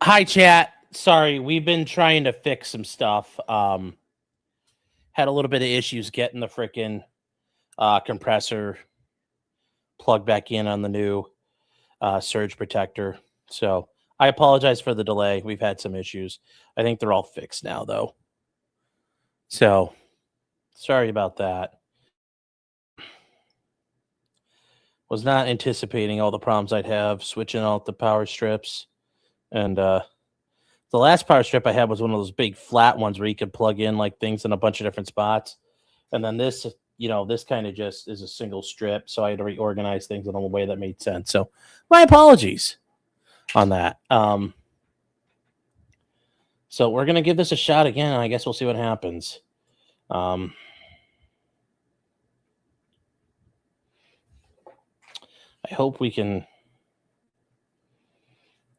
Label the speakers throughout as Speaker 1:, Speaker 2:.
Speaker 1: Hi, chat. Sorry, we've been trying to fix some stuff. Had a little bit of issues getting the freaking compressor plugged back in on the new surge protector. So I apologize for the delay. We've had some issues. I think they're all fixed now, though. So sorry about that. Was not anticipating all the problems I'd have switching out the power strips. And the last power strip I had was one of those big flat ones where you could plug in like things in a bunch of different spots. And then this, this kind of just is a single strip. So I had to reorganize things in a way that made sense. So my apologies on that. So we're going to give this a shot again. And I guess we'll see what happens. I hope we can.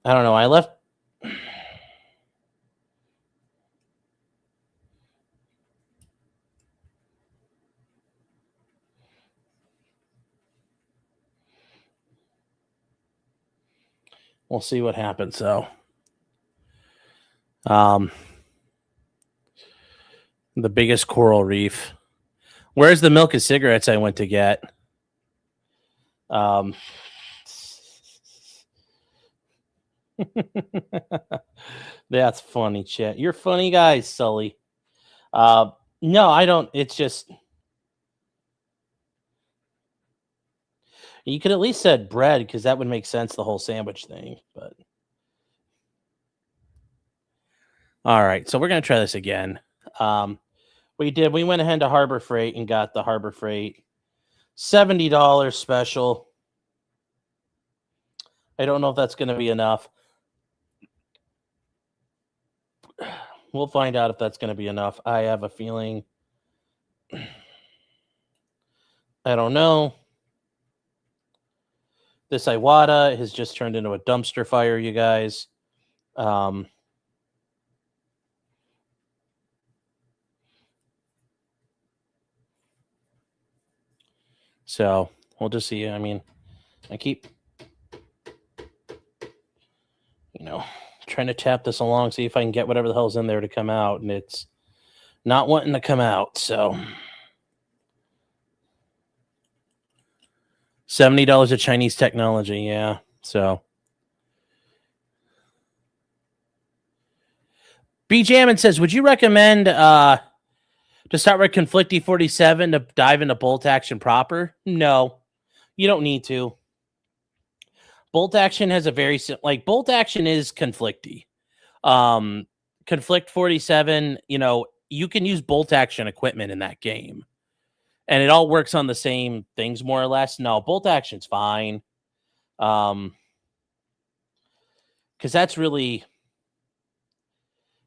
Speaker 1: I don't know. I left. We'll see what happens, though. The biggest coral reef. Where's the milk of cigarettes I went to get? That's funny, chat. You're funny guys, Sully. No, I don't. It's just you could at least said bread because that would make sense. The whole sandwich thing, but all right. So we're gonna try this again. We went ahead to Harbor Freight and got the Harbor Freight $70 special. I don't know if that's going to be enough. We'll find out if that's going to be enough. I have a feeling. I don't know. This Iwata has just turned into a dumpster fire, you guys. So we'll just see. I mean, I keep, trying to tap this along, see if I can get whatever the hell's in there to come out, and it's not wanting to come out. So $70 of Chinese technology, yeah. So B Jammin says, would you recommend to start with Conflicty 47 to dive into bolt action proper? No, you don't need to. Bolt action has a very bolt action is Conflicty. Conflict 47, you can use bolt action equipment in that game. And it all works on the same things more or less. No, bolt action's fine. Because that's really,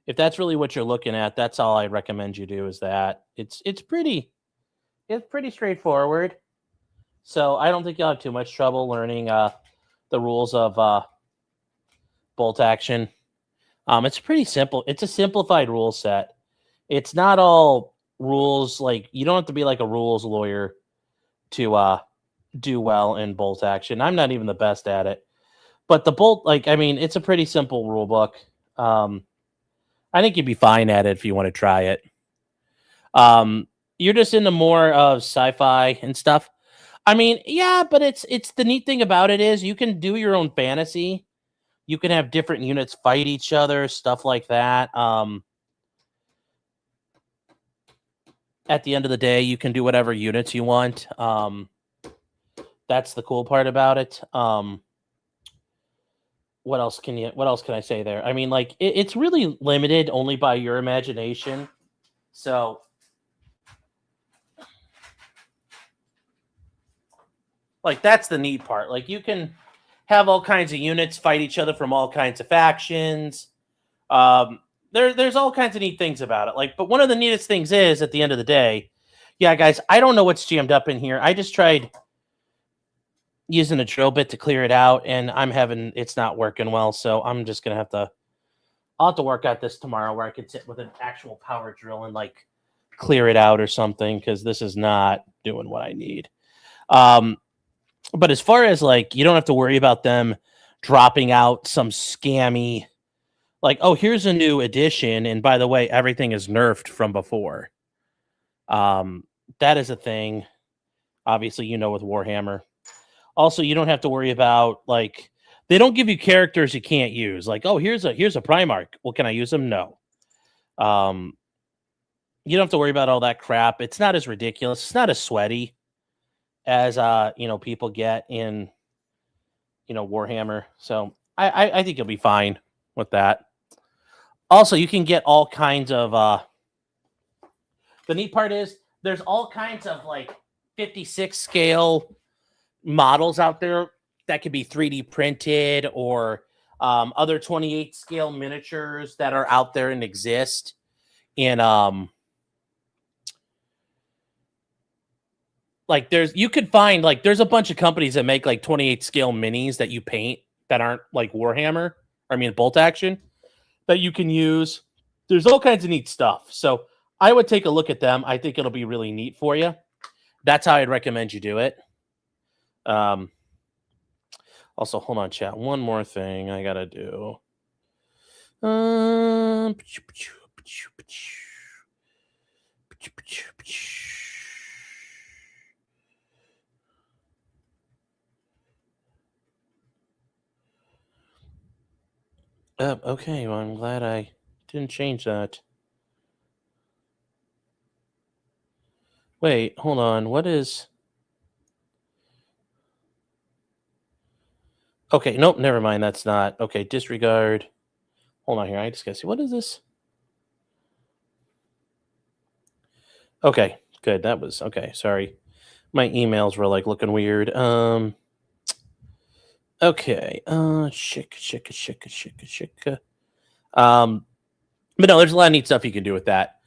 Speaker 1: if that's really what you're looking at, that's all I recommend you do is that. It's pretty straightforward. So I don't think you'll have too much trouble learning the rules of bolt action. It's pretty simple. It's a simplified rule set. It's not all rules. Like, you don't have to be like a rules lawyer to do well in bolt action. I'm not even the best at it. But the bolt, it's a pretty simple rule book. I think you'd be fine at it if you want to try it. You're just into more of sci-fi and stuff. I mean, yeah, but it's the neat thing about it is you can do your own fantasy. You can have different units fight each other, stuff like that. At the end of the day, you can do whatever units you want. That's the cool part about it. What else can I say there? I mean, it's really limited only by your imagination. So that's the neat part. You can have all kinds of units fight each other from all kinds of factions. There's all kinds of neat things about it. But one of the neatest things is, at the end of the day, yeah, guys, I don't know what's jammed up in here. I just tried using a drill bit to clear it out, and it's not working well. So I'm just gonna I'll have to work out this tomorrow where I could sit with an actual power drill and clear it out or something, because this is not doing what I need. But as far as you don't have to worry about them dropping out some scammy Like, oh, here's a new edition, and by the way, everything is nerfed from before. Um, that is a thing. Obviously, with Warhammer. Also, you don't have to worry about like they don't give you characters you can't use. Like, oh, here's a Primarch. Well, can I use them? No. Um, you don't have to worry about all that crap. It's not as ridiculous. It's not as sweaty as people get in Warhammer. So I think you'll be fine with that. Also, you can get all kinds of the neat part is there's all kinds of like 56 scale models out there that could be 3D printed or other 28 scale miniatures that are out there and exist. And like you could find like there's a bunch of companies that make like 28 scale minis that you paint that aren't like Warhammer, Bolt Action, that you can use. There's all kinds of neat stuff. So I would take a look at them. I think it'll be really neat for you. That's how I'd recommend you do it. Also, hold on, chat. One more thing I gotta do. Okay, well, I'm glad I didn't change that. Wait, hold on. What is... Okay, nope, never mind. That's not... Okay, disregard. Hold on here. I just gotta see. What is this? Okay, good. That was... Okay, sorry. My emails were, like, looking weird. Okay. Shika. But no, there's a lot of neat stuff you can do with that.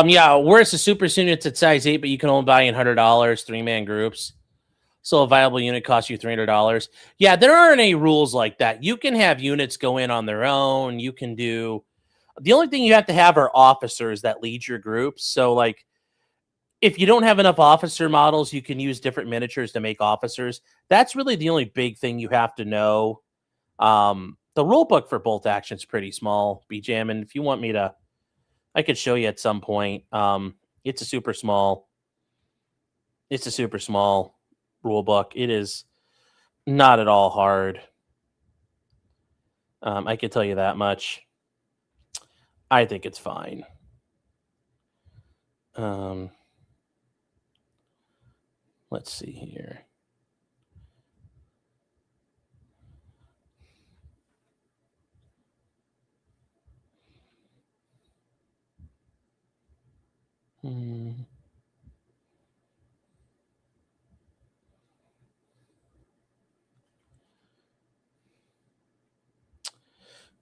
Speaker 1: Yeah, where's the super units at size 8, but you can only buy in $100, 3-man groups. So a viable unit costs you $300. Yeah, there aren't any rules like that. You can have units go in on their own. You can do... The only thing you have to have are officers that lead your groups. So, like, if you don't have enough officer models, you can use different miniatures to make officers. That's really the only big thing you have to know. The rule book for Bolt Action is pretty small, BJam, and if you want me to, I could show you at some point. It's a super small rule book. It is not at all hard. I can tell you that much. I think it's fine. Let's see here.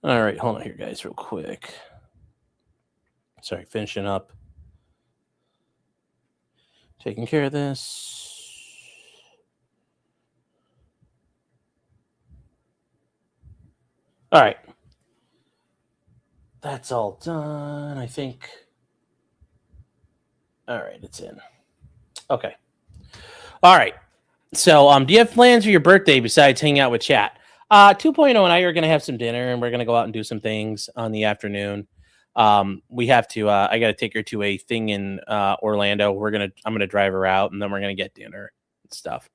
Speaker 1: All right, hold on here, guys, real quick. Sorry, finishing up. Taking care of this. All right. That's all done, I think. All right, it's in. Okay. All right. So, do you have plans for your birthday besides hanging out with chat? 2.0 and I are going to have some dinner, and we're going to go out and do some things on the afternoon. We have to. I got to take her to a thing in Orlando. I'm gonna drive her out, and then we're gonna get dinner and stuff.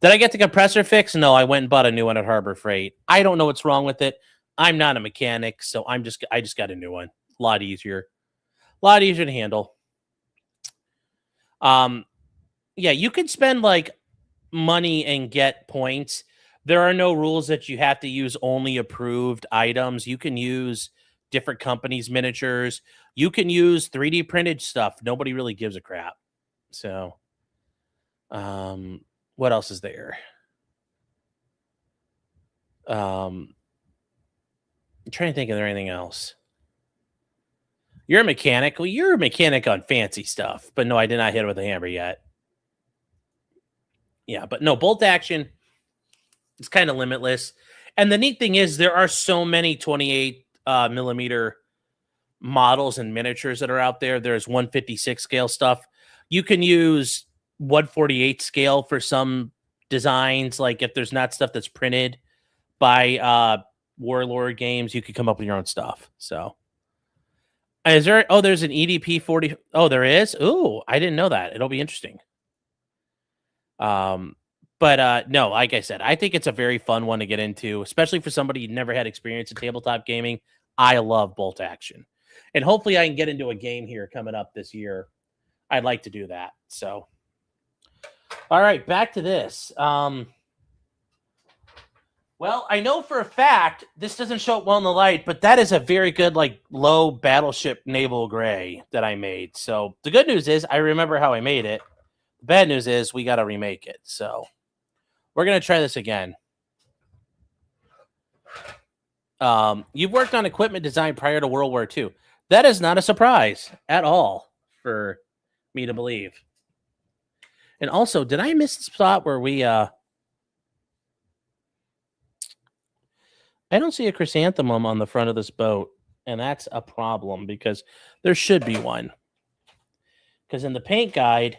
Speaker 1: Did I get the compressor fixed? No, I went and bought a new one at Harbor Freight. I don't know what's wrong with it. I'm not a mechanic, so I just got a new one. A lot easier to handle. Yeah, you can spend like money and get points. There are no rules that you have to use only approved items. You can use different companies' miniatures. You can use 3D printed stuff. Nobody really gives a crap. So, what else is there? I'm trying to think of anything else. You're a mechanic. Well, you're a mechanic on fancy stuff. But no, I did not hit it with a hammer yet. Yeah, but no, Bolt Action is kind of limitless. And the neat thing is there are so many 28 millimeter models and miniatures that are out there. There's 156 scale stuff. You can use 148 scale for some designs. Like if there's not stuff that's printed by Warlord games, you could come up with your own stuff. So, is there? Oh, there's an EDP 40. Oh, there is. Ooh, I didn't know that. It'll be interesting. Um, but no, like I said, I think it's a very fun one to get into, especially for somebody who never had experience in tabletop gaming. I love bolt action, and hopefully, I can get into a game here coming up this year. I'd like to do that. So, all right, back to this. Well, I know for a fact this doesn't show up well in the light, but that is a very good, like, low battleship naval gray that I made. So the good news is I remember how I made it. The bad news is we got to remake it. So we're going to try this again. You've worked on equipment design prior to World War II. That is not a surprise at all for me to believe. And also, did I miss the spot where we I don't see a chrysanthemum on the front of this boat, and that's a problem because there should be one. Because in the paint guide,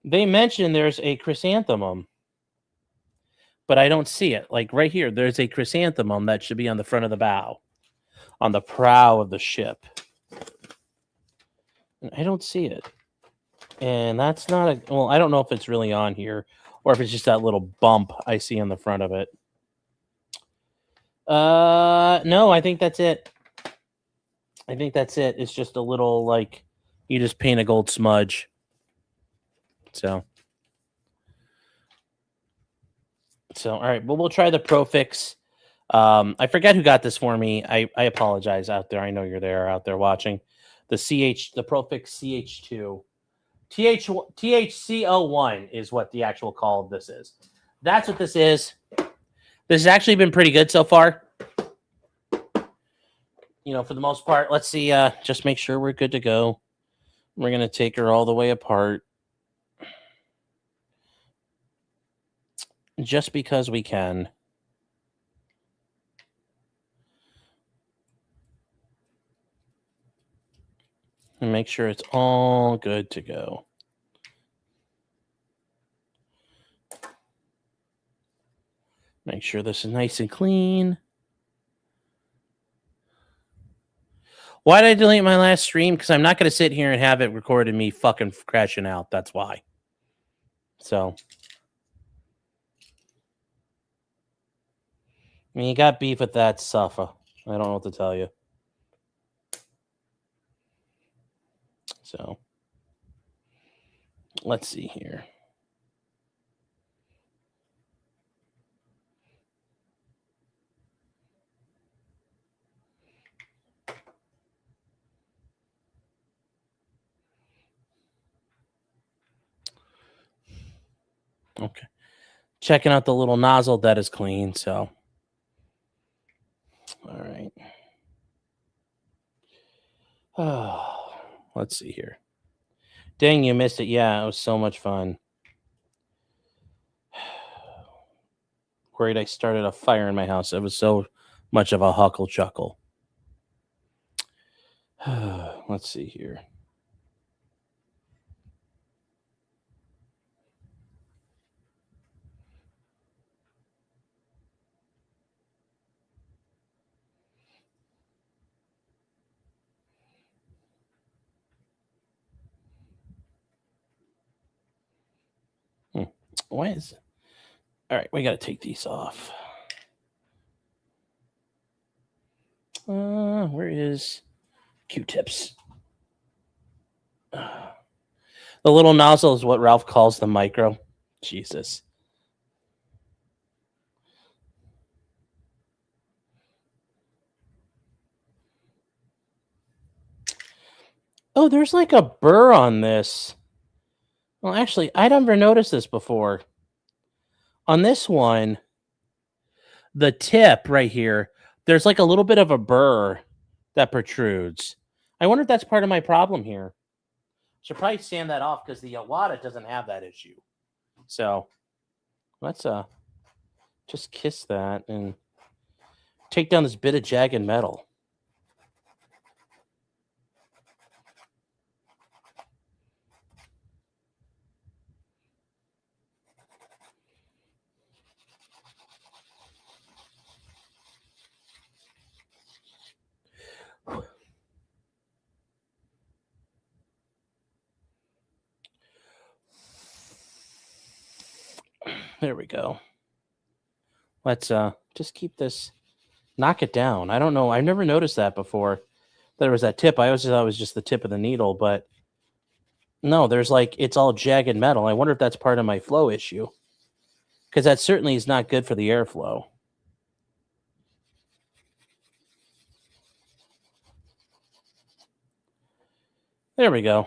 Speaker 1: they mention there's a chrysanthemum, but I don't see it. Like right here, there's a chrysanthemum that should be on the front of the bow, on the prow of the ship. And I don't see it. And that's not a, well, I don't know if it's really on here or if it's just that little bump I see on the front of it. No, I think that's it. I think that's it. It's just a little, like, you just paint a gold smudge. So, all right. Well, we'll try the Profix. I forget who got this for me. I apologize out there. I know you're there out there watching. The Profix CH2. THCO1 is what the actual call of this is. That's what this is. This has actually been pretty good so far. You know, for the most part. Let's see. Just make sure we're good to go. We're going to take her all the way apart. Just because we can. And make sure it's all good to go. Make sure this is nice and clean. Why did I delete my last stream? Because I'm not going to sit here and have it recorded me fucking crashing out. That's why. So. I mean, you got beef with that, suffer. I don't know what to tell you. So. Let's see here. Okay. Checking out the little nozzle. That is clean, so. All right. Oh, let's see here. Dang, you missed it. Yeah, it was so much fun. Worried I started a fire in my house. It was so much of a huckle chuckle. Let's see here. Why is it? All right, we got to take these off. Where is Q-tips? The little nozzle is what Ralph calls the micro. Jesus. Oh, there's like a burr on this. Well, actually, I never noticed this before. On this one, the tip right here, there's like a little bit of a burr that protrudes. I wonder if that's part of my problem here. Should probably sand that off because the Yamato doesn't have that issue. So let's just kiss that and take down this bit of jagged metal. There we go. Let's just keep this. Knock it down. I don't know. I've never noticed that before. There was that tip. I always thought it was just the tip of the needle, but no, there's like it's all jagged metal. I wonder if that's part of my flow issue. Because that certainly is not good for the airflow. There we go.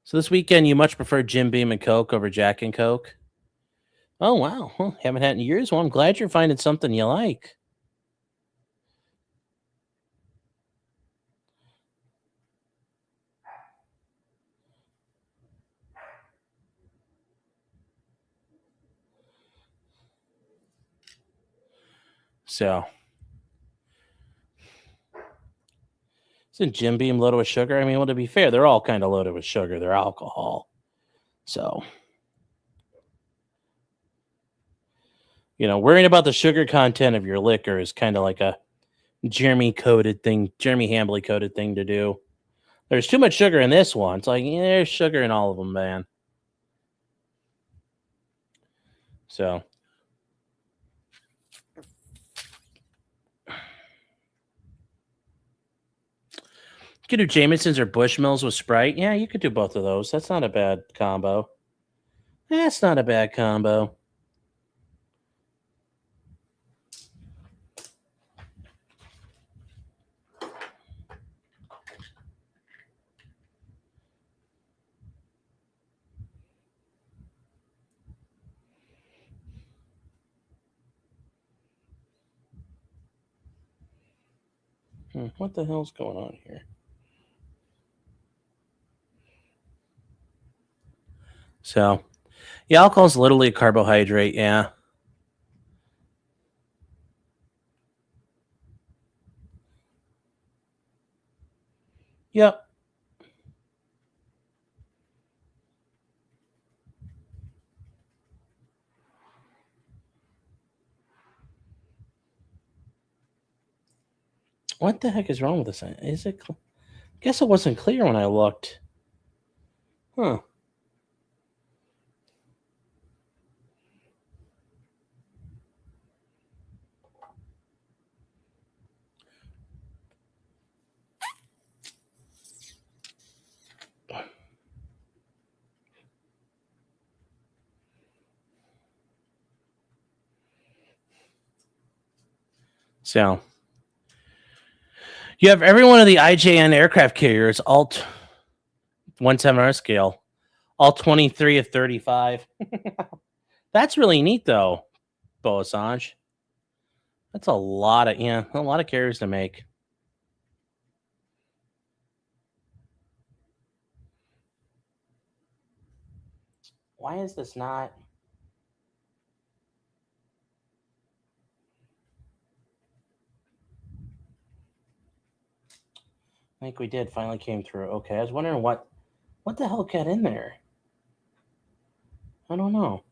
Speaker 1: So this weekend, you much prefer Jim Beam and Coke over Jack and Coke? Oh, wow. Huh, haven't had it in years. Well, I'm glad you're finding something you like. So, isn't Jim Beam loaded with sugar? I mean, well, to be fair, they're all kind of loaded with sugar. They're alcohol. So, worrying about the sugar content of your liquor is kind of like a Jeremy Hambley coded thing to do. There's too much sugar in this one. It's like, there's sugar in all of them, man. So, you could do Jameson's or Bushmills with Sprite. Yeah, you could do both of those. That's not a bad combo. That's not a bad combo. What the hell's going on here? So, yeah, alcohol is literally a carbohydrate. Yeah. Yep. What the heck is wrong with this? Is it? Guess it wasn't clear when I looked. Huh. So, you have every one of the IJN aircraft carriers, alt 1/7R scale, all 23 of 35. That's really neat, though, Bo Assange. That's a lot of carriers to make. Why is this not? I think we did. Finally came through. Okay, I was wondering what the hell got in there. I don't know.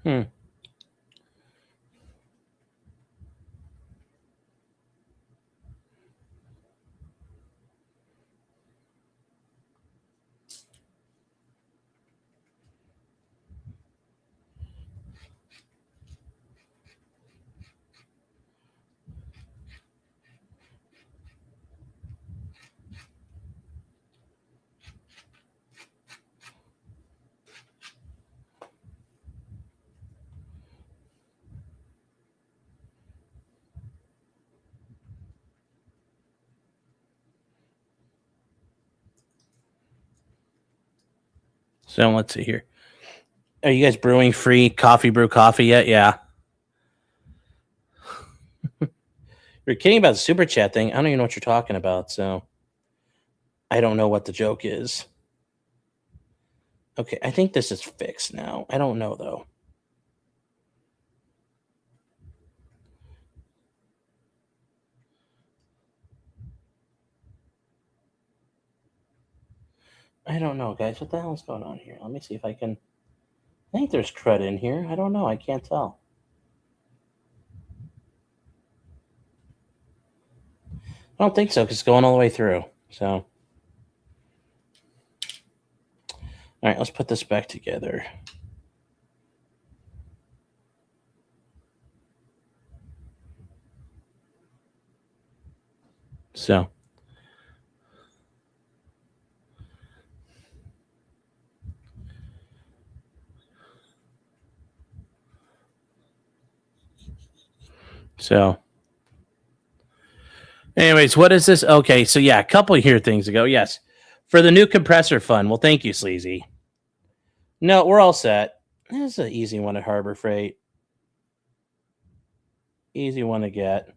Speaker 1: Hmm. So let's see here. Are you guys brewing free coffee brew coffee yet? Yeah. You're kidding about the super chat thing. I don't even know what you're talking about, so I don't know what the joke is. Okay, I think this is fixed now. I don't know though. I don't know, guys. What the hell is going on here? Let me see if I can. I think there's crud in here. I don't know. I can't tell. I don't think so because it's going all the way through. So, all right, let's put this back together. So, so, anyways, what is this? Okay, so yeah, a couple here things ago. Yes, for the new compressor fund. Well, thank you, Sleazy. No, we're all set. This is an easy one at Harbor Freight. Easy one to get.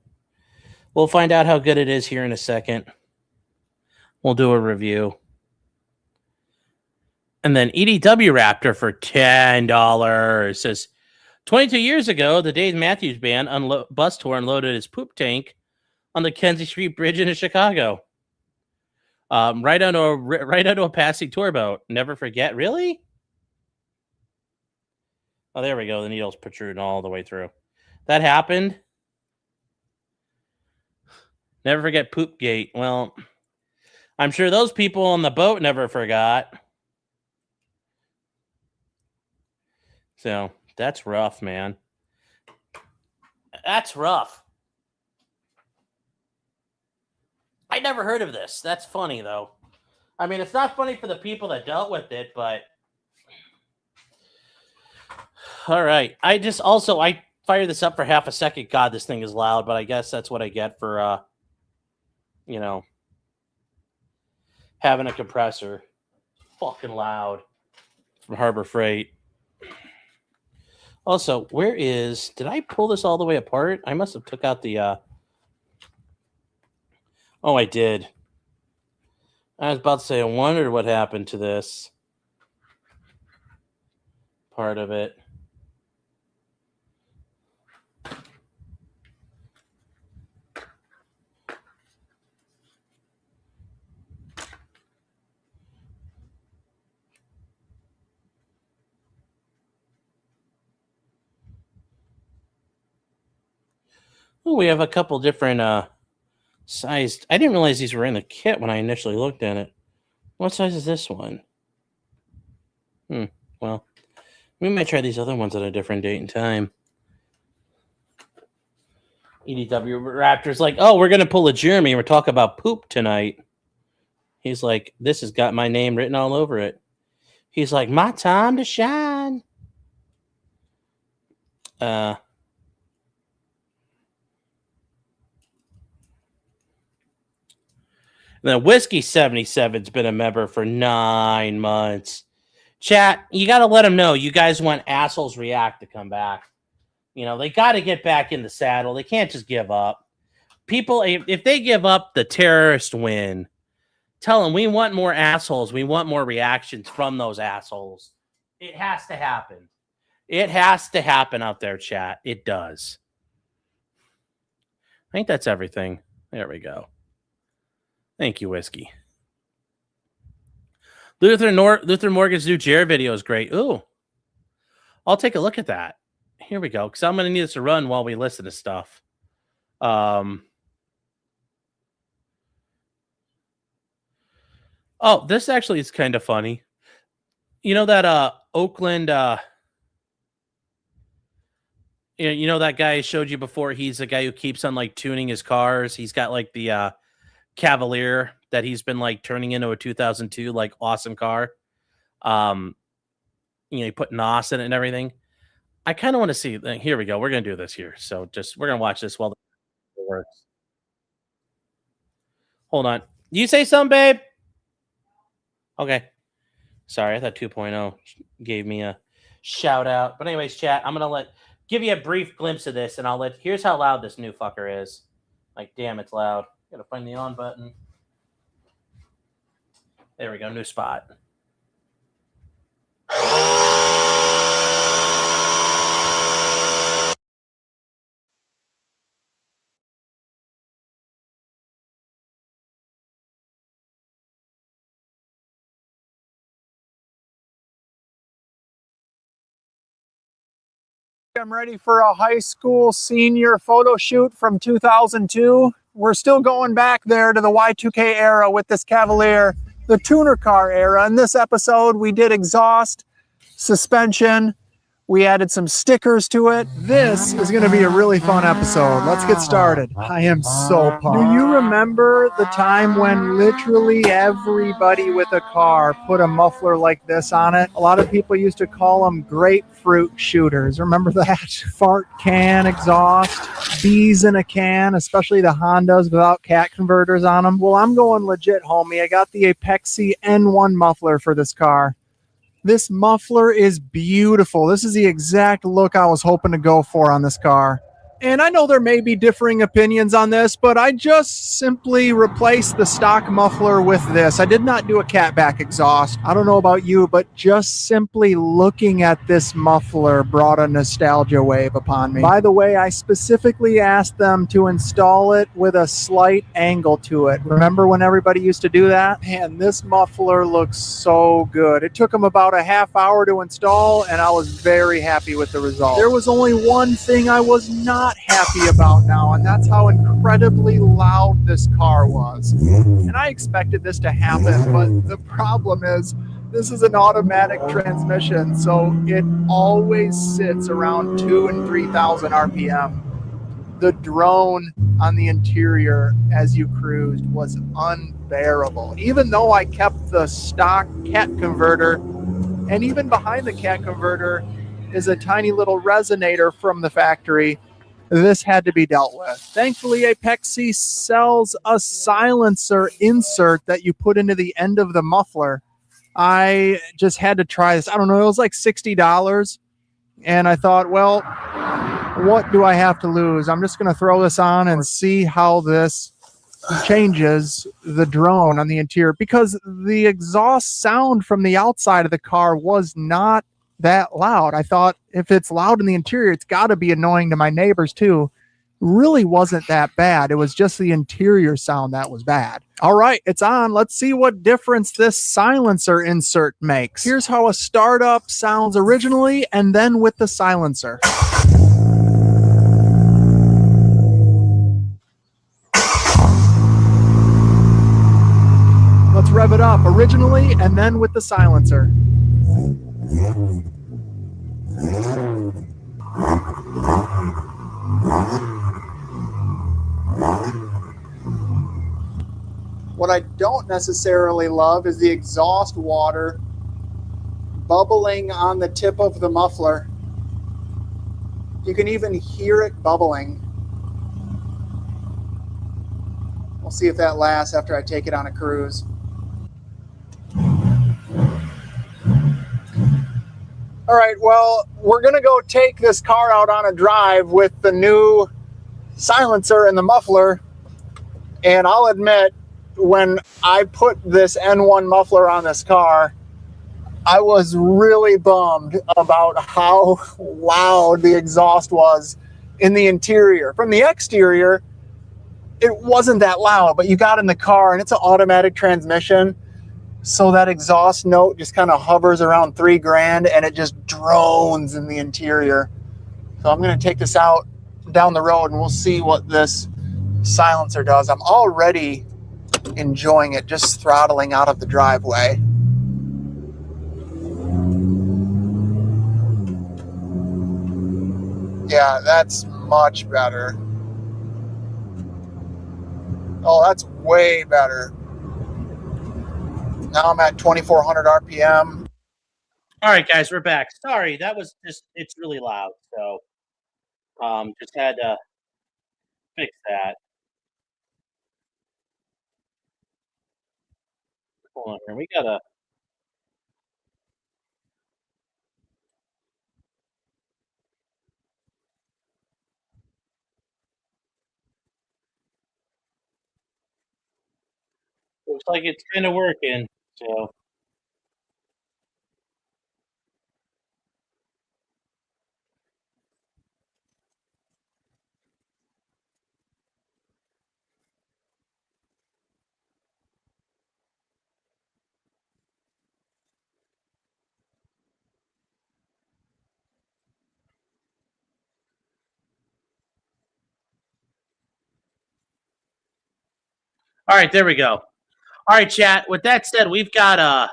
Speaker 1: We'll find out how good it is here in a second. We'll do a review. And then EDW Raptor for $10 says 22 years ago, the Dave Matthews Band bus tour unloaded his poop tank on the Kenzie Street Bridge in Chicago. Right onto a passing tour boat. Never forget. Really? Oh, there we go. The needle's protruding all the way through. That happened. Never forget Poop Gate. Well, I'm sure those people on the boat never forgot. So that's rough, man. That's rough. I never heard of this. That's funny, though. I mean, it's not funny for the people that dealt with it, but all right. I fired this up for half a second. God, this thing is loud, but I guess that's what I get for having a compressor. Fucking loud from Harbor Freight. Also, did I pull this all the way apart? I must have took out the oh, I did. I was about to say, I wondered what happened to this part of it. Oh, we have a couple different sized. I didn't realize these were in the kit when I initially looked at it. What size is this one? Well, we might try these other ones at a different date and time. EDW Raptor's like, oh, we're gonna pull a Jeremy. We're talking about poop tonight. He's like, this has got my name written all over it. He's like, my time to shine. The Whiskey 77's been a member for 9 months. Chat, you got to let them know you guys want Assholes React to come back. They got to get back in the saddle. They can't just give up. People, if they give up, the terrorists win. Tell them we want more assholes. We want more reactions from those assholes. It has to happen. It has to happen out there, chat. It does. I think that's everything. There we go. Thank you, Whiskey. Luther Morgan's new Jared video is great. Ooh. I'll take a look at that. Here we go. Because I'm going to need this to run while we listen to stuff. Oh, this actually is kind of funny. You know that Oakland you know that guy I showed you before? He's the guy who keeps on like tuning his cars. He's got like the Cavalier that he's been like turning into a 2002 like awesome car. He put NOS in it and everything. I kind of want to see. Here we go. We're gonna do this here. So we're gonna watch this while it works. Hold on. You say something, babe? Okay. Sorry, I thought 2.0 gave me a shout out. But anyways, chat, I'm gonna give you a brief glimpse of this, and here's how loud this new fucker is. Like, damn, it's loud. Gotta find the on button. There we go, new spot.
Speaker 2: I'm ready for a high school senior photo shoot from 2002. We're still going back there to the Y2K era with this Cavalier, the tuner car era. In this episode, we did exhaust, suspension, we added some stickers to it. This is going to be a really fun episode. Let's get started. I am so pumped. Do you remember the time when literally everybody with a car put a muffler like this on it? A lot of people used to call them grapefruit shooters. Remember that? Fart can exhaust, bees in a can, especially the Hondas without cat converters on them. Well, I'm going legit, homie. I got the Apexi N1 muffler for this car. This muffler is beautiful. This is the exact look I was hoping to go for on this car. And I know there may be differing opinions on this, but I just simply replaced the stock muffler with this. I did not do a catback exhaust. I don't know about you, but just simply looking at this muffler brought a nostalgia wave upon me. By the way, I specifically asked them to install it with a slight angle to it. Remember when everybody used to do that? Man, this muffler looks so good. It took them about a half hour to install, and I was very happy with the result. There was only one thing I was not happy about now, and that's how incredibly loud this car was. And I expected this to happen, but the problem is this is an automatic transmission, so it always sits around 2,000 and 3,000 RPM. The drone on the interior as you cruised was unbearable. Even though I kept the stock cat converter, and even behind the cat converter is a tiny little resonator from the factory, this had to be dealt with. Thankfully, Apexi sells a silencer insert that you put into the end of the muffler. I just had to try this. I don't know, it was like $60. And I thought, well, what do I have to lose? I'm just going to throw this on and see how this changes the drone on the interior, because the exhaust sound from the outside of the car was not that loud. I thought if it's loud in the interior, it's got to be annoying to my neighbors too. Really wasn't that bad. It was just the interior sound that was bad. All right, it's on. Let's see what difference this silencer insert makes. Here's how a startup sounds originally and then with the silencer. Let's rev it up originally and then with the silencer. What I don't necessarily love is the exhaust water bubbling on the tip of the muffler. You can even hear it bubbling. We'll see if that lasts after I take it on a cruise. All right, well, we're gonna go take this car out on a drive with the new silencer and the muffler. And I'll admit, when I put this N1 muffler on this car, I was really bummed about how loud the exhaust was in the interior. From the exterior, it wasn't that loud, but you got in the car and it's an automatic transmission. So that exhaust note just kind of hovers around $3,000 and it just drones in the interior. So I'm going to take this out down the road and we'll see what this silencer does. I'm already enjoying it just throttling out of the driveway. Yeah, that's much better. Oh, that's way better. Now I'm at 2,400 RPM.
Speaker 1: All right, guys, we're back. Sorry, that was it's really loud. So just had to fix that. Hold on here. We gotta. Looks like it's kind of working. So. All right, there we go. All right, chat. With that said, we got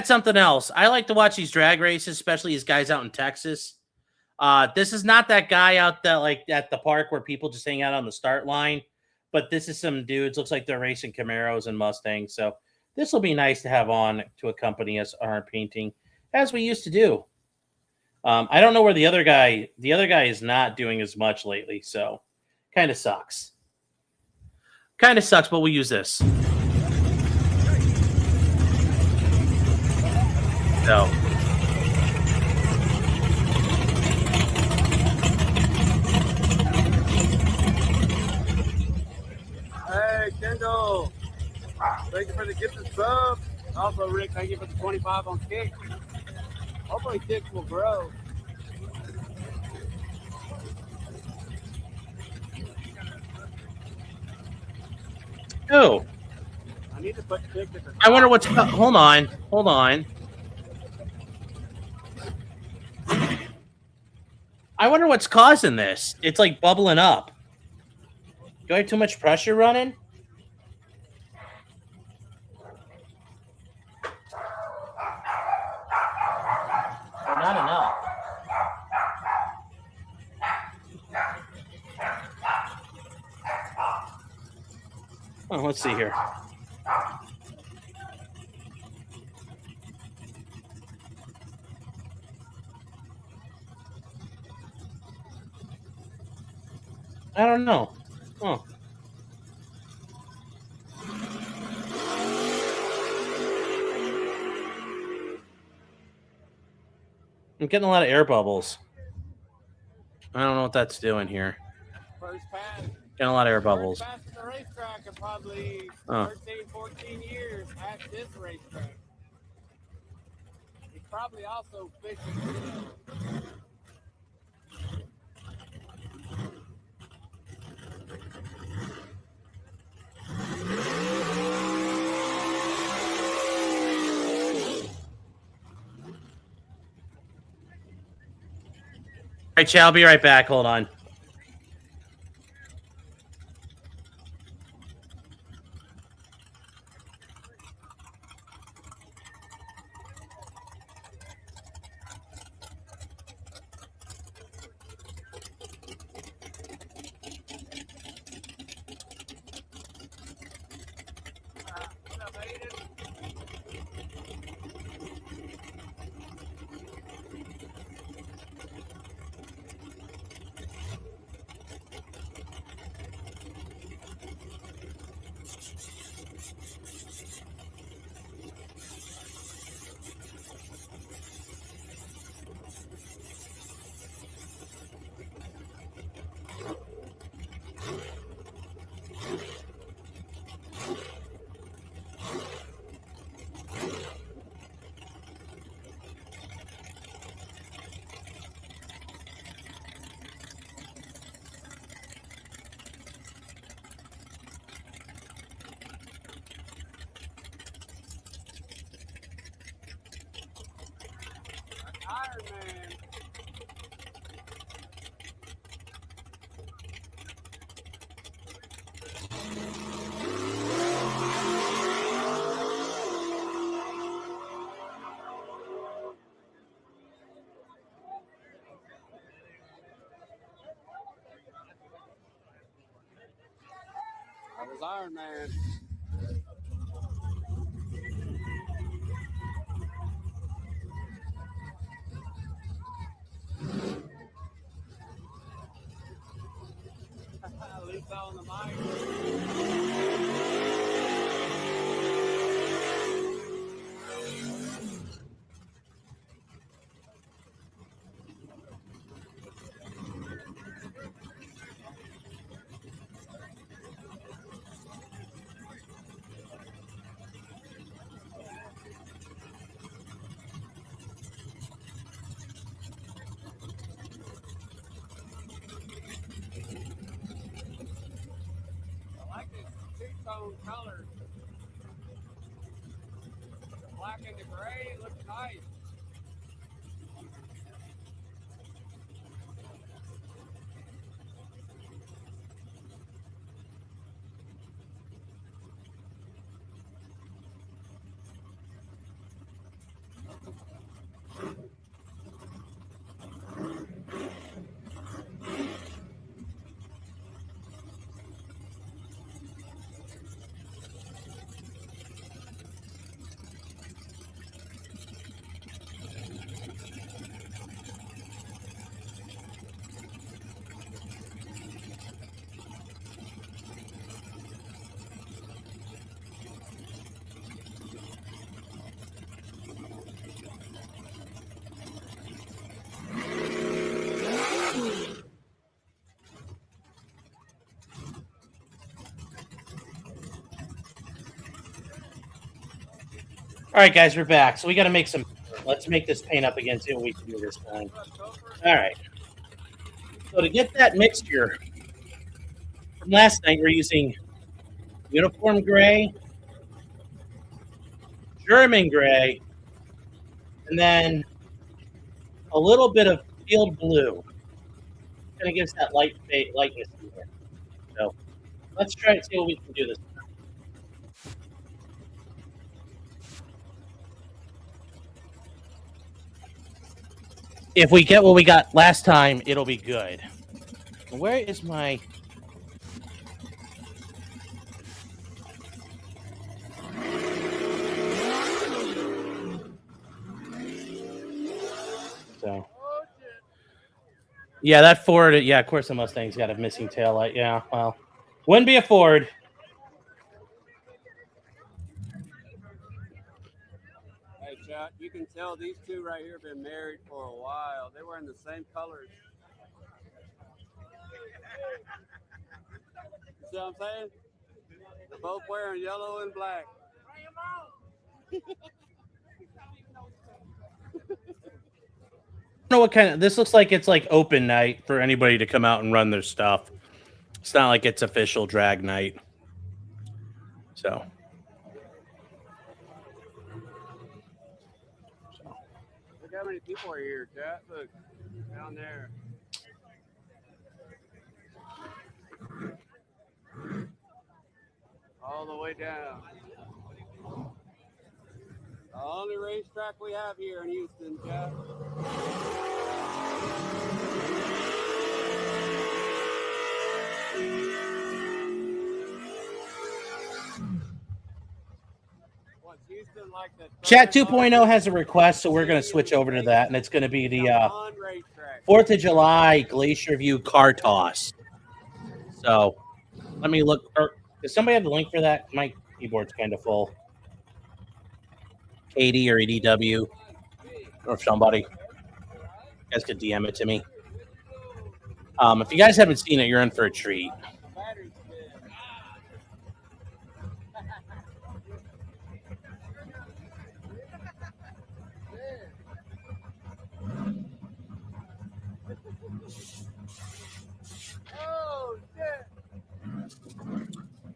Speaker 1: something else. I like to watch these drag races, especially these guys out in Texas. This is not that guy out there like at the park where people just hang out on the start line, but this is some dudes. Looks like they're racing Camaros and Mustangs. So this will be nice to have on to accompany us on our painting, as we used to do. I don't know where the other guy is not doing as much lately, so kind of sucks. Kind of sucks, but we'll use this. So.
Speaker 3: Hey, Kendall. Thank you for the gift of sub. Also, Rick, thank you for the 25 on Kick. Hopefully, Kick will grow.
Speaker 1: Oh.
Speaker 3: I need to put Kick at the top.
Speaker 1: I wonder what's... Hold on. I wonder what's causing this. It's like bubbling up. Do I have too much pressure running? Or not enough? Oh, let's see here. I don't know. Oh. I'm getting a lot of air bubbles. I don't know what that's doing here.
Speaker 3: First pass.
Speaker 1: Getting a lot of air bubbles.
Speaker 3: First pass at the racetrack in probably 13, 14 years at this racetrack. He's probably also fishing.
Speaker 1: All right, Chad, I'll be right back. Hold on.
Speaker 3: Iron Man. That was Iron Man. Lisa on the mic. I like this two-tone color. The black and the gray looks nice.
Speaker 1: All right, guys, we're back. So we got to make some. Let's make this paint up again. See what we can do this time. All right. So to get that mixture from last night, we're using uniform gray, German gray, and then a little bit of field blue. Kind of gives that lightness in here. So let's try and see what we can do this time. If we get what we got last time, it'll be good. Where is my... So... Yeah, that Ford, yeah, of course the Mustang's got a missing taillight. Yeah, well, wouldn't be a Ford.
Speaker 3: Hey, Chuck, you can tell these two right here have been married for a while. They were in the same colors. You see what I'm saying? They're both wearing yellow and black.
Speaker 1: I don't know what kind of... This looks like it's like open night for anybody to come out and run their stuff. It's not like it's official drag night. So...
Speaker 3: Look how many people are here, Chuck. Look, down there. All the way down. The only racetrack we have here in Houston, Chuck. What's Houston like?
Speaker 1: Chat 2.0 has a request, so we're going to switch over to that, and it's going to be the 4th of July Glacier View car toss. So let me look. Does somebody have the link for that? My keyboard's kind of full. Katie or EDW or somebody. You guys could DM it to me. If you guys haven't seen it, you're in for a treat.
Speaker 3: Oh, shit.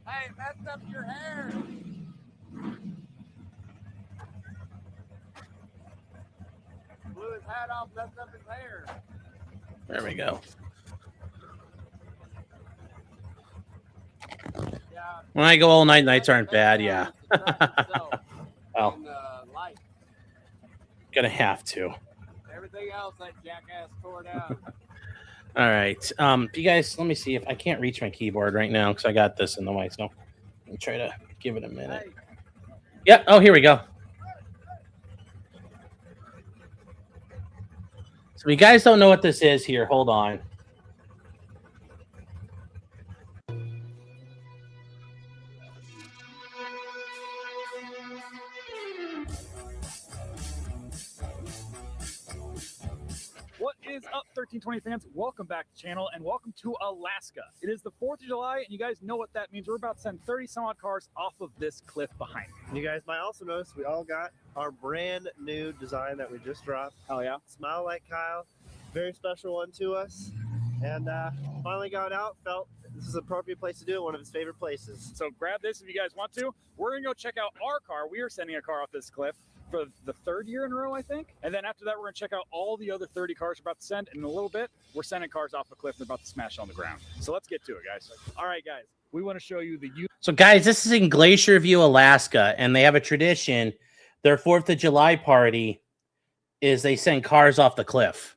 Speaker 3: Hey, messed up your hair. Blew his hat off, messed up his hair.
Speaker 1: There we go.
Speaker 3: Yeah.
Speaker 1: When I go all night, nights aren't bad. Yeah. Well, gonna have to.
Speaker 3: Everything else that jackass tore down.
Speaker 1: All right. You guys, let me see if I can't reach my keyboard right now because I got this in the way. So let me try to give it a minute.
Speaker 3: Hey.
Speaker 1: Yep. Oh, here we go. So if you guys don't know what this is here, hold on.
Speaker 4: What is up, 1320 fans? Welcome back to the channel and welcome to Alaska. It is the 4th of July, and you guys know what that means. We're about to send 30 some odd cars off of this cliff behind me.
Speaker 5: You guys might also notice we all got our brand new design that we just dropped.
Speaker 4: Hell yeah.
Speaker 5: Smile Like Kyle, very special one to us. And finally got out, felt this is an appropriate place to do it, one of his favorite places.
Speaker 4: So grab this if you guys want to. We're going to go check out our car. We are sending a car off this cliff for the 3rd year in a row, I think. And then after that, we're going to check out all the other 30 cars we're about to send. And in a little bit, we're sending cars off the cliff. They're about to smash on the ground. So let's get to it, guys. All right, guys. We want to show you the...
Speaker 1: So, guys, this is in Glacier View, Alaska, and they have a tradition. Their 4th of July party is they send cars off the cliff.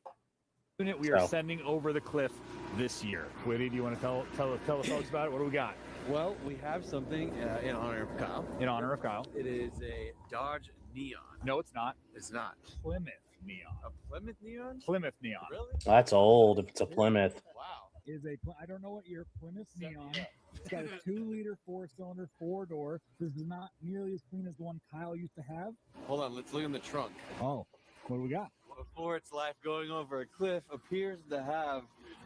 Speaker 4: unit we are sending over the cliff this year. Whitty, do you want to tell the folks about it? What do we got?
Speaker 6: Well, we have something in honor of Kyle.
Speaker 4: In honor of Kyle.
Speaker 6: It is a Dodge Neon.
Speaker 4: No, it's not.
Speaker 6: It's not.
Speaker 4: Plymouth Neon.
Speaker 6: A Plymouth Neon?
Speaker 4: Plymouth Neon.
Speaker 6: Really?
Speaker 1: That's old if it's a Plymouth.
Speaker 6: Wow.
Speaker 4: Is a I don't know what year Plymouth Neon. It's got a 2-liter 4-cylinder 4-door. This is not nearly as clean as the one Kyle used to have.
Speaker 6: Hold on, let's look in the trunk.
Speaker 4: Oh, what do we got?
Speaker 6: Before its life going over a cliff appears to have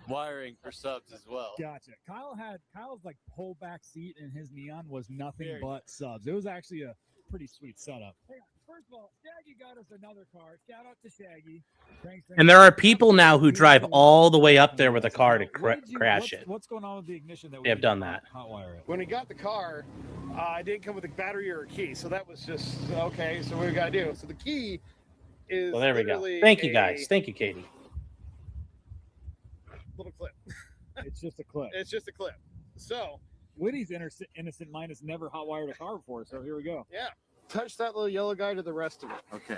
Speaker 6: wiring for subs as well.
Speaker 4: Gotcha. Kyle's like pullback seat in his Neon was nothing
Speaker 6: Very
Speaker 4: but subs. It was actually a pretty sweet setup. Hey, first of all, Shaggy got us another car. Shout out to Shaggy. Thanks.
Speaker 1: And there are people now who drive all the way up there with a car to crash it.
Speaker 4: What's going on with the ignition that
Speaker 1: They have done that.
Speaker 4: Hotwire it?
Speaker 7: When we got the car, it didn't come with a battery or a key, so that was just okay. So what we got to do? So the key is.
Speaker 1: Well, there we go.
Speaker 7: literally
Speaker 1: Thank you,
Speaker 7: a
Speaker 1: guys. Thank you, Katie.
Speaker 7: Little clip.
Speaker 4: It's just a clip.
Speaker 7: It's just a clip. So
Speaker 4: Woody's innocent mind has never hotwired a car before, so here we go.
Speaker 7: yeah, touch that little yellow guy to the rest of it.
Speaker 4: Okay.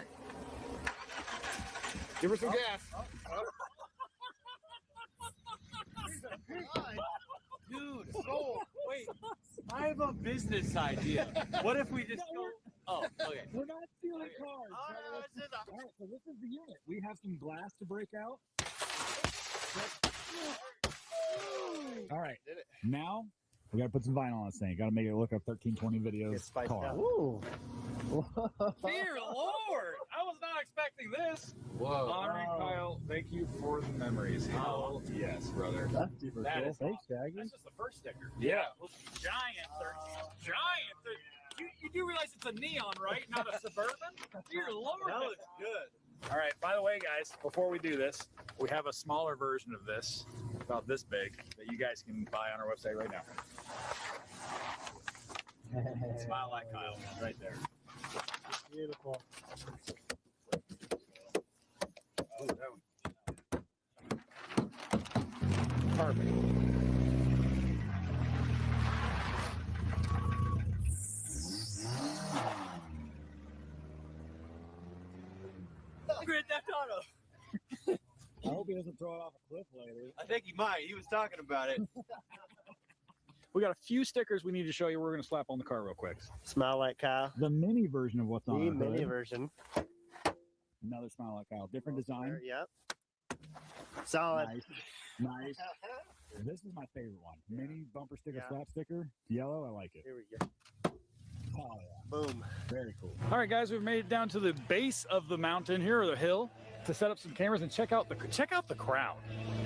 Speaker 7: Give her some gas.
Speaker 6: Dude, so wait, I have a business idea. What if we just go? Oh, okay.
Speaker 4: We're not stealing cars.
Speaker 6: Oh, no, it's just
Speaker 4: All right, so this is the unit. We have some glass to break out. All right.
Speaker 7: Did it.
Speaker 4: Now we gotta put some vinyl on this thing. Gotta make it look up 1320 videos.
Speaker 5: Get spiced
Speaker 4: car.
Speaker 5: up. Ooh.
Speaker 4: Dear Lord, I was not expecting this.
Speaker 6: Whoa.
Speaker 4: Honoring Kyle, thank you for the memories.
Speaker 6: Oh.
Speaker 4: Yes, brother.
Speaker 2: That's super
Speaker 4: That
Speaker 2: cool.
Speaker 4: is
Speaker 2: Thanks, Shaggy.
Speaker 4: That's just the first sticker. Yeah. Giant. You do realize it's a neon, right? Not a Suburban? Dear Lord.
Speaker 6: That looks good.
Speaker 4: All right, by the way, guys, before we do this, we have a smaller version of this, about this big, that you guys can buy on our website right now. Smile like Kyle, right there.
Speaker 2: Beautiful.
Speaker 4: Oh, that one. Perfect.
Speaker 6: Grand Theft Auto.
Speaker 4: I hope he doesn't throw it off a cliff later.
Speaker 6: I think he might. He was talking about it.
Speaker 4: We got a few stickers we need to show you. We're going to slap on the car real quick.
Speaker 5: Smile like Kyle.
Speaker 4: The mini version of what's on
Speaker 5: The
Speaker 4: the
Speaker 5: mini
Speaker 4: hood.
Speaker 5: version.
Speaker 4: Another Smile Like Kyle. Different design.
Speaker 5: Yep. Solid.
Speaker 4: Nice. This is my favorite one. Mini bumper sticker,
Speaker 5: Yeah.
Speaker 4: slap sticker. Yellow. I like it.
Speaker 5: Here we go.
Speaker 4: Oh, yeah.
Speaker 5: Boom.
Speaker 4: Very cool. All right, guys, we've made it down to the base of the mountain here, or the hill, to set up some cameras and check out the crowd.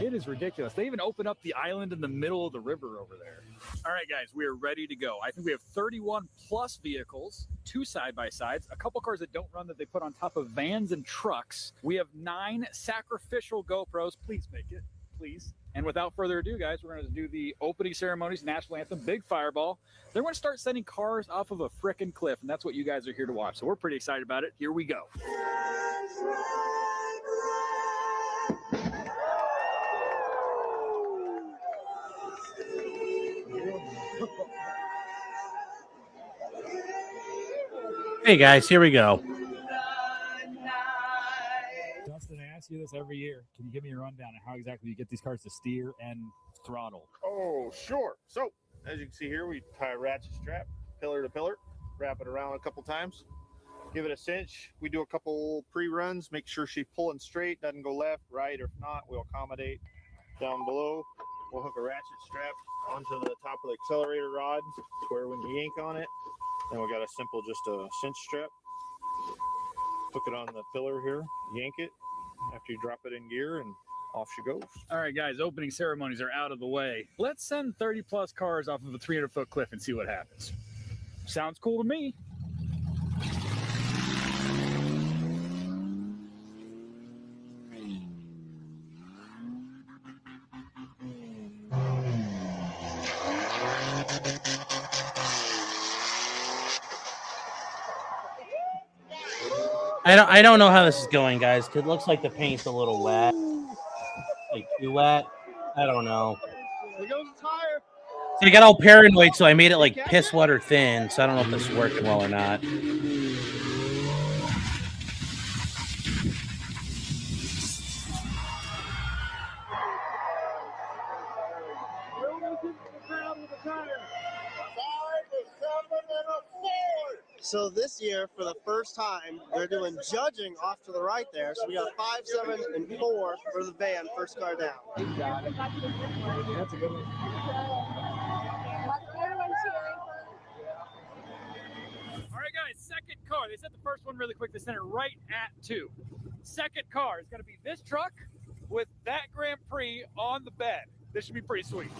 Speaker 4: It is ridiculous. They even opened up the island in the middle of the river over there. All right, guys, we are ready to go. I think we have 31 plus vehicles, 2 side-by-sides, a couple cars that don't run that they put on top of vans and trucks. We have 9 sacrificial GoPros. Please make it, please. And without further ado, guys, we're going to do the opening ceremonies, national anthem, big fireball. They're going to start sending cars off of a frickin' cliff, and that's what you guys are here to watch. So we're pretty excited about it. Here we go.
Speaker 1: Hey, guys, here we go.
Speaker 4: Justin, I ask you this every year. Can you give me a rundown on how exactly you get these cars to steer and throttle?
Speaker 7: Oh, sure. So as you can see here, we tie a ratchet strap pillar to pillar, wrap it around a couple times, give it a cinch. We do a couple pre-runs, make sure she's pulling straight, doesn't go left, right, or if not, we'll accommodate. Down below, we'll hook a ratchet strap onto the top of the accelerator rod to where when you yank on it, then we got a simple just a cinch strap. Hook it on the pillar here, yank it after you drop it in gear, and off she goes.
Speaker 4: All right, guys, opening ceremonies are out of the way. Let's send 30 plus cars off of a 300-foot cliff and see what happens. Sounds cool to me.
Speaker 1: I don't know how this is going, guys. 'Cause it looks like the paint's a little wet, like too wet. I don't know.
Speaker 7: There goes the tire.
Speaker 1: So I got all paranoid, so I made it like piss wet or thin. So I don't know if this is working well or not.
Speaker 5: So this year, for the first time, they're doing judging off to the right there. So we got 5, 7, and 4 for the van, first car down.
Speaker 4: Got it. That's a good one. All right, guys, second car. They set the first one really quick. They sent it right at 2. Second car is going to be this truck with that Grand Prix on the bed. This should be pretty sweet.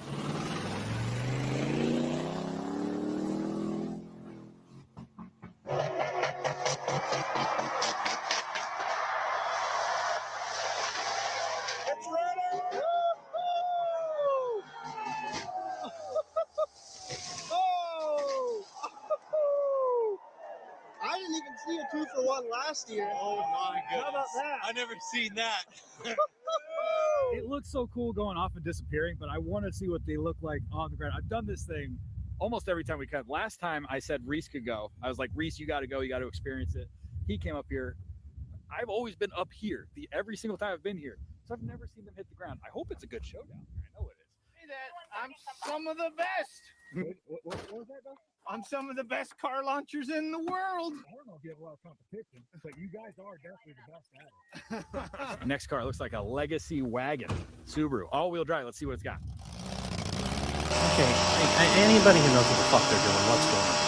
Speaker 5: even see a 2-for-1 last year.
Speaker 6: Oh my goodness.
Speaker 5: How about that?
Speaker 6: I never seen that.
Speaker 4: It looks so cool going off and disappearing, but I want to see what they look like on the ground. I've done this thing almost every time we come. Last time I said Reese could go. I was like, Reese, you got to go. You got to experience it. He came up here. I've always been up here every single time I've been here. So I've never seen them hit the ground. I hope it's a good show down there. I know it is.
Speaker 3: Say that I'm some of the best.
Speaker 4: What was that, though?
Speaker 3: I'm some of the best car launchers in the world.
Speaker 4: I don't know if you have a lot of competition, but you guys are definitely the best at it. Next car looks like a legacy wagon. Subaru, all-wheel drive. Let's see what it's got.
Speaker 1: Okay, anybody who knows what the fuck they're doing, what's going on?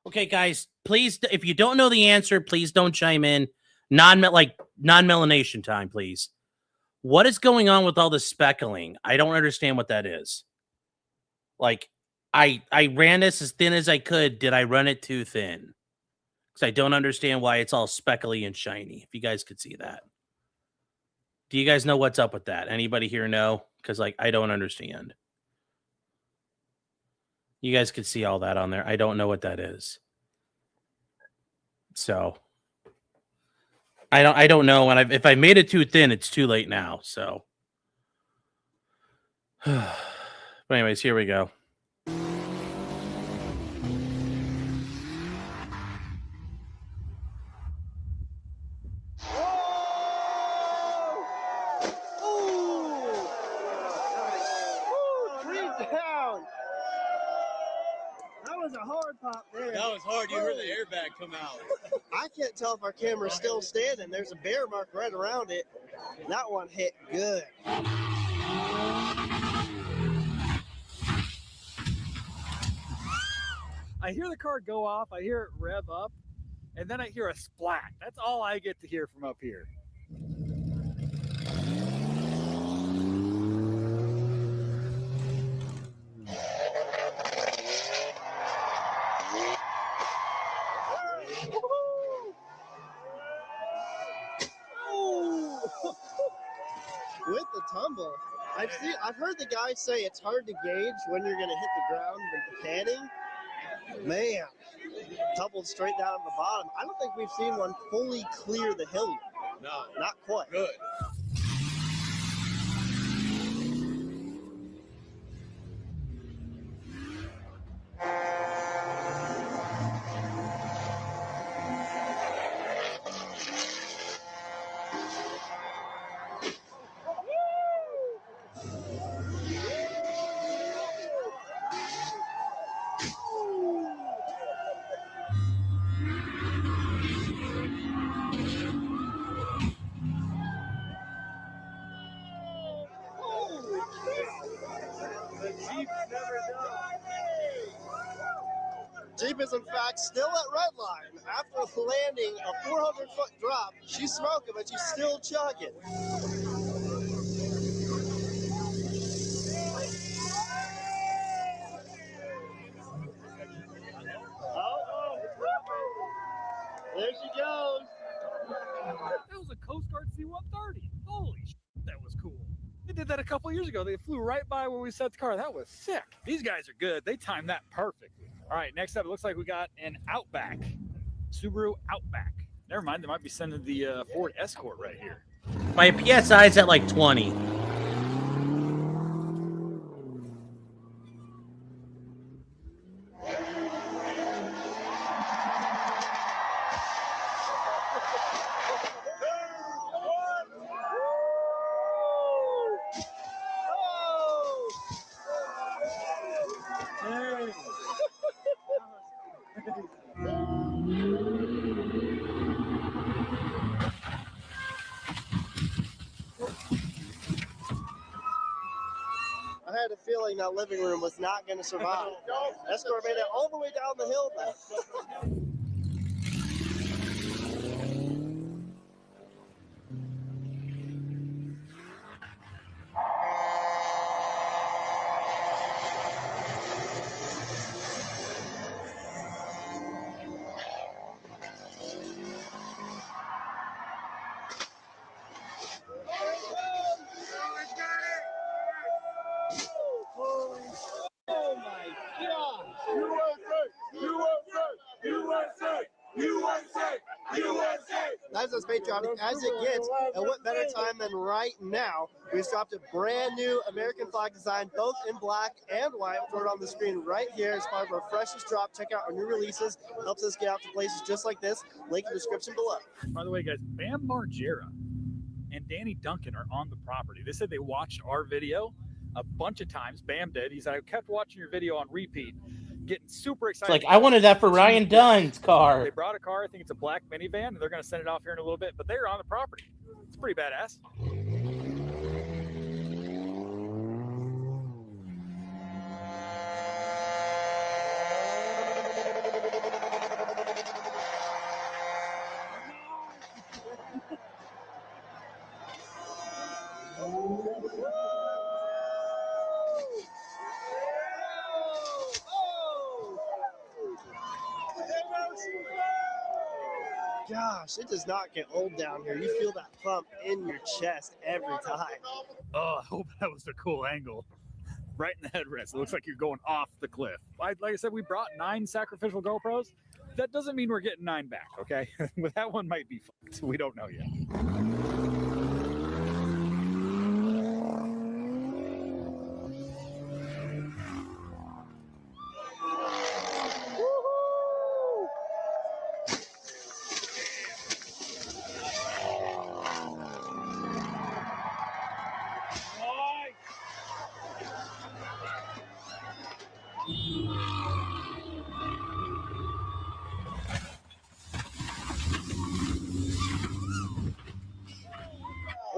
Speaker 1: Okay, guys, please, if you don't know the answer, please don't chime in. Non-melanation time, please. What is going on with all this speckling? I don't understand what that is. Like, I ran this as thin as I could. Did I run it too thin? Because I don't understand why it's all speckly and shiny. If you guys could see that. Do you guys know what's up with that? Anybody here know? Because, like, I don't understand. You guys could see all that on there. I don't know what that is. So I don't know. And if I made it too thin, it's too late now. So, but anyways, here we go.
Speaker 5: Down. That was a hard pop there.
Speaker 6: That was hard. You heard the airbag come out.
Speaker 5: I can't tell if our camera's still standing. There's a bear mark right around it. That one hit good.
Speaker 4: I hear the car go off. I hear it rev up. And then I hear a splat. That's all I get to hear from up here.
Speaker 5: With the tumble. I've heard the guy say it's hard to gauge when you're gonna hit the ground with the panning. Man, tumbled straight down to the bottom. I don't think we've seen one fully clear the hill yet.
Speaker 6: No.
Speaker 5: Not quite.
Speaker 6: Good.
Speaker 5: Jeep is in fact still at Redline. After landing a 400-foot drop, she's smoking, but she's still chugging. There she goes.
Speaker 4: That was a Coast Guard C-130. Holy shit, that was cool. They did that a couple years ago. They flew right by where we set the car. That was sick. These guys are good. They timed that perfectly. All right, next up, it looks like we got an Outback. Subaru Outback. Never mind, they might be sending the Ford Escort right here.
Speaker 1: My PSI is at like 20.
Speaker 5: I had a feeling that living room was not going to survive. Escort made it all the way down the hill now. Oh my God! as patriotic as it gets. And what better time than right now? We just dropped a brand new American flag design, both in black and white. We'll throw it on the screen right here as part of our freshest drop. Check out our new releases. Helps us get out to places just like this. Link in the description below.
Speaker 4: By the way, guys, Bam Margera and Danny Duncan are on the property. They said they watched our video a bunch of times. Bam did. He said, I kept watching your video on repeat, getting super excited.
Speaker 1: It's like, I wanted that for Ryan Dunn's car.
Speaker 4: They brought a car. I think it's a black minivan, and they're going to send it off here in a little bit, but they're on the property. It's pretty badass.
Speaker 5: Gosh, it does not get old down here. You feel that pump in your chest every time.
Speaker 4: Oh, I hope that was a cool angle. Right in the headrest. It looks like you're going off the cliff. Like I said, we brought 9 sacrificial GoPros. That doesn't mean we're getting 9 back, okay? But that one might be fucked. We don't know yet.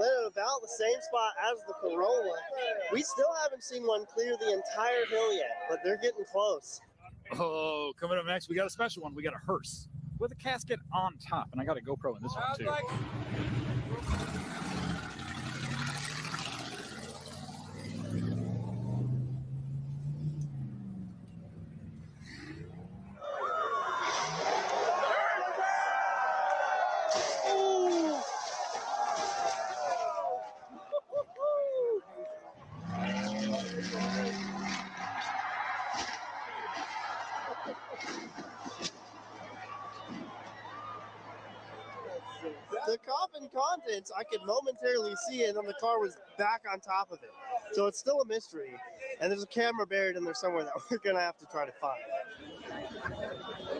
Speaker 5: At about the same spot as the Corolla. We still haven't seen one clear the entire hill yet, but they're getting close.
Speaker 4: Oh, coming up next, we got a special one. We got a hearse with a casket on top, and I got a GoPro in this one too.
Speaker 5: The coffin contents, I could momentarily see it, and then the car was back on top of it. So it's still a mystery, and there's a camera buried in there somewhere that we're going to have to try to find.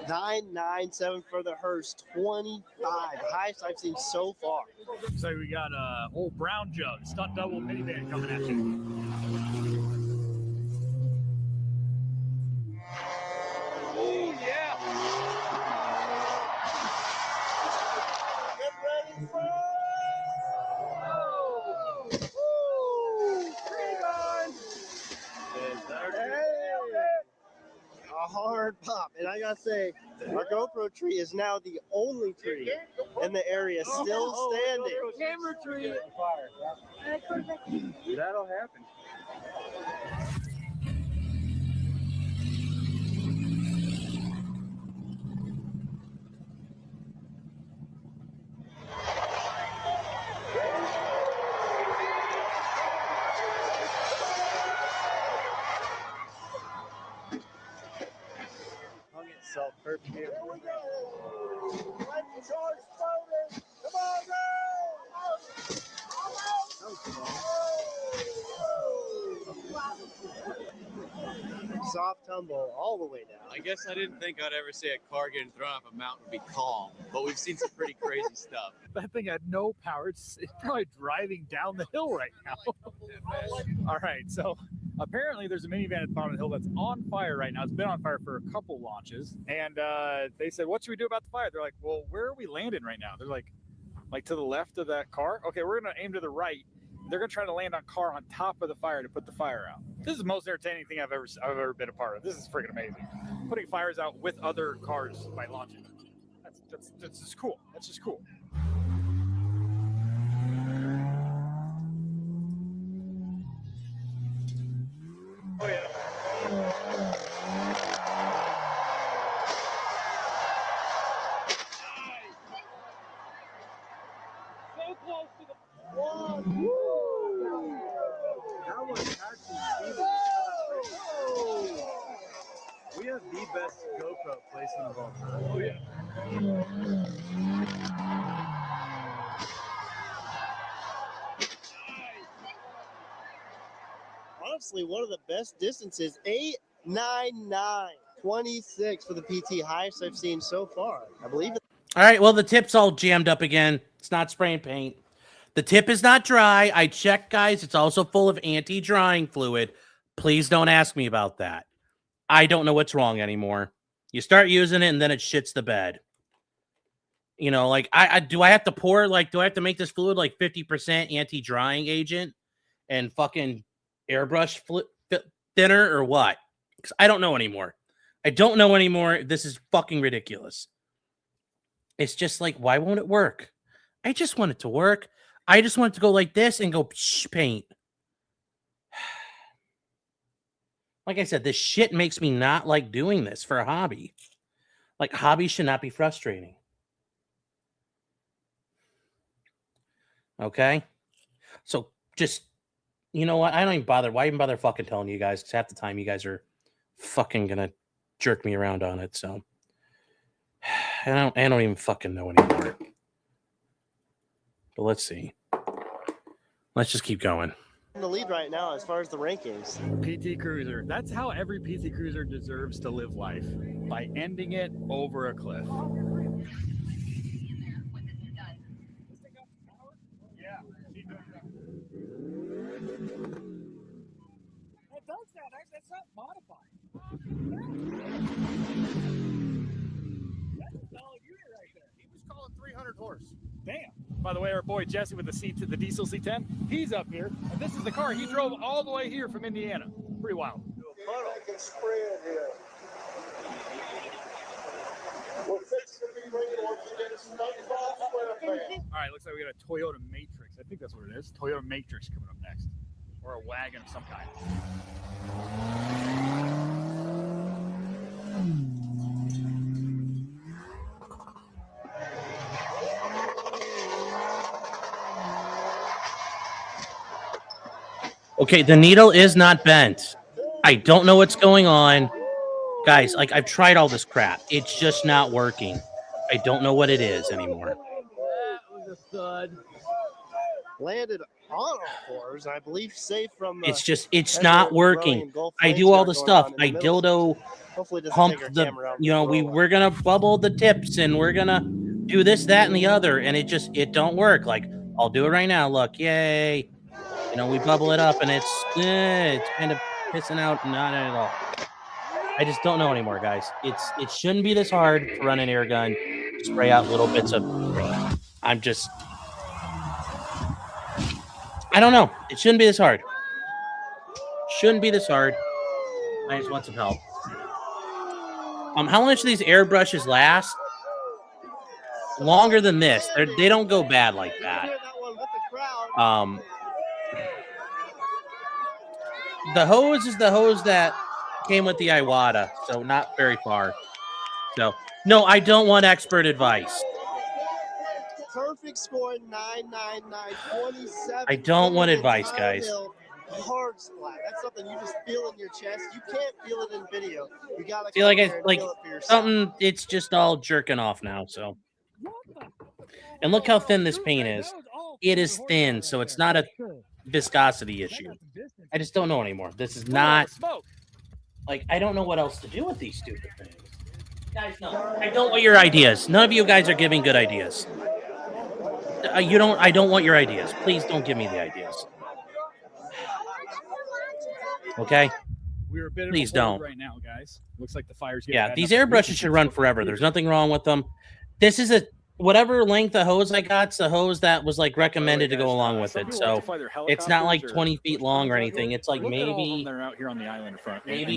Speaker 5: 997 for the hearse, 25, the highest I've seen so far.
Speaker 4: So we got a old brown jug, stunt double minivan coming at you. Oh, yeah.
Speaker 5: A hard pop, and I gotta say, our GoPro tree is now the only tree in the area still standing.
Speaker 6: Camera tree. That'll happen.
Speaker 5: Hung itself perfect. Here we go. Soft tumble all the way down.
Speaker 6: I guess I didn't think I'd ever see a car getting thrown off a mountain would be calm, but we've seen some pretty crazy stuff.
Speaker 4: That thing had no power. It's probably driving down the hill right now. All right, so apparently there's a minivan at the bottom of the hill that's on fire right now. It's been on fire for a couple launches. And they said, what should we do about the fire? They're like, well, where are we landing right now? They're like to the left of that car? Okay, we're going to aim to the right. They're going to try to land on car on top of the fire to put the fire out. This is the most entertaining thing I've ever been a part of. This is freaking amazing. Putting fires out with other cars by launching. That's just cool. That's just cool. Oh, yeah. So close to the one. Woo!
Speaker 6: That was actually we have the best GoPro placement of all time.
Speaker 4: Oh, yeah.
Speaker 5: honestly one of the best distances. 8.99, 26 for the PT, highest I've seen so far. I believe it.
Speaker 1: All right, well, the tip's all jammed up again. It's not spraying paint. The tip is not dry. I checked, guys. It's also full of anti-drying fluid. Please don't ask me about that. I don't know what's wrong anymore. You start using it, and then it shits the bed. You know, like, do I have to pour, like, do I have to make this fluid like 50% anti-drying agent and fucking airbrush thinner or what? Because I don't know anymore. I don't know anymore. This is fucking ridiculous. It's just like, why won't it work? I just want it to work. I just want it to go like this and go paint. Like I said, this shit makes me not like doing this for a hobby. Like, hobbies should not be frustrating. Okay? So just, you know what? I don't even bother. Why even bother fucking telling you guys? Because half the time you guys are fucking gonna jerk me around on it. So I don't even fucking know anymore. But let's see. Let's just keep going.
Speaker 5: In the lead right now as far as the rankings.
Speaker 4: PT Cruiser. That's how every PT Cruiser deserves to live life, by ending it over a cliff.
Speaker 2: That does sound nice. That's not modified. That's a solid unit right there.
Speaker 7: He was calling 300 horse.
Speaker 2: Damn.
Speaker 4: By the way, our boy Jesse with the diesel C10, he's up here, and this is the car he drove all the way here from Indiana. Pretty wild.
Speaker 8: All right,
Speaker 4: looks like we got a Toyota Matrix. I think that's what it is. Toyota Matrix coming up next, or a wagon of some kind.
Speaker 1: Okay, the needle is not bent. I don't know what's going on. Guys, like, I've tried all this crap. It's just not working. I don't know what it is anymore.
Speaker 5: That was a thud. Landed on all fours, I believe, safe from the...
Speaker 1: It's not working. I do all the stuff. I dildo pump the, you know, we're going to bubble the tips and we're going to do this, that, and the other. And it don't work. Like, I'll do it right now. Look, yay. You know, we bubble it up and it's kind of pissing out. Not at all. I just don't know anymore, guys. It shouldn't be this hard to run an air gun, spray out little bits of paint. I don't know. It shouldn't be this hard. Shouldn't be this hard. I just want some help. How long do these airbrushes last? Longer than this. They don't go bad like that. The hose is the hose that came with the Iwata, so not very far. So, no, I don't want expert advice.
Speaker 5: Perfect score, 999.27.
Speaker 1: I don't want advice, guys.
Speaker 5: Hard splat. That's something you just feel in your chest. You can't feel it in video. You gotta
Speaker 1: feel like
Speaker 5: feel it for yourself.
Speaker 1: something. It's just all jerking off now. So, and look how thin this paint is. It is thin, so it's not a viscosity issue. I just don't know anymore. This is not like, I don't know what else to do with these stupid things. Guys, no, I don't want your ideas. None of you guys are giving good ideas. I don't want your ideas. Please don't give me the ideas. Okay?
Speaker 4: We're a bit
Speaker 1: Please
Speaker 4: of a hold
Speaker 1: don't.
Speaker 4: Right now, guys. Looks like the fire's getting
Speaker 1: Yeah,
Speaker 4: bad
Speaker 1: these
Speaker 4: enough.
Speaker 1: airbrushes should run forever. There's nothing wrong with them. This is whatever length of hose I got, it's the hose that was like recommended to go along with it. So it's not like 20 feet long or anything. It's like maybe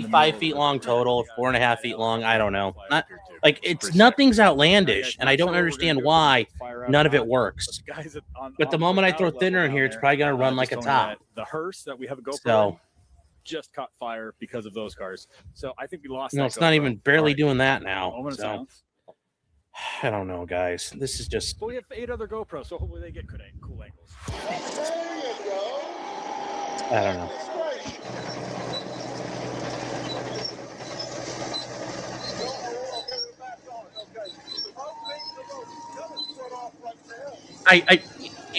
Speaker 1: 5 feet long total, 4.5 feet long. I don't know. Not like nothing's outlandish, and I don't understand why none of it works. But the moment I throw thinner in here, it's probably gonna run like a top.
Speaker 4: The hearse that we have a GoPro
Speaker 1: So
Speaker 4: just caught fire because of those cars. So I think we lost.
Speaker 1: no,
Speaker 4: that
Speaker 1: it's not
Speaker 4: GoPro.
Speaker 1: even barely
Speaker 4: All right.
Speaker 1: doing that now.
Speaker 4: Moment of
Speaker 1: So
Speaker 4: silence.
Speaker 1: I don't know, guys. This is just.
Speaker 4: But we have 8 other GoPros, so hopefully they get cool angles.
Speaker 1: I don't know.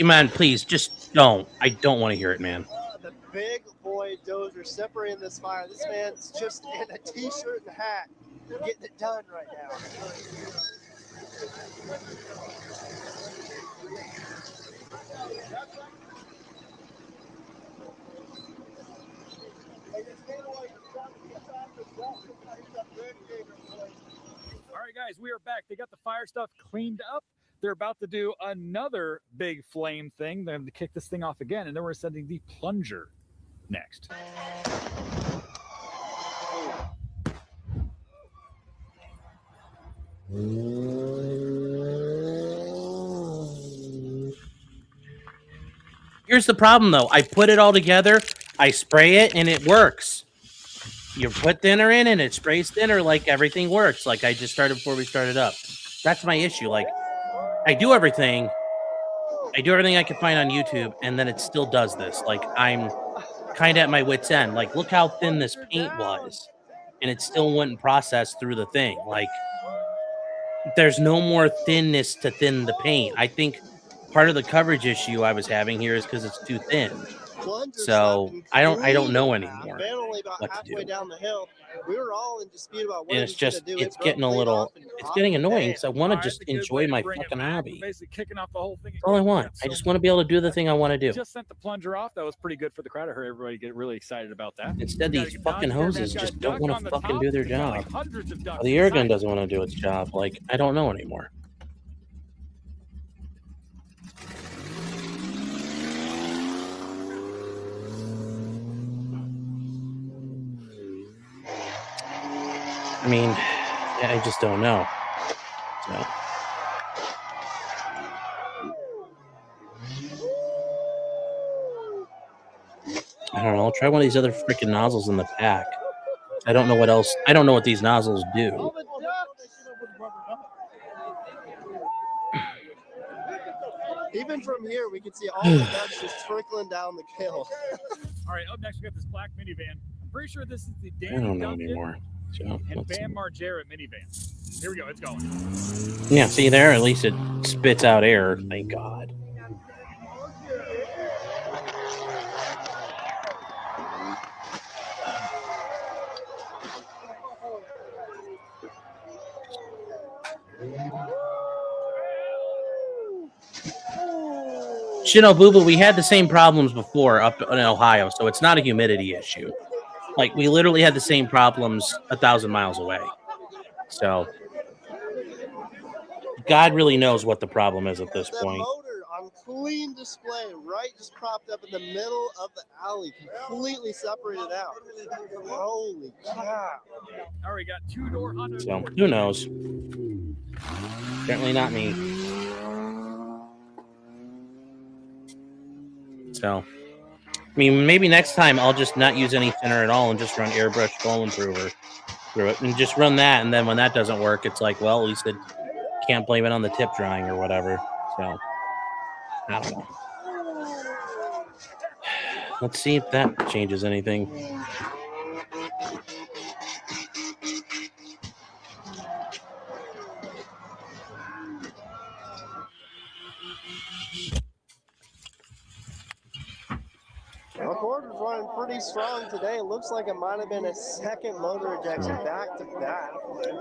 Speaker 1: Man, please just don't. I don't want to hear it, man.
Speaker 5: The big boy dozer separating this fire. This man's just in a t-shirt and hat getting it done right now.
Speaker 4: All right, guys, we are back. They got the fire stuff cleaned up. They're about to do another big flame thing. They're going to kick this thing off again, and then we're sending the plunger next.
Speaker 1: Here's the problem, though. I put it all together, I spray it, and it works. You put thinner in, and it sprays thinner, like everything works. Like I just started before we started up. That's my issue. Like, I do everything I can find on YouTube, and then it still does this. Like, I'm kind of at my wit's end. Like, look how thin this paint was, and it still wouldn't process through the thing. Like, there's no more thinness to thin the paint. I think part of the coverage issue I was having here is because it's too thin. So I don't know anymore what to do.
Speaker 5: Down the hill, we were all in dispute about what
Speaker 1: And it's just it's getting a little it's getting annoying because I want to just enjoy my fucking hobby.
Speaker 4: Basically kicking off the whole thing.
Speaker 1: That's all I want. I just want to be able to do the thing I want to do.
Speaker 4: Just sent the plunger off. That was pretty good for the crowd. I heard everybody get really excited about that.
Speaker 1: Instead, these fucking hoses just don't want to fucking do their job. The air gun doesn't want to do its job. Like, I don't know anymore. I mean, I just don't know. So. I don't know. I'll try one of these other freaking nozzles in the pack. I don't know what else. I don't know what these nozzles do.
Speaker 5: Even from here, we can see all the ducks just trickling down the hill.
Speaker 4: All right, up next we got this black minivan. I'm pretty sure this is the
Speaker 1: I
Speaker 4: Danny
Speaker 1: don't know
Speaker 4: Duncan
Speaker 1: anymore. So,
Speaker 4: and Bam Margera minivan. Here we go. It's going.
Speaker 1: yeah, see there? At least it spits out air. Thank God. Boo, we had the same problems before up in Ohio, so it's not a humidity issue. Like, we literally had the same problems 1,000 miles away. So, God really knows what the problem is at this point.
Speaker 5: The motor on clean display, right, just propped up in the middle of the alley, completely separated out. Holy cow!
Speaker 4: All right, we got two-door Honda.
Speaker 1: So, who knows? Certainly not me. So, I mean, maybe next time I'll just not use any thinner at all and just run airbrush foam improver through it and just run that. And then when that doesn't work, it's like, well, at least it can't blame it on the tip drying or whatever. So, I don't know. Let's see if that changes anything.
Speaker 5: The Ford was running pretty strong today. It looks like it might have been a second motor ejection back to back.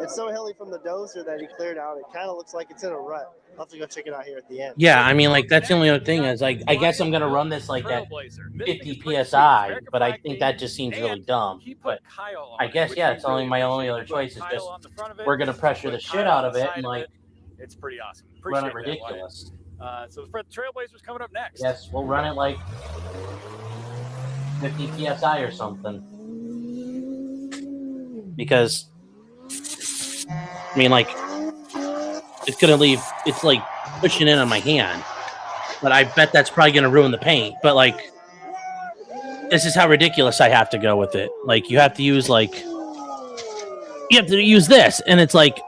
Speaker 5: It's so hilly from the dozer that he cleared out. It kind of looks like it's in a rut. I'll have to go check it out here at the end.
Speaker 1: Yeah, I mean, like, that's the only other thing is, like, I guess I'm going to run this like at 50 PSI, but I think that just seems really dumb. But I guess, yeah, it's only my only other choice is just we're going to pressure the shit out of it and, like,
Speaker 4: it's pretty awesome.
Speaker 1: Run it ridiculous.
Speaker 4: So for the Trailblazers coming up next.
Speaker 1: Yes, we'll run it like 50 PSI or something. Because, I mean, like, it's going to leave, it's like pushing in on my hand. But I bet that's probably going to ruin the paint. But, like, this is how ridiculous I have to go with it. Like, you have to use, like, you have to use this. And it's like,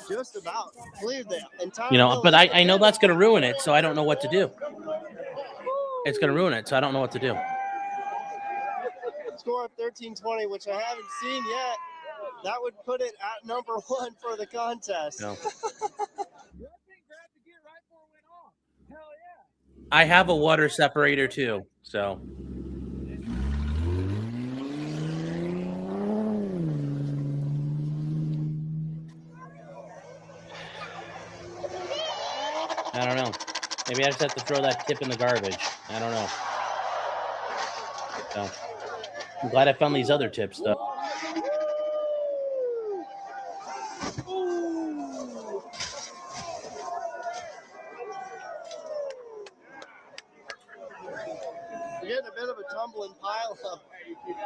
Speaker 5: Just about cleared the entire
Speaker 1: you know,
Speaker 5: building.
Speaker 1: but I know that's going to ruin it, so I don't know what to do. It's going to ruin it, so I don't know what to do.
Speaker 5: Score of 13-20, which I haven't seen yet. That would put it at number one for the contest.
Speaker 1: No. I have a water separator too, so I don't know. Maybe I just have to throw that tip in the garbage. I don't know. So I'm glad I found these other tips though.
Speaker 5: We're getting a bit of a tumbling pile up.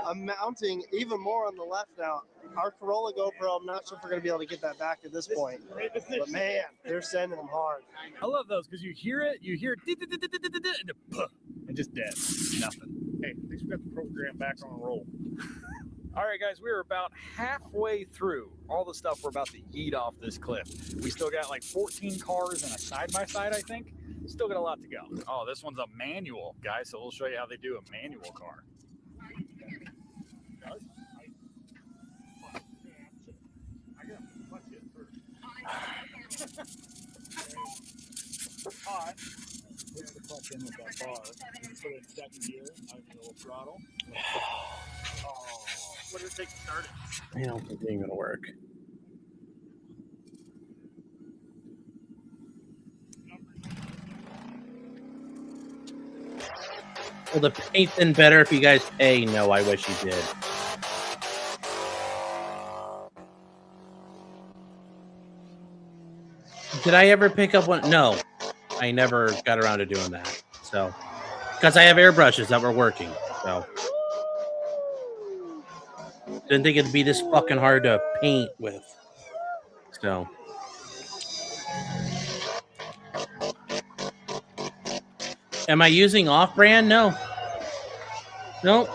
Speaker 5: I'm mounting even more on the left now. Our Corolla GoPro, I'm not sure if we're going to be able to get that back at this point. But man, they're sending them hard.
Speaker 4: I love those because you hear it, and just dead. Nothing.
Speaker 7: Hey, at least we got the program back on the roll.
Speaker 4: All right, guys, we're about halfway through all the stuff we're about to yeet off this cliff. We still got like 14 cars and a side-by-side, I think. Still got a lot to go. Oh, this one's a manual, guys, so we'll show you how they do a manual car. Hot. Push the clutch in with that bar. And put it in second gear. I need a little throttle. Oh, what did it take to start it?
Speaker 1: I don't think it ain't gonna work. Well, the paint been better if you guys pay? No, I wish you did. Did I ever pick up one? No, I never got around to doing that. So, because I have airbrushes that were working. So, didn't think it'd be this fucking hard to paint with. So, am I using off-brand? No. Nope.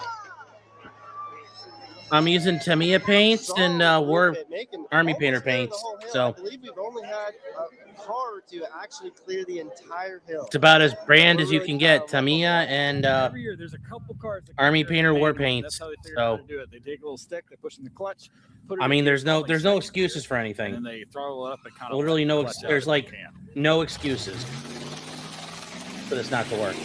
Speaker 1: I'm using Tamiya paints and War Army Painter paints. So
Speaker 5: I believe we've only had a car or two actually clear the entire hill.
Speaker 1: it's about as brand as you can get. Tamiya and
Speaker 4: Every year there's a couple cars that
Speaker 1: Army Painter War
Speaker 4: manual.
Speaker 1: paints.
Speaker 4: That's how they figure out how
Speaker 1: So
Speaker 4: to do it. They take a little stick, they push in the clutch. Put it
Speaker 1: I
Speaker 4: in
Speaker 1: mean,
Speaker 4: gear,
Speaker 1: there's no
Speaker 4: like second
Speaker 1: excuses
Speaker 4: gear,
Speaker 1: for
Speaker 4: and
Speaker 1: anything.
Speaker 4: then they throttle it up and kind of
Speaker 1: Literally no.
Speaker 4: clutch out
Speaker 1: There's
Speaker 4: if
Speaker 1: like
Speaker 4: they can.
Speaker 1: no excuses for this not to work.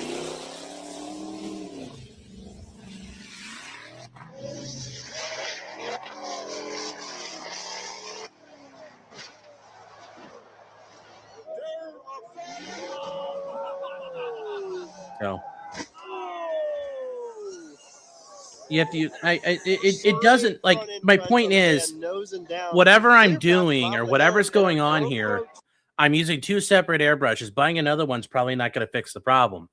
Speaker 1: So you have to. It doesn't like. My point is, whatever I'm doing or whatever's going on here, I'm using two separate airbrushes. Buying another one's probably not going to fix the problem.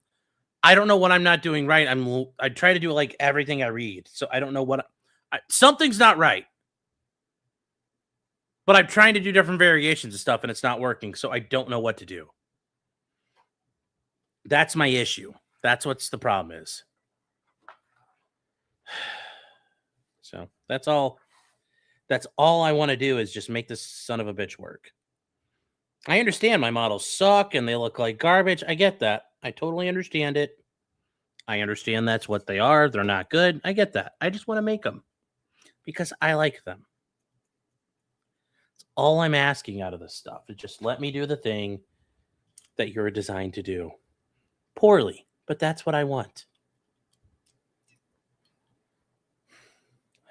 Speaker 1: I don't know what I'm not doing right. I try to do like everything I read, so I don't know what something's not right. But I'm trying to do different variations of stuff, and it's not working. So I don't know what to do. That's my issue. That's what's the problem is. So that's all. That's all I want to do is just make this son of a bitch work. I understand my models suck and they look like garbage. I get that. I totally understand it. I understand that's what they are. They're not good. I get that. I just want to make them because I like them. That's all I'm asking out of this stuff. Is just let me do the thing that you're designed to do. Poorly, but that's what I want.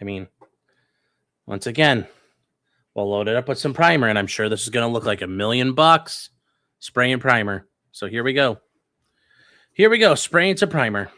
Speaker 1: I mean, once again, we'll load it up with some primer, and I'm sure this is going to look like $1 million spray and primer. So here we go. Here we go, spraying some primer.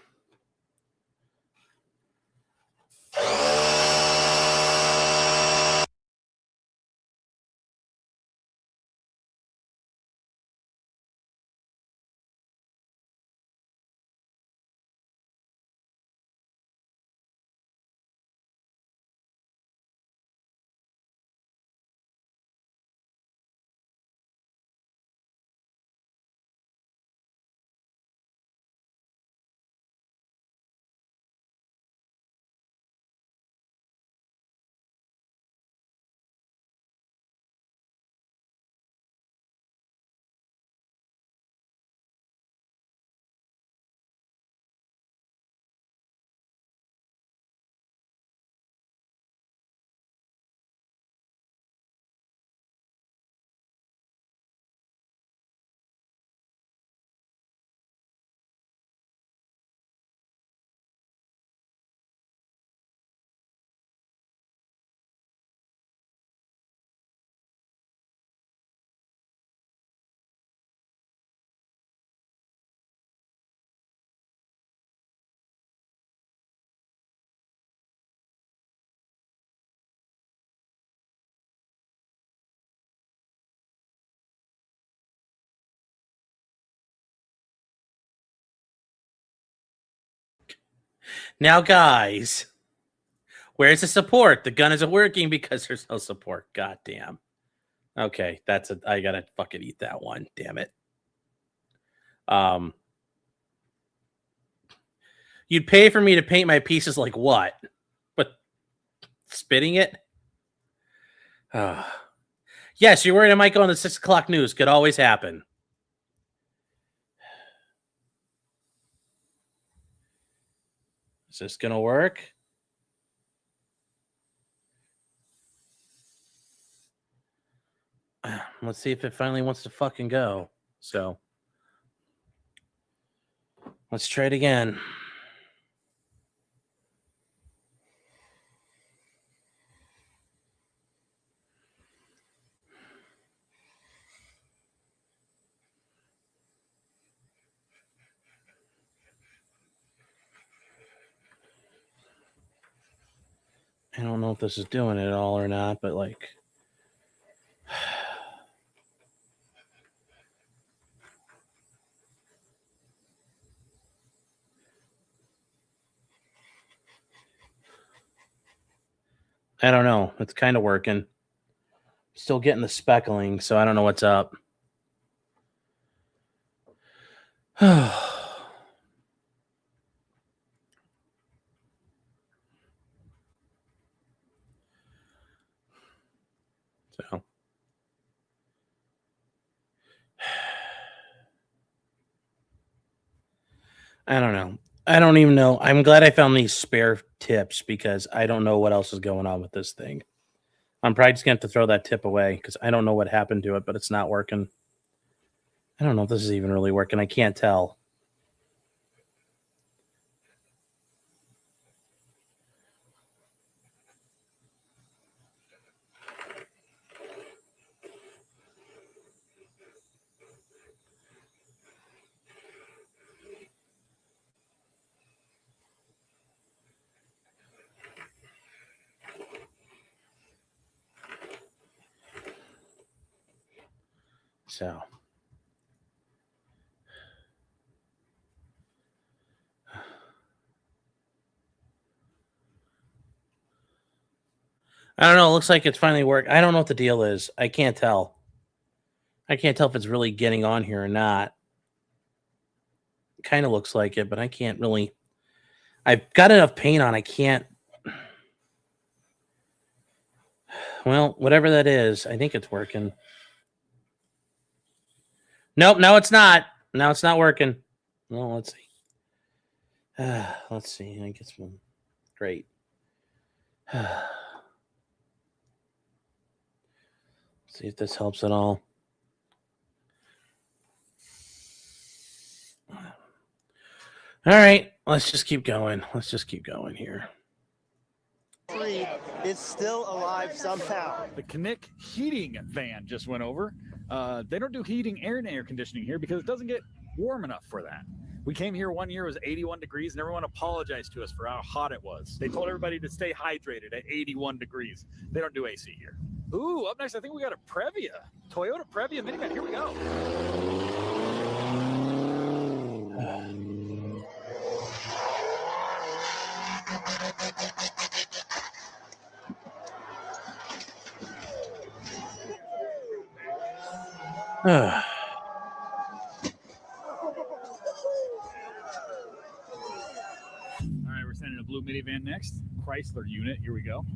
Speaker 1: Now, guys, where's the support? The gun isn't working because there's no support. God damn. Okay, I gotta fucking eat that one. Damn it. You'd pay for me to paint my pieces like what? But spitting it? Yes, you're worried I might go on the 6 o'clock news. Could always happen. Is this gonna work? Let's see if it finally wants to fucking go. So let's try it again. I don't know if this is doing it at all or not, but like... I don't know. It's kind of working. Still getting the speckling, so I don't know what's up. So. I don't know. I don't even know. I'm glad I found these spare tips because I don't know what else is going on with this thing. I'm probably just going to have to throw that tip away because I don't know what happened to it, but it's not working. I don't know if this is even really working. I can't tell. So. I don't know. It looks like it's finally worked. I don't know what the deal is. I can't tell. I can't tell if it's really getting on here or not. Kind of looks like it, but I can't really. I've got enough paint on. I can't. Well, whatever that is, I think it's working. Nope, no, it's not. Now it's not working. Well, let's see. Let's see. I guess we'll... Great. See if this helps at all. All right, let's just keep going. Let's just keep going here.
Speaker 5: It's still alive somehow.
Speaker 4: The Knick heating van just went over. They don't do heating and air conditioning here because it doesn't get warm enough for that. We came here one year, it was 81 degrees, and everyone apologized to us for how hot it was. They told everybody to stay hydrated at 81 degrees. They don't do AC here. Ooh, up next, I think we got a Previa. Toyota Previa minivan. Here we go. All right, we're sending a blue minivan next. Chrysler unit. Here we go.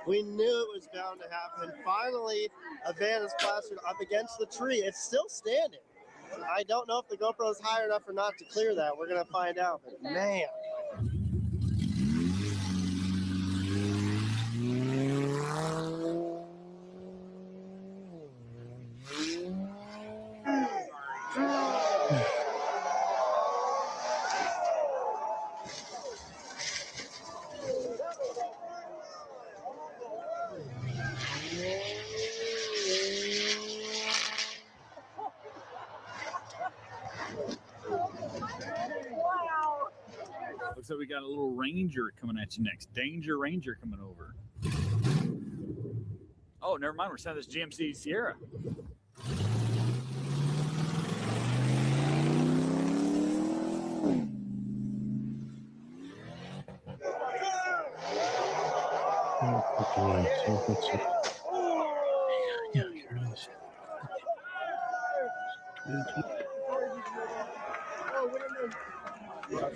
Speaker 5: We knew it was bound to happen. Finally, a van is plastered up against the tree. It's still standing. I don't know if the GoPro is high enough or not to clear that. We're going to find out. But man.
Speaker 4: So we got a little Ranger coming at you next. Danger Ranger coming over. Oh, never mind. We're sending this GMC Sierra.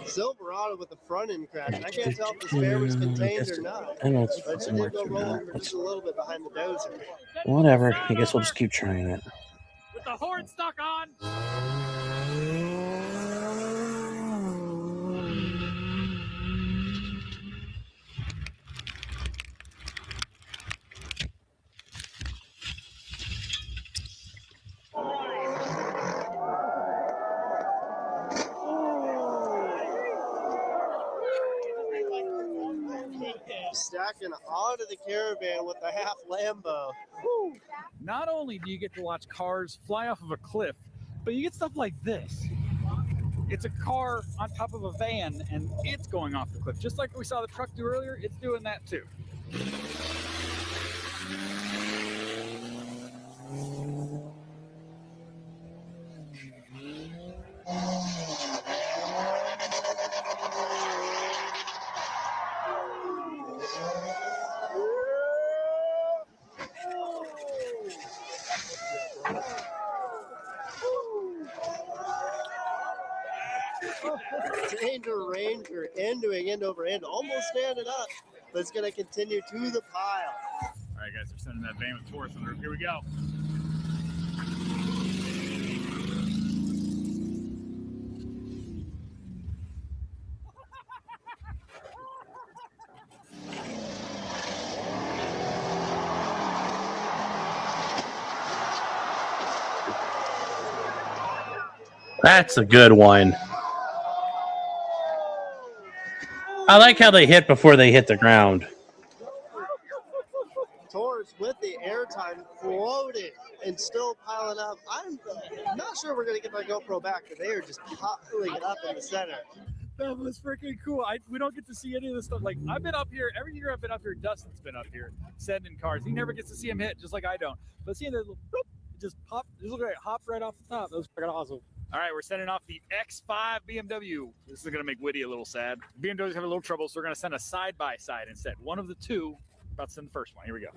Speaker 5: Silverado with the front end crash. I can't tell if the spare was contained or not.
Speaker 8: I know it's
Speaker 5: But she did go rolling for just a little bit behind the dozer.
Speaker 8: whatever. I guess we'll just keep trying it.
Speaker 4: With the horn stuck on.
Speaker 5: Stacking onto the Caravan with the half Lambo. Woo.
Speaker 4: Not only do you get to watch cars fly off of a cliff, but you get stuff like this. It's a car on top of a van, and it's going off the cliff. Just like we saw the truck do earlier, it's doing that too.
Speaker 5: Danger Ranger end-to-wing, end over end, almost standing up, but it's going to continue to the pile.
Speaker 4: All right, guys, they're sending that van with Taurus on the roof. Here we go.
Speaker 1: That's a good one. I like how they hit before they hit the ground.
Speaker 5: Taurus with the airtime floating and still piling up. I'm not sure we're going to get my GoPro back, but they are just piling it up in the center.
Speaker 4: That was freaking cool. We don't get to see any of this stuff. Like, I've been up here, every year I've been up here, Dustin's been up here sending cars. He never gets to see him hit, just like I don't. But seeing that little boop, just pop, just look at it, hop right off the top. That was freaking awesome. All right, we're sending off the X5 BMW. This is going to make Woody a little sad. BMWs have a little trouble, so we're going to send a side-by-side instead. One of the two. About to send the first one. Here we go.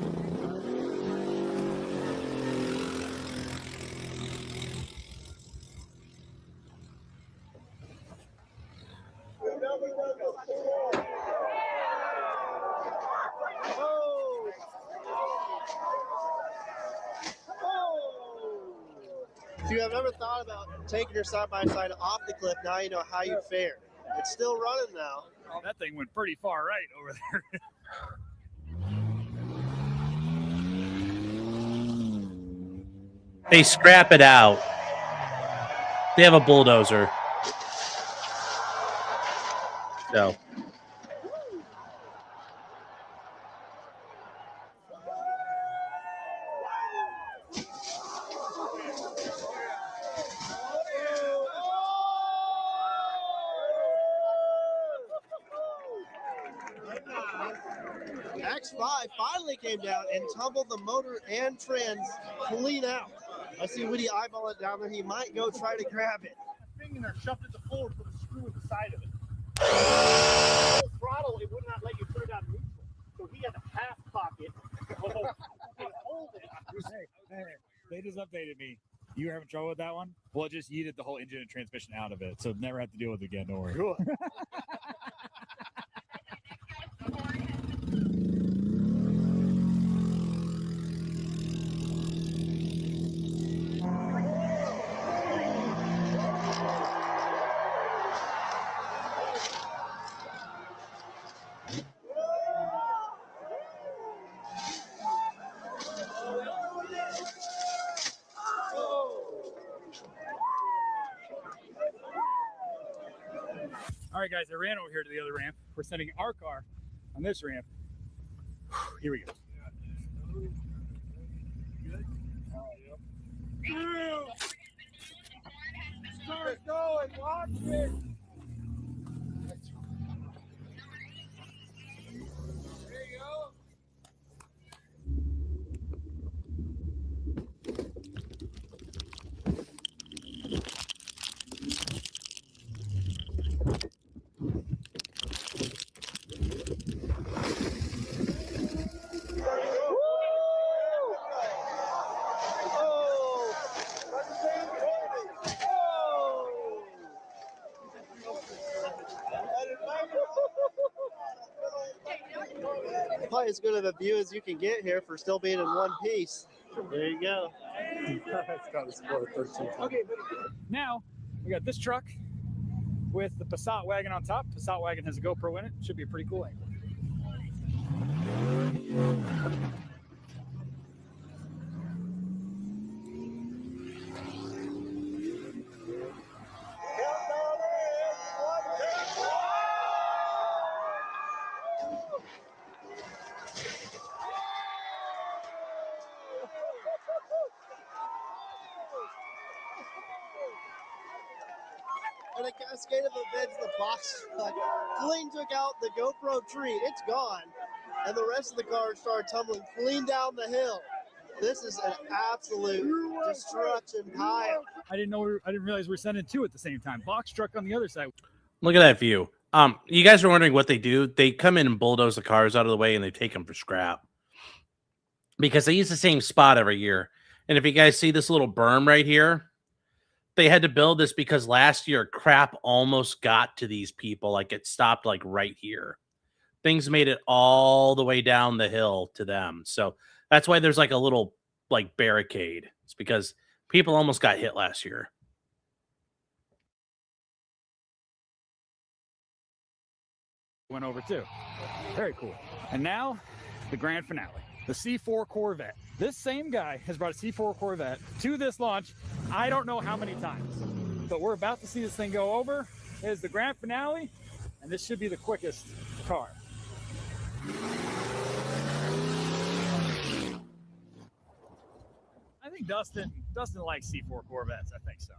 Speaker 5: If you have ever thought about taking your side-by-side off the cliff, now you know how you fare. It's still running now.
Speaker 4: That thing went pretty far right over there.
Speaker 1: They scrap it out. They have a bulldozer. So.
Speaker 5: X5 finally came down and tumbled the motor and trans clean out. I see Woody eyeball it down there. He might go try to grab it.
Speaker 7: Thing in there, shoved it to forward, put a screw in the side of it. Throttle, it would not let you put it on neutral. So he had to half pocket and hold it.
Speaker 4: Hey, they just updated me. You were having trouble with that one? Well, it just yeeted the whole engine and transmission out of it, so never have to deal with it again. Don't worry.
Speaker 7: Good.
Speaker 4: All right, guys, I ran over here to the other ramp. We're sending our car on this ramp. Here we go.
Speaker 3: Start going, watch it.
Speaker 5: as good of a view as you can get here for still being in one piece. There you go.
Speaker 4: Okay, now we got this truck with the Passat wagon on top. Passat wagon has a GoPro in it. Should be a pretty cool angle.
Speaker 5: And a cascade of events, the box truck clean took out the GoPro tree. It's gone. And the rest of the cars started tumbling clean down the hill. This is an absolute destruction pile.
Speaker 4: I didn't realize we were sending two at the same time. Box truck on the other side.
Speaker 1: Look at that view. You guys are wondering what they do. They come in and bulldoze the cars out of the way and they take them for scrap because they use the same spot every year. And if you guys see this little berm right here, they had to build this because last year crap almost got to these people. Like it stopped like right here. Things made it all the way down the hill to them. So that's why there's like a little like barricade. It's because people almost got hit last year.
Speaker 4: Went over too. Very cool. And now the grand finale, the C4 Corvette. This same guy has brought a C4 Corvette to this launch. I don't know how many times, but we're about to see this thing go over. Here's the grand finale, and this should be the quickest car. I think Dustin likes C4 Corvettes. I think so.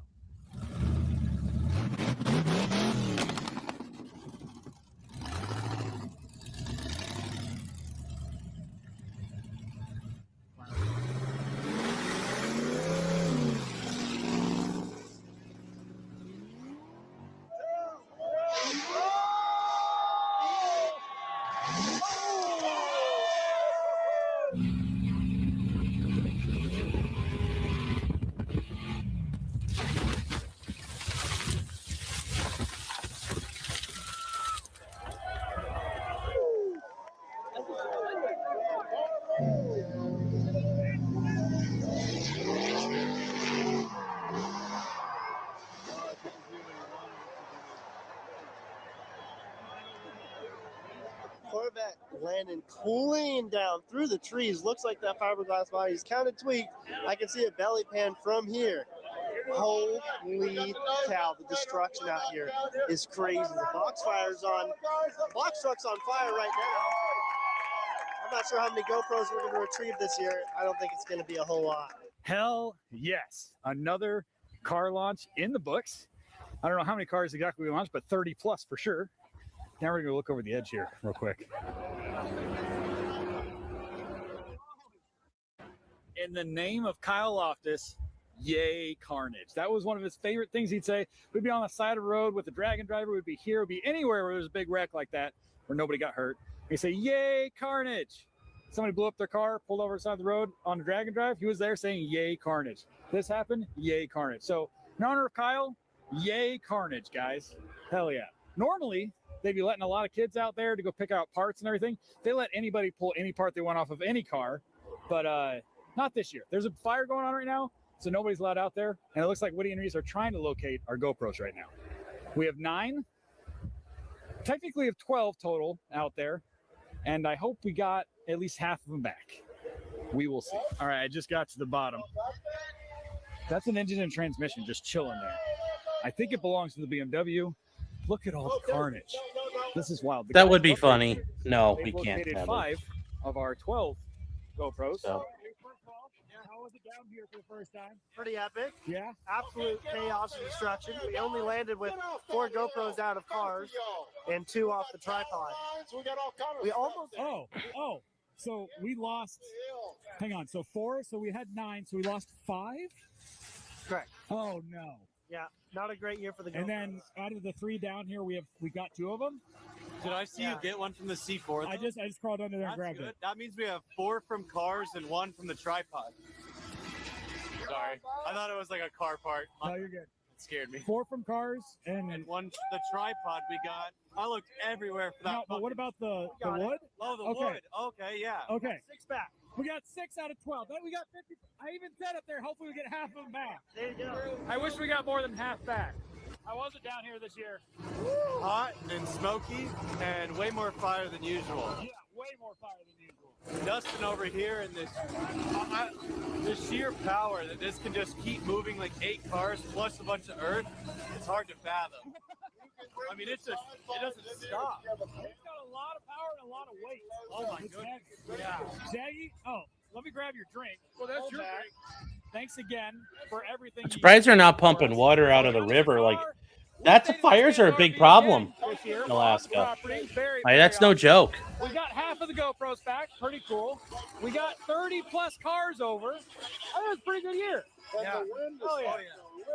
Speaker 5: Corvette landing clean down through the trees. Looks like that fiberglass body is kind of tweaked. I can see a belly pan from here. Holy cow, the destruction out here is crazy. The box truck's on fire right now. I'm not sure how many GoPros we're going to retrieve this year. I don't think it's going to be a whole lot.
Speaker 4: Hell yes. Another car launch in the books. I don't know how many cars exactly we launched, but 30 plus for sure. Now we're going to look over the edge here real quick. In the name of Kyle Loftus, yay carnage. That was one of his favorite things he'd say. We'd be on the side of the road with the Dragon driver. We'd be here. We'd be anywhere where there's a big wreck like that where nobody got hurt. He'd say, yay carnage. Somebody blew up their car, pulled over the side of the road on the Dragon drive. He was there saying, yay carnage. This happened, yay carnage. So in honor of Kyle, yay carnage, guys. Hell yeah. Normally, they'd be letting a lot of kids out there to go pick out parts and everything. They let anybody pull any part they want off of any car, but not this year. There's a fire going on right now, so nobody's allowed out there. And it looks like Woody and Reese are trying to locate our GoPros right now. We have 9. Technically, we have 12 total out there, and I hope we got at least half of them back. We will see. All right, I just got to the bottom. That's an engine and transmission just chilling there. I think it belongs to the BMW. Look at all the carnage. This is wild.
Speaker 1: That would be funny. No, we can't have
Speaker 4: 5 of our 12 GoPros.
Speaker 1: So.
Speaker 4: How was it down here for the first time?
Speaker 5: Pretty epic.
Speaker 4: Yeah.
Speaker 5: Absolute chaos and destruction. We only landed with 4 GoPros out of cars and 2 off the tripod. We almost.
Speaker 4: Oh. So we lost. Hang on. So 4. So we had 9. So we lost 5.
Speaker 5: Correct.
Speaker 4: Oh no.
Speaker 5: Yeah, not a great year for the GoPros.
Speaker 4: And then out of the 3 down here, we got 2 of them.
Speaker 6: Did I see you get one from the C4?
Speaker 4: I just crawled under there and grabbed it.
Speaker 6: That means we have 4 from cars and 1 from the tripod. Sorry, I thought it was like a car part.
Speaker 4: No, you're good.
Speaker 6: scared me.
Speaker 4: 4 from cars and
Speaker 6: And one, the tripod we got. I looked everywhere for that.
Speaker 4: no, but what about the wood?
Speaker 6: Oh, the
Speaker 4: Okay.
Speaker 6: wood. Okay, yeah.
Speaker 4: Okay. 6 back. We got 6 out of 12. Then we got 50. I even said up there, hopefully we get half of them back.
Speaker 5: There you go.
Speaker 4: I wish we got more than half back. How was it down here this year?
Speaker 6: Hot and smoky and way more fire than usual.
Speaker 4: Yeah, way more fire than usual.
Speaker 6: Dustin over here and the sheer power that this can just keep moving like 8 cars plus a bunch of earth, it's hard to fathom. I mean, it doesn't stop.
Speaker 4: It's got a lot of power and a lot of weight.
Speaker 6: Oh my goodness.
Speaker 4: Yeah. Jaggy, let me grab your drink. Well, that's your drink. Thanks again for everything.
Speaker 1: I'm surprised they're not pumping water out of the river. Like, that's fires are a big problem in Alaska. That's no joke.
Speaker 4: We got half of the GoPros back. Pretty cool. We got 30 plus cars over. That was a pretty good year.
Speaker 6: Yeah.
Speaker 4: Oh yeah.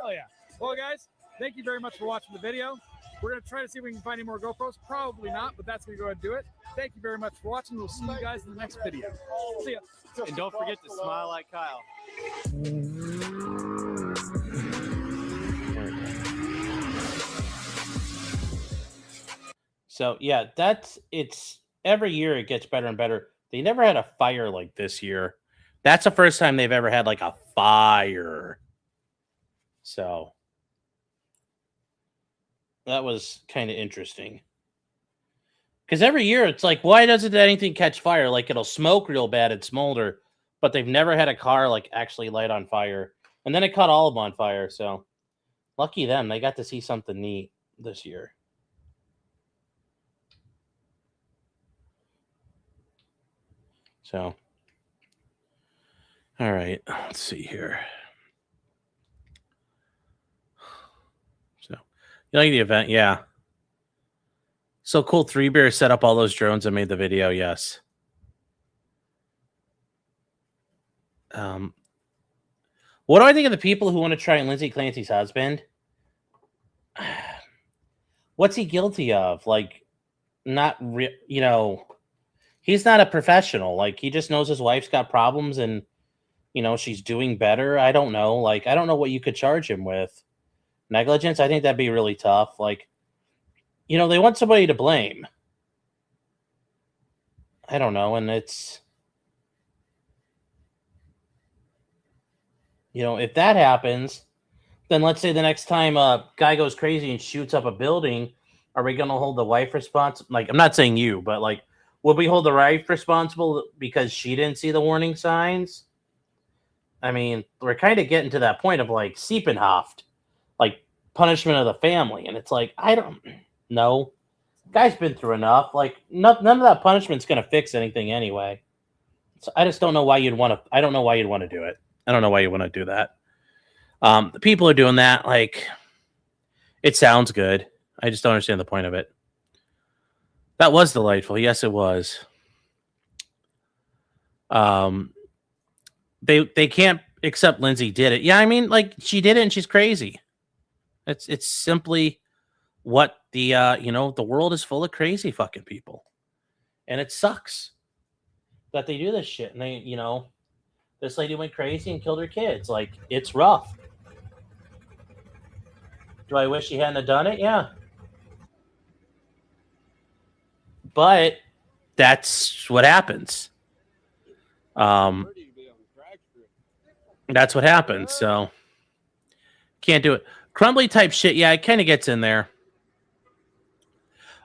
Speaker 4: Oh yeah. Well, guys, thank you very much for watching the video. We're going to try to see if we can find any more GoPros. Probably not, but that's going to go ahead and do it. Thank you very much for watching. We'll see you guys in the next video. See ya.
Speaker 6: And don't forget to smile like Kyle.
Speaker 1: So yeah, it's every year it gets better and better. They never had a fire like this year. That's the first time they've ever had like a fire. So that was kind of interesting. Because every year it's like, why doesn't anything catch fire? Like it'll smoke real bad and smolder, but they've never had a car like actually light on fire. And then it caught all of them on fire. So lucky them. They got to see something neat this year. So, all right, let's see here. So, you like the event? Yeah. So cool. 3 Bear set up all those drones and made the video. Yes. What do I think of the people who want to try Lindsay Clancy's husband? What's he guilty of? Like, not he's not a professional. Like, he just knows his wife's got problems and, she's doing better. I don't know. Like, I don't know what you could charge him with. Negligence? I think that'd be really tough. Like, they want somebody to blame. I don't know. And it's, if that happens, then let's say the next time a guy goes crazy and shoots up a building, are we going to hold the wife responsible? Like, I'm not saying you, but like, will we hold the wife responsible because she didn't see the warning signs? I mean, we're kind of getting to that point of like Siepenhaft, like punishment of the family. And it's like, I don't know. Guy's been through enough. Like, none of that punishment's going to fix anything anyway. So I just don't know why you'd want to. I don't know why you'd want to do it. I don't know why you want to do that. The people are doing that. Like, it sounds good. I just don't understand the point of it. That was delightful. Yes, it was. They can't accept Lindsay did it. Yeah, I mean, like, she did it and she's crazy. It's simply what the the world is full of crazy fucking people. And it sucks that they do this shit. And they, this lady went crazy and killed her kids. Like, it's rough. Do I wish she hadn't have done it? Yeah. But that's what happens. That's what happens. So can't do it. Crumbly type shit. Yeah, it kind of gets in there.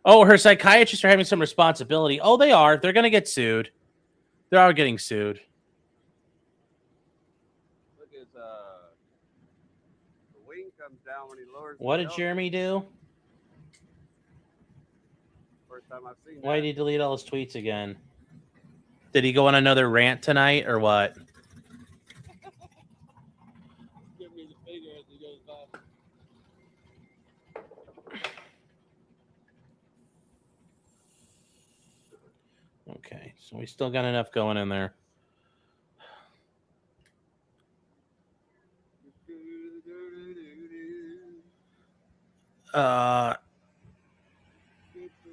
Speaker 1: Oh, her psychiatrists are having some responsibility. Oh, they are. They're going to get sued. They are getting sued.
Speaker 3: Look at the wing comes down when he lowers.
Speaker 1: What did Jeremy do?
Speaker 3: First time I've seen
Speaker 1: Why did he delete all his tweets again? Did he go on another rant tonight or what?
Speaker 3: Give me the finger as he goes by.
Speaker 1: Okay, so we still got enough going in there.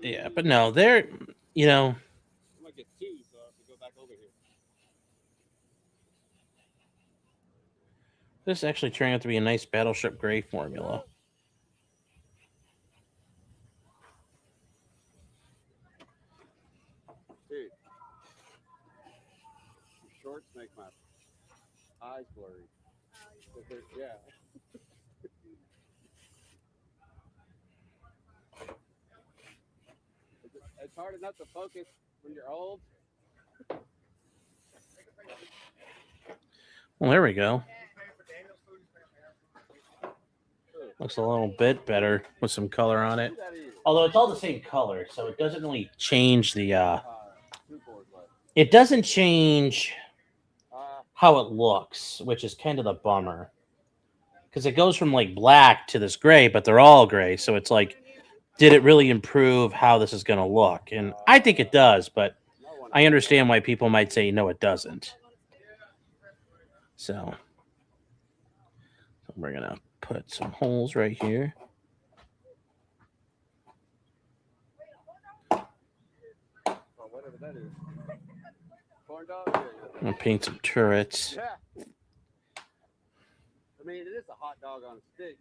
Speaker 1: Yeah, but no, they're,
Speaker 3: I might get 2, so I have to go back over here.
Speaker 1: This is actually turning out to be a nice Battleship Gray formula.
Speaker 3: Dude, your shorts make my eyes blurry. Yeah. It's hard enough to focus when you're old.
Speaker 1: Well, there we go. Looks a little bit better with some color on it. Although it's all the same color, so it doesn't really change the... It doesn't change how it looks, which is kind of the bummer. Because it goes from like black to this gray, but they're all gray. So it's like, did it really improve how this is going to look? And I think it does, but I understand why people might say, no, it doesn't. So we're going to put some holes right here.
Speaker 3: Whatever that is. Corn dog? Yeah,
Speaker 1: I'm going to paint some turrets.
Speaker 3: yeah. I mean, it is a hot dog on a stick.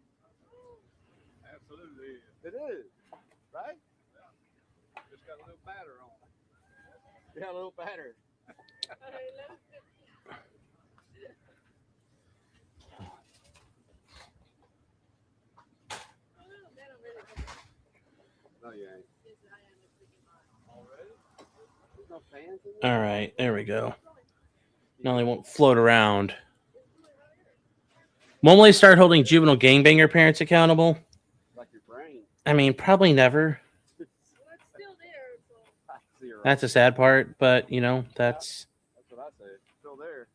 Speaker 3: Absolutely. It is. Right? Yeah. Just got a little batter on it. Yeah, a little batter. No, you ain't. No fans in there?
Speaker 1: All right, there we go. Now they won't float around. When will they start holding juvenile gangbanger parents accountable?
Speaker 3: Like your brain.
Speaker 1: I mean, probably never. That's a sad part, but, you know, that's
Speaker 3: what I say. It's still there.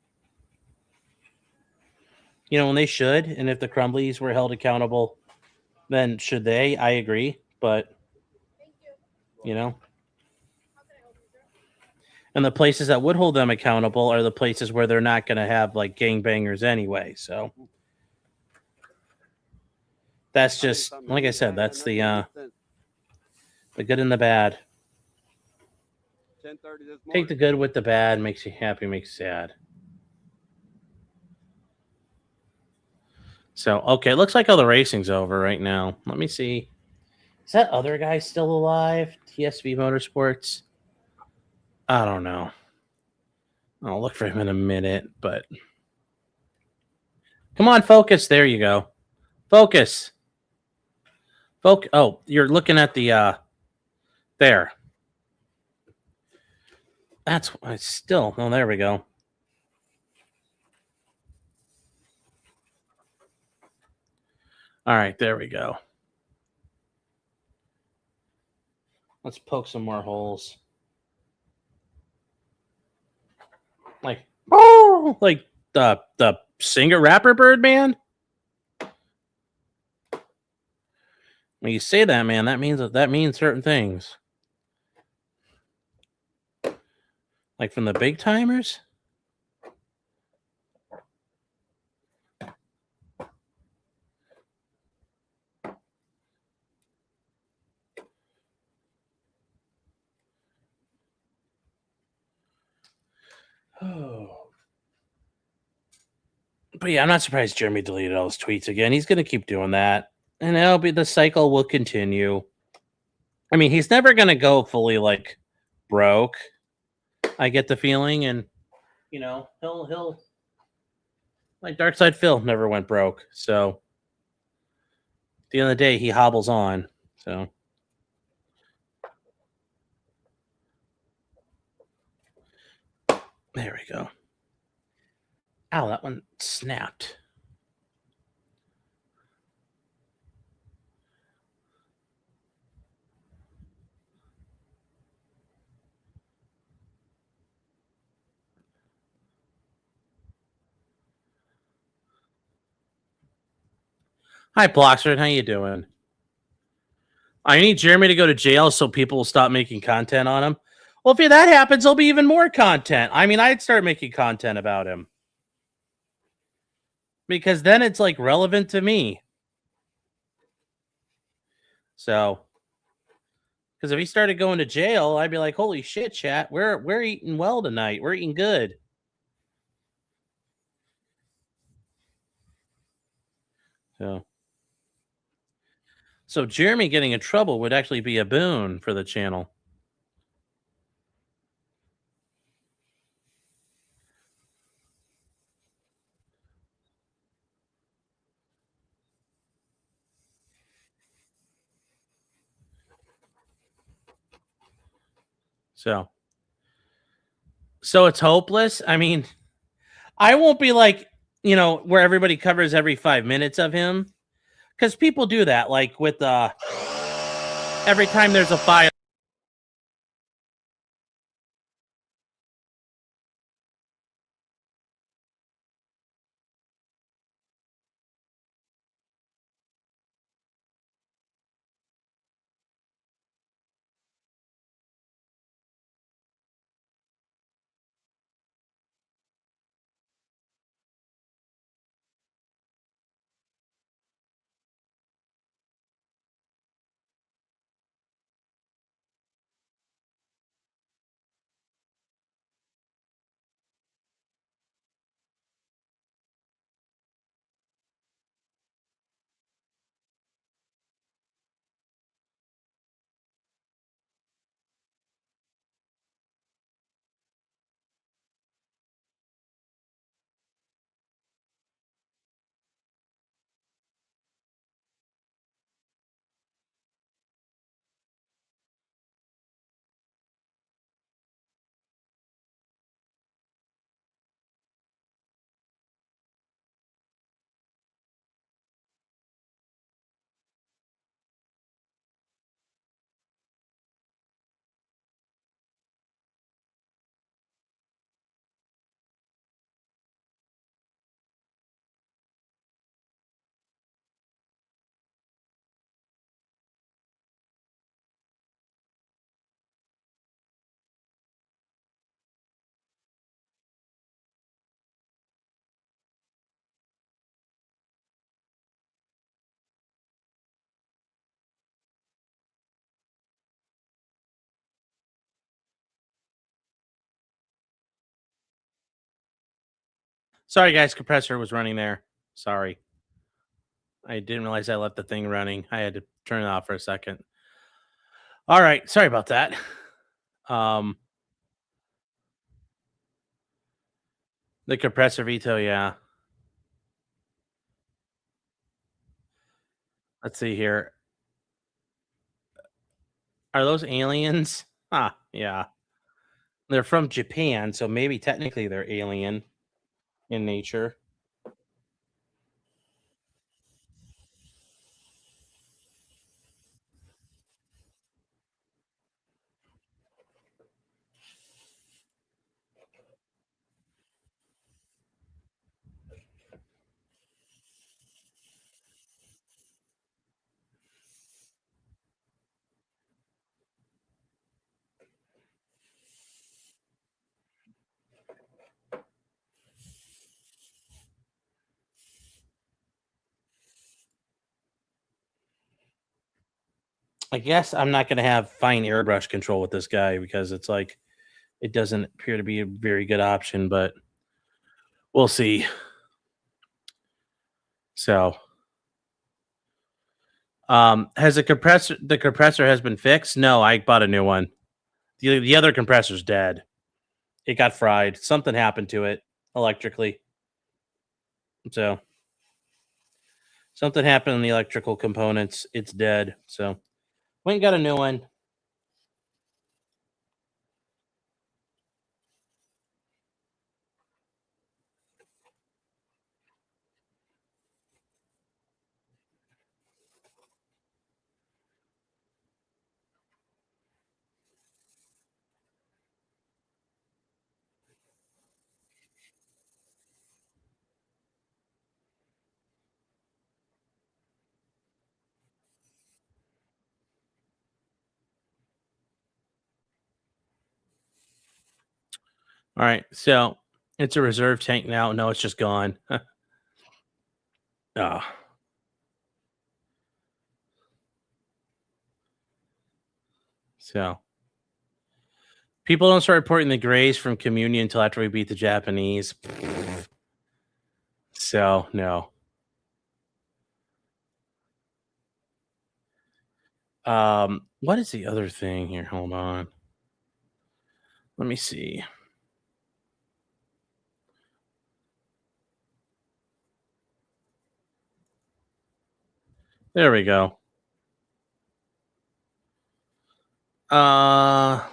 Speaker 1: You know, when they should, and if the Crumblies were held accountable, then should they? I agree, but, you know. And the places that would hold them accountable are the places where they're not going to have, like, gangbangers anyway, so. That's just, like I said, that's the good and the bad.
Speaker 3: 10:30 this morning.
Speaker 1: Take the good with the bad, makes you happy, makes you sad. So, okay, it looks like all the racing's over right now. Let me see. Is that other guy still alive? TSV Motorsports? I don't know. I'll look for him in a minute, but... Come on, focus. There you go. Focus. Oh, you're looking at the... There. That's still... Oh, there we go. All right, there we go. Let's poke some more holes. Like, oh, like the singer rapper Birdman. When you say that, man, that means certain things. Like from the big timers. Oh. But yeah, I'm not surprised Jeremy deleted all his tweets again. He's going to keep doing that. And the cycle will continue. I mean, he's never going to go fully like broke. I get the feeling, and you know, he'll like Darkside Phil never went broke. So at the end of the day, he hobbles on. So there we go. Ow, that one snapped. Hi, Bloxford. How you doing? I need Jeremy to go to jail so people will stop making content on him. Well, if that happens, there'll be even more content. I mean, I'd start making content about him. Because then it's, like, relevant to me. So, because if he started going to jail, I'd be like, holy shit, chat, we're eating well tonight. We're eating good. So Jeremy getting in trouble would actually be a boon for the channel. So it's hopeless. I mean, I won't be like, where everybody covers every 5 minutes of him, because people do that. Like with every time there's a fire. Sorry, guys, compressor was running there. Sorry. I didn't realize I left the thing running. I had to turn it off for a second. All right, sorry about that. The compressor veto, yeah. Let's see here. Are those aliens? Yeah. They're from Japan, so maybe technically they're alien in nature. I guess I'm not going to have fine airbrush control with this guy because it's like it doesn't appear to be a very good option, but we'll see. So, has the compressor has been fixed? No, I bought a new one. The other compressor's dead. It got fried. Something happened to it electrically. So, something happened in the electrical components. It's dead. So, went and got a new one. All right, so it's a reserve tank now. No, it's just gone. Oh. So people don't start reporting the grays from communion until after we beat the Japanese. So no. What is the other thing here? Hold on. Let me see. There we go. Oh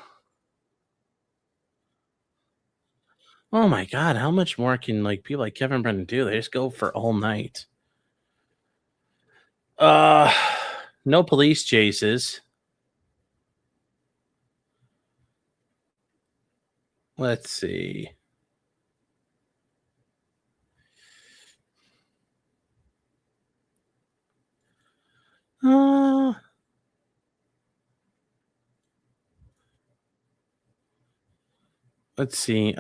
Speaker 1: my god, how much more can like people like Kevin Brennan do? They just go for all night. No police chases. Let's see. Let's see.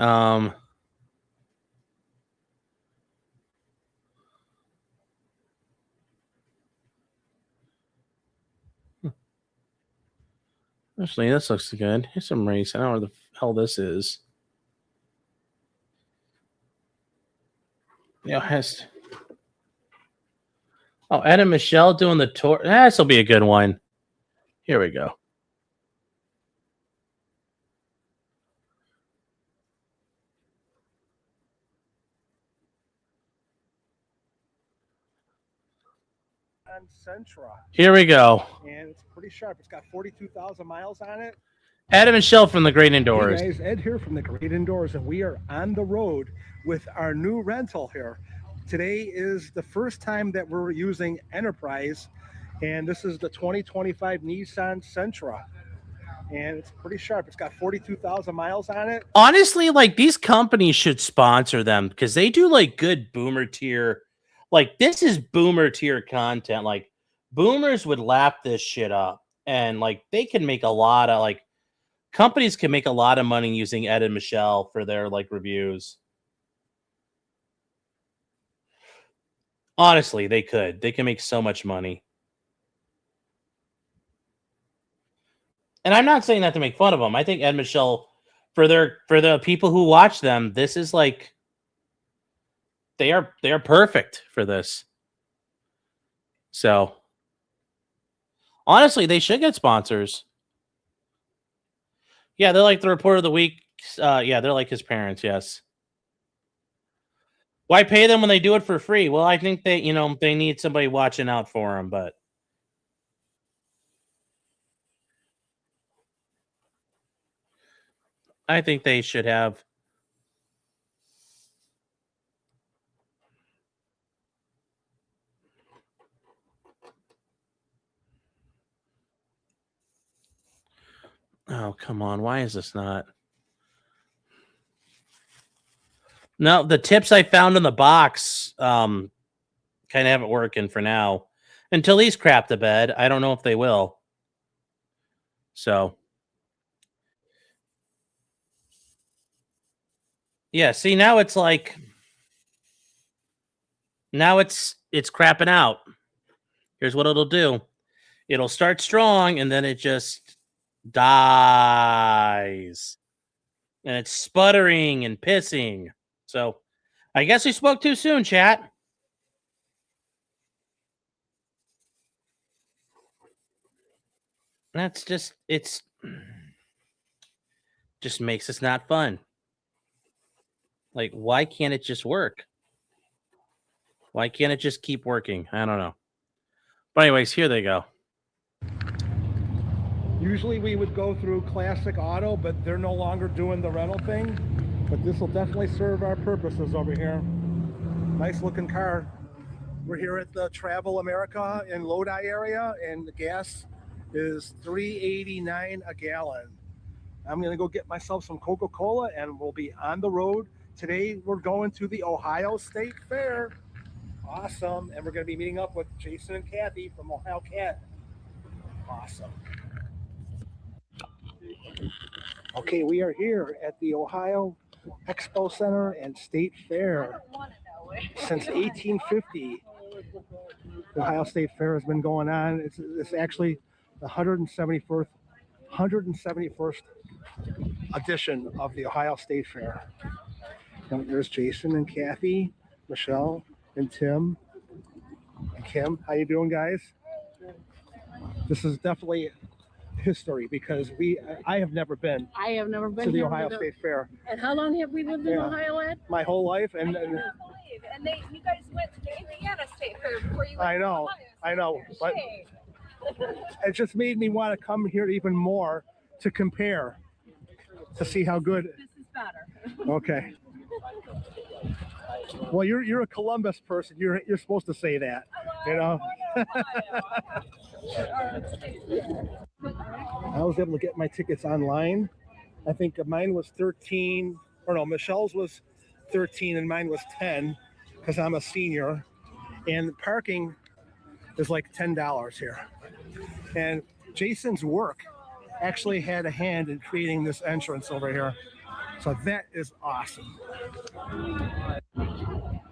Speaker 1: Actually, this looks good. Here's some race. I don't know where the hell this is. Yeah, has. Oh, Ed and Michelle doing the tour. This will be a good one. Here we go.
Speaker 2: Sentra.
Speaker 1: Here we go.
Speaker 2: And it's pretty sharp. It's got 42,000 miles on it.
Speaker 1: Ed and Michelle from the Great Indoors.
Speaker 2: Hey guys, Ed here from the Great Indoors, and we are on the road with our new rental here. Today is the first time that we're using Enterprise, and this is the 2025 Nissan Sentra. And it's pretty sharp. It's got 42,000 miles on it.
Speaker 1: Honestly, like these companies should sponsor them because they do like good boomer tier. Like this is boomer tier content. Like boomers would lap this shit up, and like they can make a lot of like companies can make a lot of money using Ed and Michelle for their like reviews. Honestly, they could. They can make so much money. And I'm not saying that to make fun of them. I think Ed and Michelle, for the people who watch them, this is like they are perfect for this. So honestly, they should get sponsors. Yeah, they're like the reporter of the week. Yeah, they're like his parents. Yes. Why pay them when they do it for free? Well, I think they, they need somebody watching out for them, but I think they should have. Oh, come on. Why is this not? No, the tips I found in the box kind of haven't working for now. Until these crap to bed, I don't know if they will. So, yeah, see, now it's like now it's crapping out. Here's what it'll do. It'll start strong and then it just dies. And it's sputtering and pissing. So, I guess we spoke too soon, chat. That's just just makes us not fun. Like, why can't it just work? Why can't it just keep working? I don't know. But anyways, here they go.
Speaker 2: Usually we would go through Classic Auto, but they're no longer doing the rental thing. But this will definitely serve our purposes over here. Nice looking car. We're here at the Travel America in Lodi area, and the gas is $3.89 a gallon. I'm gonna go get myself some Coca-Cola and we'll be on the road. Today we're going to the Ohio State Fair. Awesome. And we're gonna be meeting up with Jason and Kathy from Ohio Cat. Awesome. Okay, we are here at the Ohio Expo Center and State Fair. Since 1850, the Ohio State Fair has been going on. It's actually the 171st edition of the Ohio State Fair. And there's Jason and Kathy, Michelle and Tim and Kim. How you doing, guys?
Speaker 9: This is definitely history because I have never been
Speaker 10: I have never been
Speaker 9: to the
Speaker 10: here
Speaker 9: Ohio
Speaker 10: either.
Speaker 9: State Fair.
Speaker 10: And how long have we lived in
Speaker 9: Yeah.
Speaker 10: Ohio, Ed?
Speaker 9: My whole life,
Speaker 11: I
Speaker 9: and
Speaker 11: can't believe. And you guys went to the Indiana State Fair before you went
Speaker 9: I
Speaker 11: to
Speaker 9: know,
Speaker 11: Ohio.
Speaker 9: I know, but
Speaker 11: Shame.
Speaker 9: it just made me want to come here even more to compare, to see how good.
Speaker 11: This is better.
Speaker 9: Okay. Well, you're a Columbus person. You're supposed to say that, you know. I was able to get my tickets online. I think mine was 13, or no, Michelle's was 13 and mine was 10 because I'm a senior. And parking is like $10 here. And Jason's work actually had a hand in creating this entrance over here. So that is awesome.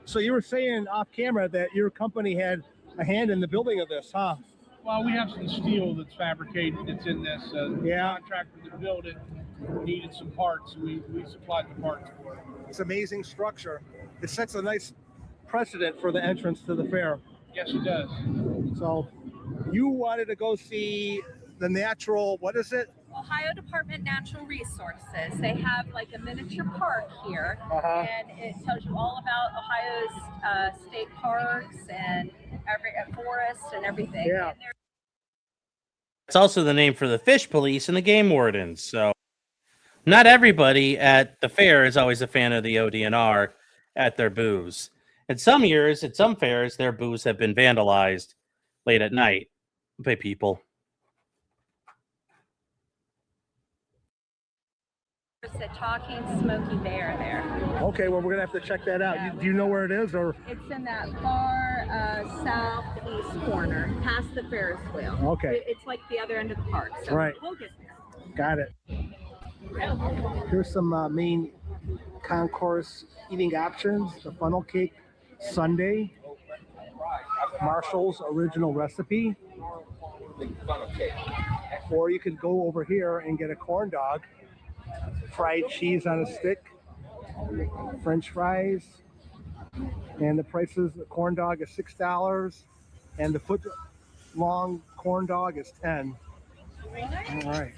Speaker 9: So you were saying off camera that your company had a hand in the building of this, huh?
Speaker 12: Well, we have some steel that's fabricated that's in this.
Speaker 9: Yeah.
Speaker 12: The contractor that built it needed some parts. We supplied the parts for it.
Speaker 9: It's amazing structure. It sets a nice precedent for the entrance to the fair.
Speaker 12: Yes, it does.
Speaker 9: So you wanted to go see the natural, what is it?
Speaker 11: Ohio Department of Natural Resources. They have like a miniature park here, and it tells you all about Ohio's state parks and every forest and everything.
Speaker 9: Yeah.
Speaker 11: And
Speaker 1: It's also the name for the fish police and the game wardens. So not everybody at the fair is always a fan of the ODNR at their booths. And some years, at some fairs, their booths have been vandalized late at night by people.
Speaker 11: there's a talking smoky bear there.
Speaker 9: Okay, well, we're gonna have to check that out. Do you know where it is, or?
Speaker 11: It's in that far southeast corner, past the Ferris wheel.
Speaker 9: Okay.
Speaker 11: It's like the other end of the park. So
Speaker 9: Right.
Speaker 11: we'll get there.
Speaker 9: Got it. Here's some main concourse eating options. The funnel cake sundae, Marshall's original recipe. Or you could go over here and get a corn dog, fried cheese on a stick, French fries, and the prices, the corn dog is $6 and the foot long corn dog is 10. All right.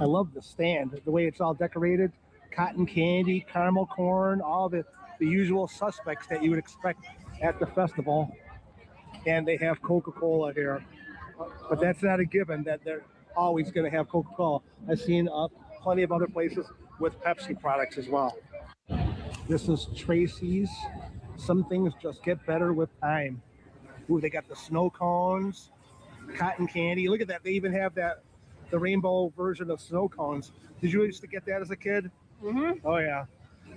Speaker 9: I love the stand, the way it's all decorated, cotton candy, caramel corn, all the usual suspects that you would expect at the festival. And they have Coca-Cola here, but that's not a given that they're always going to have Coca-Cola. I've seen plenty of other places with Pepsi products as well. This is Tracy's. Some things just get better with time. Ooh, they got the snow cones, cotton candy. Look at that. They even have the rainbow version of snow cones. Did you used to get that as a kid?
Speaker 10: Mm-hmm.
Speaker 9: Oh, yeah.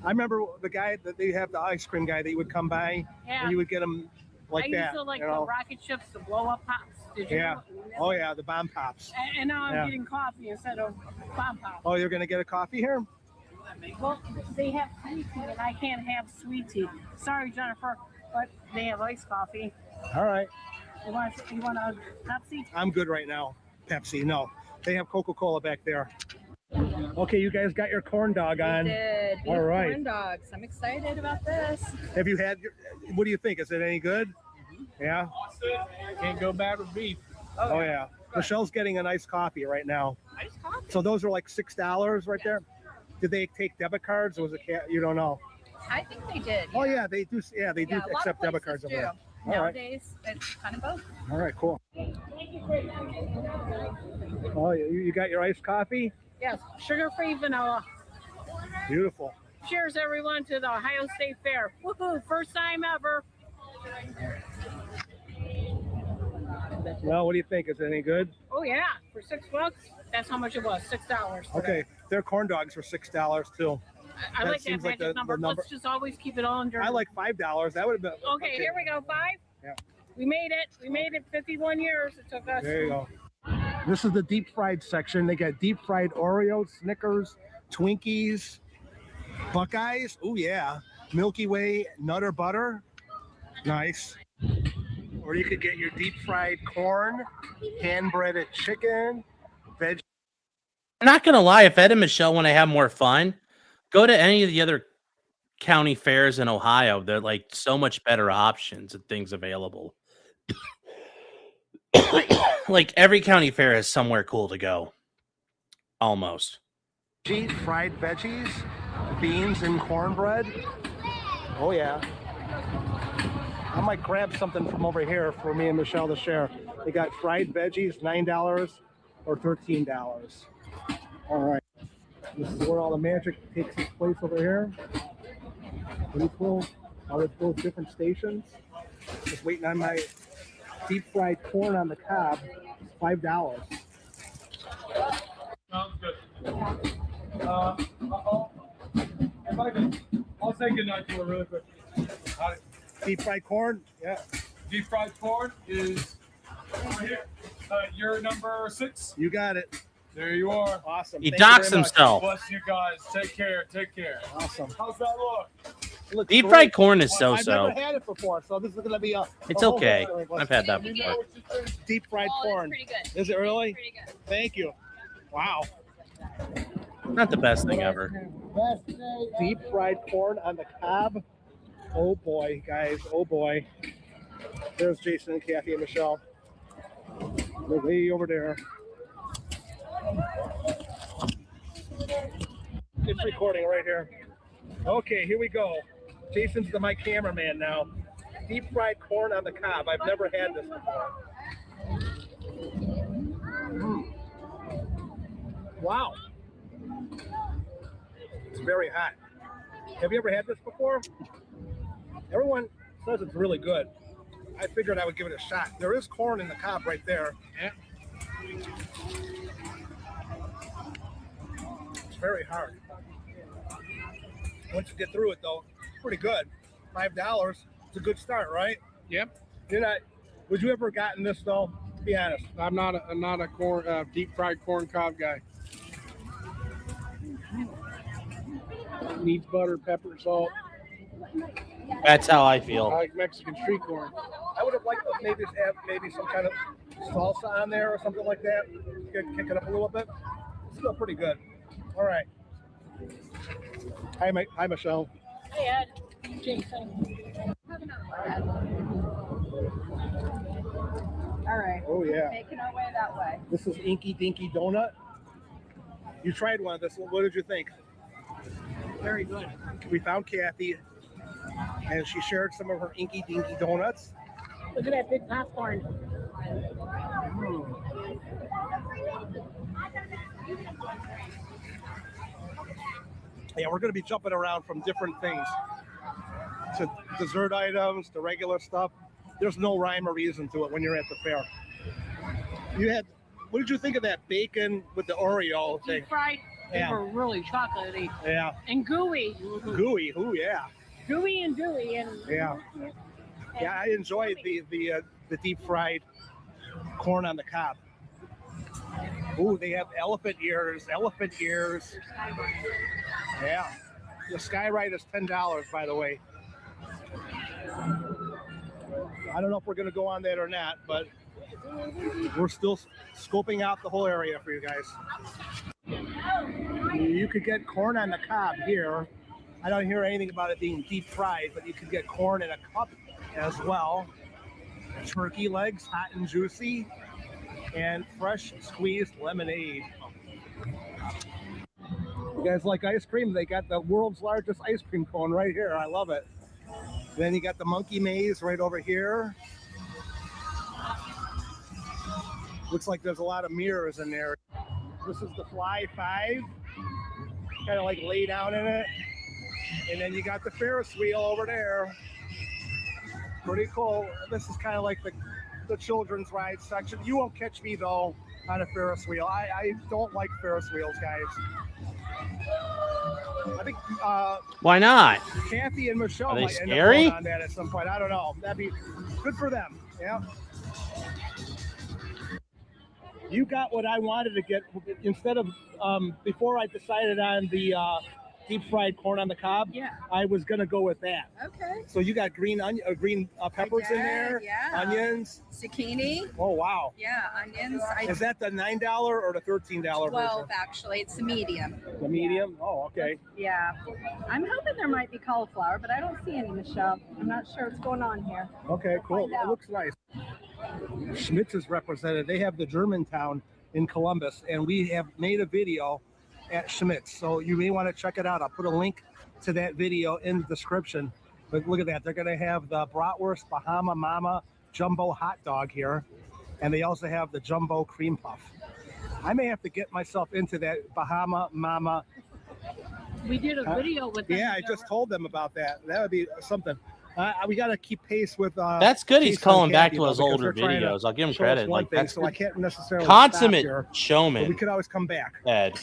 Speaker 9: I remember the guy that they have, the ice cream guy that you would come by
Speaker 10: Yeah.
Speaker 9: and you would get them like
Speaker 10: I
Speaker 9: that.
Speaker 10: used to like
Speaker 9: you
Speaker 10: the
Speaker 9: know?
Speaker 10: rocket ships, the blow up pops. Did you?
Speaker 9: Yeah. Oh, yeah, the bomb pops.
Speaker 10: And now I'm
Speaker 9: Yeah.
Speaker 10: getting coffee instead of bomb pops.
Speaker 9: Oh, you're going to get a coffee here?
Speaker 10: Well, they have sweet tea and I can't have sweet tea. Sorry, Jennifer, but they have iced coffee.
Speaker 9: All right.
Speaker 10: You want a Pepsi?
Speaker 9: I'm good right now. Pepsi, no. They have Coca-Cola back there. Okay, you guys got your corn dog on.
Speaker 11: Did beef
Speaker 9: All right.
Speaker 11: corn dogs. I'm excited about this.
Speaker 9: Have you had what do you think? Is it any good? Yeah?
Speaker 12: Can't go bad with beef.
Speaker 9: Oh, yeah. Michelle's getting a nice coffee right now.
Speaker 11: Iced coffee.
Speaker 9: So those are like $6 right there? Did they take debit cards or was it you don't know?
Speaker 11: I think they did.
Speaker 9: Oh, yeah, they do. Yeah, they do
Speaker 11: a lot of
Speaker 9: accept debit
Speaker 11: places
Speaker 9: cards over
Speaker 11: do.
Speaker 9: there. All right.
Speaker 11: Nowadays, it's kind of both.
Speaker 9: All right, cool. Oh, you got your iced coffee?
Speaker 10: Yes, sugar-free vanilla.
Speaker 9: Beautiful.
Speaker 10: Cheers, everyone, to the Ohio State Fair. Woohoo! First time ever.
Speaker 9: Well, what do you think? Is it any good?
Speaker 10: Oh yeah, for $6, that's how much it was. $6.
Speaker 9: Okay, their corn dogs were $6 too.
Speaker 10: I
Speaker 9: That
Speaker 10: like that
Speaker 9: seems like
Speaker 10: magic
Speaker 9: the
Speaker 10: number.
Speaker 9: number-
Speaker 10: Let's just always keep it all under.
Speaker 9: I like $5. That would have been
Speaker 10: Okay, here we go. 5.
Speaker 9: Yeah.
Speaker 10: We made it. We made it. 51 years it took us.
Speaker 9: There you go. This is the deep fried section. They got deep fried Oreos, Snickers, Twinkies, Buckeyes. Oh yeah, Milky Way Nutter Butter. Nice. Or you could get your deep fried corn, hand breaded chicken, veg.
Speaker 1: I'm not gonna lie, if Ed and Michelle want to have more fun, go to any of the other county fairs in Ohio. They're like so much better options and things available. Like every county fair has somewhere cool to go. Almost.
Speaker 9: Fried veggies, beans, and cornbread. Oh yeah. I might grab something from over here for me and Michelle to share. They got fried veggies, $9 or $13. All right. This is where all the magic takes its place over here. Pretty cool. All with those different stations. Just waiting on my deep fried corn on the cob. It's $5.
Speaker 12: Sounds good. If I could, I'll say goodnight to her really quick.
Speaker 9: Deep fried corn? Yeah.
Speaker 12: Deep fried corn is over here. You're number 6.
Speaker 9: You got it.
Speaker 12: There you are.
Speaker 9: Awesome.
Speaker 1: He
Speaker 9: Thank you
Speaker 1: docks
Speaker 9: very much.
Speaker 1: himself.
Speaker 12: Bless you guys. Take care. Take care.
Speaker 9: Awesome.
Speaker 12: How's that look?
Speaker 9: It looks
Speaker 1: Deep
Speaker 9: great.
Speaker 1: fried corn is
Speaker 9: I've
Speaker 1: so-so.
Speaker 9: never had it before, so this is going to be a
Speaker 1: It's
Speaker 9: whole
Speaker 1: okay.
Speaker 9: experience.
Speaker 1: I've had that before.
Speaker 9: Deep fried corn.
Speaker 11: Pretty good.
Speaker 9: Is it really?
Speaker 11: Pretty good.
Speaker 9: Thank you. Wow.
Speaker 1: Not the best thing ever.
Speaker 9: Deep fried corn on the cob. Oh boy, guys. Oh boy. There's Jason and Kathy and Michelle. They're way over there. It's recording right here. Okay, here we go. Jason's my cameraman now. Deep fried corn on the cob. I've never had this before. Wow. It's very hot. Have you ever had this before? Everyone says it's really good. I figured I would give it a shot. There is corn in the cob right there.
Speaker 12: Yeah.
Speaker 9: It's very hard. Once you get through it, though, it's pretty good. $5. It's a good start, right?
Speaker 12: Yep.
Speaker 9: You're not. Would you ever gotten this though? Be honest.
Speaker 12: I'm not a corn deep fried corn cob guy. Needs butter, pepper, salt.
Speaker 1: That's how I
Speaker 12: I
Speaker 1: feel.
Speaker 12: like Mexican street corn.
Speaker 9: I would have liked to maybe have some kind of salsa on there or something like that. Kick it up a little bit. It's still pretty good. All right. Hi, Hi, Michelle.
Speaker 10: Hey, Ed. Jason.
Speaker 11: All right.
Speaker 9: Oh yeah.
Speaker 11: Making our way that way.
Speaker 9: This is Inky Dinky Donut. You tried one of this. What did you think?
Speaker 10: Very good.
Speaker 9: We found Kathy, and she shared some of her Inky Dinky Donuts.
Speaker 10: Look at that big popcorn.
Speaker 9: Yeah, we're going to be jumping around from different things to dessert items to regular stuff. There's no rhyme or reason to it when you're at the fair. What did you think of that bacon with the Oreo thing?
Speaker 10: Deep fried.
Speaker 9: Yeah.
Speaker 10: They were really chocolatey
Speaker 9: Yeah.
Speaker 10: and gooey.
Speaker 9: Gooey. Ooh, yeah.
Speaker 10: Gooey and dewy and
Speaker 9: Yeah. Yeah, I enjoyed the deep fried corn on the cob. Ooh, they have elephant ears. Yeah. The Skyride is $10, by the way. I don't know if we're going to go on that or not, but we're still scoping out the whole area for you guys. You could get corn on the cob here. I don't hear anything about it being deep fried, but you could get corn in a cup as well. Turkey legs, hot and juicy, and fresh squeezed lemonade. You guys like ice cream? They got the world's largest ice cream cone right here. I love it. Then you got the monkey maze right over here. Looks like there's a lot of mirrors in there. This is the Fly 5. Kind of like lay down in it. And then you got the Ferris wheel over there. Pretty cool. This is kind of like the children's ride section. You won't catch me though on a Ferris wheel. I don't like Ferris wheels, guys. I think
Speaker 1: Why not?
Speaker 9: Kathy and Michelle
Speaker 1: Are they
Speaker 9: might end up
Speaker 1: scary?
Speaker 9: going on that at some point. I don't know. That'd be good for them. Yeah. You got what I wanted to get instead of before I decided on the deep fried corn on the cob.
Speaker 11: Yeah.
Speaker 9: I was gonna go with that.
Speaker 11: Okay.
Speaker 9: So you got green peppers in there,
Speaker 11: Yeah.
Speaker 9: onions.
Speaker 11: Zucchini.
Speaker 9: Oh wow.
Speaker 11: Yeah, onions.
Speaker 9: Is that the $9 or the $13
Speaker 11: 12
Speaker 9: version?
Speaker 11: actually. It's the medium.
Speaker 9: The medium. Oh, okay.
Speaker 11: Yeah. I'm hoping there might be cauliflower, but I don't see any, Michelle. I'm not sure what's going on here.
Speaker 9: Okay, cool.
Speaker 11: Find out.
Speaker 9: It looks nice. Schmitz is represented. They have the Germantown in Columbus, and we have made a video at Schmitz. So you may want to check it out. I'll put a link to that video in the description. But look at that. They're going to have the Bratwurst Bahama Mama Jumbo Hot Dog here. And they also have the Jumbo Cream Puff. I may have to get myself into that Bahama Mama.
Speaker 10: We did a video with them.
Speaker 9: Yeah, I just told them about that. That would be something. We got to keep pace with.
Speaker 1: That's good. He's
Speaker 9: Casey and
Speaker 1: calling back
Speaker 9: Kathy,
Speaker 1: to his
Speaker 9: though, because
Speaker 1: older
Speaker 9: they're trying to
Speaker 1: videos. I'll give him
Speaker 9: show us
Speaker 1: credit.
Speaker 9: one
Speaker 1: Like
Speaker 9: thing,
Speaker 1: that's
Speaker 9: so I can't necessarily
Speaker 1: consummate
Speaker 9: stop here,
Speaker 1: showman.
Speaker 9: but we could always come back.
Speaker 1: Ed.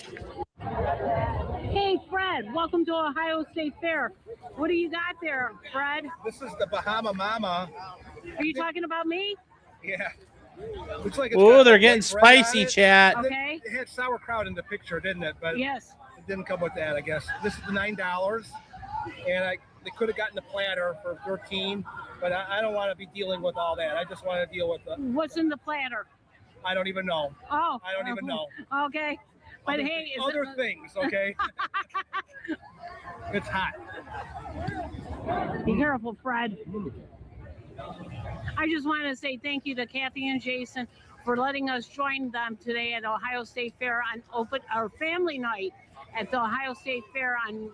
Speaker 10: Hey, Fred, welcome to Ohio State Fair. What do you got there, Fred?
Speaker 9: This is the Bahama Mama.
Speaker 10: Are you talking about me?
Speaker 9: Yeah. Looks like it's
Speaker 1: Oh,
Speaker 9: got,
Speaker 1: they're
Speaker 9: like,
Speaker 1: getting
Speaker 9: white bread on
Speaker 1: spicy,
Speaker 9: it.
Speaker 1: chat.
Speaker 10: Okay.
Speaker 9: It had sauerkraut in the picture, didn't it? But
Speaker 10: Yes.
Speaker 9: it didn't come with that, I guess. This is $9, and they could have gotten the platter for $13, but I don't want to be dealing with all that. I just want to deal with the.
Speaker 10: What's in the platter?
Speaker 9: I don't even know.
Speaker 10: Oh.
Speaker 9: I don't even know.
Speaker 10: Okay. But
Speaker 9: Other,
Speaker 10: hey, is
Speaker 9: other
Speaker 10: it...
Speaker 9: things, okay? It's hot.
Speaker 10: Be careful, Fred. I just want to say thank you to Kathy and Jason for letting us join them today at Ohio State Fair on our family night at the Ohio State Fair on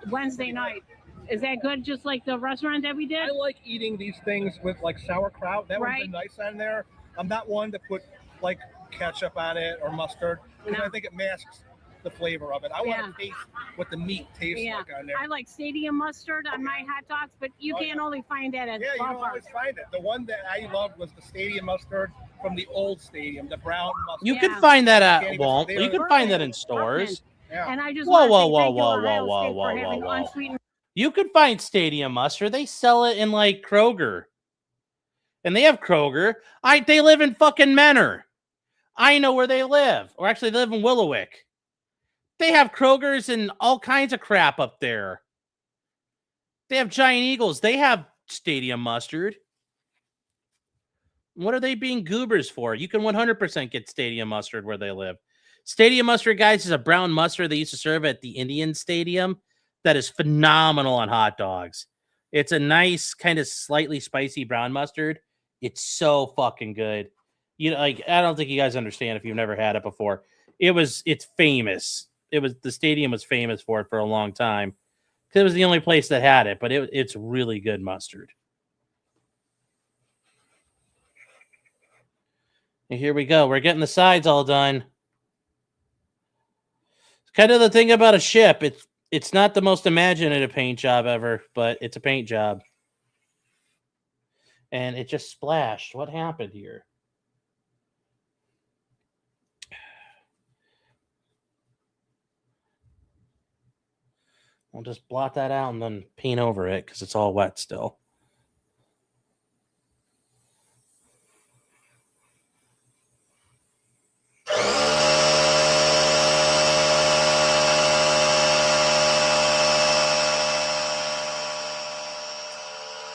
Speaker 10: Wednesday night. Is that good? Just like the restaurant that we did?
Speaker 9: I like eating these things with like sauerkraut. That would
Speaker 10: Right.
Speaker 9: be nice on there. I'm not one to put like ketchup on it or mustard because
Speaker 10: No.
Speaker 9: I think it masks the flavor of it. I want
Speaker 10: Yeah.
Speaker 9: to taste what the meat tastes
Speaker 10: Yeah.
Speaker 9: like on there.
Speaker 10: I like stadium mustard on my hot dogs, but you
Speaker 9: Oh,
Speaker 10: can
Speaker 9: yeah.
Speaker 10: only find that at
Speaker 9: Yeah, you don't
Speaker 10: ballparks.
Speaker 9: always find it. The one that I loved was the stadium mustard from the old stadium, the brown mustard.
Speaker 1: You
Speaker 10: Yeah.
Speaker 1: can find that
Speaker 9: Can't
Speaker 1: at
Speaker 9: even-
Speaker 1: Walt.
Speaker 9: they
Speaker 1: You
Speaker 9: were-
Speaker 1: can find that in stores.
Speaker 9: Yeah.
Speaker 10: And I just
Speaker 1: Whoa,
Speaker 10: want to
Speaker 1: whoa,
Speaker 10: say
Speaker 1: whoa,
Speaker 10: thank you,
Speaker 1: whoa,
Speaker 10: Ohio
Speaker 1: whoa,
Speaker 10: State,
Speaker 1: whoa,
Speaker 10: for
Speaker 1: whoa,
Speaker 10: having
Speaker 1: whoa.
Speaker 10: unsweetened.
Speaker 1: You can find stadium mustard. They sell it in like Kroger. And they have Kroger. They live in fucking Menor. I know where they live. Or actually, they live in Willowick. They have Kroger's and all kinds of crap up there. They have Giant Eagles. They have stadium mustard. What are they being goobers for? You can 100% get stadium mustard where they live. Stadium mustard, guys, is a brown mustard they used to serve at the Indian Stadium that is phenomenal on hot dogs. It's a nice, kind of slightly spicy brown mustard. It's so fucking good. You know, like, I don't think you guys understand if you've never had it before. It's famous. The stadium was famous for it for a long time. It was the only place that had it, but it's really good mustard. And here we go. We're getting the sides all done. It's kind of the thing about a ship. It's not the most imaginative paint job ever, but it's a paint job. And it just splashed. What happened here? I'll just blot that out and then paint over it because it's all wet still.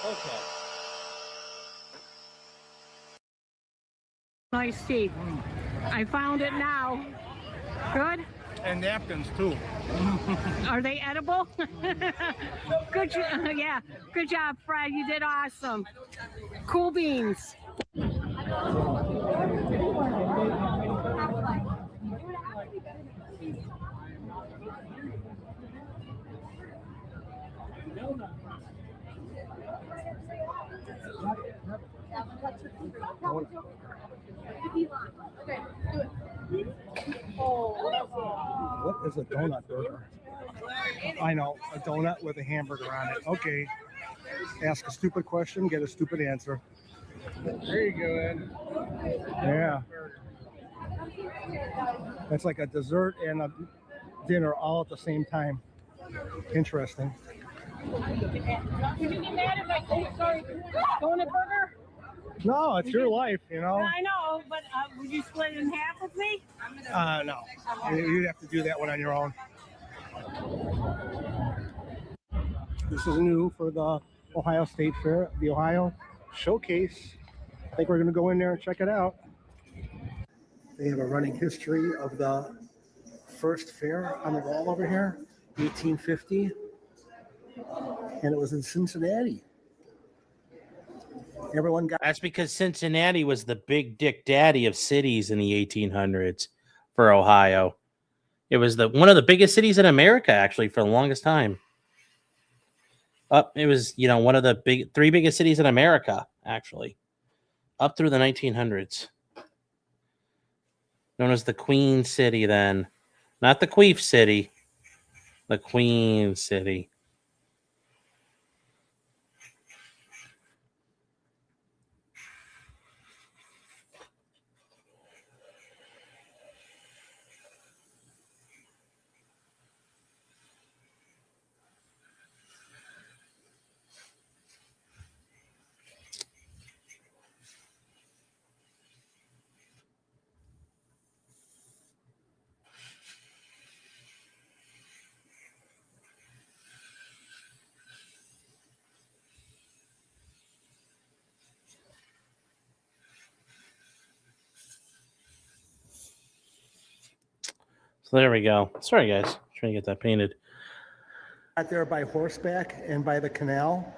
Speaker 1: Okay.
Speaker 10: Nice tea. I found it now. Good?
Speaker 9: And napkins too.
Speaker 10: Are they edible? Yeah. Good job, Fred. You did awesome. Cool beans.
Speaker 9: What is a donut burger? I know, a donut with a hamburger on it. Okay. Ask a stupid question, get a stupid answer. There you go, Ed. Yeah. That's like a dessert and a dinner all at the same time. Interesting.
Speaker 10: Would you be mad if I say sorry? Donut burger?
Speaker 9: No, it's your life, you know.
Speaker 10: I know, but would you split it in half with me?
Speaker 9: No. You'd have to do that one on your own. This is new for the Ohio State Fair, the Ohio Showcase. I think we're going to go in there and check it out. They have a running history of the first fair on the wall over here, 1850. And it was in Cincinnati. Everyone got.
Speaker 1: That's because Cincinnati was the big dick daddy of cities in the 1800s for Ohio. It was one of the biggest cities in America, actually, for the longest time. It was, one of the three biggest cities in America, actually, up through the 1900s. Known as the Queen City then. Not the Queef City. The Queen City. So there we go. Sorry, guys. Trying to get that painted.
Speaker 9: Out there by horseback and by the canal.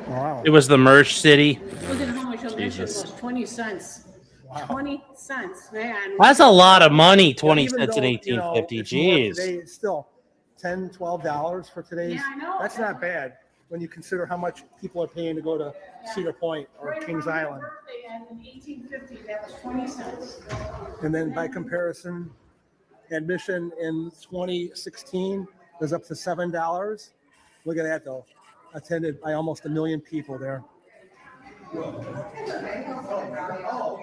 Speaker 9: Wow.
Speaker 1: It was the merged city.
Speaker 10: Look at how much admission
Speaker 1: Jesus.
Speaker 10: was, 20 cents.
Speaker 9: Wow.
Speaker 10: 20 cents, man.
Speaker 1: That's a lot of money, 20
Speaker 9: Even
Speaker 1: cents in
Speaker 9: though,
Speaker 1: 1850.
Speaker 9: it's more
Speaker 1: Jeez.
Speaker 9: today, it's still $10, $12 for today's.
Speaker 10: Yeah, I know.
Speaker 9: That's not bad when you consider how much people are paying to go to Cedar Point or
Speaker 10: Right
Speaker 9: Kings
Speaker 10: around my
Speaker 9: Island.
Speaker 10: birthday, and in 1850, that was 20 cents.
Speaker 9: And then by comparison, admission in 2016 was up to $7. Look at that though. Attended by almost 1 million people there.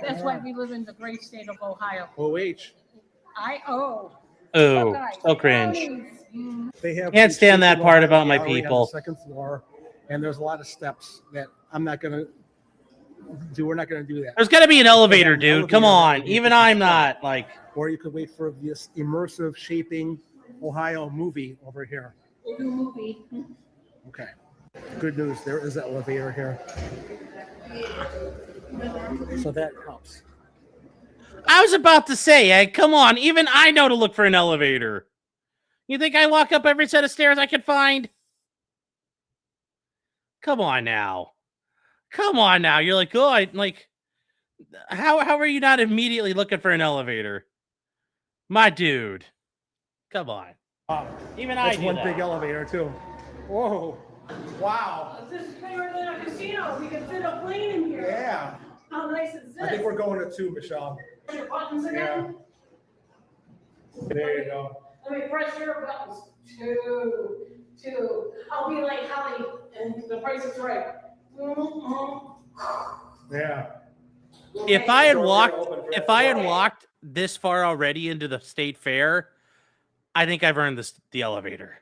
Speaker 10: That's why we live in the great state of Ohio.
Speaker 9: OH.
Speaker 1: Oh, so cringe.
Speaker 9: They have
Speaker 1: Can't stand that part
Speaker 9: Ohio
Speaker 1: about my
Speaker 9: Gallery on the
Speaker 1: people.
Speaker 9: second floor, and there's a lot of steps that I'm not gonna do. We're not gonna do that.
Speaker 1: There's got to be an elevator,
Speaker 9: An
Speaker 1: dude. Come
Speaker 9: elevator
Speaker 1: on.
Speaker 9: that would be
Speaker 1: Even
Speaker 9: just
Speaker 1: I'm
Speaker 9: fun.
Speaker 1: not like.
Speaker 9: Or you could wait for this immersive shaping Ohio movie over here.
Speaker 10: Movie.
Speaker 9: Okay. Good news. There is an elevator here. So that helps.
Speaker 1: I was about to say, come on. Even I know to look for an elevator. You think I walk up every set of stairs I can find? Come on now. Come on now. You're like, oh, how are you not immediately looking for an elevator? My dude. Come on. Even I
Speaker 9: That's
Speaker 1: do
Speaker 9: one
Speaker 1: that.
Speaker 9: big elevator too. Whoa. Wow.
Speaker 10: This is bigger than a casino. We can fit a plane in here.
Speaker 9: Yeah.
Speaker 10: How nice is this?
Speaker 9: I think we're going to 2, Michelle.
Speaker 10: Press your buttons again.
Speaker 9: There you go.
Speaker 10: Let me press your buttons. Two. I'll be like Holly, and the price is right.
Speaker 9: Yeah.
Speaker 1: If I had
Speaker 9: Doors are
Speaker 1: walked,
Speaker 9: open for
Speaker 1: if I had
Speaker 10: everyone.
Speaker 1: walked this far already into the state fair, I think I've earned the elevator.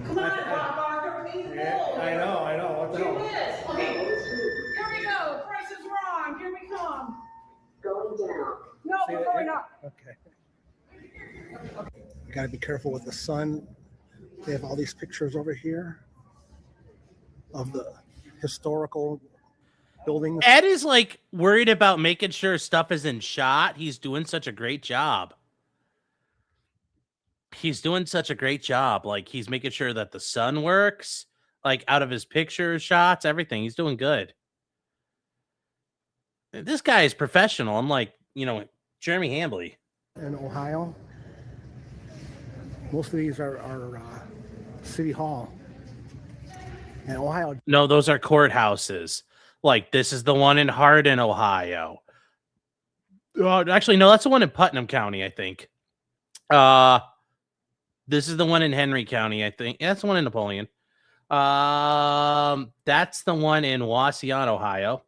Speaker 10: Come on, Bob Barker, pay the bill.
Speaker 9: I know. What the
Speaker 10: Here
Speaker 9: hell?
Speaker 10: it is. Okay, here we go. Price is wrong. Here we come. Going down. No,
Speaker 9: See
Speaker 10: we're
Speaker 9: it?
Speaker 10: going up.
Speaker 9: Okay. You gotta be careful with the sun. They have all these pictures over here of the historical buildings.
Speaker 1: Ed is like worried about making sure stuff isn't shot. He's doing such a great job. Like he's making sure that the sun works, like out of his pictures, shots, everything. He's doing good. This guy is professional. I'm like, Jeremy Hambley.
Speaker 9: In Ohio. Most of these are City Hall. And Ohio.
Speaker 1: No, those are courthouses. Like this is the one in Hardin, Ohio. Actually, no, that's the one in Putnam County, I think. This is the one in Henry County, I think. Yeah, that's the one in Napoleon. That's the one in Wauseon, Ohio.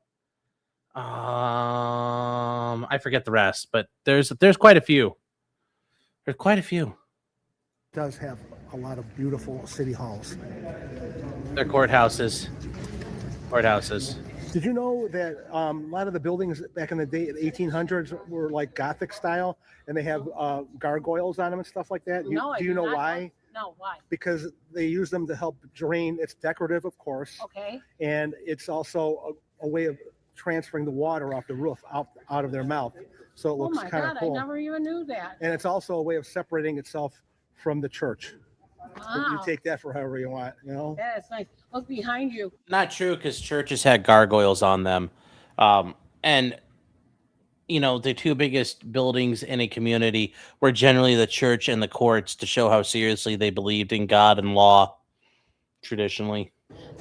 Speaker 1: I forget the rest, but there's quite a few. There's quite a few.
Speaker 9: Does have a lot of beautiful city halls.
Speaker 1: They're courthouses.
Speaker 9: Did you know that a lot of the buildings back in the day, the 1800s, were like Gothic style, and they have gargoyles on them and stuff like that?
Speaker 10: No, I
Speaker 9: do you know
Speaker 10: not
Speaker 9: why?
Speaker 10: No, why?
Speaker 9: Because they use them to help drain. It's decorative, of course,
Speaker 10: Okay.
Speaker 9: and it's also a way of transferring the water off the roof out of their mouth, so it
Speaker 10: Oh
Speaker 9: looks
Speaker 10: my
Speaker 9: kind
Speaker 10: God,
Speaker 9: of cool.
Speaker 10: I never even knew that.
Speaker 9: And it's also a way of separating itself from the church.
Speaker 10: Wow.
Speaker 9: You take that for however you want, you know?
Speaker 10: Yeah, it's nice. Look behind you.
Speaker 1: Not true, because churches had gargoyles on them. And, you know, the two biggest buildings in a community were generally the church and the courts to show how seriously they believed in God and law, traditionally.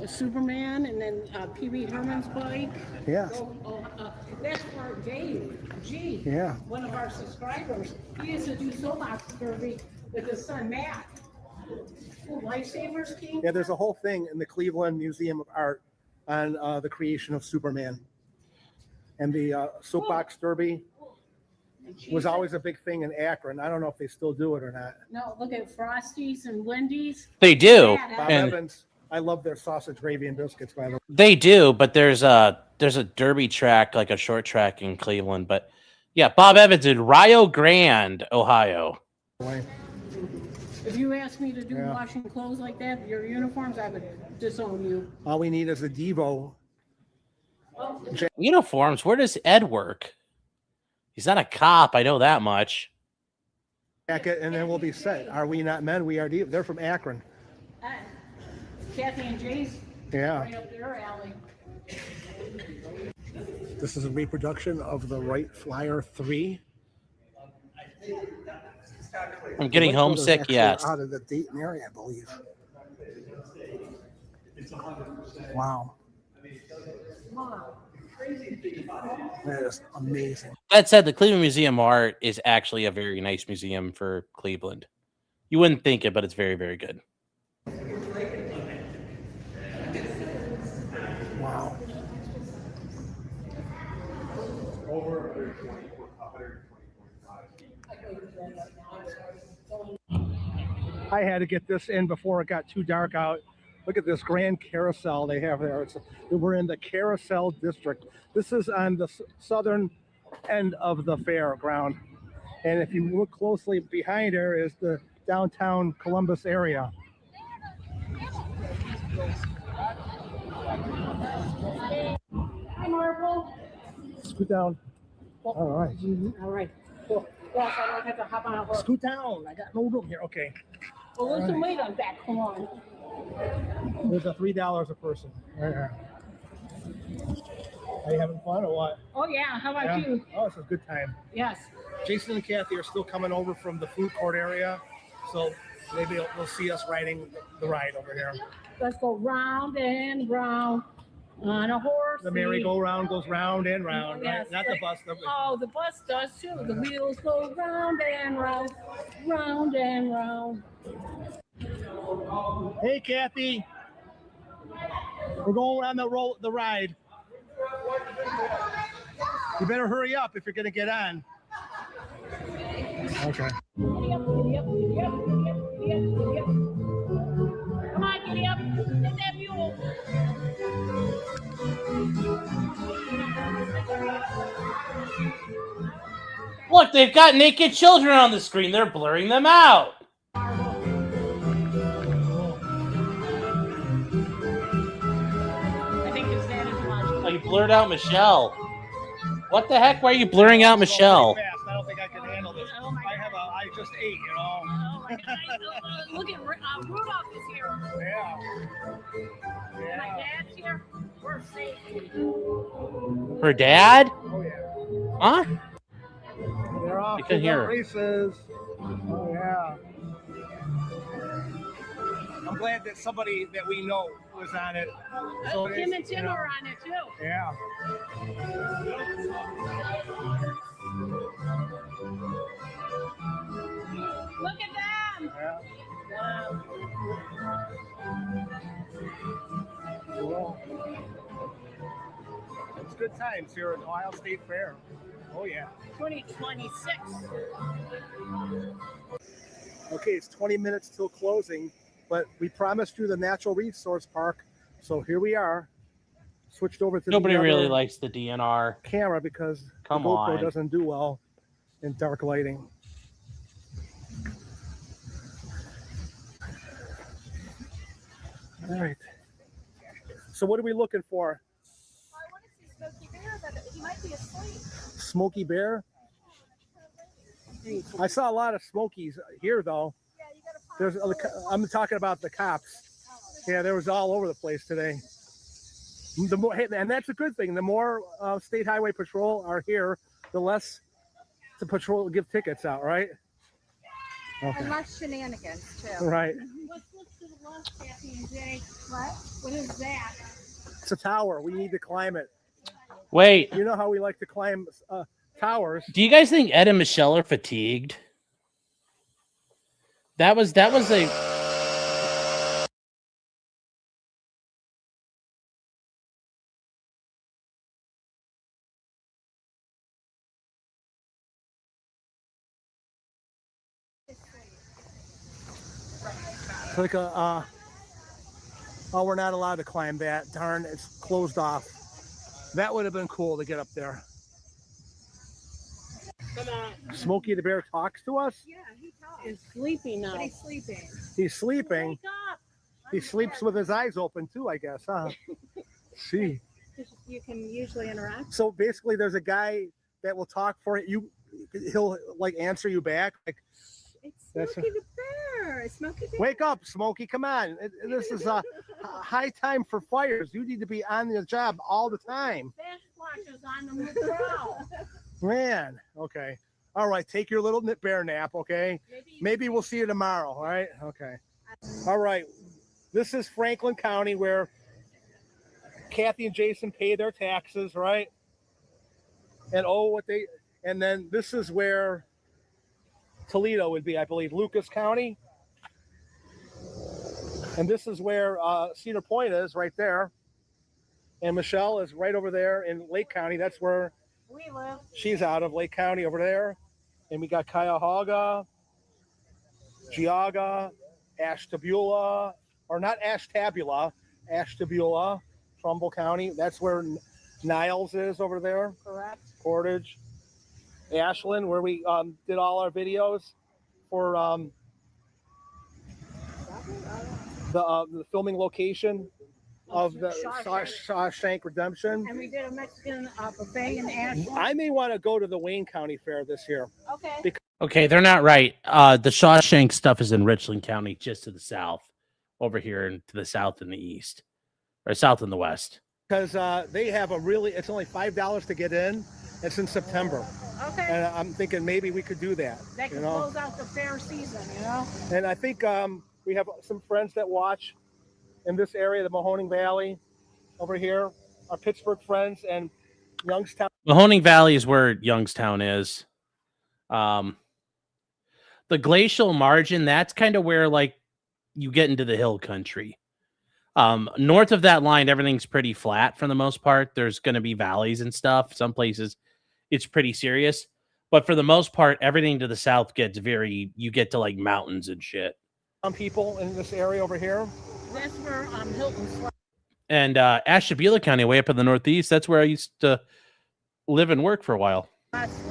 Speaker 10: Superman, and then Pee Wee Herman's bike.
Speaker 9: Yeah.
Speaker 10: That's for Dave G.
Speaker 9: Yeah.
Speaker 10: One of our subscribers. He used to do soapbox derby with his son Matt. Lifesavers King.
Speaker 9: Yeah, there's a whole thing in the Cleveland Museum of Art on the creation of Superman. And the soapbox derby was always a big thing in Akron. I don't know if they still do it or not.
Speaker 10: No, look at Frosty's and Wendy's.
Speaker 1: They do.
Speaker 9: Bob
Speaker 1: And
Speaker 9: Evans, I love their sausage, gravy, and biscuits, by the way.
Speaker 1: they do, but there's a derby track, like a short track in Cleveland. But yeah, Bob Evans in Rio Grande, Ohio.
Speaker 10: If you asked me to do washing clothes like that, your uniforms, I would disown you.
Speaker 9: All we need is a Devo.
Speaker 1: Uniforms, where does Ed work? He's not a cop, I know that much.
Speaker 9: Jacket, and then we'll be set. Are we not men? We are Devo. They're from Akron.
Speaker 10: Kathy and Jay's right up their alley.
Speaker 9: This is a reproduction of the Wright Flyer 3.
Speaker 1: I'm getting homesick, yes.
Speaker 9: Out of the Dayton area, I believe. Wow. That is amazing.
Speaker 1: That said, the Cleveland Museum of Art is actually a very nice museum for Cleveland. You wouldn't think it, but it's very, very good.
Speaker 9: Wow. I had to get this in before it got too dark out. Look at this grand carousel they have there. We're in the Carousel District. This is on the southern end of the fairground. And if you look closely behind her is the downtown Columbus area.
Speaker 10: Hi, Marvel.
Speaker 9: Scoot down. All right.
Speaker 10: All right. Cool. Yes, I don't have to hop on a horse.
Speaker 9: Scoot down. I got no room here. Okay.
Speaker 10: Well, what's the weight on that? Come on.
Speaker 9: There's a $3 a person. Right here. Are you having fun or what?
Speaker 10: Oh, yeah. How about you?
Speaker 9: Oh, it's a good time.
Speaker 10: Yes.
Speaker 9: Jason and Kathy are still coming over from the food court area, so maybe they'll see us riding the ride over here.
Speaker 10: Let's go round and round on a horse.
Speaker 9: The merry-go-round goes round and round, right?
Speaker 10: Yes,
Speaker 9: Not the bus.
Speaker 10: Oh, the bus does too. The wheels go round and round, round and round.
Speaker 9: Hey, Kathy. We're going on the ride. You better hurry up if you're going to get on. Okay.
Speaker 10: Giddy up, giddy up, giddy up, giddy up, giddy up, giddy up. Come on, giddy up. Get that mule.
Speaker 1: Look, they've got naked children on the screen. They're blurring them out.
Speaker 10: I think his dad is watching.
Speaker 1: Oh, you blurred out Michelle. What the heck? Why are you blurring out Michelle?
Speaker 9: I don't think I can handle this. I just ate, you know.
Speaker 10: Oh my God. Look at Rudolph is here.
Speaker 9: Yeah.
Speaker 10: And my dad's here. We're safe.
Speaker 1: Her dad?
Speaker 9: Oh, yeah.
Speaker 1: Huh?
Speaker 9: They're off
Speaker 1: You
Speaker 9: to
Speaker 1: can
Speaker 9: the
Speaker 1: hear her.
Speaker 9: races. Oh, yeah. I'm glad that somebody that we know was on it. So it
Speaker 10: Kim
Speaker 9: is,
Speaker 10: and Tim are on it too.
Speaker 9: Yeah.
Speaker 10: Look at them.
Speaker 9: Yeah.
Speaker 10: Wow.
Speaker 9: Cool. It's good times here at Ohio State Fair. Oh, yeah.
Speaker 10: 2026.
Speaker 9: Okay, it's 20 minutes till closing, but we promised you the natural resource park, so here we are. Switched over to
Speaker 1: Nobody
Speaker 9: the
Speaker 1: really
Speaker 9: other
Speaker 1: likes the DNR.
Speaker 9: camera because
Speaker 1: Come
Speaker 9: the GoPro
Speaker 1: on.
Speaker 9: doesn't do well in dark lighting. All right. So what are we looking for?
Speaker 11: I want to see Smokey Bear, but he might be asleep.
Speaker 9: Smokey Bear? I saw a lot of Smokies here, though.
Speaker 11: Yeah, you got to
Speaker 9: I'm talking about the cops. Yeah, there was all over the place today. The more, and that's a good thing. The more state highway patrol are here, the less the patrol will give tickets out, right? Okay.
Speaker 11: And less shenanigans too.
Speaker 9: Right.
Speaker 10: What's to the left, Kathy and Jay? What is that?
Speaker 9: It's a tower. We need to climb it.
Speaker 1: Wait.
Speaker 9: You know how we like to climb towers.
Speaker 1: Do you guys think Ed and Michelle are fatigued? That was a
Speaker 9: It's like a oh, we're not allowed to climb that. Darn, it's closed off. That would have been cool to get up there.
Speaker 10: Come on.
Speaker 9: Smokey the Bear talks to us?
Speaker 11: Yeah, he talks.
Speaker 10: He's sleeping now.
Speaker 11: But he's sleeping.
Speaker 9: He's sleeping.
Speaker 10: Wake up.
Speaker 9: He sleeps with his eyes open too, I guess, huh? See.
Speaker 11: You can usually interact.
Speaker 9: So basically there's a guy that will talk for you. He'll like answer you back. Like,
Speaker 11: It's Smokey the Bear. It's Smokey the Bear.
Speaker 9: wake up, Smokey. Come on. This is a high time for fires. You need to be on the job all the time.
Speaker 10: Sasquatch is on the prowl.
Speaker 9: Man. Okay. All right. Take your little bear nap. Okay. Maybe we'll see you tomorrow. All right. Okay. All right. This is Franklin County where Kathy and Jason pay their taxes, right? And and then this is where Toledo would be, I believe, Lucas County. And this is where Cedar Point is, right there. And Michelle is right over there in Lake County. That's where
Speaker 10: We live.
Speaker 9: she's out of, Lake County over there. And we got Cuyahoga, Geauga, Ashtabula, or not Ashtabula, Ashtabula, Trumbull County. That's where Niles is over there.
Speaker 10: Correct.
Speaker 9: Portage. Ashland, where we did all our videos for the filming location of the Shawshank Redemption.
Speaker 10: And we did a Mexican buffet in Ashland.
Speaker 9: I may want to go to the Wayne County Fair this year.
Speaker 10: Okay.
Speaker 1: Okay, they're not right. The Shawshank stuff is in Richland County, just to the south, over here and to the south and the east, or south and the west.
Speaker 9: Because they have it's only $5 to get in. It's in September.
Speaker 10: Okay.
Speaker 9: And I'm thinking maybe we could do that.
Speaker 10: That could close out the fair season, you know?
Speaker 9: And I think we have some friends that watch in this area, the Mahoning Valley over here, our Pittsburgh friends and Youngstown.
Speaker 1: Mahoning Valley is where Youngstown is. The glacial margin, that's kind of where like you get into the hill country. North of that line, everything's pretty flat for the most part. There's going to be valleys and stuff. Some places it's pretty serious, but for the most part, everything to the south gets you get to like mountains and shit.
Speaker 9: Some people in this area over here.
Speaker 10: That's where Hilton.
Speaker 1: And Ashtabula County, way up in the northeast, that's where I used to live and work for a while.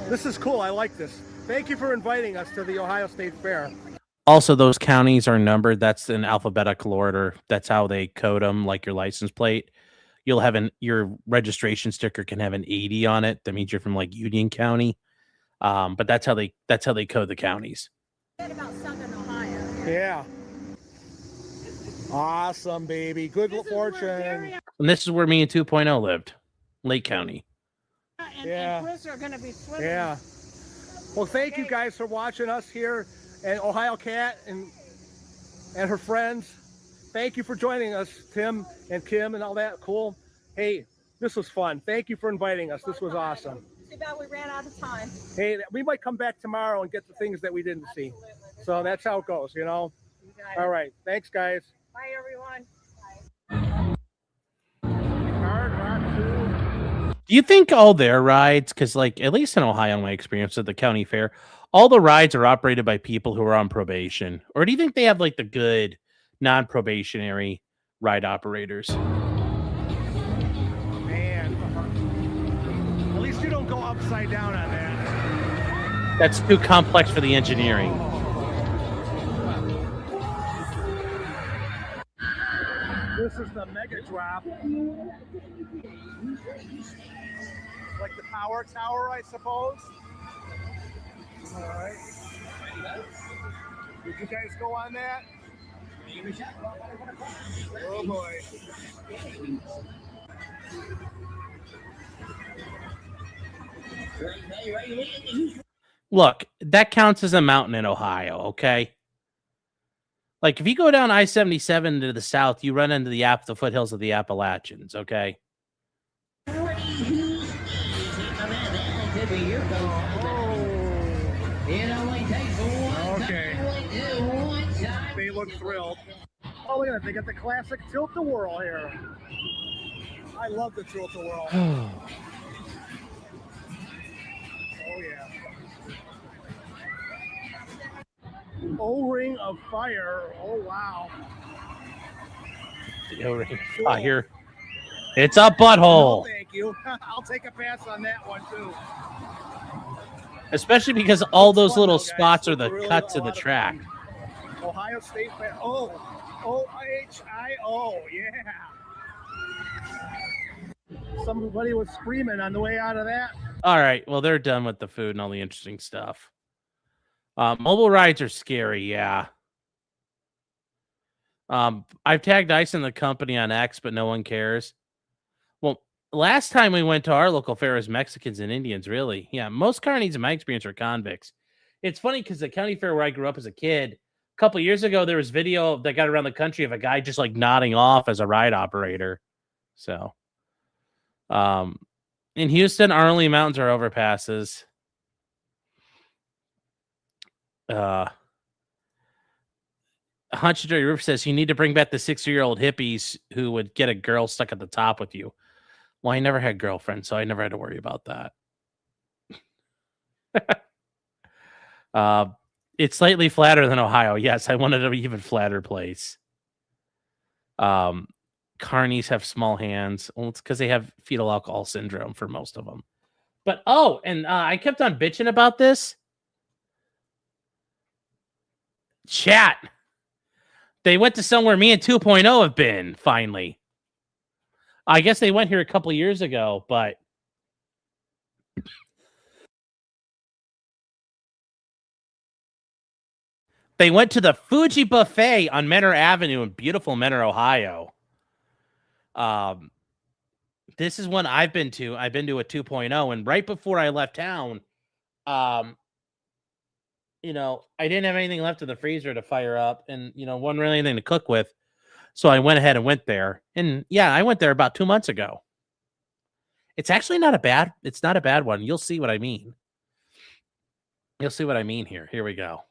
Speaker 9: This is cool. I like this. Thank you for inviting us to the Ohio State Fair.
Speaker 1: Also, those counties are numbered. That's in alphabetical order. That's how they code them, like your license plate. You'll have your registration sticker can have an 80 on it. That means you're from like Union County. But that's how they code the counties.
Speaker 11: About Southern Ohio.
Speaker 9: Yeah. Awesome, baby. Good fortune.
Speaker 1: And this is where me and 2.0 lived, Lake County.
Speaker 10: And Chris are going to be swimming.
Speaker 9: Yeah. Well, thank you guys for watching us here and Ohio Cat and her friends. Thank you for joining us, Tim and Kim and all that. Cool. Hey, this was fun. Thank you for inviting us. This was awesome.
Speaker 11: Too bad we ran out of time.
Speaker 9: Hey, we might come back tomorrow and get the things that we didn't see. So that's how it goes, you know? All right. Thanks, guys.
Speaker 10: Bye, everyone.
Speaker 1: Do you think all their rides, because like at least in Ohio, my experience at the county fair, all the rides are operated by people who are on probation? Or do you think they have like the good non-probationary ride operators?
Speaker 9: Man, at least you don't go upside down on that.
Speaker 1: That's too complex for the engineering.
Speaker 9: This is the mega drop. Like the power tower, I suppose. All right. Did you guys go on that? Oh boy.
Speaker 1: Look, that counts as a mountain in Ohio, okay? Like if you go down I-77 to the south, you run into the foothills of the Appalachians, okay?
Speaker 9: Okay. They look thrilled. Oh, look at that. They got the classic tilt-a-whirl here. I love the tilt-a-whirl. Oh, yeah. O-ring of fire. Oh, wow.
Speaker 1: The O-ring of fire. It's a butthole.
Speaker 9: No, thank you. I'll take a pass on that one, too.
Speaker 1: Especially because all
Speaker 9: Looks
Speaker 1: those
Speaker 9: fun,
Speaker 1: little
Speaker 9: though, guys.
Speaker 1: spots are the
Speaker 9: Really
Speaker 1: cuts
Speaker 9: a
Speaker 1: of the
Speaker 9: lot of
Speaker 1: track.
Speaker 9: fun. Ohio State fan. Oh, OHIO, yeah. Somebody was screaming on the way out of that.
Speaker 1: All right. Well, they're done with the food and all the interesting stuff. Mobile rides are scary. Yeah. I've tagged Ice in the company on X, but no one cares. Well, last time we went to our local fair was Mexicans and Indians, really. Yeah. Most carnies in my experience are convicts. It's funny because the county fair where I grew up as a kid, a couple years ago, there was video that got around the country of a guy just like nodding off as a ride operator. So, in Houston, our only mountains are overpasses. Hunchadry River says you need to bring back the 60-year-old hippies who would get a girl stuck at the top with you. Well, I never had girlfriends, so I never had to worry about that. It's slightly flatter than Ohio. Yes, I wanted an even flatter place. Carnies have small hands. Well, it's because they have fetal alcohol syndrome for most of them. But, I kept on bitching about this. Chat. They went to somewhere me and 2.0 have been, finally. I guess they went here a couple years ago, but... They went to the Fuji Buffet on Menor Avenue in beautiful Menor, Ohio. This is one I've been to. I've been to a 2.0, and right before I left town, I didn't have anything left in the freezer to fire up, and wasn't really anything to cook with. So I went ahead and went there. And yeah, I went there about 2 months ago. It's actually not a bad one. You'll see what I mean. You'll see what I mean here. Here we go.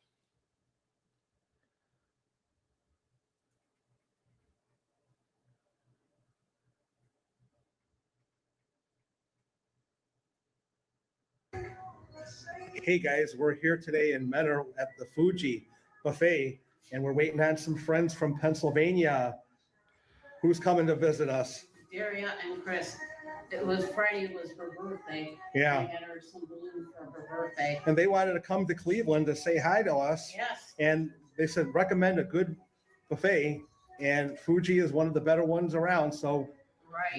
Speaker 9: Hey guys, we're here today in Menor at the Fuji Buffet, and we're waiting on some friends from Pennsylvania. Who's coming to visit us?
Speaker 10: Daria and Chris. It was Friday. It was her birthday.
Speaker 9: Yeah.
Speaker 10: I got her some balloons for her birthday.
Speaker 9: And they wanted to come to Cleveland to say hi to us.
Speaker 10: Yes.
Speaker 9: And they said recommend a good buffet, and Fuji is one of the better ones around. So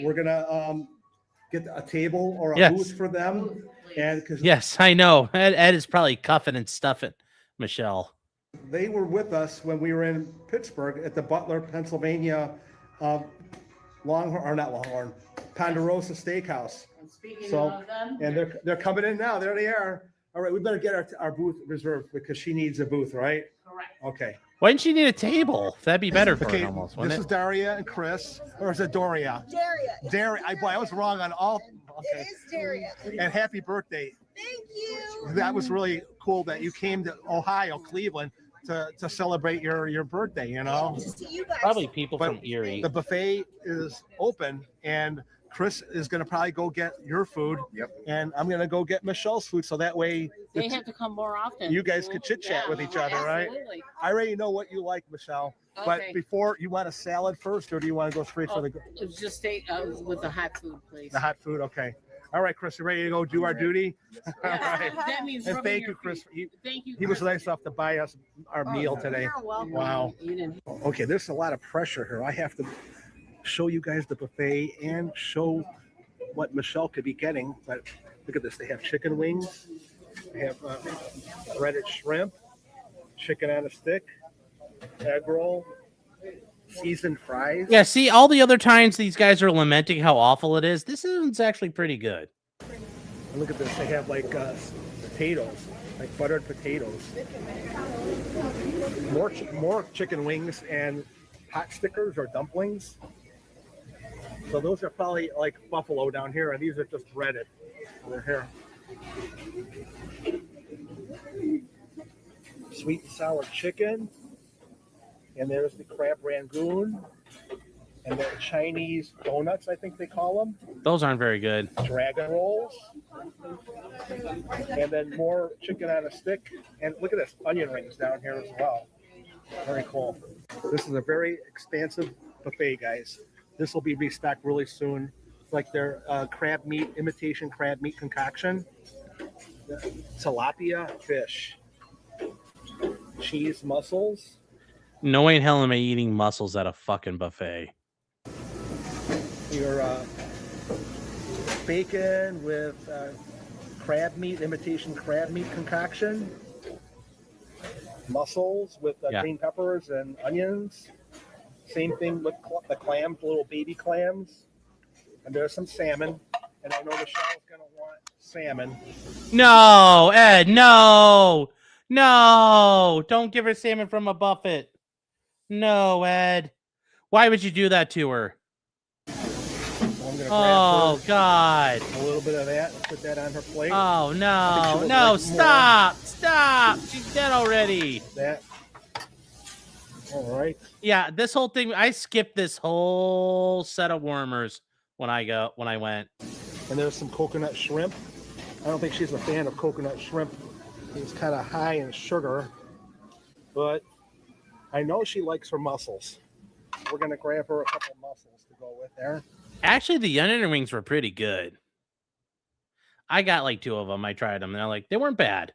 Speaker 9: we're gonna get a table or a booth for them. And
Speaker 1: yes, I know. Ed is probably cuffing and stuffing Michelle.
Speaker 9: They were with us when we were in Pittsburgh at the Butler, Pennsylvania, Ponderosa Steakhouse.
Speaker 10: And speaking of them,
Speaker 9: and they're coming in now. There they are. All right, we better get our booth reserved because she needs a booth, right?
Speaker 10: correct.
Speaker 9: Okay.
Speaker 1: Why didn't you need a table? That'd be better for her almost,
Speaker 9: This
Speaker 1: wouldn't
Speaker 9: is
Speaker 1: it?
Speaker 9: Daria and Chris, or is it Doria?
Speaker 13: Daria.
Speaker 9: I was wrong on all.
Speaker 13: It is Daria.
Speaker 9: And happy birthday.
Speaker 13: Thank you.
Speaker 9: That was really cool that you came to Ohio, Cleveland, to celebrate your birthday,
Speaker 13: To see you guys.
Speaker 1: Probably people
Speaker 9: But
Speaker 1: from Erie.
Speaker 9: The buffet is open, and Chris is going to probably go get your food. Yep. And I'm going to go get Michelle's food, so that way
Speaker 10: They have to come more often.
Speaker 9: you guys could chit chat with each other, right?
Speaker 10: Absolutely.
Speaker 9: I already know what you like, Michelle. But
Speaker 10: Okay.
Speaker 9: before, you want a salad first, or do you want to go straight for the
Speaker 10: It was just stay with the hot food, please.
Speaker 9: hot food? Okay. All right, Chris, you ready to go do our duty? All right.
Speaker 10: That means
Speaker 9: And
Speaker 10: rubbing
Speaker 9: thank
Speaker 10: your
Speaker 9: you, Chris.
Speaker 10: feet. Thank you.
Speaker 9: He was
Speaker 10: Chris.
Speaker 9: nice enough to buy us our meal today.
Speaker 10: You're welcome.
Speaker 9: Wow.
Speaker 10: You didn't.
Speaker 9: Okay, there's a lot of pressure here. I have to show you guys the buffet and show what Michelle could be getting. But look at this. They have chicken wings. They have breaded shrimp, chicken on a stick, egg roll, seasoned fries.
Speaker 1: Yeah, see, all the other times these guys are lamenting how awful it is, this one's actually pretty good.
Speaker 9: And look at this. They have like potatoes, like buttered potatoes. More chicken wings and hot stickers or dumplings. So those are probably like buffalo down here, and these are just breaded over here. Sweet and sour chicken. And there's the crab rangoon. And the Chinese donuts, I think they call them.
Speaker 1: Those aren't very good.
Speaker 9: Dragon rolls. And then more chicken on a stick. And look at this, onion rings down here as well. Very cool. This is a very expansive buffet, guys. This will be restocked really soon. It's like their crab meat, imitation crab meat concoction. Tilapia fish. Cheese mussels.
Speaker 1: No way in hell am I eating mussels at a fucking buffet.
Speaker 9: Your bacon with crab meat, imitation crab meat concoction. Mussels with green peppers and onions. Same thing with the clams, little baby clams. And there's some salmon. And I know Michelle's going to want salmon.
Speaker 1: No, Ed, no. No, don't give her salmon from a buffet. No, Ed. Why would you do that to her?
Speaker 9: So I'm gonna
Speaker 1: Oh, God.
Speaker 9: A little bit of that and put that on her plate.
Speaker 1: Oh, no. No, stop. Stop. She's dead already.
Speaker 9: That. All right.
Speaker 1: Yeah, this whole thing, I skipped this whole set of warmers when I went.
Speaker 9: And there's some coconut shrimp. I don't think she's a fan of coconut shrimp. It's kind of high in sugar, but I know she likes her mussels. We're going to grab her a couple mussels to go with there.
Speaker 1: Actually, the onion rings were pretty good. I got like 2 of them. I tried them. And they weren't bad.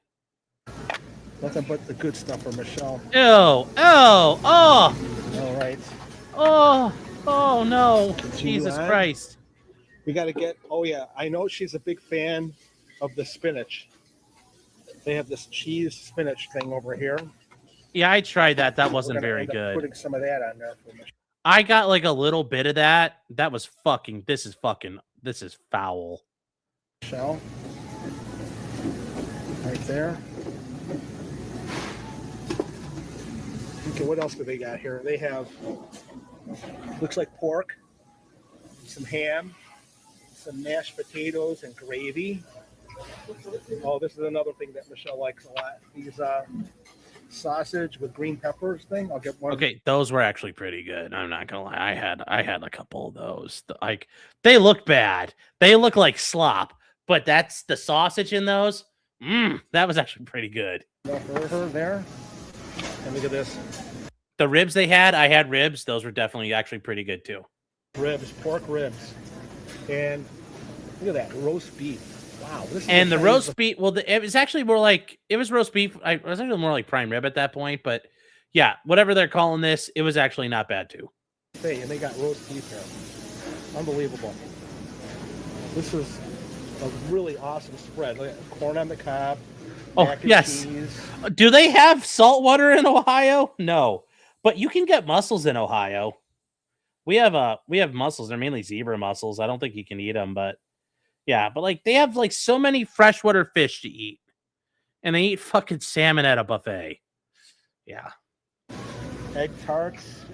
Speaker 9: Nothing but the good stuff for Michelle.
Speaker 1: Ew. Oh. Oh.
Speaker 9: All right.
Speaker 1: Oh, no. Jesus
Speaker 9: on.
Speaker 1: Christ.
Speaker 9: We got to get, oh yeah, I know she's a big fan of the spinach. They have this cheese spinach thing over here.
Speaker 1: Yeah, I tried that. That wasn't very good.
Speaker 9: Putting some of that on there for Michelle.
Speaker 1: I got like a little bit of that. That was this is foul.
Speaker 9: Michelle. Right there. Okay, what else do they got here? They have, looks like pork, some ham, some mashed potatoes and gravy. Oh, this is another thing that Michelle likes a lot. These sausage with green peppers thing. I'll get one.
Speaker 1: Okay, those were actually pretty good. I'm not gonna lie. I had a couple of those. Like, they look bad. They look like slop, but that's the sausage in those. That was actually pretty good.
Speaker 9: For her there. And look at this.
Speaker 1: The ribs they had, I had ribs. Those were definitely actually pretty good too.
Speaker 9: Ribs, pork ribs. And look at that, roast beef. Wow. This is
Speaker 1: and the roast beef, well, it was actually more like, it was roast beef. I was actually more like prime rib at that point, but yeah, whatever they're calling this, it was actually not bad too.
Speaker 9: Hey, and they got roast beef here. Unbelievable. This is a really awesome spread. Look at corn on the cob.
Speaker 1: Oh, yes. Cheese. Do they have saltwater in Ohio? No, but you can get mussels in Ohio. We have mussels. They're mainly zebra mussels. I don't think you can eat them, but yeah, but like they have like so many freshwater fish to eat, and they eat fucking salmon at a buffet. Yeah.
Speaker 9: Egg tarts.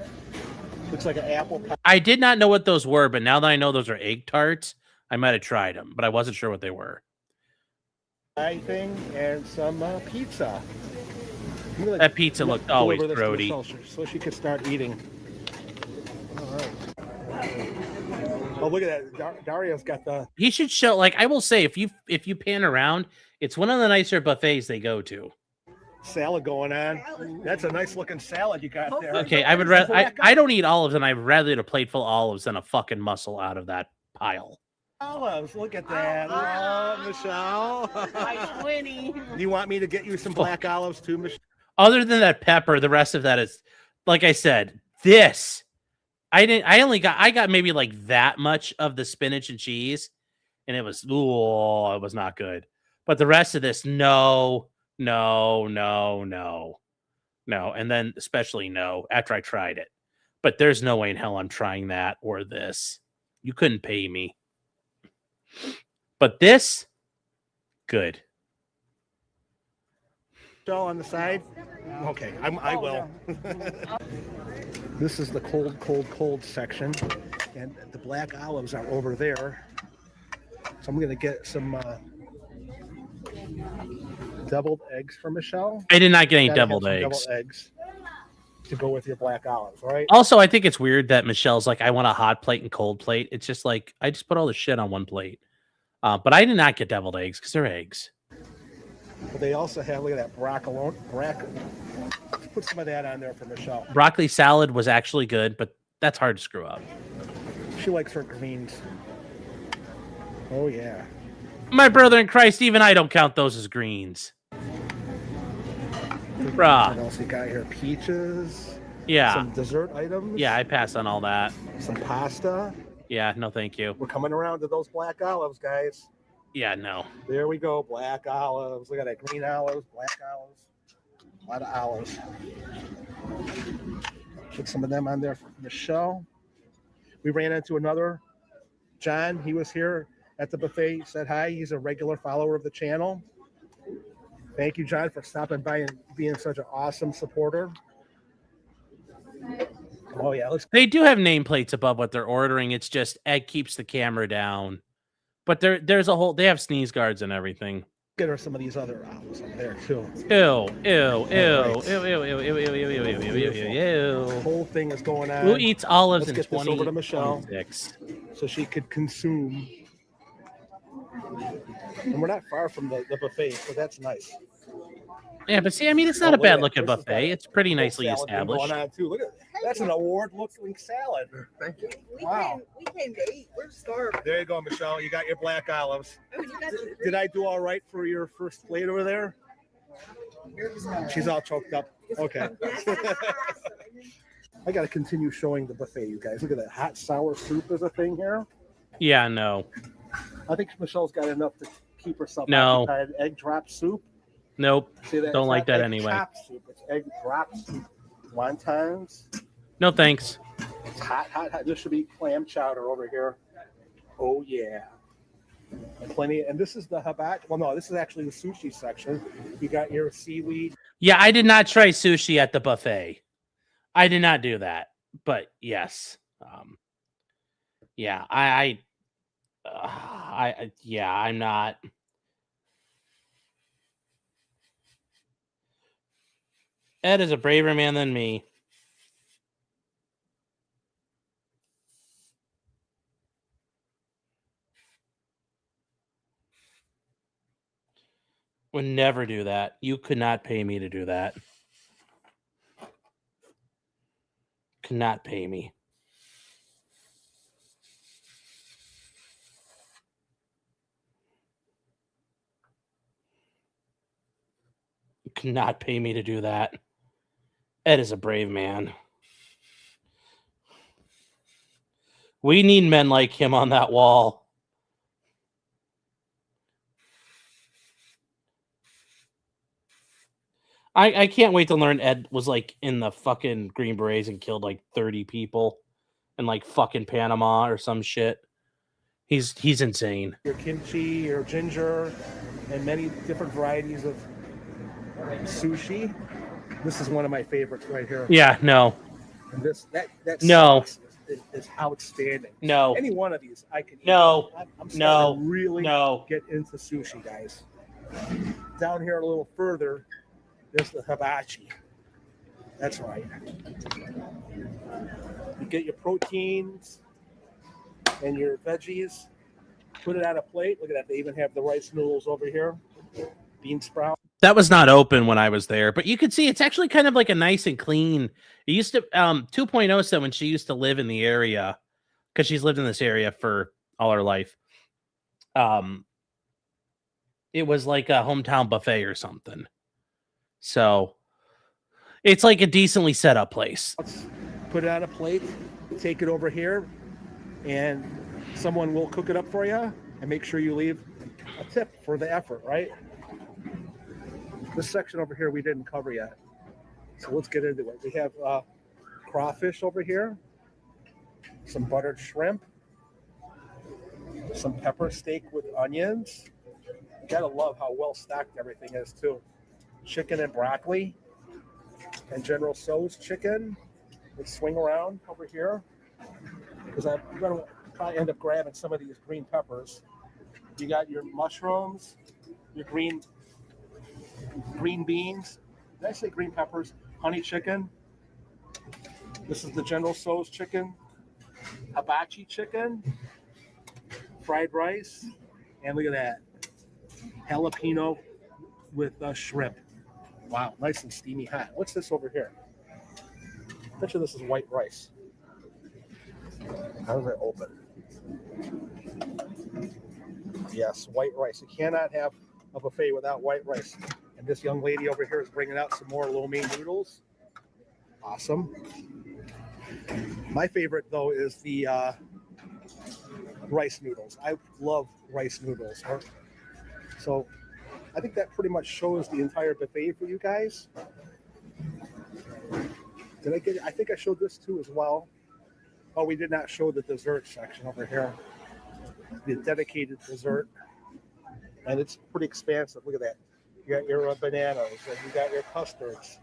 Speaker 9: Looks like an apple pie.
Speaker 1: I did not know what those were, but now that I know those are egg tarts, I might have tried them, but I wasn't sure what they were.
Speaker 9: Thing and some pizza.
Speaker 1: That pizza looked always throaty.
Speaker 9: So she could start eating. All right. Oh, look at that. Dario's got the...
Speaker 1: He should show, like, I will say, if you pan around, it's one of the nicer buffets they go to.
Speaker 9: Salad going on. That's a nice looking salad you got there.
Speaker 1: Okay, I would rather... I don't eat olives, and I'd rather eat a plate full of olives than a fucking mussel out of that pile.
Speaker 9: Olives, look at that. Oh, Michelle.
Speaker 10: My Winnie.
Speaker 9: Do you want me to get you some black olives too, Michelle?
Speaker 1: Other than that pepper, the rest of that is, like I said, this. I got maybe like that much of the spinach and cheese, and it was not good. But the rest of this, no. No, and then especially no after I tried it. But there's no way in hell I'm trying that or this. You couldn't pay me. But this, good.
Speaker 9: Shell on the side? Okay, I will. This is the cold section, and the black olives are over there. So I'm gonna get some deviled eggs for Michelle.
Speaker 1: I did not get any
Speaker 9: Gotta have
Speaker 1: deviled
Speaker 9: some
Speaker 1: eggs.
Speaker 9: Deviled eggs to go with your black olives, all right?
Speaker 1: Also, I think it's weird that Michelle's like, I want a hot plate and cold plate. It's just like, I just put all the shit on one plate. But I did not get deviled eggs because they're eggs.
Speaker 9: But they also have, look at that broccoli. Let's put some of that on there for Michelle.
Speaker 1: Broccoli salad was actually good, but that's hard to screw up.
Speaker 9: She likes her greens. Oh, yeah.
Speaker 1: My brother in Christ, even I don't count those as greens. Bruh.
Speaker 9: What else we got here? Peaches.
Speaker 1: Yeah.
Speaker 9: Some dessert items.
Speaker 1: Yeah, I pass on all that.
Speaker 9: Some pasta.
Speaker 1: Yeah, no thank you.
Speaker 9: We're coming around to those black olives, guys.
Speaker 1: Yeah, no.
Speaker 9: There we go, black olives. Look at that, green olives, black olives. A lot of olives. Put some of them on there for Michelle. We ran into another John. He was here at the buffet. He said hi. He's a regular follower of the channel. Thank you, John, for stopping by and being such an awesome supporter. Oh, yeah.
Speaker 1: They do have nameplates above what they're ordering. It's just Ed keeps the camera down. But there's a whole, they have sneeze guards and everything.
Speaker 9: Get her some of these other olives up there, too.
Speaker 1: Ew, ew, ew.
Speaker 9: The whole thing is going on.
Speaker 1: Who eats olives
Speaker 9: Let's
Speaker 1: in
Speaker 9: get this over to Michelle
Speaker 1: 2026?
Speaker 9: so she could consume. And we're not far from the buffet, so that's nice.
Speaker 1: Yeah, but see, I mean, it's not a bad looking buffet. It's pretty nicely
Speaker 9: Salad thing
Speaker 1: established.
Speaker 9: going on, too. Look at that's an award-looking salad. Thank you. Wow.
Speaker 13: We came to eat. We're starving.
Speaker 9: There you go, Michelle. You got your black olives.
Speaker 13: Oh, you got your
Speaker 9: Did I do all right for your first plate over there? She's all choked up. Okay. I got to continue showing the buffet, you guys. Look at that. Hot sour soup is a thing here.
Speaker 1: Yeah, no.
Speaker 9: I think Michelle's got enough to keep herself
Speaker 1: No.
Speaker 9: occupied. Egg drop soup.
Speaker 1: Nope.
Speaker 9: See that?
Speaker 1: Don't
Speaker 9: It's
Speaker 1: like
Speaker 9: not
Speaker 1: that
Speaker 9: egg
Speaker 1: anyway.
Speaker 9: chop soup. It's egg drop soup. Wontons.
Speaker 1: No thanks.
Speaker 9: It's hot. There should be clam chowder over here. Oh, yeah. And plenty. And this is the hibachi. Well, no, this is actually the sushi section. You got your seaweed.
Speaker 1: Yeah, I did not try sushi at the buffet. I did not do that. But yes. Yeah, I'm not. Ed is a braver man than me. Would never do that. You could not pay me to do that. Could not pay me. You could not pay me to do that. Ed is a brave man. We need men like him on that wall. I can't wait to learn Ed was like in the fucking Green Berets and killed like 30 people in like fucking Panama or some shit. He's insane.
Speaker 9: Your kimchi, your ginger, and many different varieties of sushi. This is one of my favorites right here.
Speaker 1: Yeah, no.
Speaker 9: And that
Speaker 1: No.
Speaker 9: sauce is outstanding.
Speaker 1: No.
Speaker 9: Any one of these I can eat.
Speaker 1: No.
Speaker 9: I'm starting
Speaker 1: No.
Speaker 9: to really
Speaker 1: No.
Speaker 9: get into sushi, guys. Down here a little further, there's the hibachi. That's right. You get your proteins and your veggies. Put it on a plate. Look at that. They even have the rice noodles over here. Bean sprout.
Speaker 1: That was not open when I was there, but you could see it's actually kind of like a nice and clean. It used to 2.0 said when she used to live in the area, because she's lived in this area for all her life. It was like a hometown buffet or something. So it's like a decently set up place.
Speaker 9: Put it on a plate, take it over here, and someone will cook it up for you, and make sure you leave a tip for the effort, right? This section over here we didn't cover yet. So let's get into it. We have crawfish over here, some buttered shrimp, some pepper steak with onions. You gotta love how well stocked everything is too. Chicken and broccoli, and General Tso's chicken. Let's swing around over here because I'm gonna probably end up grabbing some of these green peppers. You got your mushrooms, your green beans. Did I say green peppers? Honey chicken. This is the General Tso's chicken. Hibachi chicken. Fried rice. And look at that. Jalapeno with shrimp. Wow, nice and steamy hot. What's this over here? I bet you this is white rice. How does it open? Yes, white rice. You cannot have a buffet without white rice. And this young lady over here is bringing out some more lo mein noodles. Awesome. My favorite, though, is the rice noodles. I love rice noodles. So I think that pretty much shows the entire buffet for you guys. Did I get it? I think I showed this too as well. Oh, we did not show the dessert section over here. The dedicated dessert. And it's pretty expansive. Look at that. You got your bananas, and you got your custards.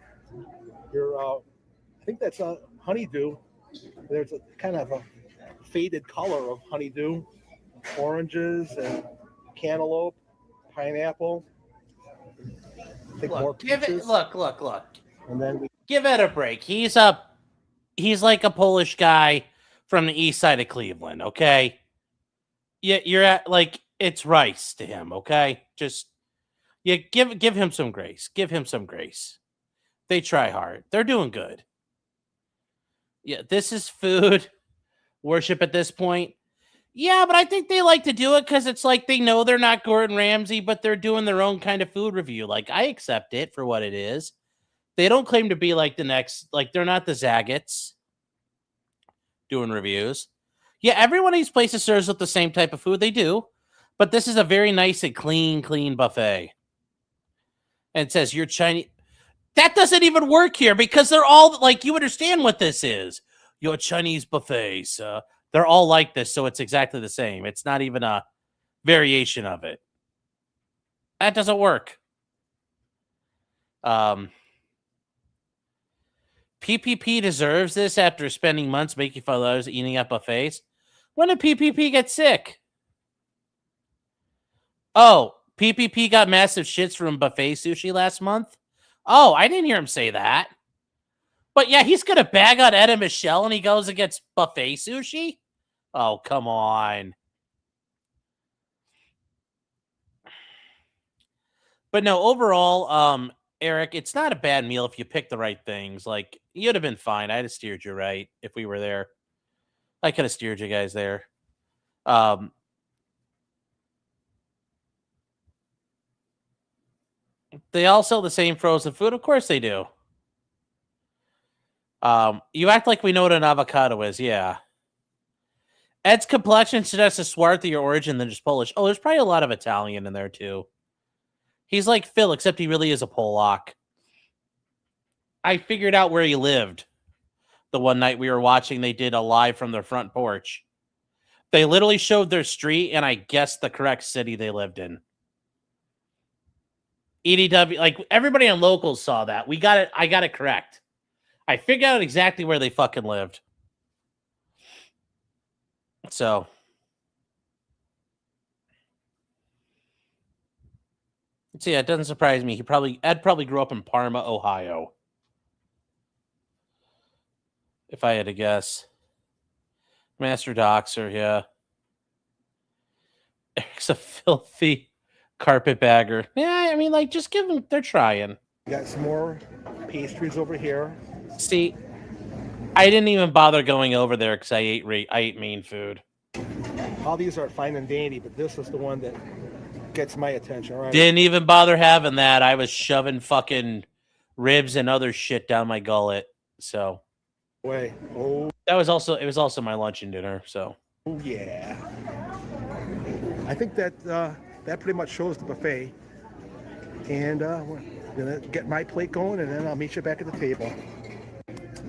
Speaker 9: Your, I think that's a honeydew. There's a kind of a faded color of honeydew. Oranges and cantaloupe, pineapple. I think more peaches.
Speaker 1: Look.
Speaker 9: And then we
Speaker 1: Give Ed a break. He's like a Polish guy from the east side of Cleveland, okay? You're at, like, it's rice to him, okay? Just give him some grace. Give him some grace. They try hard. They're doing good. Yeah, this is food worship at this point. Yeah, but I think they like to do it because it's like they know they're not Gordon Ramsay, but they're doing their own kind of food review. Like, I accept it for what it is. They don't claim to be like the next, like, they're not the Zagat's doing reviews. Yeah, every one of these places serves up the same type of food. They do. But this is a very nice and clean buffet. And it says, you're Chinese. That doesn't even work here because they're all, like, you understand what this is. Your Chinese buffets. They're all like this, so it's exactly the same. It's not even a variation of it. That doesn't work. PPP deserves this after spending months making fun of others eating at buffets. When did PPP get sick? Oh, PPP got massive shits from buffet sushi last month? Oh, I didn't hear him say that. But yeah, he's going to bag on Ed and Michelle and he goes against buffet sushi? Oh, come on. But no, overall, Eric, it's not a bad meal if you pick the right things. Like, you'd have been fine. I'd have steered you right if we were there. I could have steered you guys there. They all sell the same frozen food? Of course they do. You act like we know what an avocado is. Yeah. Ed's complexion suggests a swarthier origin than just Polish. Oh, there's probably a lot of Italian in there, too. He's like Phil, except he really is a Polak. I figured out where he lived. The one night we were watching, they did a live from their front porch. They literally showed their street, and I guessed the correct city they lived in. EDW, like, everybody on Locals saw that. We got it. I got it correct. I figured out exactly where they fucking lived. So... yeah, it doesn't surprise me. Ed probably grew up in Parma, Ohio. If I had to guess. Master Doxer, yeah. Eric's a filthy carpetbagger. Yeah, I mean, like, just give them, they're trying.
Speaker 9: got some more pastries over here.
Speaker 1: See, I didn't even bother going over there because I ate mean food.
Speaker 9: All these are fine and dandy, but this is the one that gets my attention. Right?
Speaker 1: Didn't even bother having that. I was shoving fucking ribs and other shit down my gullet. So,
Speaker 9: it
Speaker 1: was also my lunch and dinner. So,
Speaker 9: oh yeah, I think that that pretty much shows the buffet. And I'm gonna get my plate going, and then I'll meet you back at the table.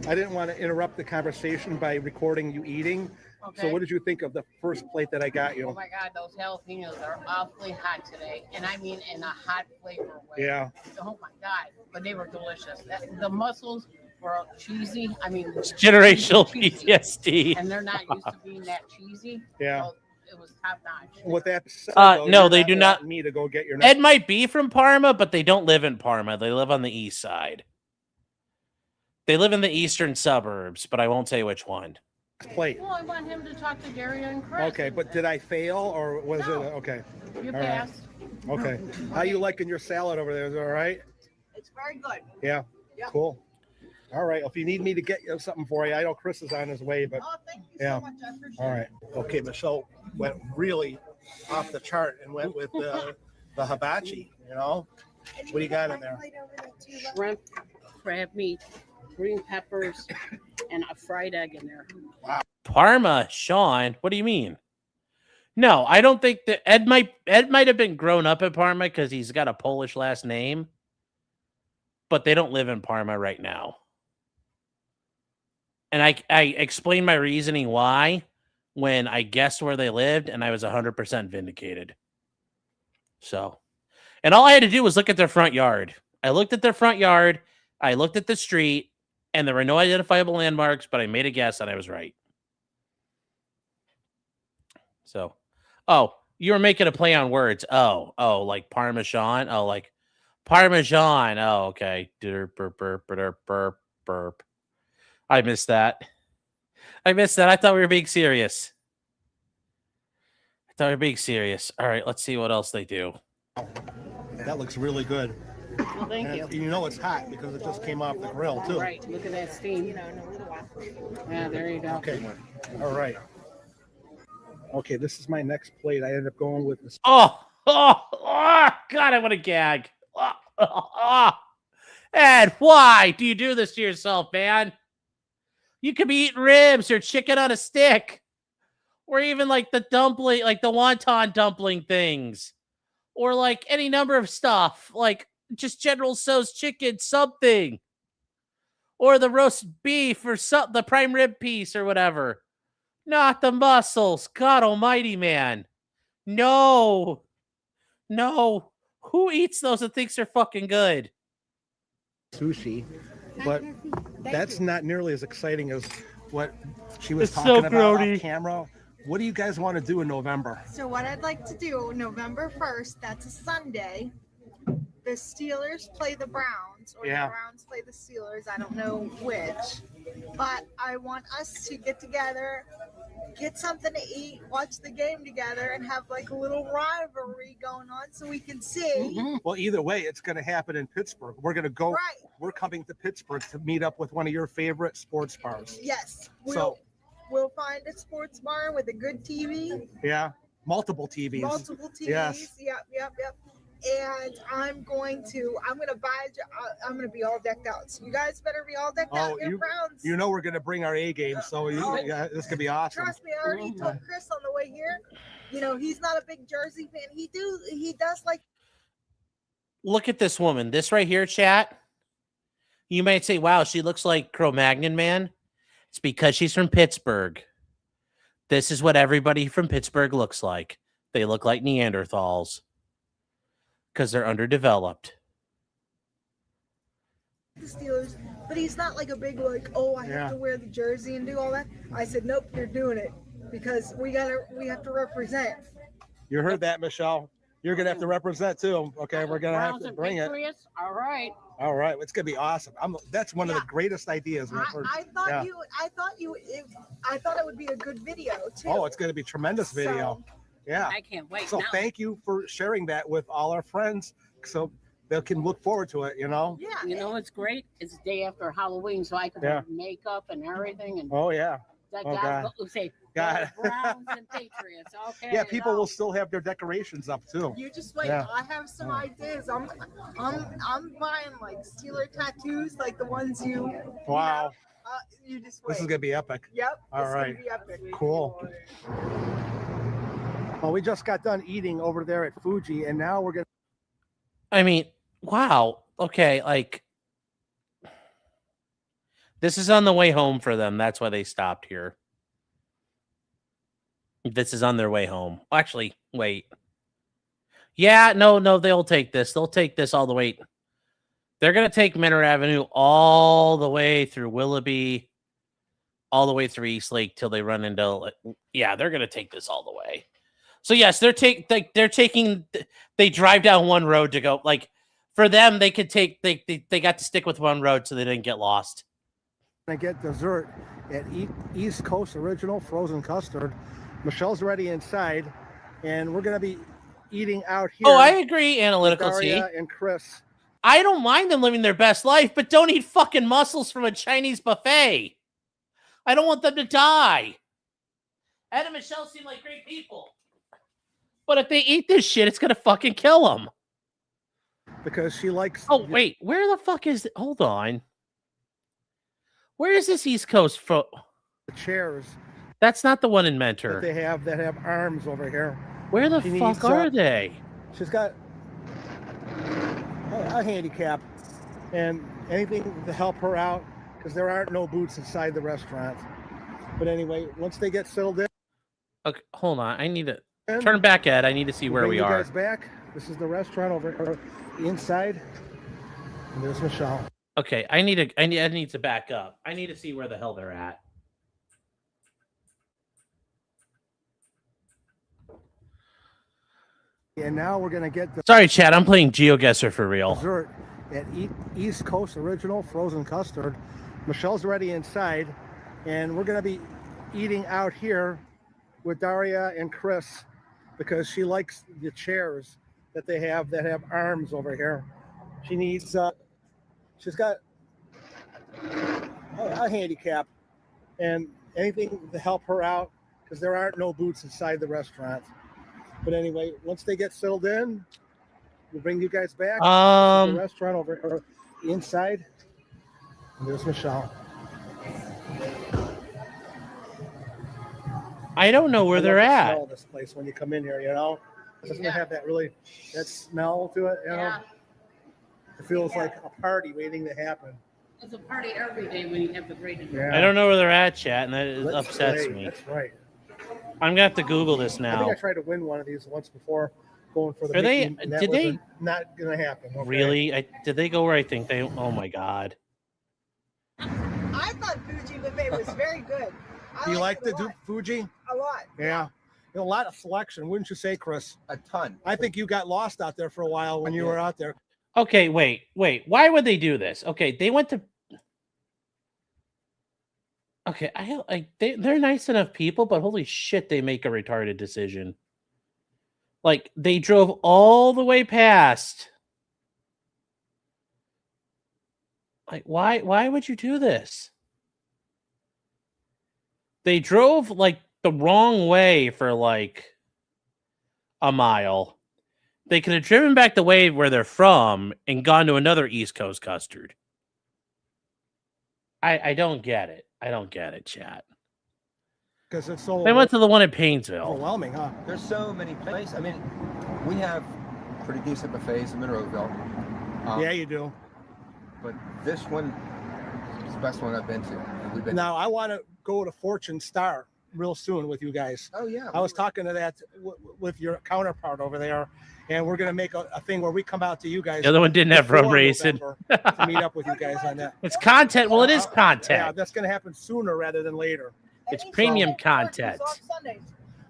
Speaker 9: I didn't want to interrupt the conversation by recording you eating. So what did you think of the first plate that I got you?
Speaker 10: Oh my God, those jalapenos are awfully hot today, and I mean in a hot flavor way.
Speaker 9: Yeah.
Speaker 10: Oh my God, but they were delicious. The mussels were cheesy. I mean,
Speaker 1: It's generational
Speaker 10: cheesy.
Speaker 1: PTSD.
Speaker 10: And they're not used to being that cheesy.
Speaker 9: Yeah.
Speaker 10: So it was top notch.
Speaker 9: With that said,
Speaker 1: No,
Speaker 9: you're
Speaker 1: they do not.
Speaker 9: wanting me to go get your
Speaker 1: Ed might be from Parma, but they don't live in Parma. They live on the east side. They live in the eastern suburbs, but I won't say which one.
Speaker 9: plate.
Speaker 10: Well, I want him to talk to Daria and Chris.
Speaker 9: Okay, but did I fail or was it okay?
Speaker 10: You
Speaker 9: All right.
Speaker 10: passed.
Speaker 9: Okay. How you liking your salad over there? Is it all right?
Speaker 13: It's very good.
Speaker 9: Yeah.
Speaker 13: Yeah.
Speaker 9: Cool. All right. If you need me to get you something for you, I know Chris is on his way, but
Speaker 13: Oh, thank you
Speaker 9: yeah.
Speaker 13: so much. I appreciate
Speaker 9: All right. Okay, Michelle went really off the chart and went with the hibachi. You know, what do you got in there?
Speaker 10: Shrimp, crab meat, green peppers, and a fried egg in there.
Speaker 1: Parma, Sean. What do you mean? No, I don't think that Ed might have been grown up in Parma because he's got a Polish last name, but they don't live in Parma right now. And I explained my reasoning why when I guessed where they lived, and I was 100% vindicated. So, and all I had to do was look at their front yard. I looked at their front yard, I looked at the street, and there were no identifiable landmarks, but I made a guess and I was right. So, oh, you were making a play on words. Oh, like Parmesan. Oh, like Parmesan. Oh, okay. Burp, burp, burp, burp, burp, burp. I missed that. I thought we were being serious. All right, let's see what else they do.
Speaker 9: That looks really good.
Speaker 10: Well, thank
Speaker 9: And
Speaker 10: you.
Speaker 9: you know it's hot because it just came off the grill too.
Speaker 10: Right, look at that steam. Yeah, there you go.
Speaker 9: Okay. All right. Okay, this is my next plate. I ended up going with this.
Speaker 1: Oh, God, I want to gag. Ed, why do you do this to yourself, man? You could be eating ribs or chicken on a stick, or even like the dumpling, like the wonton dumpling things, or like any number of stuff, like just General Tso's chicken, something, or the roast beef or the prime rib piece or whatever. Not the mussels. God almighty, man. No. Who eats those and thinks they're fucking good?
Speaker 9: Sushi, but that's not nearly as exciting as what she was
Speaker 1: It's
Speaker 9: talking
Speaker 1: so
Speaker 9: about
Speaker 1: grody.
Speaker 9: off camera. What do you guys want to do in November?
Speaker 14: So what I'd like to do, November 1st, that's a Sunday. The Steelers play the Browns, or
Speaker 9: Yeah.
Speaker 14: the Browns play the Steelers. I don't know which. But I want us to get together, get something to eat, watch the game together, and have like a little rivalry going on so we can see.
Speaker 9: Well, either way, it's going to happen in Pittsburgh. We're going to go.
Speaker 14: Right.
Speaker 9: We're coming to Pittsburgh to meet up with one of your favorite sports bars.
Speaker 14: Yes.
Speaker 9: So
Speaker 14: We'll find a sports bar with a good TV.
Speaker 9: yeah, multiple TVs.
Speaker 14: Multiple TVs.
Speaker 9: Yes.
Speaker 14: Yep. And I'm going to be all decked out. So you guys better be all decked out. Your Browns.
Speaker 9: You know we're going to bring our A game, so yeah, this could be awesome.
Speaker 14: Trust me, I already told Chris on the way here. You know, he's not a big Jersey fan. He does like.
Speaker 1: Look at this woman. This right here, chat. You might say, wow, she looks like Cro-Magnon Man. It's because she's from Pittsburgh. This is what everybody from Pittsburgh looks like. They look like Neanderthals because they're underdeveloped.
Speaker 14: The Steelers, but he's not like a big I have to wear the jersey and do all that. I said, nope, you're doing it because we have to represent.
Speaker 9: You heard that, Michelle. You're going to have to represent too. Okay, we're going to have to bring it.
Speaker 10: All right.
Speaker 9: All right, it's going to be awesome. That's one of the greatest ideas.
Speaker 14: I thought it would be a good video too.
Speaker 9: Oh, it's going to be a tremendous video. Yeah.
Speaker 10: I can't wait.
Speaker 9: So
Speaker 10: Now-
Speaker 9: thank you for sharing that with all our friends, so they can look forward to it. You know.
Speaker 14: Yeah.
Speaker 10: You know what's great? It's the day after Halloween, so I can wear makeup and everything. And
Speaker 9: Oh yeah.
Speaker 10: that
Speaker 9: Oh,
Speaker 10: guy
Speaker 9: God.
Speaker 10: will say,
Speaker 9: God.
Speaker 10: Browns and Patriots. Okay.
Speaker 9: Yeah, people will still have their decorations up too.
Speaker 14: You just wait.
Speaker 9: Yeah.
Speaker 14: I have some ideas. I'm buying like Steeler tattoos, like the ones you.
Speaker 9: Wow.
Speaker 14: You just wait.
Speaker 9: This is gonna be epic.
Speaker 14: Yep.
Speaker 9: All
Speaker 14: it's
Speaker 9: right.
Speaker 14: Gonna be epic.
Speaker 9: Cool. Well, we just got done eating over there at Fuji, and now we're gonna.
Speaker 1: I mean, wow. Okay, like this is on the way home for them. That's why they stopped here. This is on their way home. Actually, wait. Yeah, no, they'll take this. They'll take this all the way. They're gonna take Menor Avenue all the way through Willoughby, all the way through Eastlake till they run into. Yeah, they're gonna take this all the way. So yes, they're taking. They drive down one road to go. Like for them, they could take. They got to stick with one road so they didn't get lost.
Speaker 9: I get dessert at East Coast Original Frozen Custard. Michelle's already inside, and we're gonna be eating out here.
Speaker 1: Oh, I agree. Analytical T.
Speaker 9: Daria and Chris.
Speaker 1: I don't mind them living their best life, but don't eat fucking mussels from a Chinese buffet. I don't want them to die. Ed and Michelle seem like great people. But if they eat this shit, it's going to fucking kill them.
Speaker 9: Because she likes...
Speaker 1: Oh, wait. Where the fuck is... Hold on. Where is this East Coast? The
Speaker 9: chairs.
Speaker 1: That's not the one in Mentor.
Speaker 9: That have arms over here.
Speaker 1: Where the fuck are they?
Speaker 9: She's got a handicap. And anything to help her out, because there aren't no boots inside the restaurant. But anyway, once they get settled in...
Speaker 1: Okay, hold on. I need to... Turn back, Ed. I need to see where we are.
Speaker 9: You guys back. This is the restaurant over inside. And there's Michelle.
Speaker 1: Okay, I need to back up. I need to see where the hell they're at.
Speaker 9: And now we're gonna get the...
Speaker 1: Sorry, Chad. I'm playing GeoGuessr for real.
Speaker 9: Dessert at East Coast Original Frozen Custard. Michelle's already inside, and we're gonna be eating out here with Daria and Chris because she likes the chairs that have arms over here. She needs she's got a handicap, and anything to help her out because there aren't no boots inside the restaurant. But anyway, once they get settled in, we'll bring you guys back to the restaurant over inside. And there's Michelle.
Speaker 1: I don't know where they're at.
Speaker 9: Smell this place when you come in here, you know, doesn't it have that smell to it? You know,
Speaker 10: Yeah.
Speaker 9: It feels like a party waiting to happen.
Speaker 10: It's a party every day when you have the great event.
Speaker 9: Yeah.
Speaker 1: I don't know where they're at, chat, and that
Speaker 9: Let's
Speaker 1: upsets
Speaker 9: play.
Speaker 1: me.
Speaker 9: That's right.
Speaker 1: I'm gonna have to Google this
Speaker 9: I
Speaker 1: now.
Speaker 9: think I tried to win one of these once before, going for the.
Speaker 1: Are they?
Speaker 9: Mickey, and that
Speaker 1: Did they?
Speaker 9: Not gonna happen. Okay?
Speaker 1: Really? Did they go where I think they? Oh my god.
Speaker 14: I thought Fuji buffet was very good.
Speaker 9: Do you like the Fuji?
Speaker 14: A lot.
Speaker 9: Yeah. A lot of selection, wouldn't you say, Chris?
Speaker 3: A ton.
Speaker 9: I think you got lost out there for a while when you were out there.
Speaker 1: Okay, wait. Why would they do this? Okay, they went to. Okay, they're nice enough people, but holy shit, they make a retarded decision. Like they drove all the way past. Like why would you do this? They drove like the wrong way for like a mile. They could have driven back the way where they're from and gone to another East Coast custard. I don't get it. I don't get it, chat.
Speaker 9: Because it's so.
Speaker 1: They went to the one in Painesville.
Speaker 9: Overwhelming, huh?
Speaker 3: There's so many places. I mean, we have pretty decent buffets in Monroeville.
Speaker 9: Yeah, you do.
Speaker 3: But this one is the best one I've been to. We've been.
Speaker 9: Now I want to go to Fortune Star real soon with you guys.
Speaker 3: Oh yeah.
Speaker 9: I was talking to that with your counterpart over there, and we're gonna make a thing where we come out to you guys.
Speaker 1: The other one didn't have rum
Speaker 9: before
Speaker 1: racing.
Speaker 9: November to meet up with you guys on that.
Speaker 1: It's content. Well, it is
Speaker 9: Yeah,
Speaker 1: content.
Speaker 9: that's gonna happen sooner rather than later.
Speaker 1: It's premium content.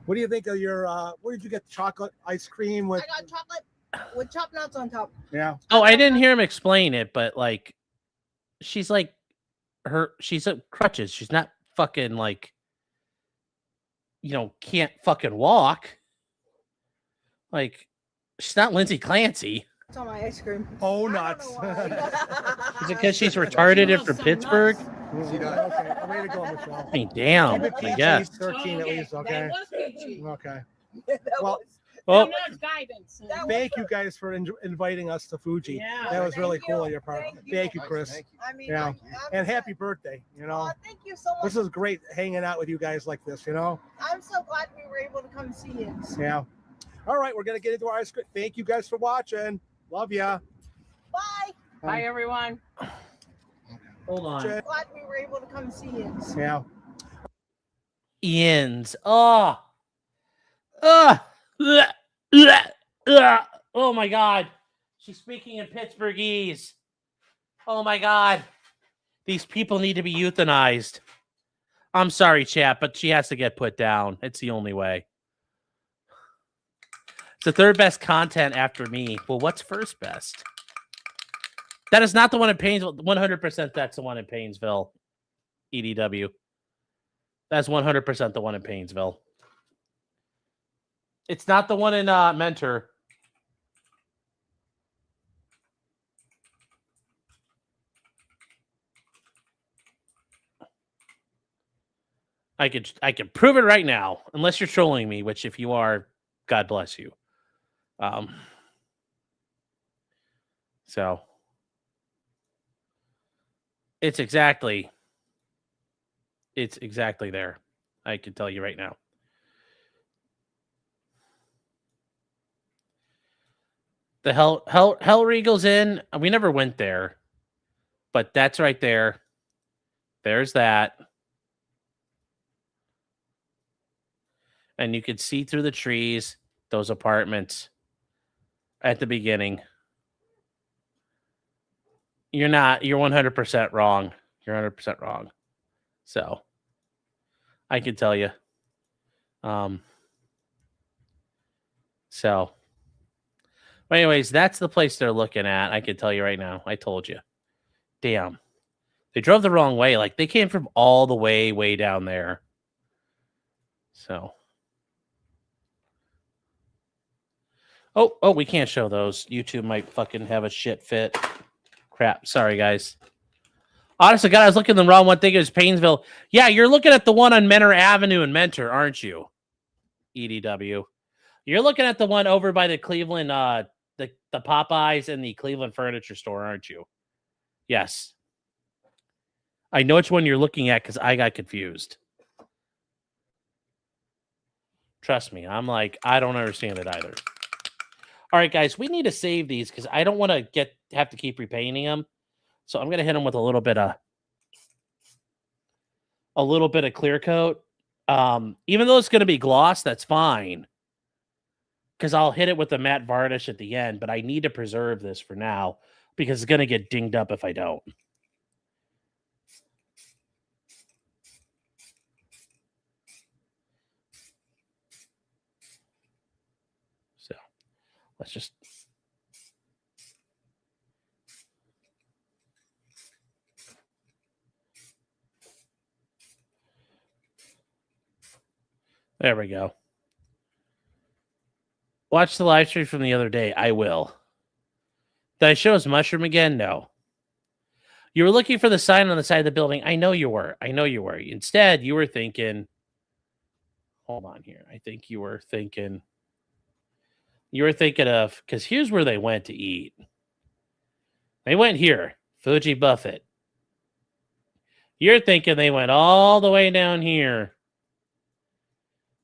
Speaker 9: What do you think of your? What did you get? Chocolate ice cream with?
Speaker 14: I got chocolate with chopped nuts on top.
Speaker 9: Yeah.
Speaker 1: Oh, I didn't hear him explain it, but like, she's like, she's at crutches. She's not fucking like, can't fucking walk. Like, she's not Lindsay Clancy.
Speaker 14: It's on my ice cream.
Speaker 9: Oh, nuts.
Speaker 1: Is it because she's retarded and from Pittsburgh?
Speaker 9: Okay, way to go, Michelle.
Speaker 1: I mean, damn,
Speaker 9: Keep it
Speaker 1: I
Speaker 9: PG,
Speaker 1: guess.
Speaker 9: 13 at least, okay?
Speaker 10: That was PG.
Speaker 9: Okay.
Speaker 14: That
Speaker 9: Well,
Speaker 1: Well,
Speaker 10: That's guidance.
Speaker 9: thank you guys for inviting us to Fuji.
Speaker 10: Yeah.
Speaker 9: That was really
Speaker 14: Thank you.
Speaker 9: cool on your part.
Speaker 14: Thank you.
Speaker 9: Thank you, Chris.
Speaker 3: Thank you.
Speaker 14: I mean,
Speaker 9: Yeah.
Speaker 14: I'm
Speaker 9: And
Speaker 14: so-
Speaker 9: happy birthday, you know.
Speaker 14: Thank you so much.
Speaker 9: This is great hanging out with you guys like this, you know.
Speaker 14: I'm so glad we were able to come see you.
Speaker 9: Yeah. All right, we're going to get into our ice cream. Thank you guys for watching. Love ya.
Speaker 10: Bye, everyone.
Speaker 1: Hold on.
Speaker 14: Glad we were able to come see you.
Speaker 9: Yeah.
Speaker 1: Ian's. Oh. Oh my God. She's speaking in Pittsburghese. Oh my God. These people need to be euthanized. I'm sorry, chat, but she has to get put down. It's the only way. It's the third best content after me. Well, what's first best? That is not the one in Paynesville. 100% that's the one in Paynesville. EDW. That's 100% the one in Paynesville. It's not the one in Mentor. I could prove it right now, unless you're trolling me, which if you are, God bless you. So it's exactly there. I can tell you right now. The Hell Regal's in. We never went there, but that's right there. There's that. And you could see through the trees, those apartments at the beginning. You're 100% wrong. You're 100% wrong. So I can tell you. So anyways, that's the place they're looking at. I can tell you right now. I told you. Damn. They drove the wrong way. Like, they came from all the way down there. So. Oh, we can't show those. YouTube might fucking have a shit fit. Crap. Sorry, guys. Honestly, God, I was looking at the wrong one. Thinking it was Paynesville. Yeah, you're looking at the one on Mentor Avenue in Mentor, aren't you? EDW. You're looking at the one over by the Cleveland, the Popeyes and the Cleveland Furniture Store, aren't you? Yes. I know which one you're looking at because I got confused. Trust me. I'm like, I don't understand it either. All right, guys, we need to save these because I don't want to have to keep repainting them. So I'm gonna hit them with a little bit of clear coat. Even though it's gonna be gloss, that's fine. Because I'll hit it with the matte varnish at the end, but I need to preserve this for now because it's gonna get dinged up if I don't. So let's just. There we go. Watch the live stream from the other day. I will. Did I show us Mushroom again? No. You were looking for the sign on the side of the building. I know you were. Instead, you were thinking. Hold on here. I think you were thinking. You were thinking of, because here's where they went to eat. They went here. Fuji Buffet. You're thinking they went all the way down here.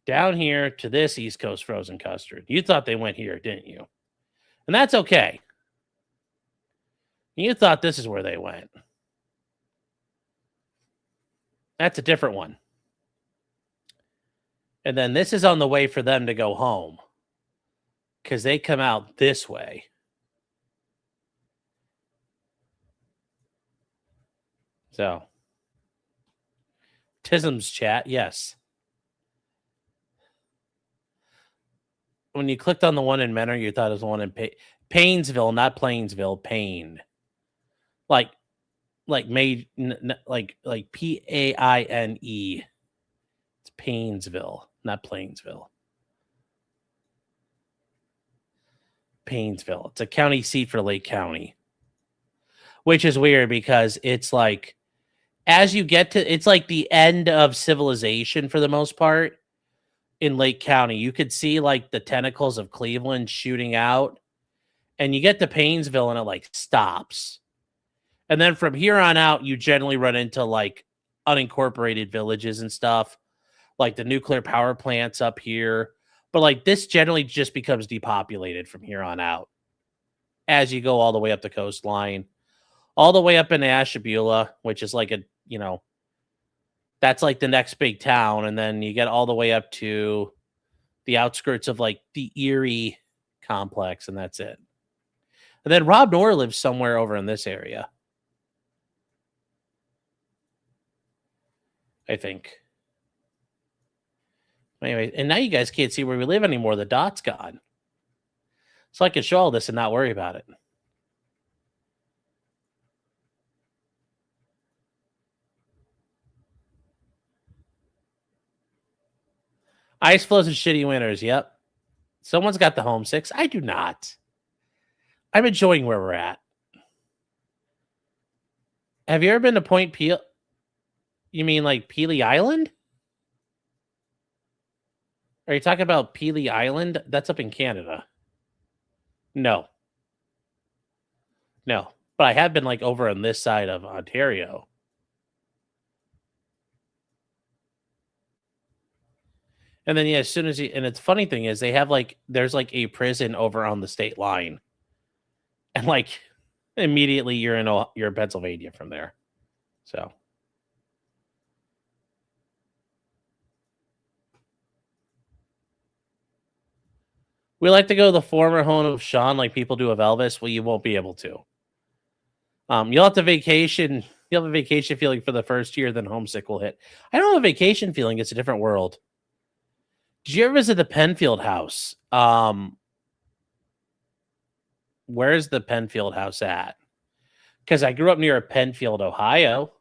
Speaker 1: Down here to this East Coast frozen custard. You thought they went here, didn't you? And that's okay. You thought this is where they went. That's a different one. And then this is on the way for them to go home. Because they come out this way. So. Tism's chat, yes. When you clicked on the one in Mentor, you thought it was the one in Paynesville, not Plainsville. Paine, like made like Paine. It's Paynesville, not Plainsville. Paynesville. It's a county seat for Lake County, which is weird because it's like as you get to, it's like the end of civilization for the most part. In Lake County, you could see like the tentacles of Cleveland shooting out, and you get to Paynesville and it like stops. And then from here on out, you generally run into like unincorporated villages and stuff, like the nuclear power plants up here. But like this generally just becomes depopulated from here on out as you go all the way up the coastline. all the way up in Ashtabula, which is like that's like the next big town, and then you get all the way up to the outskirts of like the Erie complex, and that's it. And then Rob Noor lives somewhere over in this area, I think. Anyway, and now you guys can't see where we live anymore. The dot's gone. So I can show all this and not worry about it. Ice flows and shitty winters. Yep. Someone's got the homesicks. I do not. I'm enjoying where we're at. Have you ever been to Point Peel? You mean like Peely Island? Are you talking about Peely Island? That's up in Canada. No. No. But I have been like over on this side of Ontario. And then yeah, as soon as and it's funny thing is they have like there's like a prison over on the state line. And like immediately you're in Pennsylvania from there. So we like to go to the former home of Sean like people do of Elvis. Well, you won't be able to. You'll have to vacation. You'll have a vacation feeling for the first year, then homesick will hit. I don't have a vacation feeling. It's a different world. Did you ever visit the Penfield house? Where's the Penfield house at? Because I grew up near Penfield, Ohio.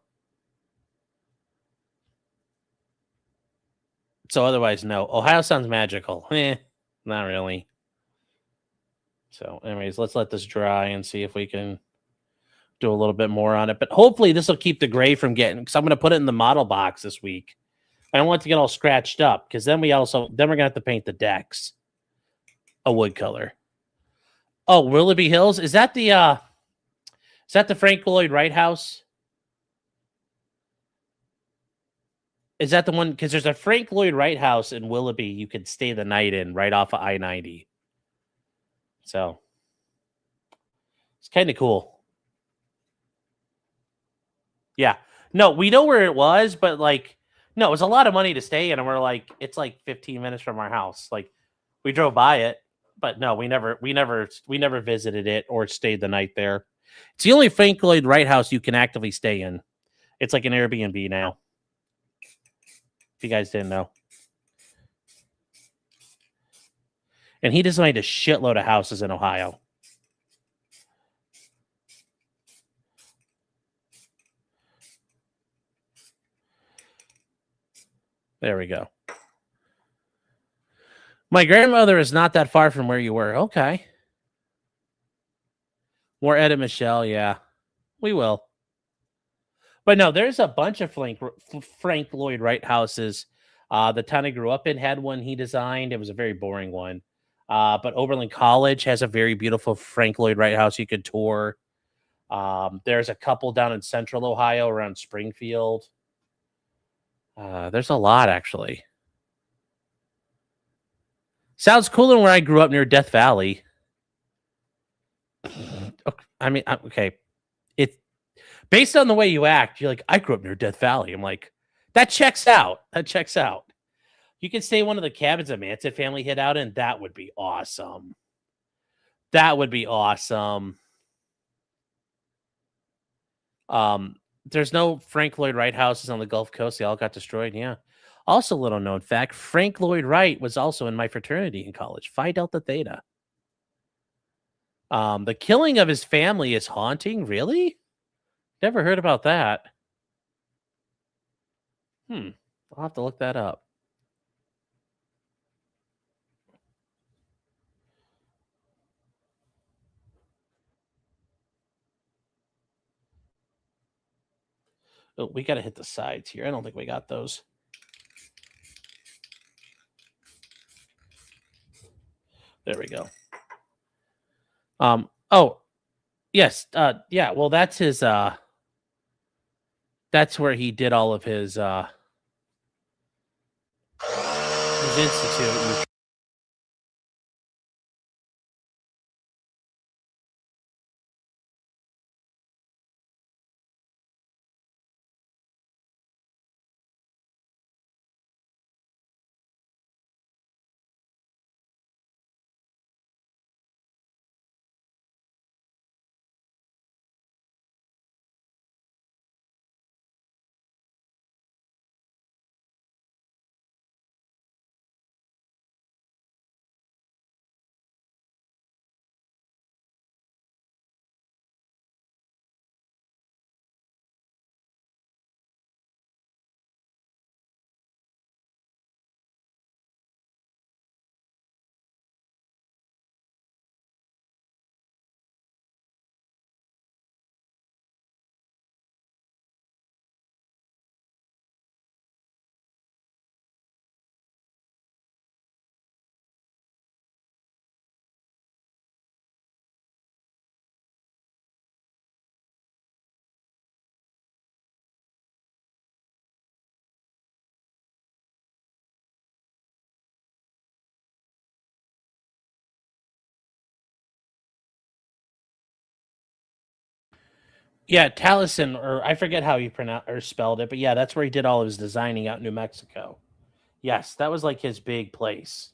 Speaker 1: So otherwise, no. Ohio sounds magical. Not really. So anyways, let's let this dry and see if we can do a little bit more on it. But hopefully this will keep the gray from getting, because I'm going to put it in the model box this week. I don't want it to get all scratched up, because then we're going to have to paint the decks a wood color. Oh, Willoughby Hills? Is that the Frank Lloyd Wright house? Is that the one? Because there's a Frank Lloyd Wright house in Willoughby you could stay the night in right off of I-90. So it's kind of cool. Yeah. No, we know where it was, but like, no, it was a lot of money to stay in, and we're like, it's like 15 minutes from our house. Like, we drove by it, but no, we never visited it or stayed the night there. It's the only Frank Lloyd Wright house you can actively stay in. It's like an Airbnb now. If you guys didn't know. And he designed a shitload of houses in Ohio. There we go. My grandmother is not that far from where you were. Okay. More Ed and Michelle. Yeah, we will. But no, there's a bunch of Frank Lloyd Wright houses. The town I grew up in had one he designed. It was a very boring one. But Oberlin College has a very beautiful Frank Lloyd Wright house you could tour. There's a couple down in central Ohio around Springfield. There's a lot, actually. Sounds cooler than where I grew up near Death Valley. I mean, okay. It's based on the way you act. You're like, I grew up near Death Valley. I'm like, that checks out. That checks out. You could stay in one of the cabins that Manson family hid out in. That would be awesome. That would be awesome. There's no Frank Lloyd Wright houses on the Gulf Coast. They all got destroyed. Yeah. Also, little known fact, Frank Lloyd Wright was also in my fraternity in college, Phi Delta Theta. The killing of his family is haunting. Really? Never heard about that. I'll have to look that up. Oh, we got to hit the sides here. I don't think we got those. There we go. Oh, yes. Yeah, well, that's his, that's where he did all of his institute. Yeah, Taliesin, or I forget how he pronounced or spelled it, but yeah, that's where he did all of his designing out in New Mexico. Yes, that was like his big place.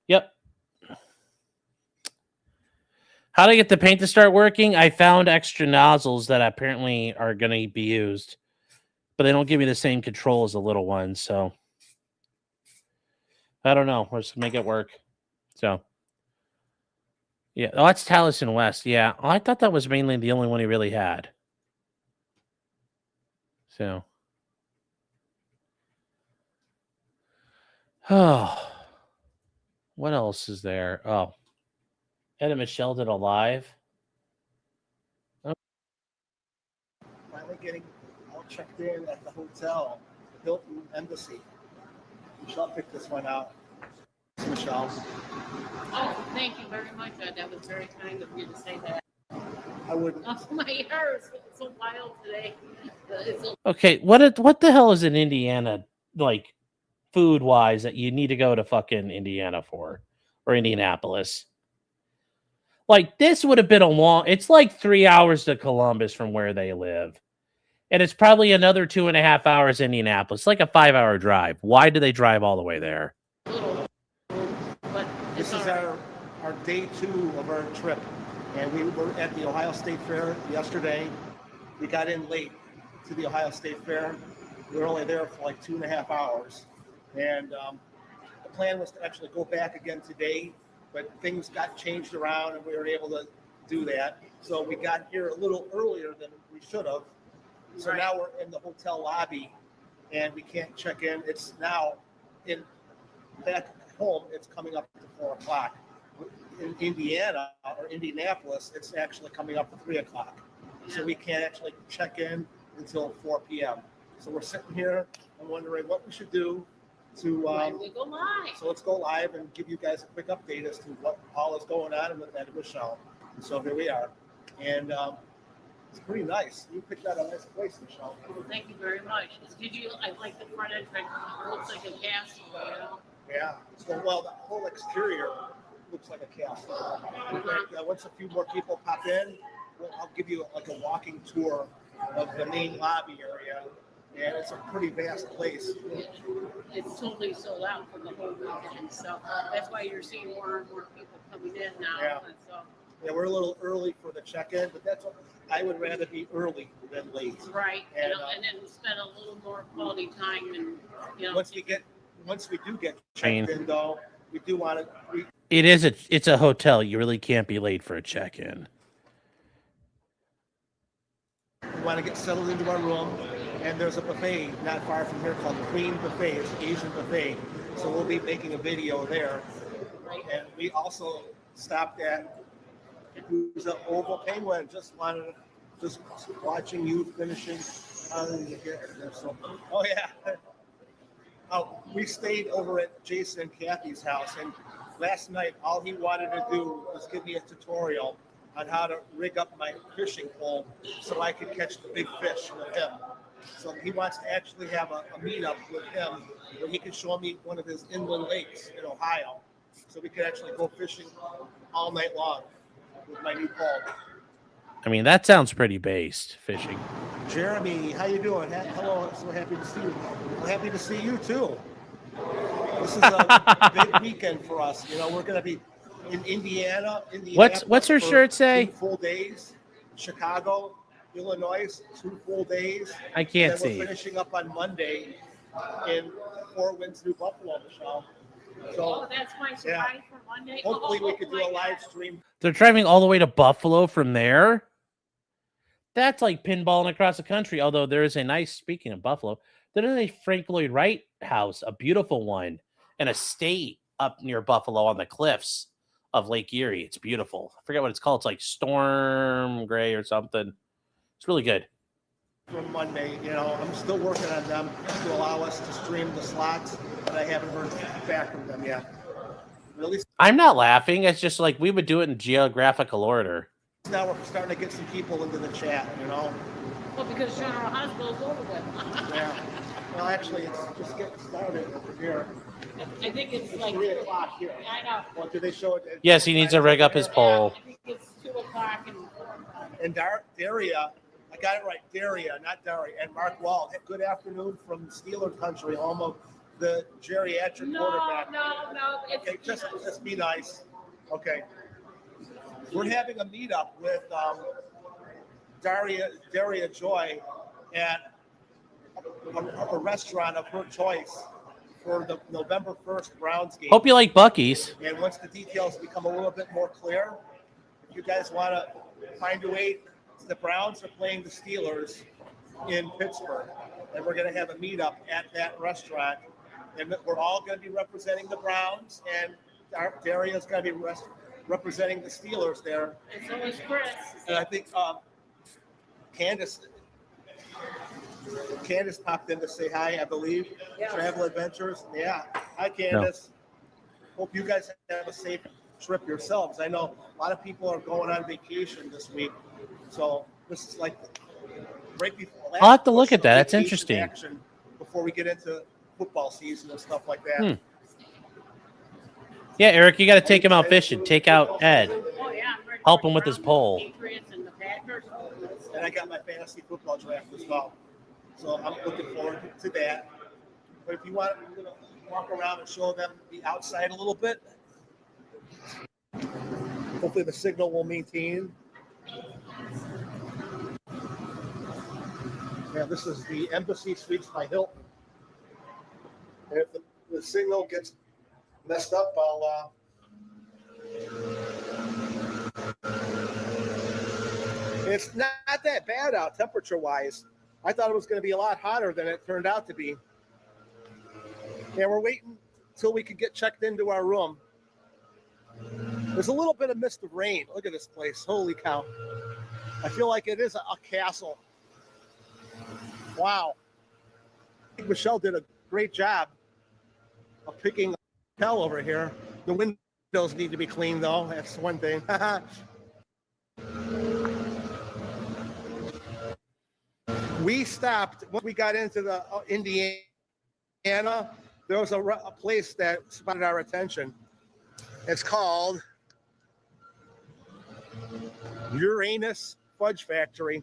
Speaker 1: Yep. How to get the paint to start working? I found extra nozzles that apparently are going to be used, but they don't give me the same control as the little ones. So I don't know. Let's make it work. So yeah, oh, that's Taliesin West. Yeah, oh, I thought that was mainly the only one he really had. So, oh, what else is there? Oh, Ed and Michelle did a live.
Speaker 9: Finally getting all checked in at the hotel, Hilton Embassy. Michelle picked this one out. Michelle.
Speaker 10: Oh, thank you very much. That was very kind of you to say that.
Speaker 9: I wouldn't.
Speaker 10: Oh, my hair is so wild today.
Speaker 1: Okay, what the hell is in Indiana like food wise that you need to go to fucking Indiana for or Indianapolis? Like this would have been a long. It's like 3 hours to Columbus from where they live, and it's probably another 2.5 hours Indianapolis. Like a 5-hour drive. Why do they drive all the way there?
Speaker 9: This is our day 2 of our trip, and we were at the Ohio State Fair yesterday. We got in late to the Ohio State Fair. We were only there for like 2.5 hours, and the plan was to actually go back again today, but things got changed around, and we were able to do that. So we got here a little earlier than we should have. So now we're in the hotel lobby, and we can't check in. It's now in back home. It's coming up to 4 o'clock. In Indiana or Indianapolis, it's actually coming up to 3 o'clock. So we can't actually check in until 4 p.m. So we're sitting here and wondering what we should do to.
Speaker 10: We go live.
Speaker 9: So let's go live and give you guys a quick update as to what all is going on with that Michelle. So here we are, and it's pretty nice. You picked out a nice place, Michelle.
Speaker 10: Well, thank you very much. Did you? I like the front entrance. It looks like a castle. You know.
Speaker 9: Yeah. So well, the whole exterior looks like a castle. In fact, once a few more people pop in, I'll give you like a walking tour of the main lobby area, and it's a pretty vast place.
Speaker 10: It's totally sold out for the whole weekend, so that's why you're seeing more and more people coming in now.
Speaker 9: Yeah.
Speaker 10: And so,
Speaker 9: Yeah, we're a little early for the check-in, but that's what I would rather be early than late.
Speaker 10: right,
Speaker 9: And,
Speaker 10: and then spend a little more quality time, and you know.
Speaker 9: Once we do get checked in, though, we do want to.
Speaker 1: It's a hotel. You really can't be late for a check-in.
Speaker 9: We want to get settled into our room, and there's a buffet not far from here called Queen Buffet. It's an Asian buffet, so we'll be making a video there. And we also stopped at the Oval Penguin. Just watching you finishing. Oh yeah. Oh, we stayed over at Jason and Kathy's house, and last night all he wanted to do was give me a tutorial on how to rig up my fishing pole so I could catch the big fish with him. So he wants to actually have a meetup with him where he can show me one of his inland lakes in Ohio, so we could actually go fishing all night long with my new pole.
Speaker 1: I mean, that sounds pretty based, fishing.
Speaker 9: Jeremy, how you doing? Hello, I'm so happy to see you. I'm happy to see you too. This is a big weekend for us. You know, we're going to be in Indiana.
Speaker 1: What's her shirt say?
Speaker 9: 2 full days. Chicago, Illinois, 2 full days.
Speaker 1: I can't
Speaker 9: and then
Speaker 1: see.
Speaker 9: We're finishing up on Monday in Fort Wayne, New Buffalo, Michelle. So,
Speaker 10: that's my surprise for Monday.
Speaker 9: Hopefully we could do a live stream.
Speaker 1: They're driving all the way to Buffalo from there. That's like pinballing across the country. Although there is a nice, speaking of Buffalo, there is a Frank Lloyd Wright house, a beautiful one, an estate up near Buffalo on the cliffs of Lake Erie. It's beautiful. I forget what it's called. It's like Storm Gray or something. It's really good.
Speaker 9: From Monday, you know, I'm still working on them to allow us to stream the slots, but I haven't heard back from them yet. Really?
Speaker 1: I'm not laughing. It's just like we would do it in geographical order.
Speaker 9: Now we're starting to get some people into the chat, you know.
Speaker 10: Well, because General Hospital's over with.
Speaker 9: Yeah. Well, actually, it's just getting started over here.
Speaker 10: I think it's
Speaker 9: It's
Speaker 10: like
Speaker 9: 3 o'clock here.
Speaker 10: I know.
Speaker 9: Well, do they show it?
Speaker 1: Yes, he needs to rig up his pole.
Speaker 10: I think it's 2 o'clock and
Speaker 9: and Daria, I got it right, Daria, not Daria, and Mark Wall. Good afternoon from Steeler country, home of the geriatric quarterback.
Speaker 10: No.
Speaker 9: Okay, just be nice. Okay. We're having a meetup with Daria Joy at a restaurant of her choice for the November 1st Browns game.
Speaker 1: Hope you like Buc-ee's.
Speaker 9: And once the details become a little bit more clear, if you guys want to find a way, the Browns are playing the Steelers in Pittsburgh, and we're going to have a meetup at that restaurant, and we're all going to be representing the Browns, and Daria's going to be representing the Steelers there.
Speaker 10: And so is Chris.
Speaker 9: And I think Candace popped in to say hi, I believe.
Speaker 10: Yeah.
Speaker 9: Travel Adventures. Yeah. Hi, Candace. Hope you guys have a safe trip yourselves. I know a lot of people are going on vacation this week. So this is like right before.
Speaker 1: I'll have to look at that. That's interesting.
Speaker 9: Action before we get into football season and stuff like that.
Speaker 1: Yeah, Eric, you got to take him out fishing. Take out Ed.
Speaker 10: Oh, yeah.
Speaker 1: Help him with his pole.
Speaker 10: Patriots and the Packers.
Speaker 9: And I got my fantasy football draft as well. So I'm looking forward to that. But if you want to walk around and show them the outside a little bit, hopefully the signal will maintain. Yeah, this is the Embassy Suites by Hilton. And if the signal gets messed up, I'll it's not that bad out temperature-wise. I thought it was going to be a lot hotter than it turned out to be. And we're waiting until we could get checked into our room. There's a little bit of mist of rain. Look at this place. Holy cow. I feel like it is a castle. Wow. I think Michelle did a great job of picking a hotel over here. The windows need to be cleaned, though. That's one thing. We stopped when we got into the Indiana. There was a place that spotted our attention. It's called Uranus Fudge Factory.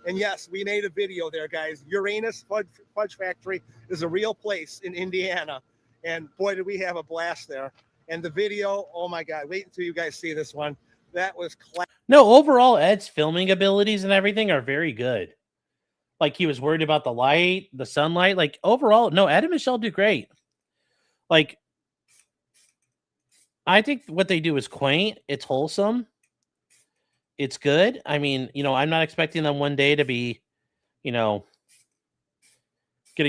Speaker 9: And yes, we made a video there, guys. Uranus Fudge Factory is a real place in Indiana. And boy, did we have a blast there. And the video, oh my God, wait until you guys see this one. That was classic.
Speaker 1: No, overall, Ed's filming abilities and everything are very good. Like, he was worried about the light, the sunlight. Like, overall, no, Ed and Michelle do great. Like, I think what they do is quaint. It's wholesome. It's good. I mean, I'm not expecting them one day to be, getting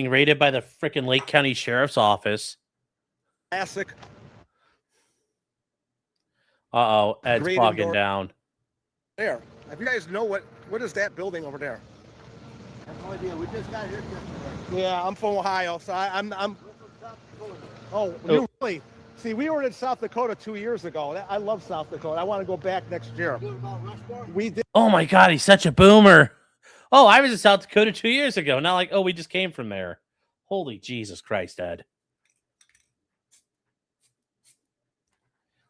Speaker 1: raided by the freaking Lake County Sheriff's Office.
Speaker 9: Classic.
Speaker 1: Uh-oh, Ed's
Speaker 9: Great
Speaker 1: bogging
Speaker 9: indoor-
Speaker 1: down.
Speaker 9: There. If you guys know what is that building over there?
Speaker 3: I have no idea. We just got here yesterday.
Speaker 9: Yeah, I'm from Ohio, so I'm
Speaker 1: Oh.
Speaker 9: Really? See, we were in South Dakota 2 years ago. I love South Dakota. I want to go back next year. We did.
Speaker 1: Oh my God, he's such a boomer. Oh, I was in South Dakota 2 years ago. Not like, oh, we just came from there. Holy Jesus Christ, Ed.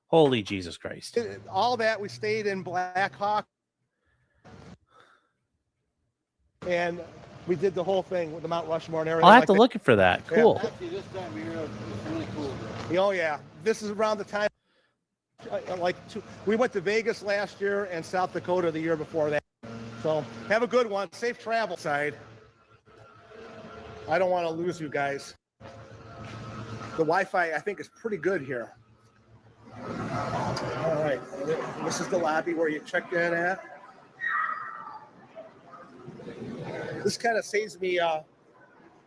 Speaker 1: Holy Jesus Christ.
Speaker 9: All that, we stayed in Black Hawk. And we did the whole thing with the Mount Rushmore and everything.
Speaker 1: I'll have to look for that. Cool.
Speaker 3: Actually, this time of year it's really cool.
Speaker 9: Oh, yeah. This is around the time, we went to Vegas last year and South Dakota the year before that. So have a good one. Safe travel side. I don't want to lose you guys. The Wi-Fi, I think, is pretty good here. All right. This is the lobby where you checked in at. This kind of saves me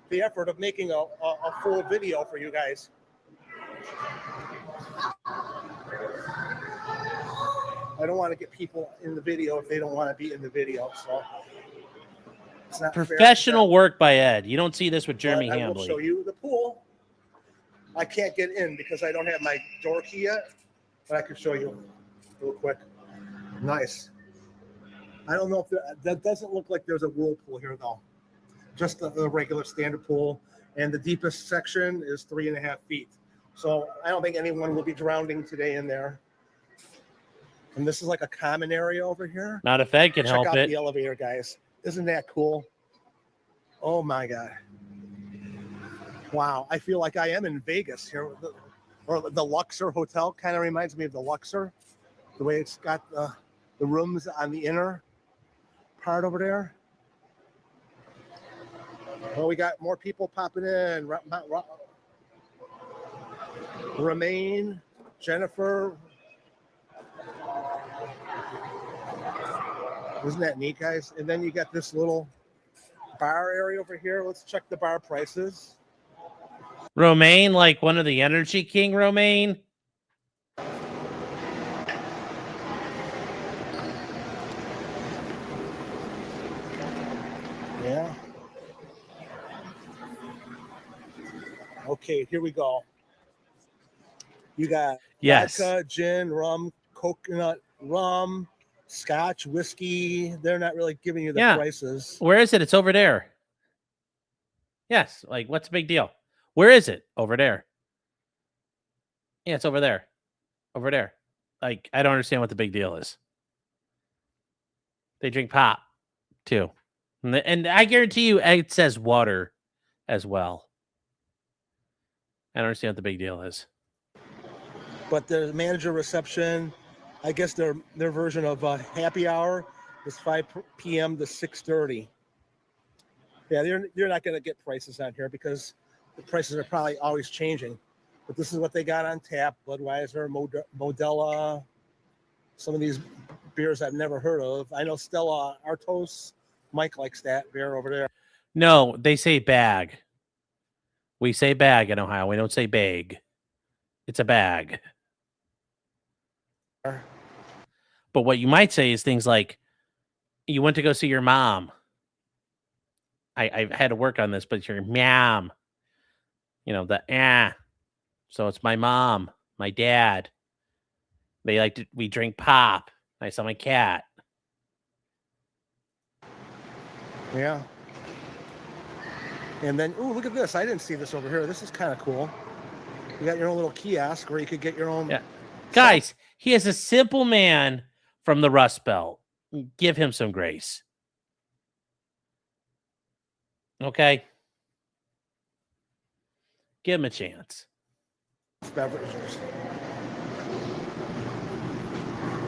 Speaker 9: the effort of making a full video for you guys. I don't want to get people in the video if they don't want to be in the video. So it's not
Speaker 1: Professional work by Ed. You don't see this with Jeremy
Speaker 9: I will show
Speaker 1: Hambley.
Speaker 9: you the pool. I can't get in because I don't have my door key yet, but I can show you real quick. Nice. I don't know if that doesn't look like there's a whirlpool here though. Just the regular standard pool, and the deepest section is 3.5 feet. So I don't think anyone will be drowning today in there. And this is like a common area over here.
Speaker 1: Not if Ed can
Speaker 9: Check
Speaker 1: help
Speaker 9: out
Speaker 1: it.
Speaker 9: the elevator, guys. Isn't that cool? Oh my God. Wow. I feel like I am in Vegas here. Or the Luxor Hotel kind of reminds me of the Luxor. The way it's got the rooms on the inner part over there. Well, we got more people popping in. Romaine, Jennifer. Isn't that neat, guys? And then you got this little bar area over here. Let's check the bar prices.
Speaker 1: Romaine, like one of the Energy King Romaine.
Speaker 9: Yeah. Okay, here we go. You got vodka, gin, rum, coconut rum, scotch, whiskey. They're not really giving you the prices.
Speaker 1: Where is it? It's over there. Yes. Like, what's the big deal? Where is it? Over there. Yeah, it's over there. Over there. Like, I don't understand what the big deal is. They drink pop, too. And I guarantee you it says water as well. I don't understand what the big deal is.
Speaker 9: But the manager reception, I guess their version of happy hour is 5 p.m. to 6:30. Yeah, you're not going to get prices on here because the prices are probably always changing. But this is what they got on tap: Budweiser, Modelo, some of these beers I've never heard of. I know Stella Artois. Mike likes that beer over there.
Speaker 1: No, they say bag. We say bag in Ohio. We don't say bag. It's a bag. But what you might say is things like, you went to go see your mom. I had to work on this, but your mom. You know, So it's my mom, my dad. We drink pop. I saw my cat.
Speaker 9: Yeah. And then, ooh, look at this. I didn't see this over here. This is kind of cool. You got your own little kiosk where you could get your own.
Speaker 1: Yeah. Guys, he is a simple man from the Rust Belt. Give him some grace. Okay? Give him a chance.
Speaker 9: Beverages.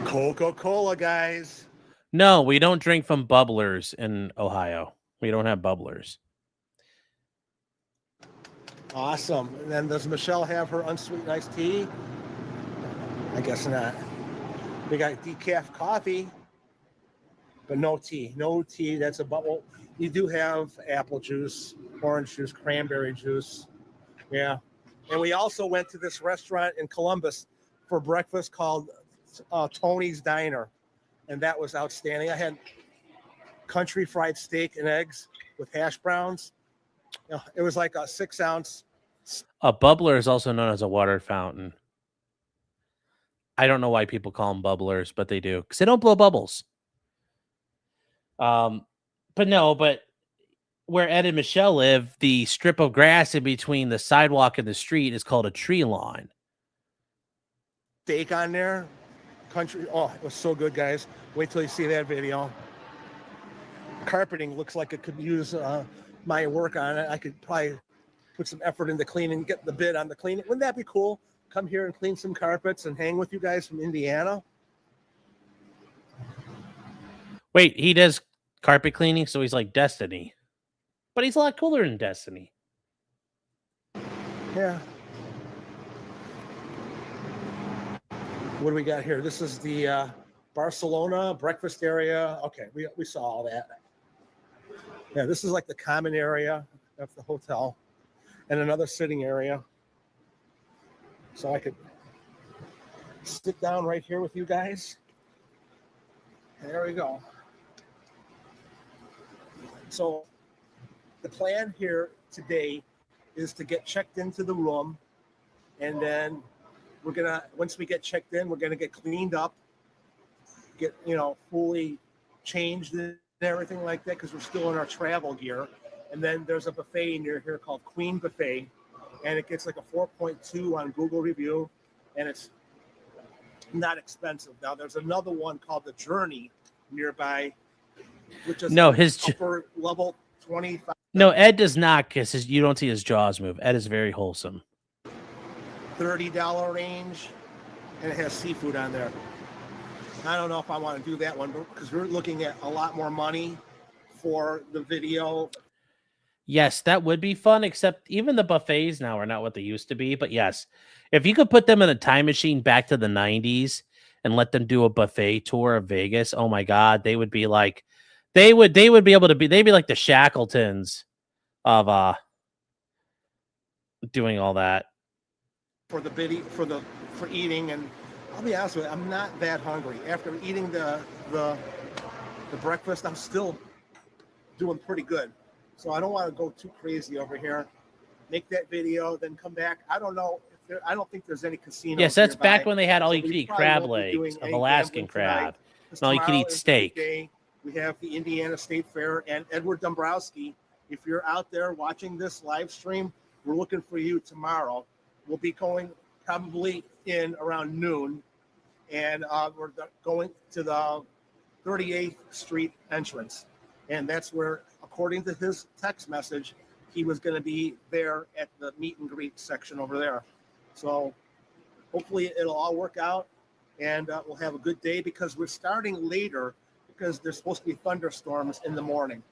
Speaker 9: Coca-Cola, guys.
Speaker 1: No, we don't drink from bubblers in Ohio. We don't have bubblers.
Speaker 9: Awesome. And then does Michelle have her unsweetened iced tea? I guess not. We got decaf coffee, but no tea. No tea. That's about, well, you do have apple juice, orange juice, cranberry juice. Yeah. And we also went to this restaurant in Columbus for breakfast called Tony's Diner. And that was outstanding. I had country fried steak and eggs with hash browns. You know, it was like a 6-ounce.
Speaker 1: A bubbler is also known as a water fountain. I don't know why people call them bubblers, but they do, because they don't blow bubbles. But where Ed and Michelle live, the strip of grass in between the sidewalk and the street is called a tree lawn.
Speaker 9: Steak on there. Country. Oh, it was so good, guys. Wait till you see that video. Carpeting looks like it could use my work on it. I could probably put some effort into cleaning, get the bid on the cleaning. Wouldn't that be cool? Come here and clean some carpets and hang with you guys from Indiana.
Speaker 1: Wait, he does carpet cleaning, so he's like Destiny. But he's a lot cooler than Destiny.
Speaker 9: Yeah. What do we got here? This is the Barcelona breakfast area. Okay, we saw all that. Yeah, this is like the common area of the hotel and another sitting area. So I could sit down right here with you guys. There we go. So the plan here today is to get checked into the room, and then we're gonna, once we get checked in, we're gonna get cleaned up, get, fully changed and everything like that, because we're still in our travel gear. And then there's a buffet near here called Queen Buffet, and it gets like a 4.2 on Google review, and it's not expensive. Now there's another one called the Journey nearby, which is
Speaker 1: No, his
Speaker 9: upper level 25.
Speaker 1: No, Ed does not because you don't see his jaws move. Ed is very wholesome.
Speaker 9: $30 range, and it has seafood on there. I don't know if I want to do that one because we're looking at a lot more money for the video.
Speaker 1: Yes, that would be fun, except even the buffets now are not what they used to be. But yes, if you could put them in a time machine back to the 90s and let them do a buffet tour of Vegas, oh my God, they would be like, they would be able to be, they'd be like the Shackletons of doing all that.
Speaker 9: For the video, for eating, and I'll be honest with you, I'm not that hungry. After eating the breakfast, I'm still doing pretty good. So I don't want to go too crazy over here. Make that video, then come back. I don't know. I don't think there's any casinos.
Speaker 1: Yes, that's
Speaker 9: nearby.
Speaker 1: back when they had all
Speaker 9: So
Speaker 1: you could
Speaker 9: we
Speaker 1: eat
Speaker 9: probably
Speaker 1: crab
Speaker 9: won't be doing
Speaker 1: legs of
Speaker 9: any
Speaker 1: Alaskan
Speaker 9: gambling tonight,
Speaker 1: crab.
Speaker 9: 'cause
Speaker 1: And all you could
Speaker 9: tomorrow
Speaker 1: eat
Speaker 9: is the
Speaker 1: steak.
Speaker 9: big day. We have the Indiana State Fair and Edward Dombrowski. If you're out there watching this live stream, we're looking for you tomorrow. We'll be going probably in around noon, and we're going to the 38th Street entrance. And that's where, according to his text message, he was going to be there at the meet and greet section over there. So hopefully it'll all work out, and we'll have a good day because we're starting later because there's supposed to be thunderstorms in the morning.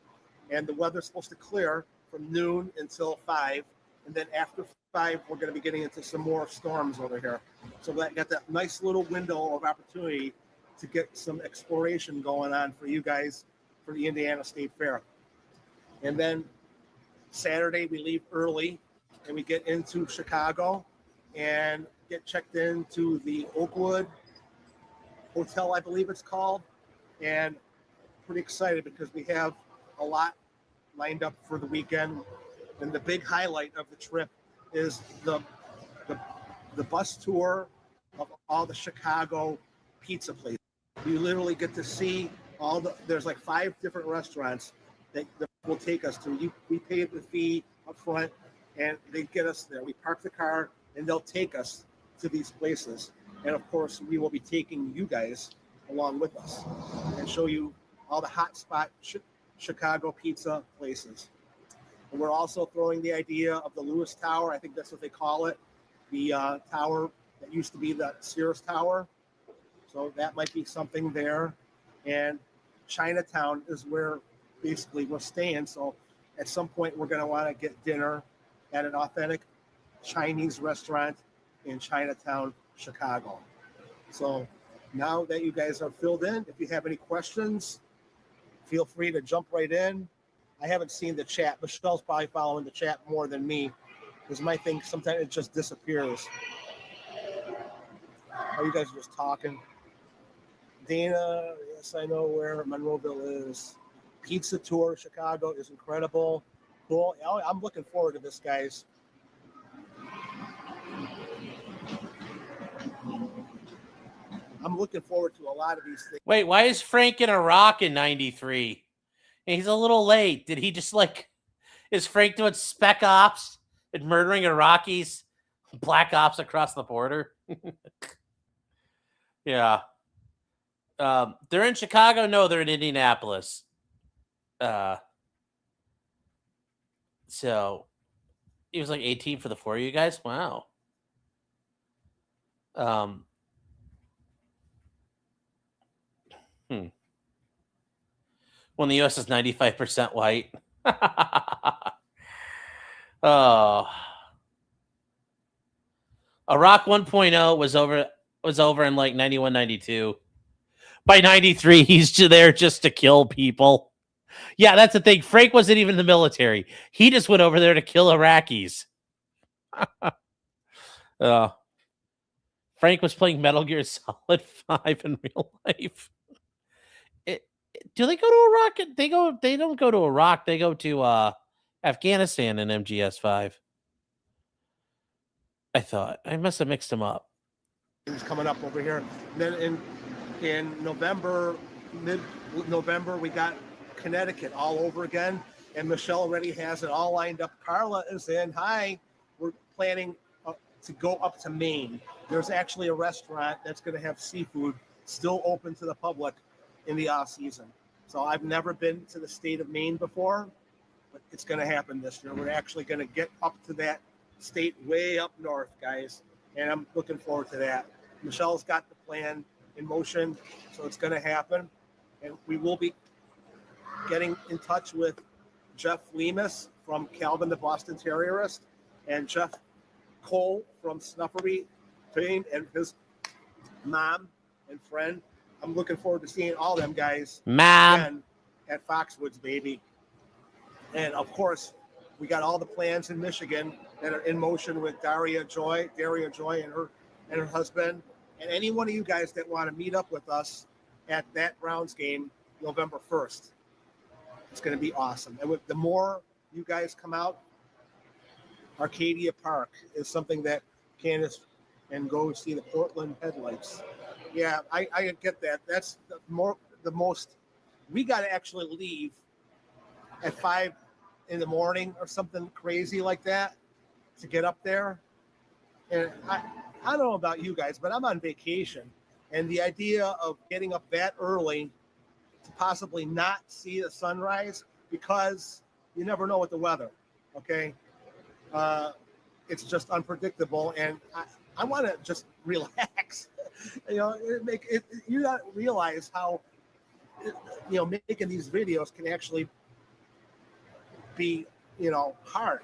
Speaker 9: And the weather's supposed to clear from noon until 5. And then after 5, we're going to be getting into some more storms over here. So we got that nice little window of opportunity to get some exploration going on for you guys for the Indiana State Fair. And then Saturday, we leave early and we get into Chicago and get checked into the Oakwood Hotel, I believe it's called. And pretty excited because we have a lot lined up for the weekend. And the big highlight of the trip is the bus tour of all the Chicago pizza places. You literally get to see there's like 5 different restaurants that will take us to. We pay the fee up front and they get us there. We park the car and they'll take us to these places. And of course, we will be taking you guys along with us and show you all the hot spot Chicago pizza places. And we're also throwing the idea of the Lewis Tower. I think that's what they call it. The tower that used to be the Sears Tower. So that might be something there. And Chinatown is where basically we're staying. So at some point we're going to want to get dinner at an authentic Chinese restaurant in Chinatown, Chicago. So now that you guys are filled in, if you have any questions, feel free to jump right in. I haven't seen the chat. Michelle's probably following the chat more than me because my thing sometimes it just disappears. Are you guys just talking? Dana, yes, I know where Monroeville is. Pizza tour, Chicago is incredible. Cool. I'm looking forward to this, guys. I'm looking forward to a lot of these things.
Speaker 1: Wait, why is Frank in Iraq in 93? He's a little late. Did he just is Frank doing spec ops and murdering Iraqis, black ops across the border? Yeah. They're in Chicago? No, they're in Indianapolis. So he was like 18 for the 4 of you guys? Wow. When the U.S. is 95% white. Oh. Iraq 1.0 was over in like 91, 92. By 93, he's there just to kill people. Yeah, that's the thing. Frank wasn't even in the military. He just went over there to kill Iraqis. Frank was playing Metal Gear Solid 5 in real life. Do they go to Iraq? They don't go to Iraq. They go to Afghanistan in MGS 5. I thought. I must have mixed them up.
Speaker 9: It's coming up over here. Then in November, mid-November, we got Connecticut all over again. And Michelle already has it all lined up. Carla is in. Hi. We're planning to go up to Maine. There's actually a restaurant that's going to have seafood still open to the public in the off season. So I've never been to the state of Maine before, but it's going to happen this year. We're actually going to get up to that state way up north, guys, and I'm looking forward to that. Michelle's got the plan in motion, so it's going to happen, and we will be getting in touch with Jeff Lemus from Calvin the Boston Terrierist and Jeff Cole from Snuffery fame and his mom and friend. I'm looking forward to seeing all them guys again at Foxwoods, baby. And of course, we got all the plans in Michigan that are in motion with Daria Joy and her husband, and any one of you guys that want to meet up with us at that Browns game November 1st. It's going to be awesome. And with the more you guys come out, Arcadia Park is something that Candace and go see the Portland headlights. Yeah, I get that. That's the most. We got to actually leave at 5 in the morning or something crazy like that to get up there. And I don't know about you guys, but I'm on vacation, and the idea of getting up that early to possibly not see the sunrise, because you never know with the weather. Okay, it's just unpredictable, and I want to just relax. You don't realize how making these videos can actually be hard,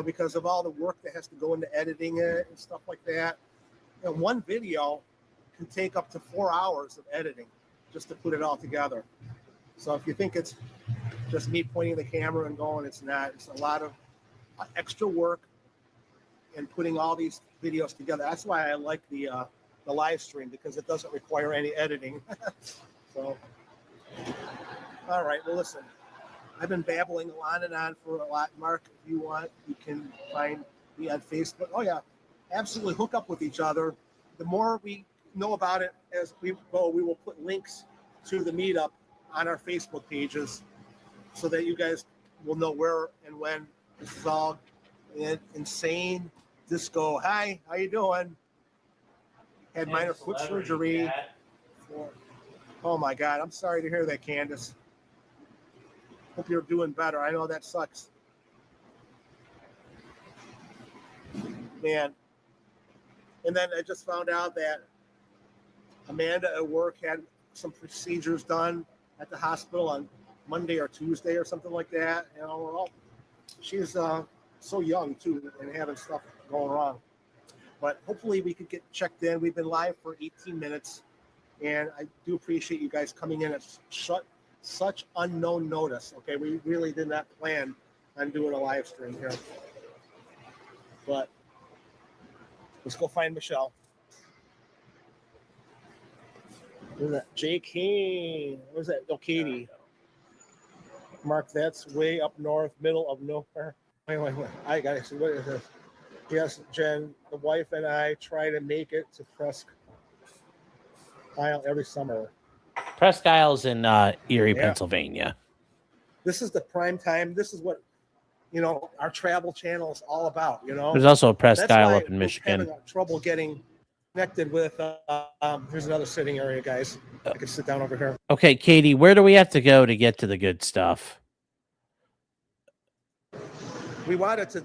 Speaker 9: because of all the work that has to go into editing it and stuff like that. One video can take up to 4 hours of editing just to put it all together. So if you think it's just me pointing the camera and going, it's not. It's a lot of extra work and putting all these videos together. That's why I like the live stream, because it doesn't require any editing. So, all right. Well, listen, I've been babbling on and on for a lot. Mark, if you want, you can find me on Facebook. Oh, yeah, absolutely. Hook up with each other. The more we know about it as we go, we will put links to the meetup on our Facebook pages so that you guys will know where and when this is all insane. Disco. Hi, how you doing? Had minor foot surgery. Oh, my God. I'm sorry to hear that, Candace. Hope you're doing better. I know that sucks. Man. And then I just found out that Amanda at work had some procedures done at the hospital on Monday or Tuesday or something like that. She's so young, too, and having stuff going wrong. But hopefully we could get checked in. We've been live for 18 minutes, and I do appreciate you guys coming in at such unknown notice. Okay, we really did not plan on doing a live stream here, but let's go find Michelle. Where's that? J.K. Where's that? Oh, Katie. Mark, that's way up north, middle of nowhere. Wait. I gotta see, what is this? Yes, Jen, the wife and I try to make it to Presque Isle every summer.
Speaker 1: Presque Isle's in Erie, Pennsylvania.
Speaker 9: This is the prime time. This is what our travel channel is all about.
Speaker 1: There's also a Presque Isle up in Michigan.
Speaker 9: Having trouble getting connected with. Here's another sitting area, guys. I can sit down over here.
Speaker 1: Okay, Katie, where do we have to go to get to the good stuff?
Speaker 9: We wanted to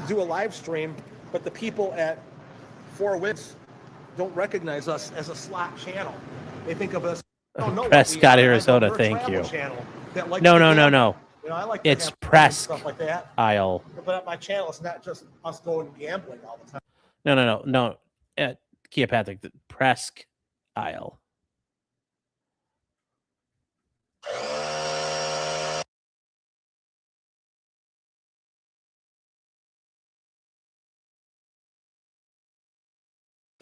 Speaker 9: do a live stream, but the people at Four Wits don't recognize us as a slot channel. They think of us.
Speaker 1: Prescott, Arizona. Thank you. No.
Speaker 9: I like
Speaker 1: it's Presque
Speaker 9: like that.
Speaker 1: Isle.
Speaker 9: But my channel is not just us going gambling all the time.
Speaker 1: No. Kia Patrick, the Presque Isle.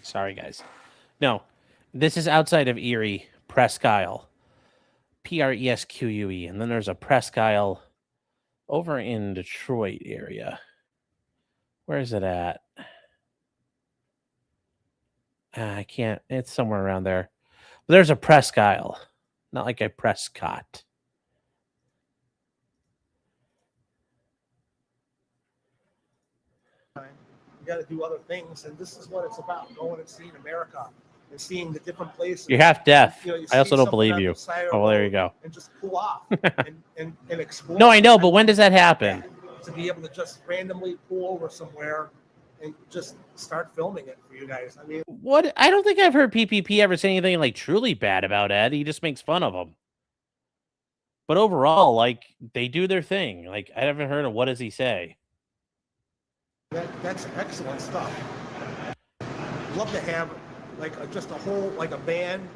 Speaker 1: Sorry, guys. No, this is outside of Erie, Presque Isle. Presque. And then there's a Presque Isle over in Detroit area. Where is it at? I can't. It's somewhere around there. But there's a Presque Isle, not like a Prescott.
Speaker 9: You got to do other things, and this is what it's about: going and seeing America and seeing the different places.
Speaker 1: You're half deaf.
Speaker 9: You
Speaker 1: I also
Speaker 9: see
Speaker 1: don't
Speaker 9: something
Speaker 1: believe
Speaker 9: on
Speaker 1: you.
Speaker 9: the side of the
Speaker 1: Oh, well, there
Speaker 9: road
Speaker 1: you go.
Speaker 9: And just pull off and explore.
Speaker 1: No, I know, but when does that happen?
Speaker 9: To be able to just randomly pull over somewhere and just start filming it for you guys. I mean,
Speaker 1: What? I don't think I've heard PPP ever say anything like truly bad about Ed. He just makes fun of him. But overall, like, they do their thing. Like, I haven't heard of what does he say.
Speaker 9: that's excellent stuff. Love to have like just a whole like a van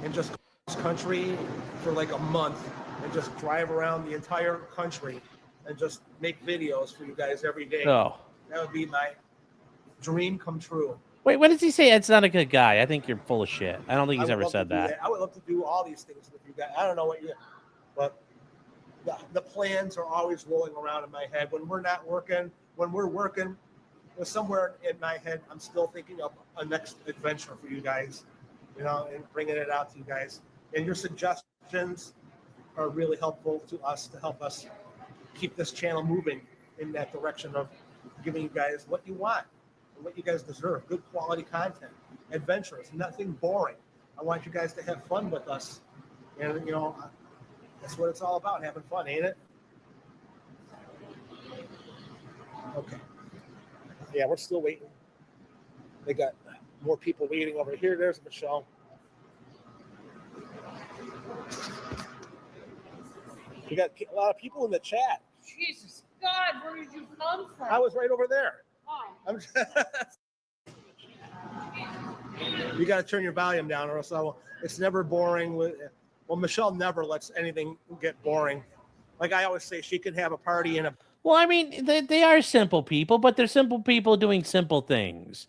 Speaker 9: and just cross country for like a month and just drive around the entire country and just make videos for you guys every day.
Speaker 1: Oh.
Speaker 9: That would be my dream come true.
Speaker 1: Wait, what does he say? Ed's not a good guy. I think you're full of shit. I don't think he's ever said that.
Speaker 9: I would love to do all these things with you guys. I don't know what but the plans are always rolling around in my head. When we're not working, when we're working, somewhere in my head, I'm still thinking of a next adventure for you guys, and bringing it out to you guys. And your suggestions are really helpful to us to help us keep this channel moving in that direction of giving you guys what you want and what you guys deserve. Good quality content, adventures, nothing boring. I want you guys to have fun with us. And, that's what it's all about, having fun, ain't it? Okay. Yeah, we're still waiting. They got more people waiting over here. There's Michelle. We got a lot of people in the chat.
Speaker 10: Jesus God, where did you come from?
Speaker 9: I was right over there.
Speaker 10: Oh.
Speaker 9: You got to turn your volume down, or else it's never boring. Well, Michelle never lets anything get boring. Like I always say, she can have a party in a.
Speaker 1: Well, I mean, they are simple people, but they're simple people doing simple things.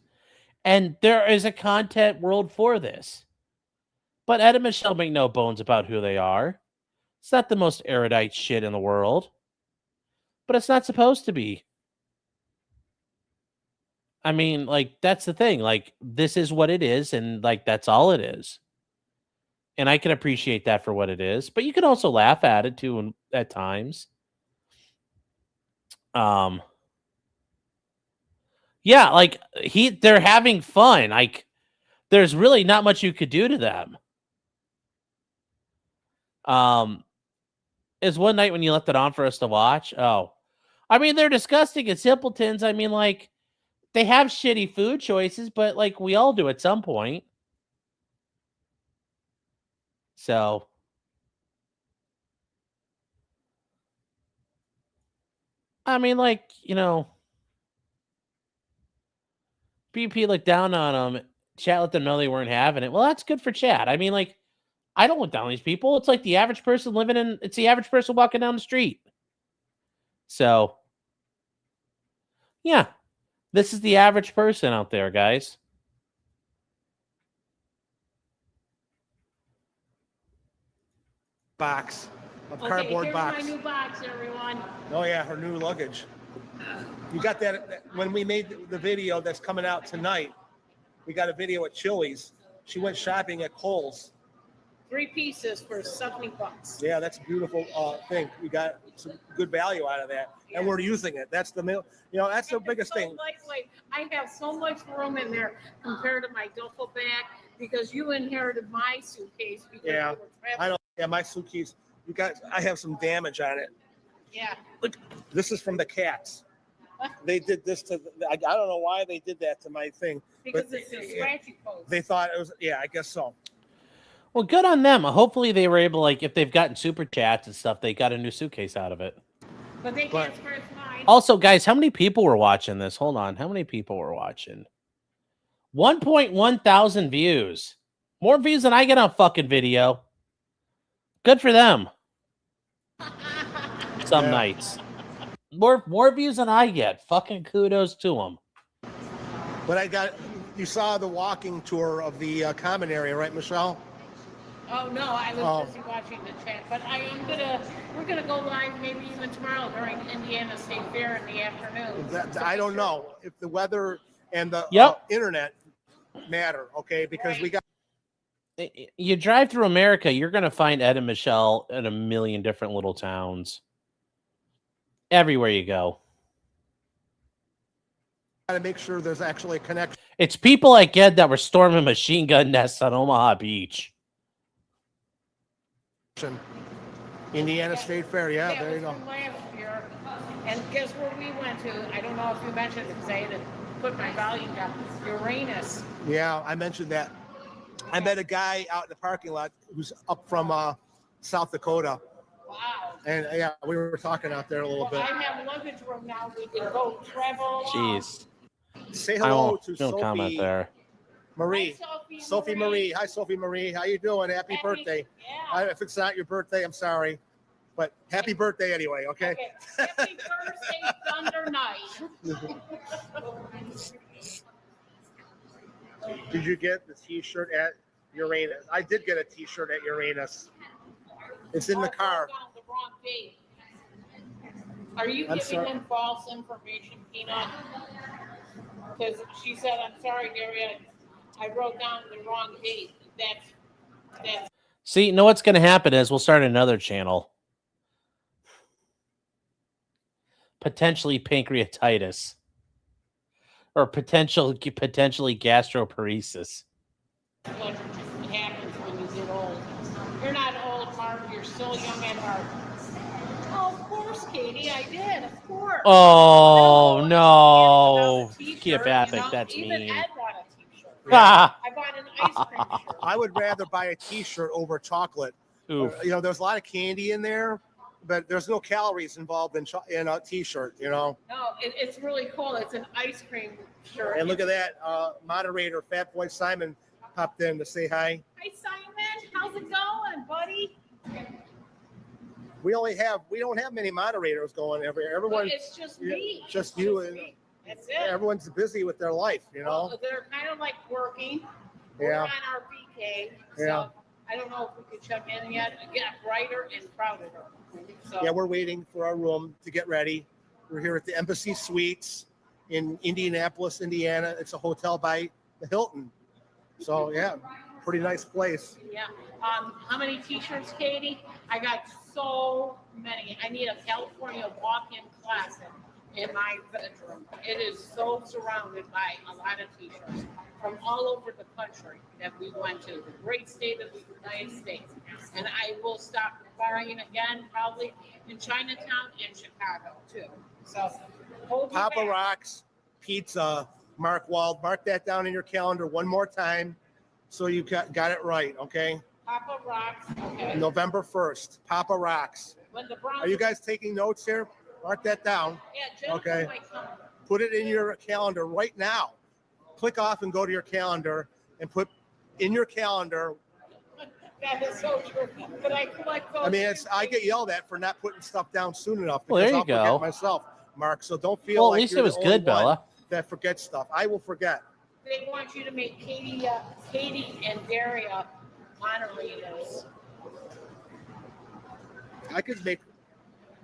Speaker 1: And there is a content world for this. But Ed and Michelle make no bones about who they are. It's not the most erudite shit in the world. But it's not supposed to be. I mean, like, that's the thing. Like, this is what it is, and, like, that's all it is. And I can appreciate that for what it is. But you can also laugh at it, too, at times. Yeah, like, they're having fun. Like, there's really not much you could do to them. Is one night when you left it on for us to watch? Oh. I mean, they're disgusting and simpletons. I mean, like, they have shitty food choices, but, like, we all do at some point. So. I mean, like, BP looked down on them. Chat let them know they weren't having it. Well, that's good for chat. I mean, like, I don't look down on these people. It's like the average person it's the average person walking down the street. So, yeah, this is the average person out there, guys.
Speaker 9: Box.
Speaker 10: Okay,
Speaker 9: Cardboard
Speaker 10: here's
Speaker 9: box.
Speaker 10: my new box, everyone.
Speaker 9: Oh yeah, her new luggage. You got that when we made the video that's coming out tonight. We got a video at Chili's. She went shopping at Kohl's.
Speaker 10: 3 pieces for $70.
Speaker 9: Yeah, that's a beautiful thing. We got some good value out of that, and we're using it. That's the that's the biggest thing.
Speaker 10: Lightweight. I have so much room in there compared to my duffel bag because you inherited my suitcase because you were traveling.
Speaker 9: I don't. Yeah, my suitcase. I have some damage on it.
Speaker 10: Yeah.
Speaker 9: Look, this is from the cats. They did this to. I don't know why they did that to my thing.
Speaker 10: Because it's a scratchy post.
Speaker 9: They thought it was. Yeah, I guess so.
Speaker 1: Well, good on them. Hopefully they were able, like, if they've gotten super chats and stuff, they got a new suitcase out of it.
Speaker 10: But they can't scratch mine.
Speaker 1: Also, guys, how many people were watching this? Hold on. How many people were watching? 1.1 thousand views. More views than I get on fucking video. Good for them. Some nights. More views than I get. Fucking kudos to them.
Speaker 9: But you saw the walking tour of the common area, right, Michelle?
Speaker 10: Oh no, I was busy watching the chat. But we're gonna go live maybe even tomorrow during Indiana State Fair in the afternoon.
Speaker 9: I don't know if the weather and the internet matter, okay? Because we got.
Speaker 1: You drive through America, you're going to find Ed and Michelle in a million different little towns. Everywhere you go.
Speaker 9: to make sure there's actually a connection.
Speaker 1: It's people like Ed that were storming machine gun nests on Omaha Beach.
Speaker 9: Indiana State Fair, yeah,
Speaker 10: That
Speaker 9: there you
Speaker 10: was
Speaker 9: go.
Speaker 10: from last year. And guess where we went to? I don't know if you mentioned it because I had to put my volume down. Uranus.
Speaker 9: Yeah, I mentioned that. I met a guy out in the parking lot who's up from South Dakota.
Speaker 10: Wow.
Speaker 9: And yeah, we were talking out there a little bit.
Speaker 10: I have luggage room now. We can go travel.
Speaker 1: Jeez.
Speaker 9: Say
Speaker 1: I
Speaker 9: hello
Speaker 1: won't,
Speaker 9: to
Speaker 1: don't
Speaker 9: Sophie
Speaker 1: comment there.
Speaker 9: Marie.
Speaker 10: Hi,
Speaker 9: Sophie Marie. Hi, Sophie Marie. How you doing? Happy birthday.
Speaker 10: Yeah.
Speaker 9: If it's not your birthday, I'm sorry. But happy birthday anyway, okay?
Speaker 10: Happy birthday, Thunder Night.
Speaker 9: Did you get the t-shirt at Uranus? I did get a t-shirt at Uranus. It's in the car.
Speaker 10: The wrong date. Are you
Speaker 9: I'm
Speaker 10: giving
Speaker 9: sorry.
Speaker 10: him false information, Peanut? Because she said, I'm sorry, Gary, I wrote down the wrong date. That's
Speaker 1: See, you know what's going to happen is we'll start another channel. Potentially pancreatitis. Or potentially gastroparesis.
Speaker 10: what happens when you get old. You're not old, Mark. You're still young at heart. Oh, of course, Katie, I did. Of course.
Speaker 1: Oh, no.
Speaker 10: T-shirt,
Speaker 1: Get back.
Speaker 10: you know,
Speaker 1: That's
Speaker 10: even
Speaker 1: mean.
Speaker 10: Ed bought a t-shirt.
Speaker 1: Ah.
Speaker 10: I bought an ice cream shirt.
Speaker 9: I would rather buy a t-shirt over chocolate.
Speaker 1: Oof.
Speaker 9: You know, there's a lot of candy in there, but there's no calories involved in a t-shirt, you know?
Speaker 10: No, it's really cool. It's an ice cream shirt.
Speaker 9: And look at that, moderator Fat Boy Simon popped in to say hi.
Speaker 10: Hi, Simon. How's it going, buddy?
Speaker 9: We don't have many moderators going everyone.
Speaker 10: It's just me.
Speaker 9: Just
Speaker 10: It's
Speaker 9: you
Speaker 10: just
Speaker 9: and
Speaker 10: me. That's it.
Speaker 9: everyone's busy with their life, you know?
Speaker 10: Well, they're kind of like working. We're
Speaker 9: Yeah.
Speaker 10: on our BK. So
Speaker 9: Yeah.
Speaker 10: I don't know if we could check in yet. It got brighter and crowdeder. So
Speaker 9: Yeah, we're waiting for our room to get ready. We're here at the Embassy Suites in Indianapolis, Indiana. It's a hotel by the Hilton. So yeah, pretty nice place.
Speaker 10: yeah. How many t-shirts, Katie? I got so many. I need a California walk-in closet in my bedroom. It is so surrounded by a lot of t-shirts from all over the country that we went to, the great state of the United States. And I will stop buying again, probably in Chinatown and Chicago too. So hold your
Speaker 9: Papa
Speaker 10: back.
Speaker 9: Rocks Pizza, Mark Wald. Mark that down in your calendar one more time so you got it right, okay?
Speaker 10: Papa Rocks. Okay.
Speaker 9: November 1st, Papa Rocks.
Speaker 10: When the Browns
Speaker 9: Are you guys taking notes here? Mark that down.
Speaker 10: Yeah, Jennifer
Speaker 9: Okay.
Speaker 10: might come.
Speaker 9: Put it in your calendar right now. Click off and go to your calendar and put in your calendar.
Speaker 10: That is so true. But I collect those.
Speaker 9: I mean, I get yelled at for not putting stuff down soon enough
Speaker 1: Well,
Speaker 9: because
Speaker 1: there
Speaker 9: I'll
Speaker 1: you
Speaker 9: forget
Speaker 1: go.
Speaker 9: myself, Mark. So don't feel
Speaker 1: Well, at
Speaker 9: like
Speaker 1: least
Speaker 9: you're
Speaker 1: it was
Speaker 9: the only
Speaker 1: good,
Speaker 9: one
Speaker 1: Bella.
Speaker 9: that forgets stuff. I will forget.
Speaker 10: They want you to make Katie and Daria moderators.
Speaker 9: I could make.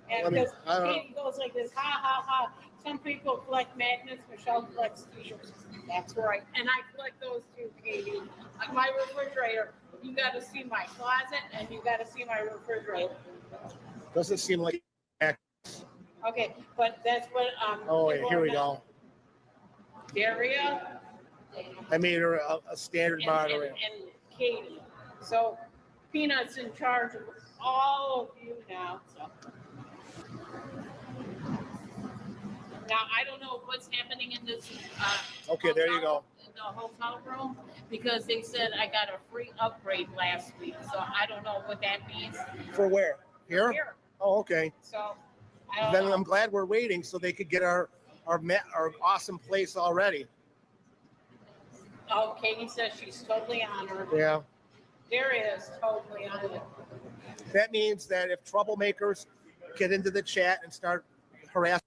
Speaker 10: And
Speaker 9: I mean,
Speaker 10: because
Speaker 9: I don't know.
Speaker 10: Katie goes like this, ha ha ha. Some people collect magnets, Michelle collects t-shirts. That's right. And I collect those too, Katie. Like my refrigerator, you got to see my closet and you got to see my refrigerator.
Speaker 9: Doesn't seem like.
Speaker 10: Okay, but that's what
Speaker 9: Oh,
Speaker 10: people
Speaker 9: here we
Speaker 10: are
Speaker 9: go.
Speaker 10: Daria
Speaker 9: I made her a standard moderator.
Speaker 10: and Katie. So Peanut's in charge of all of you now. So now I don't know what's happening in this.
Speaker 9: Okay, there you go.
Speaker 10: In the hotel room because they said I got a free upgrade last week. So I don't know what that means.
Speaker 9: For where? Here?
Speaker 10: Here.
Speaker 9: Oh, okay.
Speaker 10: So I don't
Speaker 9: Then
Speaker 10: know.
Speaker 9: I'm glad we're waiting so they could get our awesome place already.
Speaker 10: Oh, Katie says she's totally honored.
Speaker 9: Yeah.
Speaker 10: Daria is totally honored.
Speaker 9: That means that if troublemakers get into the chat and start harassing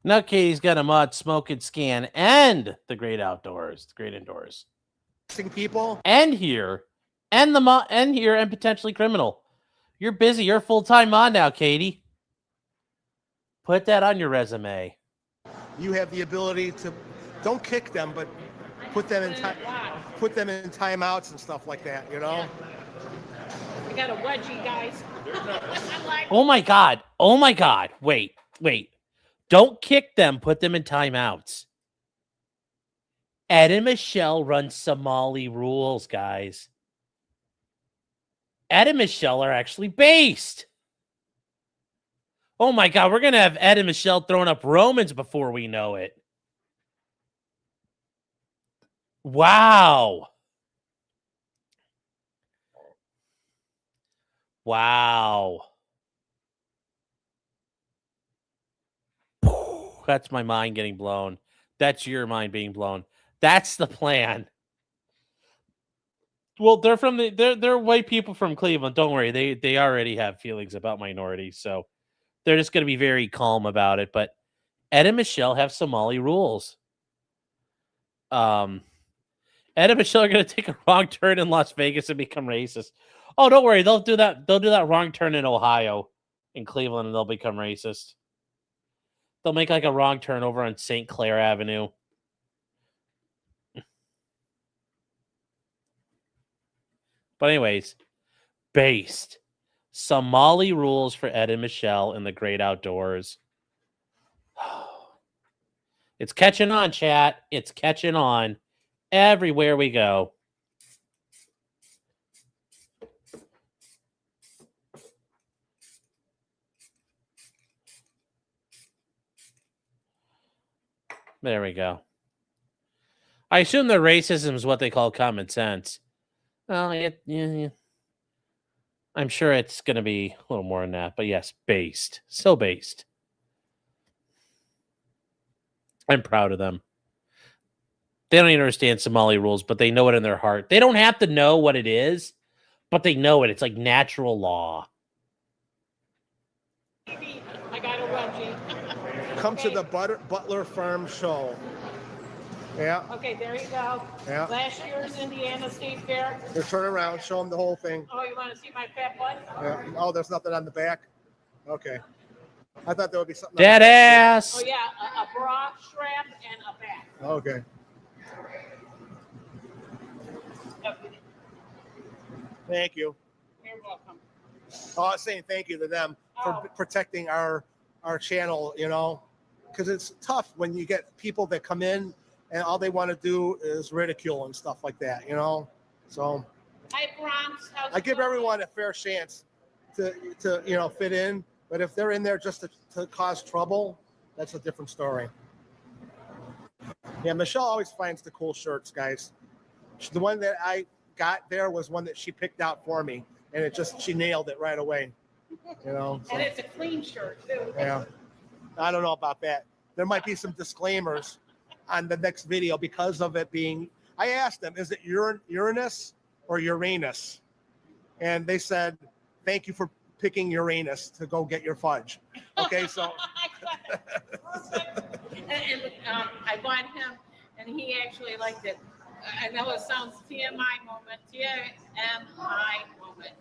Speaker 1: Now Katie's got a mod, smoke and scan, and the great outdoors, the great indoors,
Speaker 9: people,
Speaker 1: and here, and and potentially criminal. You're busy. You're a full-time mod now, Katie. Put that on your resume.
Speaker 9: you have the ability to don't kick them, but put them in timeouts and stuff like that, you know?
Speaker 10: I got a wedgie, guys. I like
Speaker 1: Oh my god. Oh my god. Wait. Don't kick them. Put them in timeouts. Ed and Michelle run Somali rules, guys. Ed and Michelle are actually based. Oh my God, we're going to have Ed and Michelle throwing up Romans before we know it. Wow. Wow. That's my mind getting blown. That's your mind being blown. That's the plan. Well, they're white people from Cleveland. Don't worry. They already have feelings about minorities, so they're just going to be very calm about it. But Ed and Michelle have Somali rules. Ed and Michelle are going to take a wrong turn in Las Vegas and become racist. Oh, don't worry. They'll do that. They'll do that wrong turn in Ohio, in Cleveland, and they'll become racist. They'll make like a wrong turn over on St. Clair Avenue. But anyways, based. Somali rules for Ed and Michelle in the great outdoors. It's catching on, chat. It's catching on everywhere we go. There we go. I assume that racism is what they call common sense. Well, yeah. I'm sure it's going to be a little more than that. But yes, based. So based. I'm proud of them. They don't even understand Somali rules, but they know it in their heart. They don't have to know what it is, but they know it. It's like natural law.
Speaker 10: I got a wedgie.
Speaker 9: Come to the Butler Farm Show. Yeah.
Speaker 10: Okay, there you go.
Speaker 9: Yeah.
Speaker 10: Last year's Indiana State Fair.
Speaker 9: Just turn around, show them the whole thing.
Speaker 10: Oh, you want to see my fat butt?
Speaker 9: Yeah. Oh, there's nothing on the back? Okay. I thought there would be something.
Speaker 1: Dead ass.
Speaker 10: Oh, yeah, a bra strap and a back.
Speaker 9: Okay. Thank you.
Speaker 10: You're welcome.
Speaker 9: Oh, I was saying thank you to them for protecting our channel, you know, because it's tough when you get people that come in and all they want to do is ridicule and stuff like that, you know. So
Speaker 10: Hi, Bronx.
Speaker 9: I give everyone a fair chance to you know fit in, but if they're in there just to cause trouble, that's a different story. Yeah, Michelle always finds the cool shirts, guys. The one that I got there was one that she picked out for me, and she nailed it right away. You know, so.
Speaker 10: And it's a clean shirt too.
Speaker 9: Yeah, I don't know about that. There might be some disclaimers on the next video because of it being. I asked them, is it Uranus or Uranus? And they said, thank you for picking Uranus to go get your fudge. Okay, so.
Speaker 10: and I bought him, and he actually liked it. I know it sounds TMI moment, TMI moment.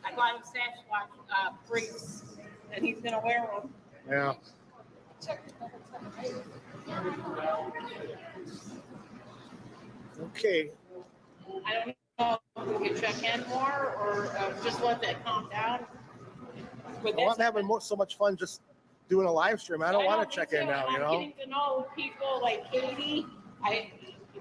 Speaker 10: I bought him Sasquatch briefs, and he's gonna wear them.
Speaker 9: Yeah. Okay.
Speaker 10: I don't know if we can check in more or just let that calm down.
Speaker 9: I'm having so much fun just doing a live stream. I don't want to check in now, you know?
Speaker 10: I'm getting to know people like Katie. I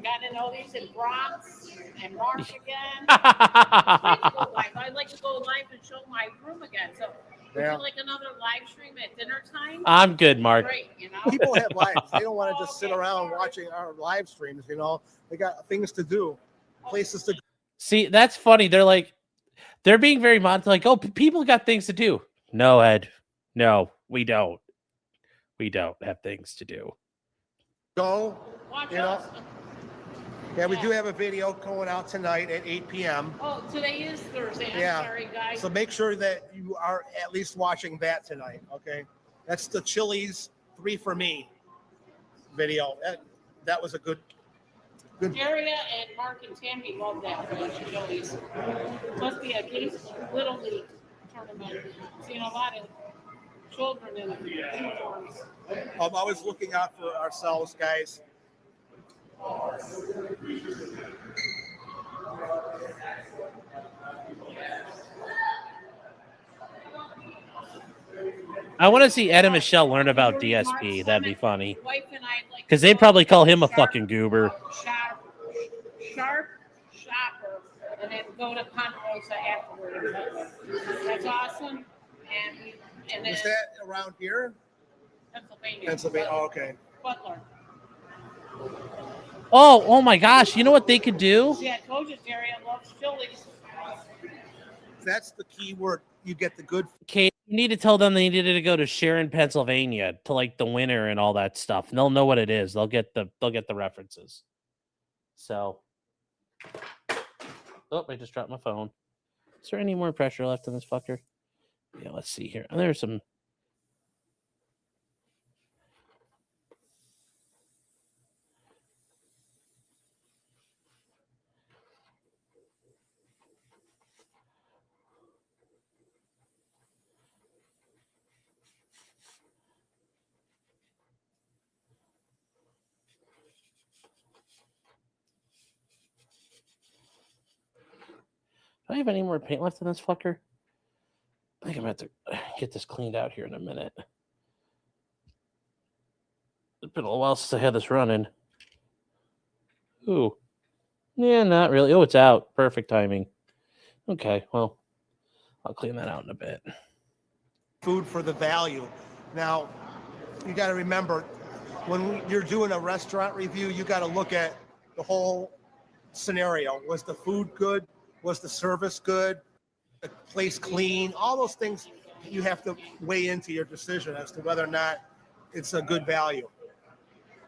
Speaker 10: got to know these in Bronx and Mark again. I'd like to go live and show my room again. So would you like another live stream at dinner time?
Speaker 1: I'm good, Mark.
Speaker 10: Great, you know?
Speaker 9: People have lives. They don't want to just sit around watching our live streams, you know? They got things to do, places to go.
Speaker 1: See, that's funny. They're being very modest. Like, oh, people got things to do. No, Ed. No, we don't. We don't have things to do.
Speaker 9: Go,
Speaker 10: Watch
Speaker 9: you know?
Speaker 10: us.
Speaker 9: Yeah, we do have a video going out tonight at 8 p.m.
Speaker 10: Oh, today is Thursday. I'm
Speaker 9: Yeah.
Speaker 10: sorry, guys.
Speaker 9: So make sure that you are at least watching that tonight, okay? That's the Chili's 3 for Me video. That was a good.
Speaker 10: Daria and Mark and Tammy love that Chili's. Must be a Gates Little League tournament. Seen a lot of children in uniforms.
Speaker 9: I'm always looking out for ourselves, guys.
Speaker 1: I want to see Ed and Michelle learn about DSP. That'd be funny.
Speaker 10: Wife and I like
Speaker 1: Because they'd probably call him a fucking goober.
Speaker 10: sharp and then go to Ponderosa afterwards. That's awesome. And then
Speaker 9: Is that around here?
Speaker 10: Pennsylvania.
Speaker 9: Pennsylvania. Oh, okay.
Speaker 10: Butler.
Speaker 1: Oh my gosh! You know what they could do?
Speaker 10: See, I told you, Jerry, I love Phillies.
Speaker 9: That's the key word. You get the good.
Speaker 1: Kate, you need to tell them they needed to go to Sharon, Pennsylvania, to like the winter and all that stuff. And they'll know what it is. They'll get the references. So, oh, I just dropped my phone. Is there any more pressure left in this fucker? Yeah, let's see here. There's some. Do I have any more paint left in this fucker? I think I'm going to have to get this cleaned out here in a minute. It's been a little while since I had this running. Ooh. Yeah, not really. Oh, it's out. Perfect timing. Okay, well, I'll clean that out in a bit.
Speaker 9: Food for the value. Now, you got to remember, when you're doing a restaurant review, you got to look at the whole scenario. Was the food good? Was the service good? The place clean? All those things you have to weigh into your decision as to whether or not it's a good value.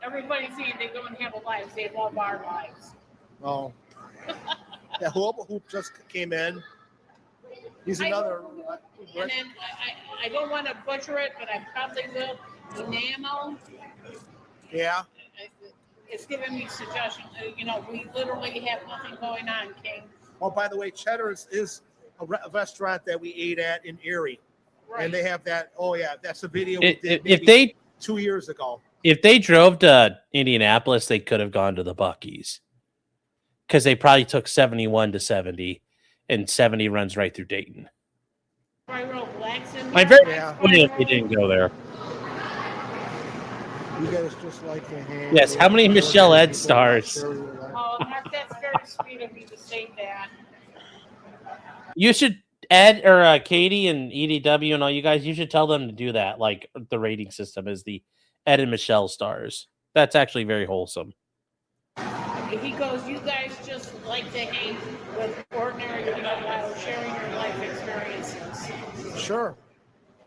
Speaker 10: Everybody's saying they don't have a life. They love our lives.
Speaker 9: Oh. Yeah, who just came in. He's another.
Speaker 10: And then I don't want to butcher it, but I probably will. Enamel.
Speaker 9: Yeah.
Speaker 10: It's giving me suggestions. You know, we literally have nothing going on, King.
Speaker 9: Oh, by the way, Cheddar's is a restaurant that we ate at in Erie. Right. And they have that. Oh, yeah. That's a video we did maybe 2 years ago.
Speaker 1: If they drove to Indianapolis, they could have gone to the Buc-ee's. Because they probably took 71 to 70, and 70 runs right through Dayton. I'm very disappointed if they didn't go there.
Speaker 9: You guys just like the hand.
Speaker 1: Yes, how many Michelle Ed stars?
Speaker 10: Oh, Mark, that's very sweet of you to say that.
Speaker 1: You should, Ed or Katie and EDW and all you guys, you should tell them to do that. Like the rating system is the Ed and Michelle stars. That's actually very wholesome.
Speaker 10: If he goes, you guys just like to hang with ordinary people while sharing your life experiences.
Speaker 9: Sure.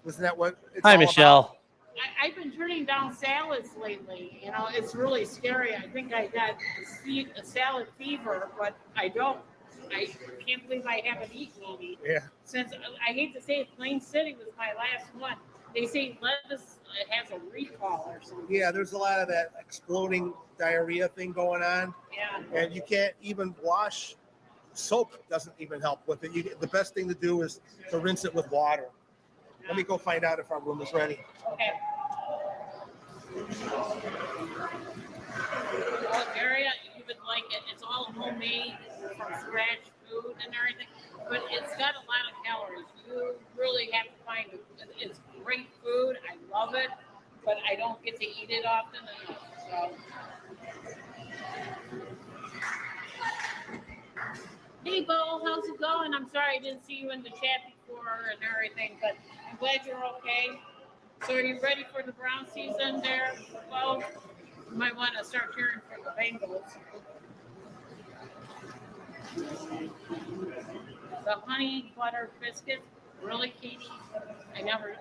Speaker 9: Isn't that what it's
Speaker 1: Hi,
Speaker 9: all
Speaker 1: Michelle.
Speaker 9: about?
Speaker 10: I've been turning down salads lately. You know, it's really scary. I think I got a salad fever, but I don't. I can't believe I haven't eaten any.
Speaker 9: Yeah.
Speaker 10: Since I hate to say it, Plain City was my last one. They say lettuce has a recall or something.
Speaker 9: Yeah, there's a lot of that exploding diarrhea thing going on.
Speaker 10: Yeah.
Speaker 9: And you can't even wash. Soap doesn't even help with it. The best thing to do is to rinse it with water. Let me go find out if our room is ready.
Speaker 10: Okay. Well, area, you would like it. It's all homemade from scratch food and everything, but it's got a lot of calories. You really have to find it. It's great food. I love it, but I don't get to eat it often enough. So. Hey, Bo, how's it going? I'm sorry I didn't see you in the chat before and everything, but I'm glad you're okay. So are you ready for the brown season there? Well, you might want to start cheering for the Bengals. The honey butter biscuit, really, Katie? I never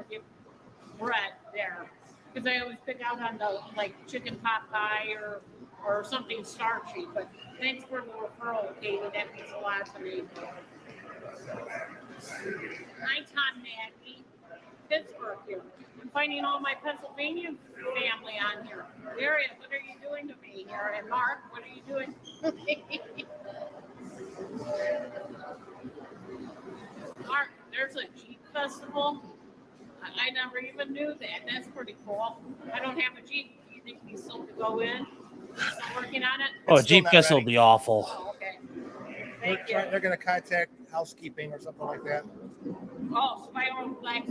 Speaker 10: get bread there because I always pick out on the like chicken pot pie or something starchy. But thanks for the referral, Katie. That means a lot to me. Hi, Tom Maggie. Pittsburgh here. I'm finding all my Pennsylvania family on here. Darius, what are you doing to me here? And Mark, what are you doing? Mark, there's a Jeep festival. I never even knew that. That's pretty cool. I don't have a Jeep. Do you think we still could go in? Still working on it?
Speaker 1: Oh, Jeep Fest will be awful.
Speaker 10: Oh, okay.
Speaker 9: They're going to contact housekeeping or something like that.
Speaker 10: Oh, Spiral Black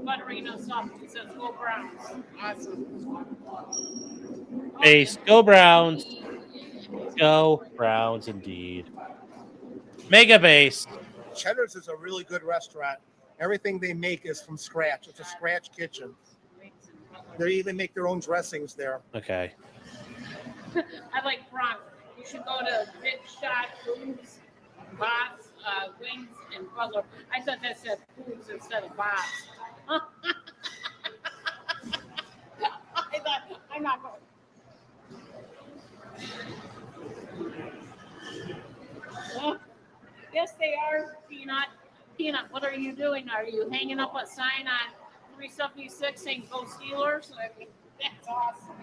Speaker 10: buttering us up. It says go Browns. Awesome.
Speaker 1: Ace, go Browns. Go Browns, indeed. Mega Base.
Speaker 9: Cheddar's is a really good restaurant. Everything they make is from scratch. It's a scratch kitchen. They even make their own dressings there.
Speaker 1: Okay.
Speaker 10: I like Bronx. You should go to Big Shot Foods, Bob's Wings, and Butler. I thought that said Foods instead of Bob's. I thought, I'm not going. Yes, they are, Peanut. Peanut, what are you doing? Are you hanging up a sign on 376 saying "Go Steelers"? I mean, that's awesome.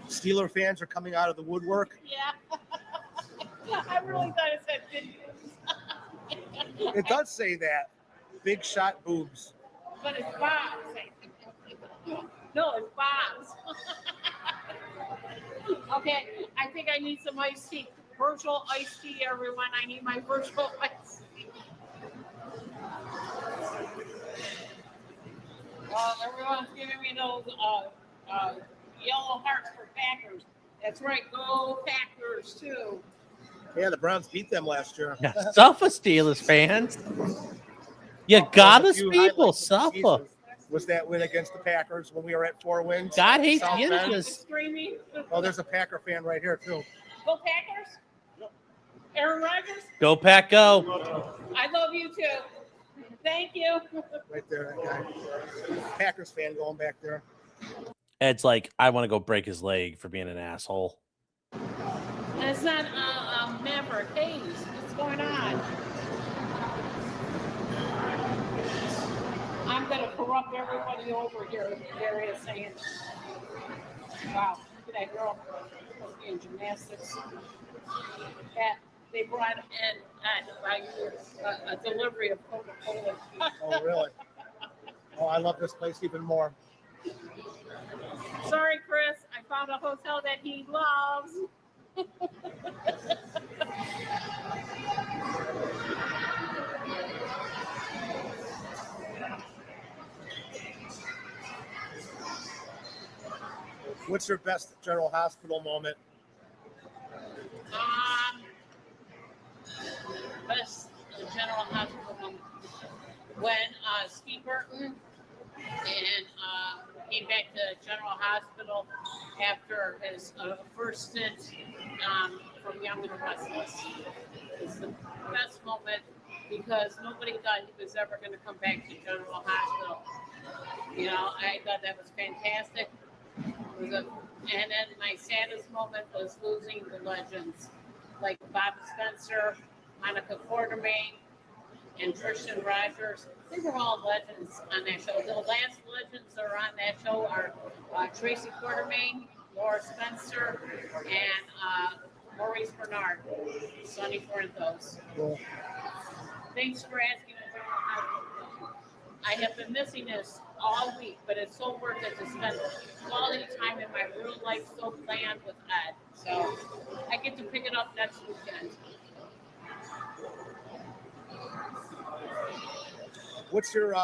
Speaker 9: Steeler fans are coming out of the woodwork.
Speaker 10: Yeah. I really thought it said big.
Speaker 9: It does say that. Big Shot Boobs.
Speaker 10: But it's Bob's. No, it's Bob's. Okay, I think I need some iced tea. Virtual iced tea, everyone. I need my virtual iced tea. Everyone's giving me those yellow hearts for Packers. That's right, go Packers too.
Speaker 9: Yeah, the Browns beat them last year.
Speaker 1: Yeah, suffer, Steelers fans. You gotta
Speaker 9: few
Speaker 1: people
Speaker 9: highlights of the
Speaker 1: suffer.
Speaker 9: season was that win against the Packers when we were at 4 wins.
Speaker 1: God hates
Speaker 9: South Bend.
Speaker 1: ninjas.
Speaker 10: Screaming.
Speaker 9: Oh, there's a Packer fan right here too.
Speaker 10: Go Packers. Aaron Rodgers.
Speaker 1: Go Pack, go.
Speaker 10: I love you too. Thank you.
Speaker 9: Right there, that guy. Packers fan going back there.
Speaker 1: Ed's like, I want to go break his leg for being an asshole.
Speaker 10: And it's not Maverick Hayes. What's going on? I'm going to corrupt everybody over here, Gary is saying. Wow, look at that girl in gymnastics. That they brought in a delivery of Coca-Cola.
Speaker 9: Oh, really? Oh, I love this place even more.
Speaker 10: Sorry, Chris. I found a hotel that he loves.
Speaker 9: What's your best General Hospital moment?
Speaker 10: Best General Hospital when Steve Burton and came back to General Hospital after his first stint from Young and the Restless. It's the best moment because nobody thought he was ever going to come back to General Hospital. You know, I thought that was fantastic. And then my saddest moment was losing the legends like Bob Spencer, Monica Quartermain, and Tristan Rogers. They were all legends on that show. The last legends that are on that show are Tracy Quartermain, Laura Spencer, and Maurice Bernard, Sonny Corinthos.
Speaker 9: Cool.
Speaker 10: Thanks for asking. I have been missing this all week, but it's so worth it to spend quality time in my real life so planned with Ed. So I get to pick it up next weekend.
Speaker 9: What's your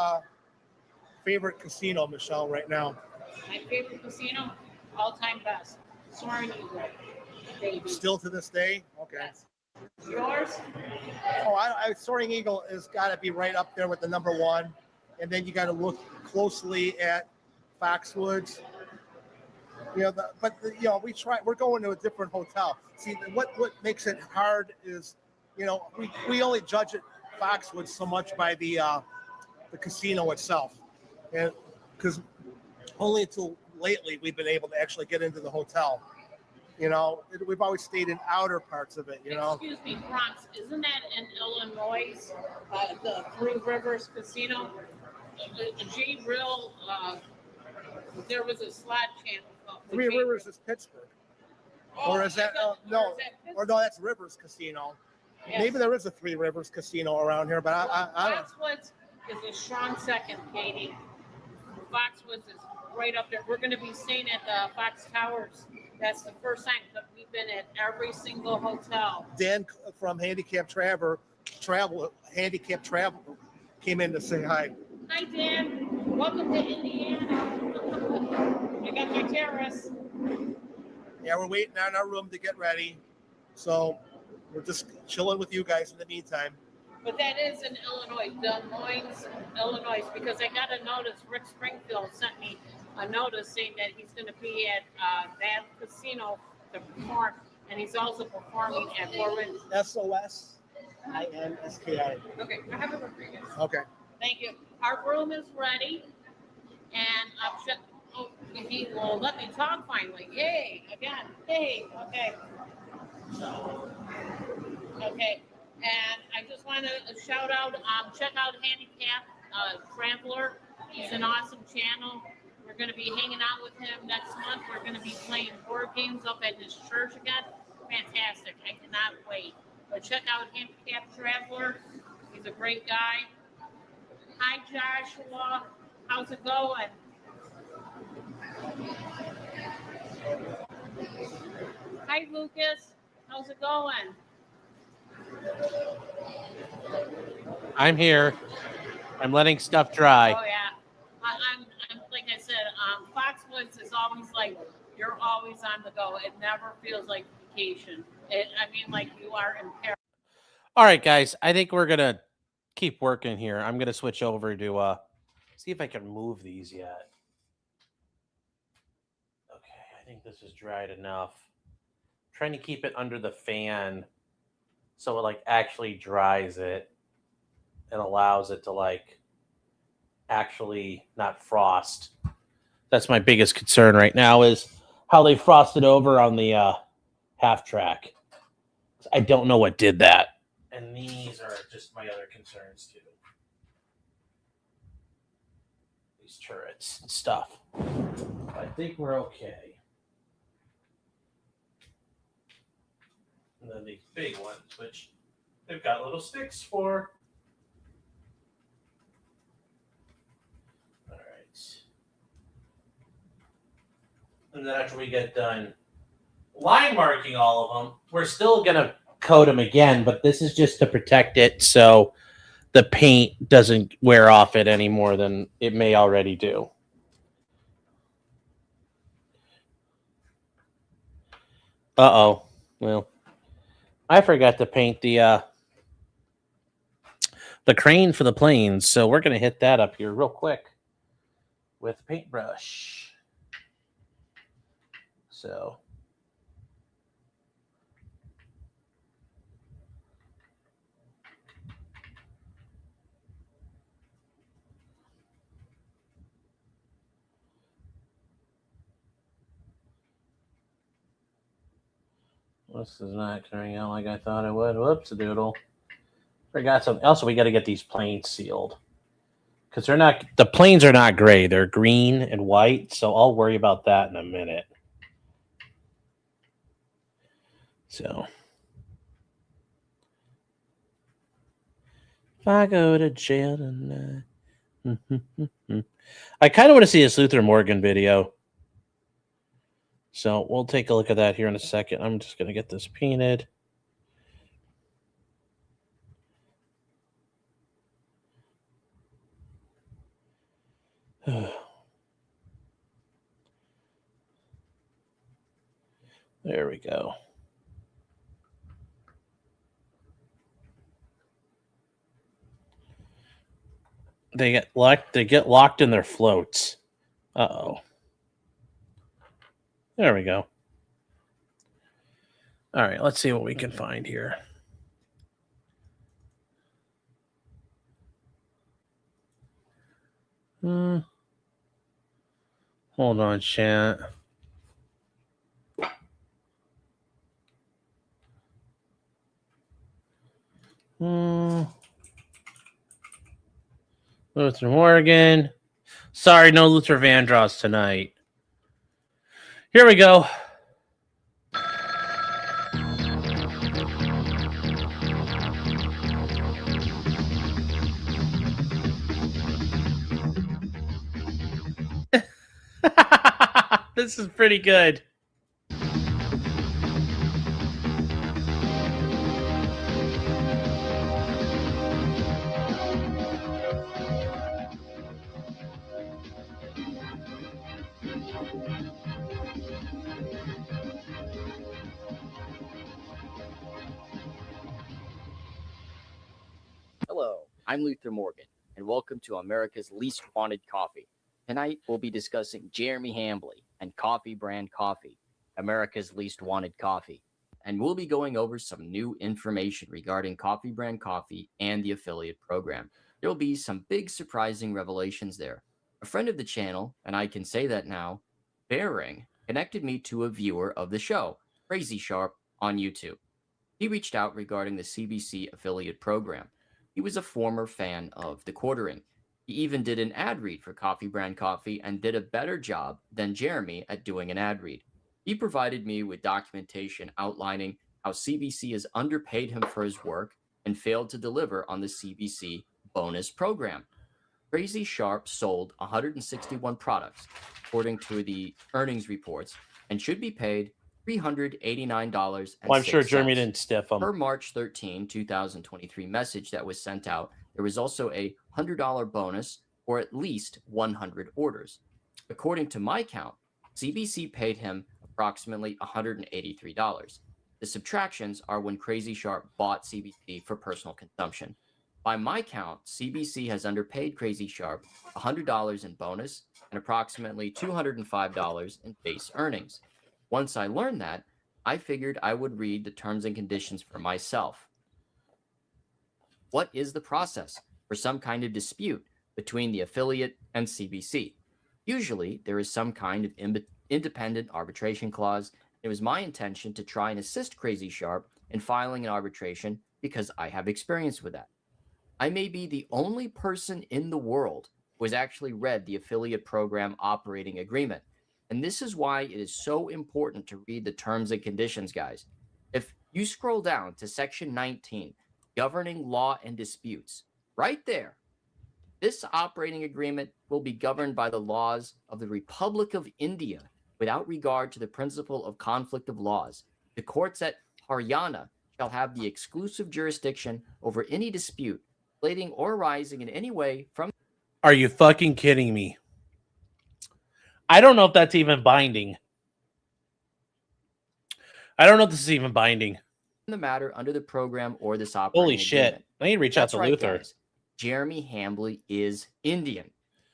Speaker 9: favorite casino, Michelle, right now?
Speaker 10: My favorite casino, all-time best, Soaring Eagle, baby.
Speaker 9: Still to this day? Okay.
Speaker 10: Yes. Yours?
Speaker 9: Oh, Soaring Eagle has got to be right up there with the number one. And then you got to look closely at Foxwoods. You know, we're going to a different hotel. See, what makes it hard is, you know, we only judge it Foxwoods so much by the casino itself, and because only until lately we've been able to actually get into the hotel. You know, we've always stayed in outer parts of it. You know.
Speaker 10: Excuse me, Bronx. Isn't that in Illinois? The Three Rivers Casino. G. Real. There was a slot channel.
Speaker 9: Three Rivers is Pittsburgh, or is that no? Or no, that's Rivers Casino. Yes. Maybe there is a Three Rivers Casino around here, but I don't.
Speaker 10: Foxwoods is a strong second, Katie. Foxwoods is right up there. We're going to be staying at the Fox Towers. That's the first time that we've been at every single hotel.
Speaker 9: Dan from Handicap Travel came in to say hi.
Speaker 10: Hi, Dan. Welcome to Indiana. I got my terrace.
Speaker 9: Yeah, we're waiting on our room to get ready. So
Speaker 7: we're just chilling with you guys in the meantime.
Speaker 10: But that is in Illinois, Des Moines, Illinois, because I got a notice. Rick Springfield sent me a notice saying that he's going to be at that casino to perform, and he's also performing at Four Winds.
Speaker 5: SOSINSKI.
Speaker 10: Okay, I have a Rodriguez.
Speaker 7: Okay.
Speaker 10: Thank you. Our room is ready, and he will let me talk finally. Yay! Again. Hey. Okay. Okay. And I just want to shout out, check out Handicap Traveler. He's an awesome channel. We're going to be hanging out with him next month. We're going to be playing board games up at his church again. Fantastic. I cannot wait. But check out Handicap Traveler. He's a great guy. Hi, Joshua. How's it going? Hi, Lucas. How's it going?
Speaker 1: I'm here. I'm letting stuff dry.
Speaker 10: Oh yeah, I'm like I said, Foxwoods is always like you're always on the go. It never feels like vacation. Like you are in Paris.
Speaker 1: All right, guys. I think we're gonna keep working here. I'm gonna switch over to see if I can move these yet. Okay, I think this is dried enough. I'm trying to keep it under the fan so it like actually dries it and allows it to like actually not frost. That's my biggest concern right now is how they frosted over on the half track. I don't know what did that. And these are just my other concerns too. These turrets and stuff. I think we're okay. And then these big ones, which they've got little sticks for. All right. And then after we get done line marking all of them, we're still going to coat them again, but this is just to protect it so the paint doesn't wear off it any more than it may already do. Uh-oh. Well, I forgot to paint the crane for the planes, so we're going to hit that up here real quick with a paintbrush. So this is not turning out like I thought it would. Whoops-a-doodle. Forgot something. Also, we got to get these planes sealed because the planes are not gray. They're green and white. So I'll worry about that in a minute. So if I go to jail tonight, I kind of want to see this Luther Morgan video. So we'll take a look at that here in a second. I'm just going to get this painted. There we go. They get locked in their floats. Uh-oh. There we go. All right, let's see what we can find here. Hold on, chat. Luther Morgan. Sorry, no Luther Vandross tonight. Here we go. This is pretty good.
Speaker 15: I'm Luther Morgan, and welcome to America's Least Wanted Coffee. Tonight, we'll be discussing Jeremy Hambley and Coffee Brand Coffee, America's Least Wanted Coffee. And we'll be going over some new information regarding Coffee Brand Coffee and the affiliate program. There'll be some big surprising revelations there. A friend of the channel, and I can say that now, Bearing, connected me to a viewer of the show, Crazy Sharp, on YouTube. He reached out regarding the CBC affiliate program. He was a former fan of the quartering. He even did an ad read for Coffee Brand Coffee and did a better job than Jeremy at doing an ad read. He provided me with documentation outlining how CBC has underpaid him for his work and failed to deliver on the CBC bonus program. Crazy Sharp sold 161 products, according to the earnings reports, and should be paid $389.06.
Speaker 1: Well, I'm sure Jeremy didn't stiff him.
Speaker 15: Per March 13, 2023 message that was sent out, there was also a $100 bonus for at least 100 orders. According to my count, CBC paid him approximately $183. The subtractions are when Crazy Sharp bought CBC for personal consumption. By my count, CBC has underpaid Crazy Sharp $100 in bonus and approximately $205 in base earnings. Once I learned that, I figured I would read the terms and conditions for myself. What is the process for some kind of dispute between the affiliate and CBC? Usually, there is some kind of independent arbitration clause. It was my intention to try and assist Crazy Sharp in filing an arbitration because I have experience with that. I may be the only person in the world who has actually read the affiliate program operating agreement. And this is why it is so important to read the terms and conditions, guys. If you scroll down to section 19, governing law and disputes, right there, this operating agreement will be governed by the laws of the Republic of India without regard to the principle of conflict of laws. The courts at Haryana shall have the exclusive jurisdiction over any dispute relating or arising in any way from...
Speaker 1: Are you fucking kidding me? I don't know if that's even binding. I don't know if this is even binding.
Speaker 15: the matter under the program or this operating
Speaker 1: Holy shit.
Speaker 15: agreement.
Speaker 1: I need to reach out to Luther.
Speaker 15: Guys. Jeremy Hambley is Indian.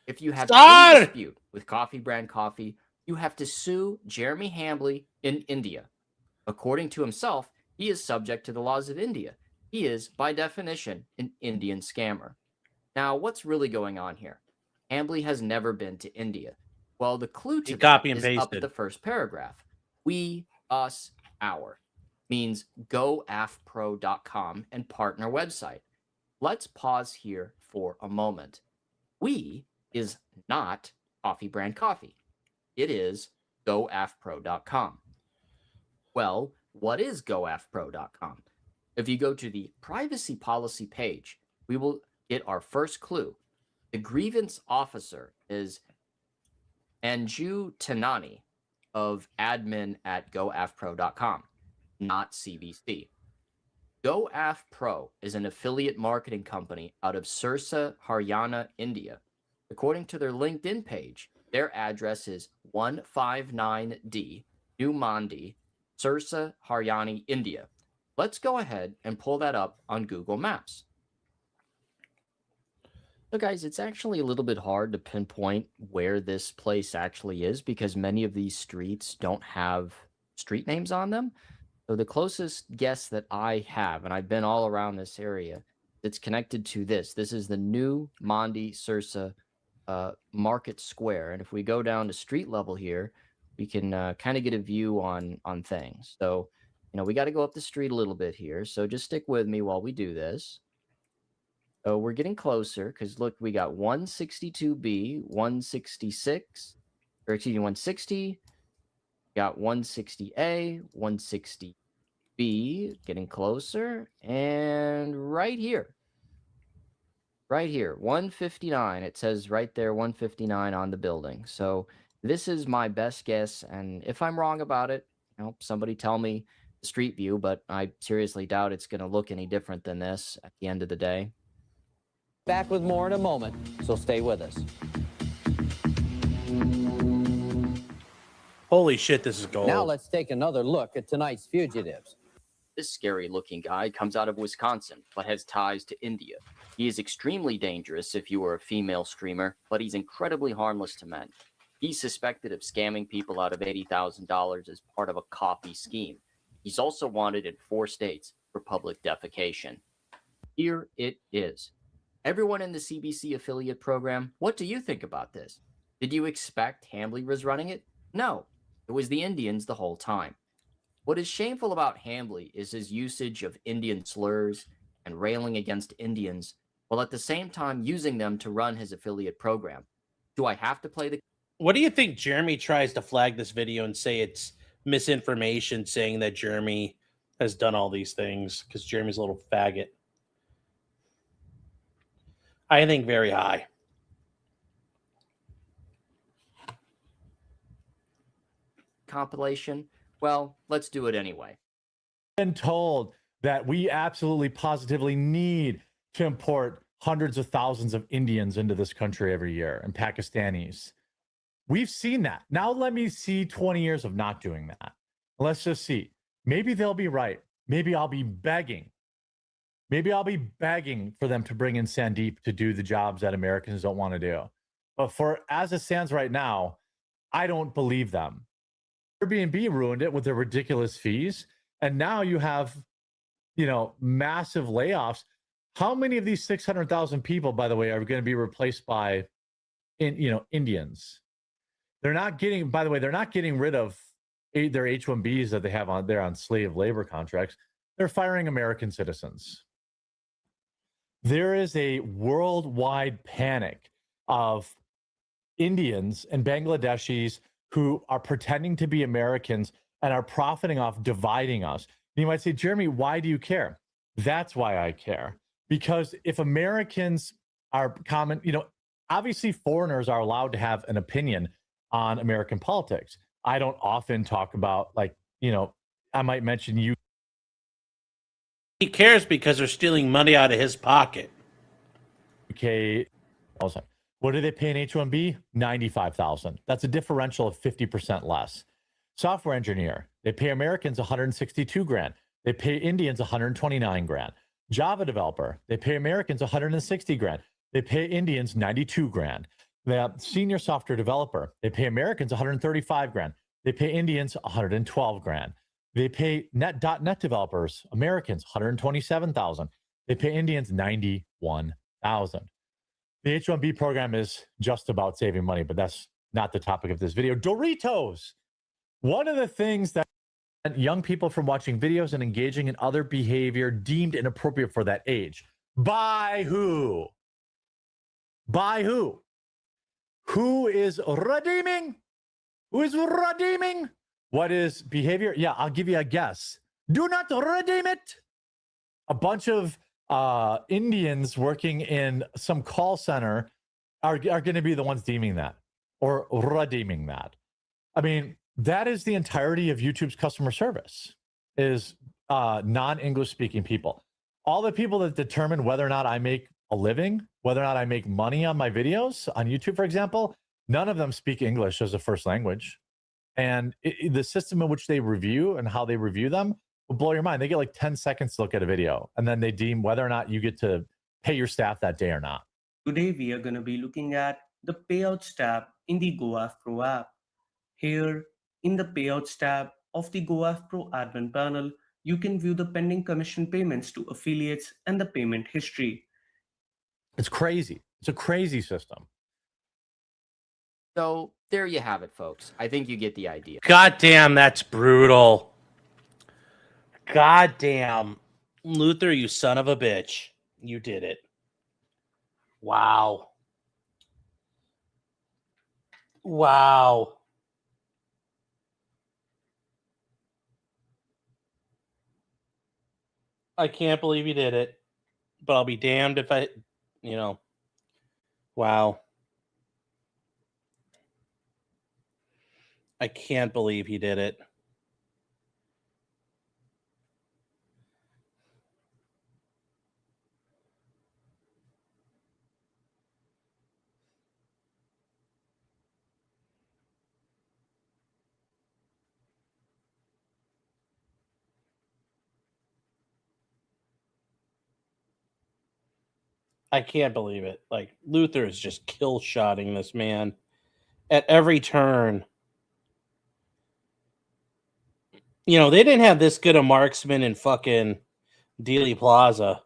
Speaker 15: If you have
Speaker 1: Stop!
Speaker 15: any dispute with Coffee Brand Coffee, you have to sue Jeremy Hambley in India. According to himself, he is subject to the laws of India. He is, by definition, an Indian scammer. Now, what's really going on here? Hambley has never been to India. Well, the clue to that is up at the first paragraph. We, us, our means goafpro.com and partner website. Let's pause here for a moment. We is not Coffee Brand Coffee. It is goafpro.com. Well, what is goafpro.com? If you go to the privacy policy page, we will get our first clue. The grievance officer is Anju Tanani of admin at goafpro.com, not CBC. GoAfPro is an affiliate marketing company out of Sirsa, Haryana, India. According to their LinkedIn page, their address is 159D, New Mandi, Sirsa, Haryana, India. Let's go ahead and pull that up on Google Maps. So guys, it's actually a little bit hard to pinpoint where this place actually is because many of these streets don't have street names on them. So the closest guess that I have, and I've been all around this area, it's connected to this. This is the New Mandi Sirsa Market Square. And if we go down to street level here, we can kind of get a view on things. So, you know, we got to go up the street a little bit here. So just stick with me while we do this. So we're getting closer because look, we got 162B, 166, or excuse me, 160. Got 160A, 160B, getting closer, and right here, 159. It says right there, 159 on the building. So this is my best guess, and if I'm wrong about it, you know, somebody tell me the street view, but I seriously doubt it's going to look any different than this at the end of the day.
Speaker 16: Back with more in a moment, so stay with us.
Speaker 1: Holy shit, this is gold.
Speaker 16: Now let's take another look at tonight's fugitives.
Speaker 15: This scary-looking guy comes out of Wisconsin, but has ties to India. He is extremely dangerous if you are a female streamer, but he's incredibly harmless to men. He's suspected of scamming people out of $80,000 as part of a coffee scheme. He's also wanted in 4 states for public defecation. Here it is. Everyone in the CBC affiliate program, what do you think about this? Did you expect Hambly was running it? No, it was the Indians the whole time. What is shameful about Hambly is his usage of Indian slurs and railing against Indians, while at the same time using them to run his affiliate program. Do I have to play the...
Speaker 1: What do you think Jeremy tries to flag this video and say it's misinformation, saying that Jeremy has done all these things because Jeremy's a little faggot? I think very high.
Speaker 15: compilation? Well, let's do it anyway.
Speaker 17: Been told that we absolutely positively need to import hundreds of thousands of Indians into this country every year and Pakistanis. We've seen that. Now let me see 20 years of not doing that. Let's just see. Maybe they'll be right. Maybe I'll be begging. Maybe I'll be begging for them to bring in Sandeep to do the jobs that Americans don't want to do. But for as it stands right now, I don't believe them. Airbnb ruined it with their ridiculous fees. And now you have, massive layoffs. How many of these 600,000 people, by the way, are going to be replaced by, Indians? They're not getting, by the way, they're not getting rid of their H-1Bs that they have on there on slave labor contracts. They're firing American citizens. There is a worldwide panic of Indians and Bangladeshis who are pretending to be Americans and are profiting off dividing us. And you might say, Jeremy, why do you care? That's why I care. Because if Americans are common, obviously foreigners are allowed to have an opinion on American politics. I don't often talk about, I might mention you.
Speaker 1: He cares because they're stealing money out of his pocket.
Speaker 17: Okay. What do they pay in H-1B? $95,000. That's a differential of 50% less. Software engineer, they pay Americans $162,000. They pay Indians $129,000. Java developer, they pay Americans $160,000. They pay Indians $92,000. The senior software developer, they pay Americans $135,000. They pay Indians $112,000. They pay .NET developers, Americans $127,000. They pay Indians $91,000. The H-1B program is just about saving money, but that's not the topic of this video. Doritos. One of the things that young people from watching videos and engaging in other behavior deemed inappropriate for that age. By who? By who? Who is redeeming? Who is redeeming? What is behavior? Yeah, I'll give you a guess. Do not redeem it. A bunch of Indians working in some call center are going to be the ones deeming that or redeeming that. I mean, that is the entirety of YouTube's customer service is non-English speaking people. All the people that determine whether or not I make a living, whether or not I make money on my videos on YouTube, for example, none of them speak English as a first language. And the system in which they review and how they review them will blow your mind. They get like 10 seconds to look at a video, and then they deem whether or not you get to pay your staff that day or not.
Speaker 18: Today, we are going to be looking at the Payouts tab in the GoAF Pro app. Here, in the Payouts tab of the GoAF Pro admin panel, you can view the pending commission payments to affiliates and the payment history.
Speaker 17: It's crazy. It's a crazy system.
Speaker 15: So there you have it, folks. I think you get the idea.
Speaker 1: God damn, that's brutal. God damn. Luther, you son of a bitch. You did it. Wow. Wow. I can't believe you did it. But I'll be damned if I, wow. I can't believe he did it. I can't believe it. Like, Luther is just kill-shotting this man at every turn. You know, they didn't have this good a marksman in fucking Dealey Plaza.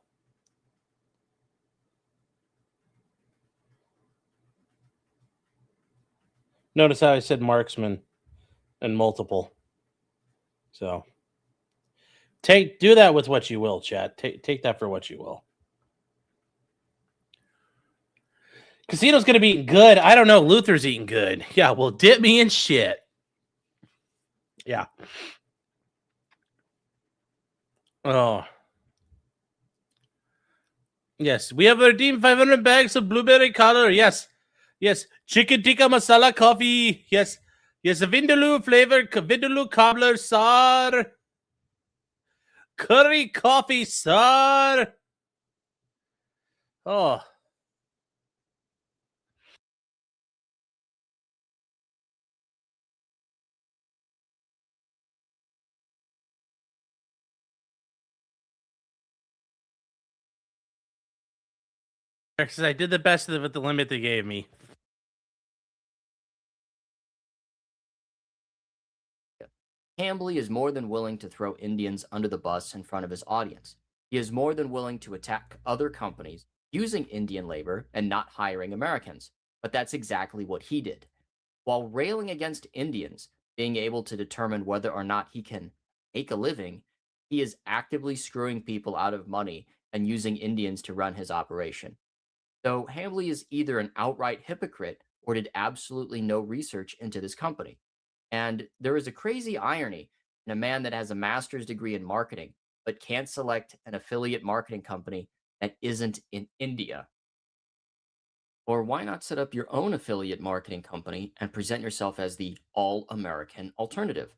Speaker 1: Notice how I said marksman and multiple. So do that with what you will, chat. Take that for what you will. Casino's gonna be eating good. I don't know. Luther's eating good. Yeah, well, dip me in shit. Yeah. Oh. Yes, we have redeemed 500 bags of blueberry color. Yes. Yes. Chicken tikka masala coffee. Yes. Yes, a vindaloo flavor, vindaloo cobbler, sir. Curry coffee, sir. Oh. I did the best with the limit they gave me.
Speaker 15: Hambly is more than willing to throw Indians under the bus in front of his audience. He is more than willing to attack other companies using Indian labor and not hiring Americans. But that's exactly what he did. While railing against Indians being able to determine whether or not he can make a living, he is actively screwing people out of money and using Indians to run his operation. So Hambly is either an outright hypocrite or did absolutely no research into this company. And there is a crazy irony in a man that has a master's degree in marketing, but can't select an affiliate marketing company that isn't in India. Or why not set up your own affiliate marketing company and present yourself as the all-American alternative?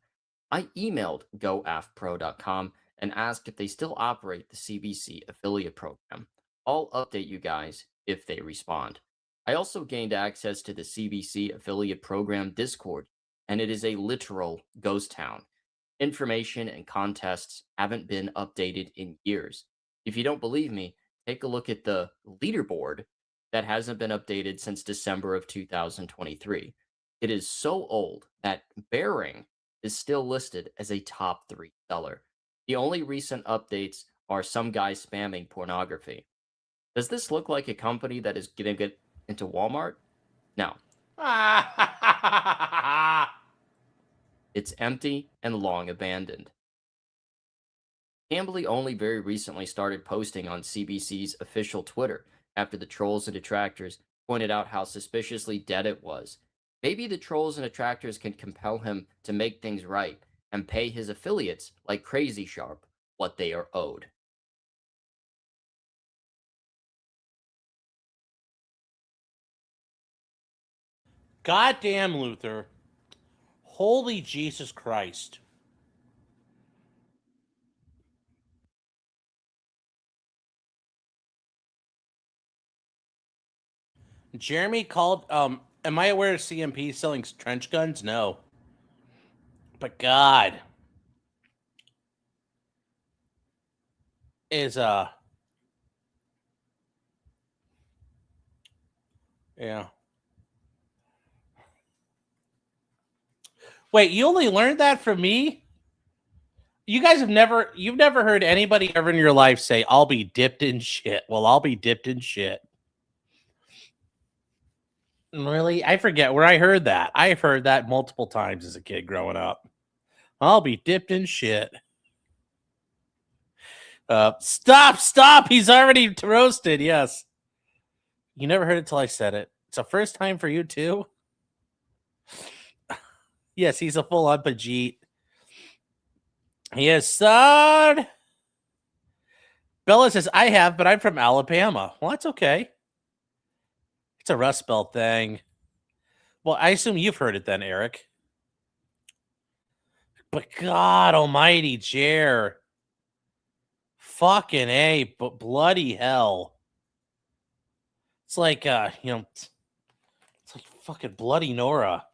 Speaker 15: I emailed goafpro.com and asked if they still operate the CBC affiliate program. I'll update you guys if they respond. I also gained access to the CBC affiliate program Discord, and it is a literal ghost town. Information and contests haven't been updated in years. If you don't believe me, take a look at the leaderboard that hasn't been updated since December of 2023. It is so old that Bearing is still listed as a top 3 seller. The only recent updates are some guy spamming pornography. Does this look like a company that is going to get into Walmart? No. It's empty and long abandoned. Hambly only very recently started posting on CBC's official Twitter after the trolls and detractors pointed out how suspiciously dead it was. Maybe the trolls and detractors can compel him to make things right and pay his affiliates like Crazy Sharp what they are owed.
Speaker 1: Goddamn, Luther. Holy Jesus Christ. Jeremy called, am I aware of CMP selling trench guns? No. But God. Is, yeah. Wait, you only learned that from me? You guys you've never heard anybody ever in your life say, I'll be dipped in shit. Well, I'll be dipped in shit. Really? I forget where I heard that. I've heard that multiple times as a kid growing up. I'll be dipped in shit. Stop! He's already roasted. Yes. You never heard it till I said it. It's a first time for you too. Yes, he's a full-on Pajit. Yes, son. Bella says, I have, but I'm from Alabama. Well, that's okay. It's a Rust Belt thing. Well, I assume you've heard it then, Eric. But God almighty, Jer. Fucking A, but bloody hell. It's like, it's like fucking bloody Nora.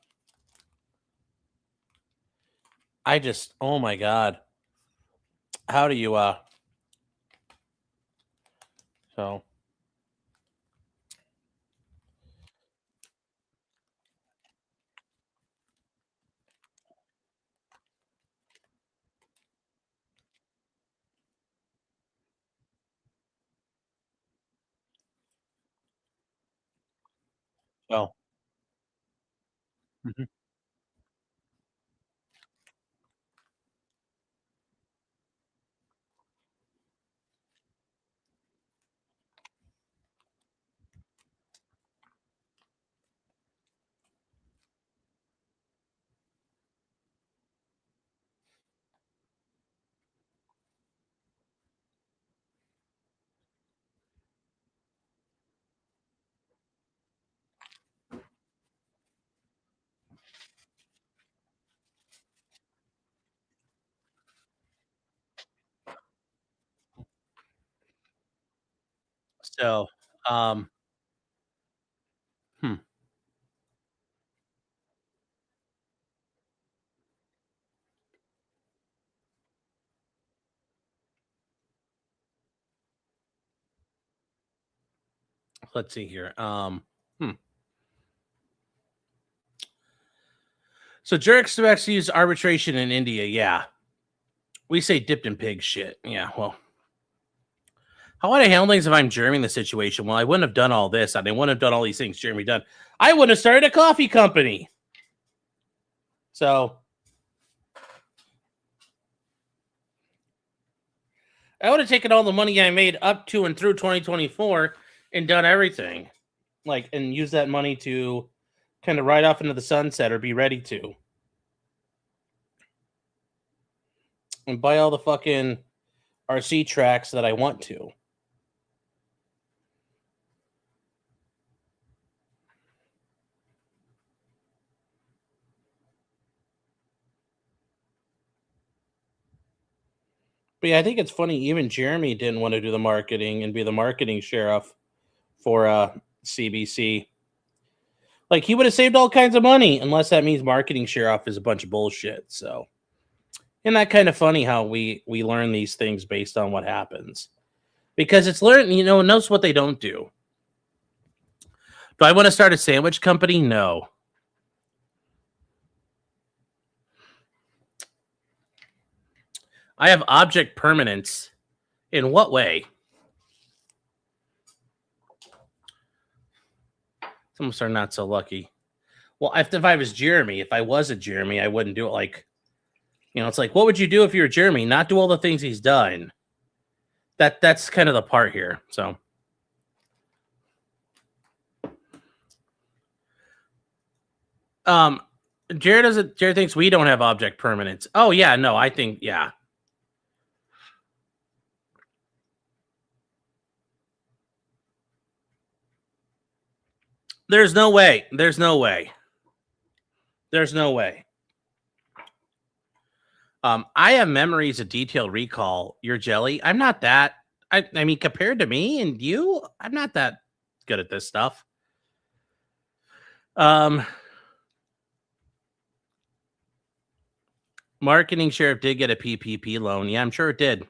Speaker 1: Oh my God. How do you, so. Oh. Mhm. So, um, hmm. Let's see here. So Jurek expects to use arbitration in India. Yeah. We say dipped in pig shit. Yeah. Well, how would I handle things if I'm Jeremy in the situation? Well, I wouldn't have done all this. I wouldn't have done all these things Jeremy done. I wouldn't have started a coffee company. So I would have taken all the money I made up to and through 2024 and done everything. Like, and use that money to kind of ride off into the sunset or be ready to. And buy all the fucking RC tracks that I want to. But yeah, I think it's funny. Even Jeremy didn't want to do the marketing and be the marketing sheriff for CBC. Like, he would have saved all kinds of money, unless that means marketing sheriff is a bunch of bullshit. So, isn't that kind of funny how we learn these things based on what happens? Because it's learned, notice what they don't do. Do I want to start a sandwich company? No. I have object permanence. In what way? Some of us are not so lucky. Well, if I was Jeremy, if I was a Jeremy, I wouldn't do it like, it's like, what would you do if you were Jeremy? Not do all the things he's done. That's kind of the part here. So, Jared thinks we don't have object permanence. Oh yeah, no, I think yeah. There's no way. There's no way. There's no way. I have memories of detailed recall. You're jelly. I'm not that. I mean, compared to me and you, I'm not that good at this stuff. Marketing sheriff did get a PPP loan. Yeah, I'm sure it did.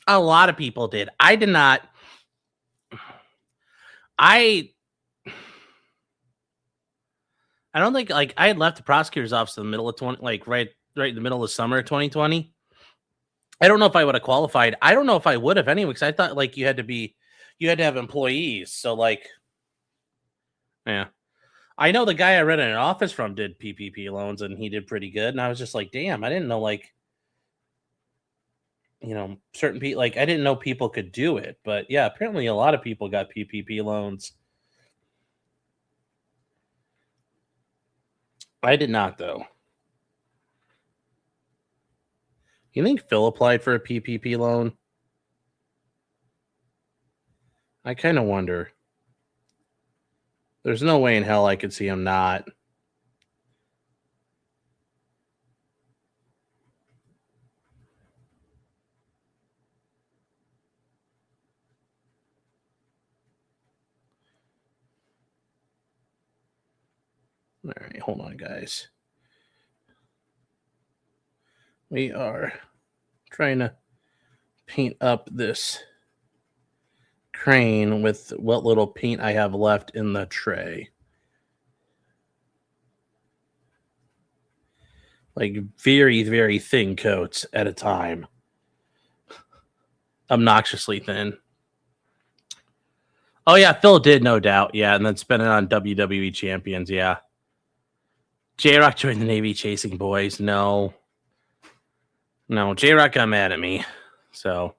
Speaker 1: A lot of people did. I did not. I don't think I had left the prosecutor's office in the middle of right in the middle of summer of 2020. I don't know if I would have qualified. I don't know if I would have anyway, because I thought you had to have employees. So yeah. I know the guy I rented an office from did PPP loans and he did pretty good. And I was just like, damn, I didn't know certain people, I didn't know people could do it. But yeah, apparently a lot of people got PPP loans. I did not, though. You think Phil applied for a PPP loan? I kind of wonder. There's no way in hell I could see him not. All right, hold on, guys. We are trying to paint up this crane with what little paint I have left in the tray. Like very, very thin coats at a time. Obnoxiously thin. Oh yeah, Phil did, no doubt. Yeah, and then spent it on WWE champions. Yeah. J-Rock joined the Navy chasing boys. No. J-Rock got mad at me. So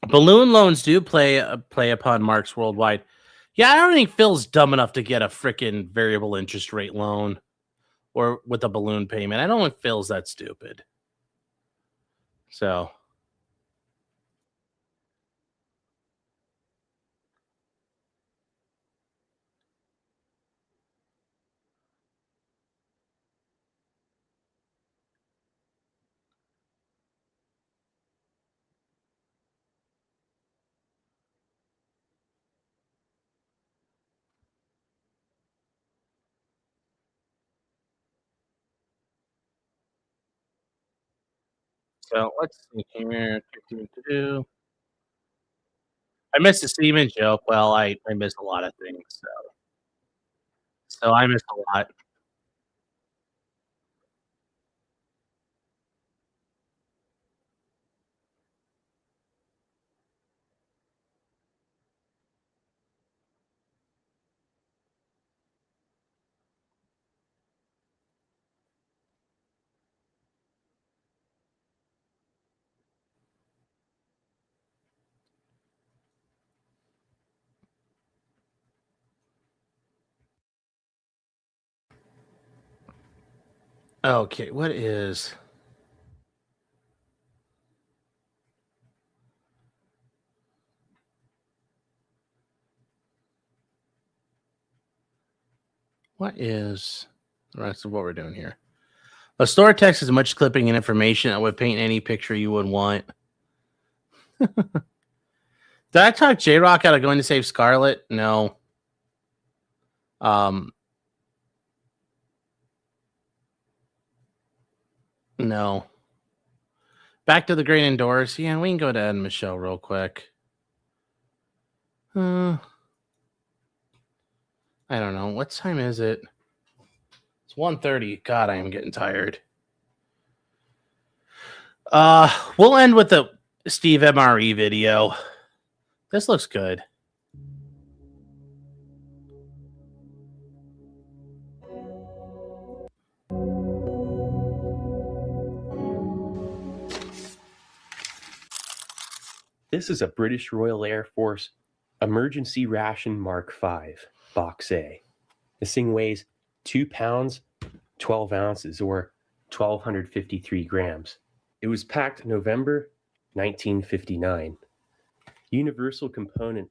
Speaker 1: balloon loans do play upon marks worldwide. Yeah, I don't think Phil's dumb enough to get a freaking variable interest rate loan or with a balloon payment. I don't think Phil's that stupid. So let's see here. I missed the Seaman joke. Well, I missed a lot of things. So I missed a lot. Okay, what is the rest of what we're doing here? A store text is much clipping and information that would paint any picture you would want. Did I talk J-Rock out of going to save Scarlet? No. No. Back to the great indoors. Yeah, we can go to Ed and Michelle real quick. I don't know. What time is it? It's 1:30. God, I am getting tired. We'll end with the Steve MRE video. This looks good.
Speaker 19: This is a British Royal Air Force Emergency Ration Mark V, Box A. This thing weighs 2 pounds, 12 ounces, or 1,253 grams. It was packed November 1959. Universal component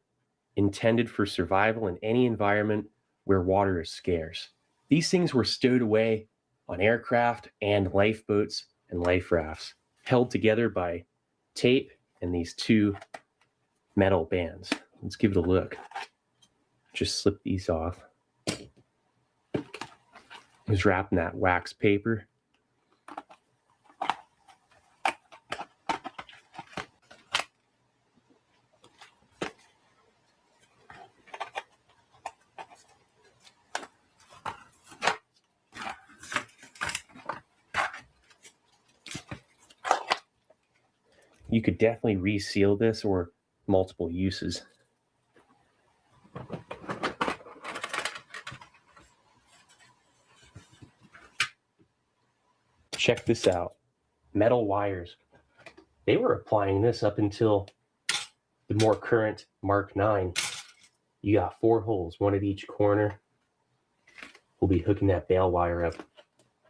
Speaker 19: intended for survival in any environment where water is scarce. These things were stowed away on aircraft and lifeboats and life rafts, held together by tape and these two metal bands. Let's give it a look. Just slip these off. It was wrapped in that wax paper. You could definitely reseal this or multiple uses. Check this out. Metal wires. They were applying this up until the more current Mark IX. You got 4 holes, one at each corner. We'll be hooking that bail wire up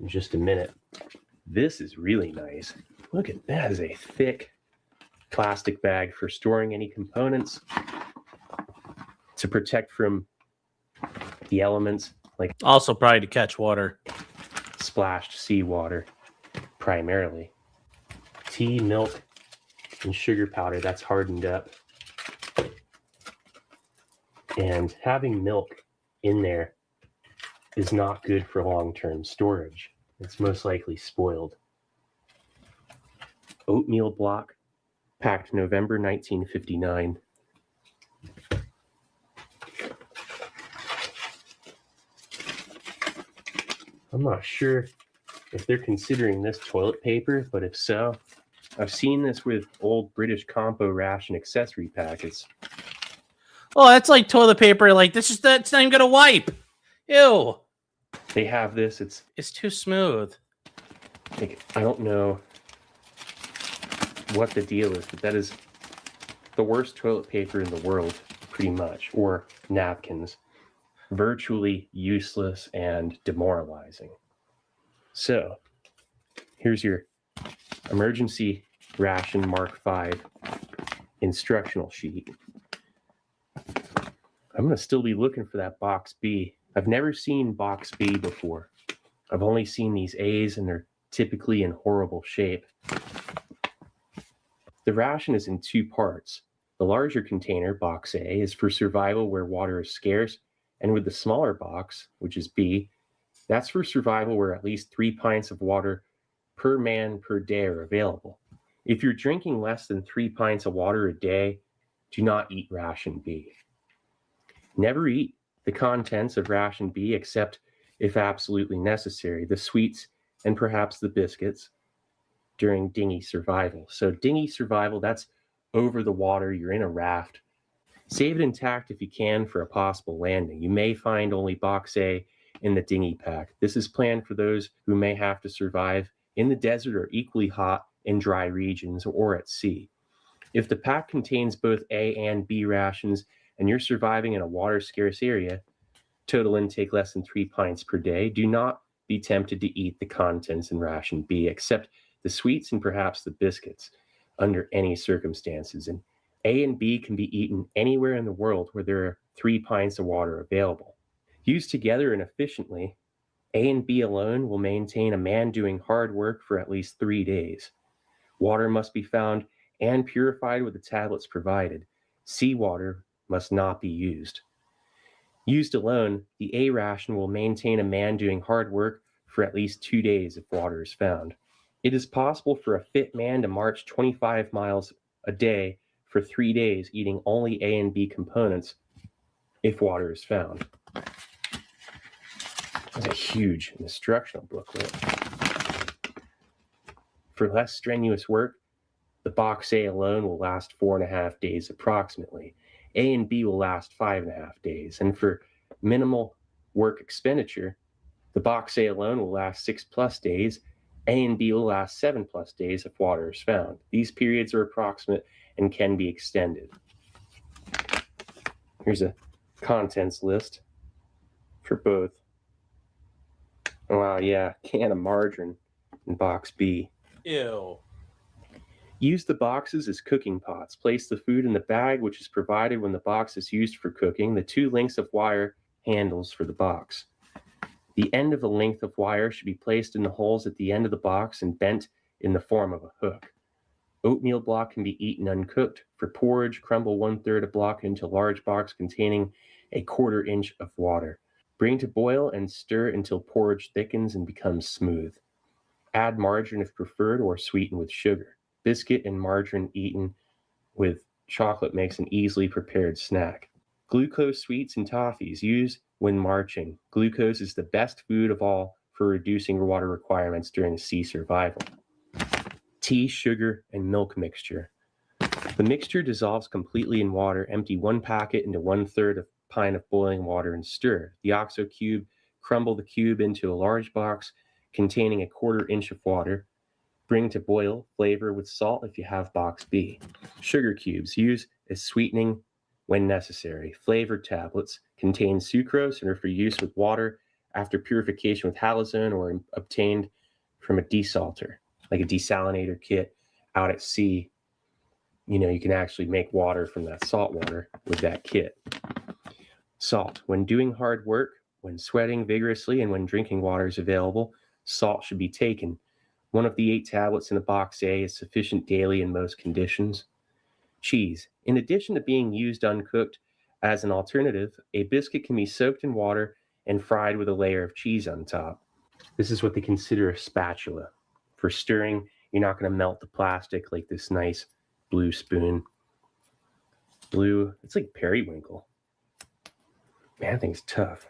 Speaker 19: in just a minute. This is really nice. Look at that. Is a thick plastic bag for storing any components to protect from the elements, like
Speaker 1: also probably to catch water.
Speaker 19: Splashed seawater, primarily. Tea, milk, and sugar powder that's hardened up. And having milk in there is not good for long-term storage. It's most likely spoiled. Oatmeal block, packed November 1959. I'm not sure if they're considering this toilet paper, but if so, I've seen this with old British Compo ration accessory packets.
Speaker 1: Oh, that's like toilet paper. Like that's not even gonna wipe. Ew.
Speaker 19: They have this.
Speaker 1: It's too smooth.
Speaker 19: Like, I don't know what the deal is, but that is the worst toilet paper in the world, pretty much, or napkins. Virtually useless and demoralizing. So, here's your emergency ration Mark V instructional sheet. I'm going to still be looking for that box B. I've never seen box B before. I've only seen these A's, and they're typically in horrible shape. The ration is in two parts. The larger container, box A, is for survival where water is scarce, and with the smaller box, which is B, that's for survival where at least 3 pints of water per man per day are available. If you're drinking less than 3 pints of water a day, do not eat ration B. Never eat the contents of ration B except if absolutely necessary, the sweets and perhaps the biscuits during dinghy survival. So dinghy survival, that's over the water, you're in a raft. Save it intact if you can for a possible landing. You may find only box A in the dinghy pack. This is planned for those who may have to survive in the desert or equally hot in dry regions or at sea. If the pack contains both A and B rations and you're surviving in a water scarce area, total intake less than 3 pints per day, do not be tempted to eat the contents in ration B except the sweets and perhaps the biscuits under any circumstances. And A and B can be eaten anywhere in the world where there are 3 pints of water available. Used together and efficiently, A and B alone will maintain a man doing hard work for at least 3 days. Water must be found and purified with the tablets provided. Seawater must not be used. Used alone, the A ration will maintain a man doing hard work for at least 2 days if water is found. It is possible for a fit man to march 25 miles a day for 3 days, eating only A and B components if water is found. That's a huge instructional booklet. For less strenuous work, the box A alone will last 4.5 days approximately. A and B will last 5.5 days. And for minimal work expenditure, the box A alone will last 6+ days. A and B will last 7+ days if water is found. These periods are approximate and can be extended. Here's a contents list for both. Oh, wow, yeah, can of margarine in box B.
Speaker 1: Ew.
Speaker 19: Use the boxes as cooking pots. Place the food in the bag, which is provided when the box is used for cooking. The 2 lengths of wire handles for the box. The end of the length of wire should be placed in the holes at the end of the box and bent in the form of a hook. Oatmeal block can be eaten uncooked. For porridge, crumble 1/3 a block into a large box containing a 1/4 inch of water. Bring to boil and stir until porridge thickens and becomes smooth. Add margarine if preferred or sweeten with sugar. Biscuit and margarine eaten with chocolate makes an easily prepared snack. Glucose sweets and toffees used when marching. Glucose is the best food of all for reducing water requirements during sea survival. Tea, sugar, and milk mixture. The mixture dissolves completely in water. Empty 1 packet into 1/3 of a pint of boiling water and stir. The OXO cube, crumble the cube into a large box containing a 1/4 inch of water. Bring to boil, flavor with salt if you have box B. Sugar cubes, use as sweetening when necessary. Flavored tablets contain sucrose and are for use with water after purification with halazone or obtained from a desalter, like a desalinator kit out at sea. You can actually make water from that salt water with that kit. Salt. When doing hard work, when sweating vigorously, and when drinking water is available, salt should be taken. 1 of the 8 tablets in the box A is sufficient daily in most conditions. Cheese. In addition to being used uncooked as an alternative, a biscuit can be soaked in water and fried with a layer of cheese on top. This is what they consider a spatula. For stirring, you're not going to melt the plastic like this nice blue spoon. Blue, it's like periwinkle. Man, that thing's tough.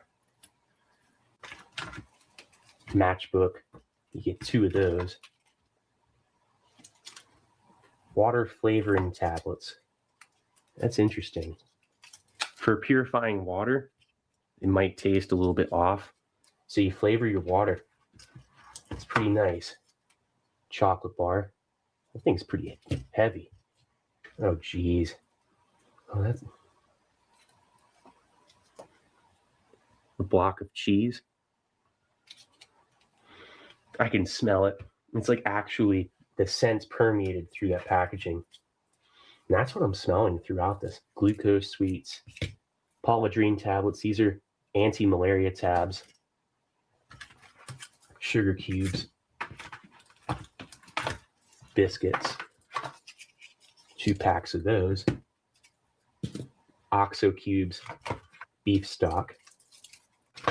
Speaker 19: Matchbook. You get 2 of those. water flavoring tablets. That's interesting. For purifying water, it might taste a little bit off. So you flavor your water. It's pretty nice. Chocolate bar. That thing's pretty heavy. Oh, geez. Oh, that's a block of cheese. I can smell it. It's like actually the scent's permeated through that packaging. And that's what I'm smelling throughout this. Glucose sweets, Polydrine tablets. These are anti-malaria tabs. Sugar cubes. Biscuits. 2 packs of those. Oxo cubes. Beef stock.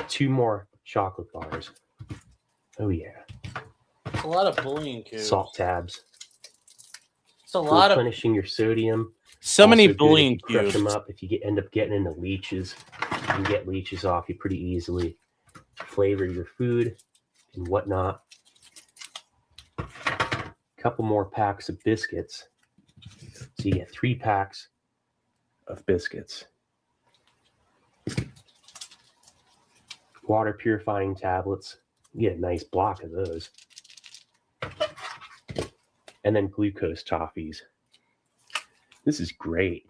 Speaker 19: 2 more chocolate bars. Oh yeah.
Speaker 1: It's a lot of bullying cubes.
Speaker 19: Salt tabs.
Speaker 1: It's a lot of
Speaker 19: replenishing your sodium.
Speaker 1: so many
Speaker 19: Also good
Speaker 1: bullying
Speaker 19: if you crush them
Speaker 1: cubes.
Speaker 19: up. If you end up getting into leeches, you can get leeches off you pretty easily. Flavor your food and whatnot. Couple more packs of biscuits. So you get 3 packs of biscuits. Water purifying tablets. You get a nice block of those. And then glucose toffees. This is great.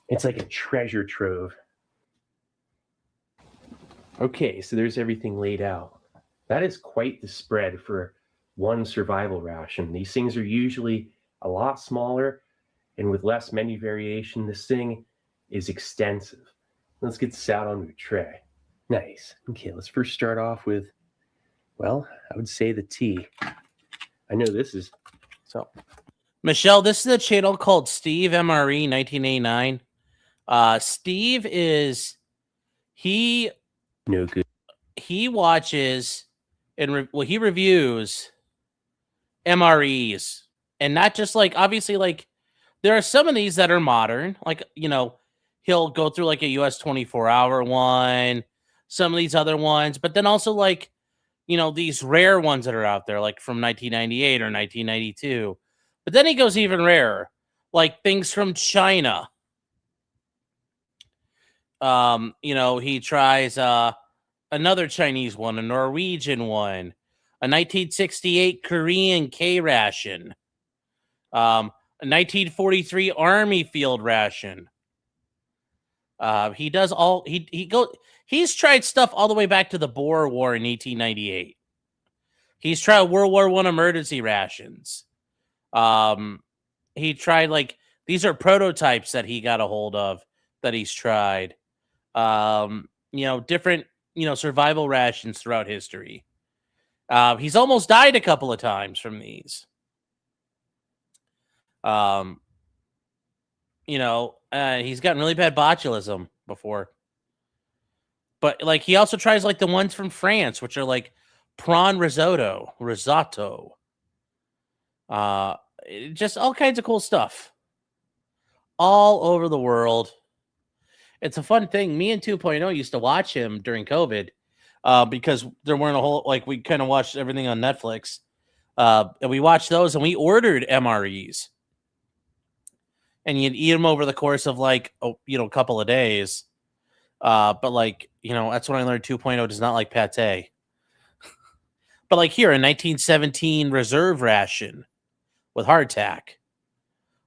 Speaker 19: It's like a treasure trove. Okay, so there's everything laid out. That is quite the spread for one survival ration. These things are usually a lot smaller and with less menu variation. This thing is extensive. Let's get this out onto a tray. Nice. Okay, let's first start off with, well, I would say the tea. I know this is
Speaker 1: so. Michelle, this is a channel called Steve MRE 1989. Steve is
Speaker 19: no good.
Speaker 1: He watches and he reviews MREs, and not just like obviously like there are some of these that are modern, like he'll go through like a US 24-hour one, some of these other ones, but then also like these rare ones that are out there, like from 1998 or 1992. But then he goes even rarer, like things from China. He tries another Chinese one, a Norwegian one, a 1968 Korean K ration, a 1943 Army field ration. He does all he's tried stuff all the way back to the Boer War in 1898. He's tried World War I emergency rations. He tried like these are prototypes that he got a hold of that he's tried. Different survival rations throughout history. He's almost died a couple of times from these. He's gotten really bad botulism before. But like he also tries like the ones from France, which are like prawn risotto. Just all kinds of cool stuff. All over the world. It's a fun thing. Me and 2.0 used to watch him during COVID because there weren't a whole, like we kind of watched everything on Netflix. And we watched those and we ordered MREs. And you'd eat them over the course of like, a couple of days. But like, that's when I learned 2.0 does not like pate. But like here, a 1917 reserve ration with hardtack.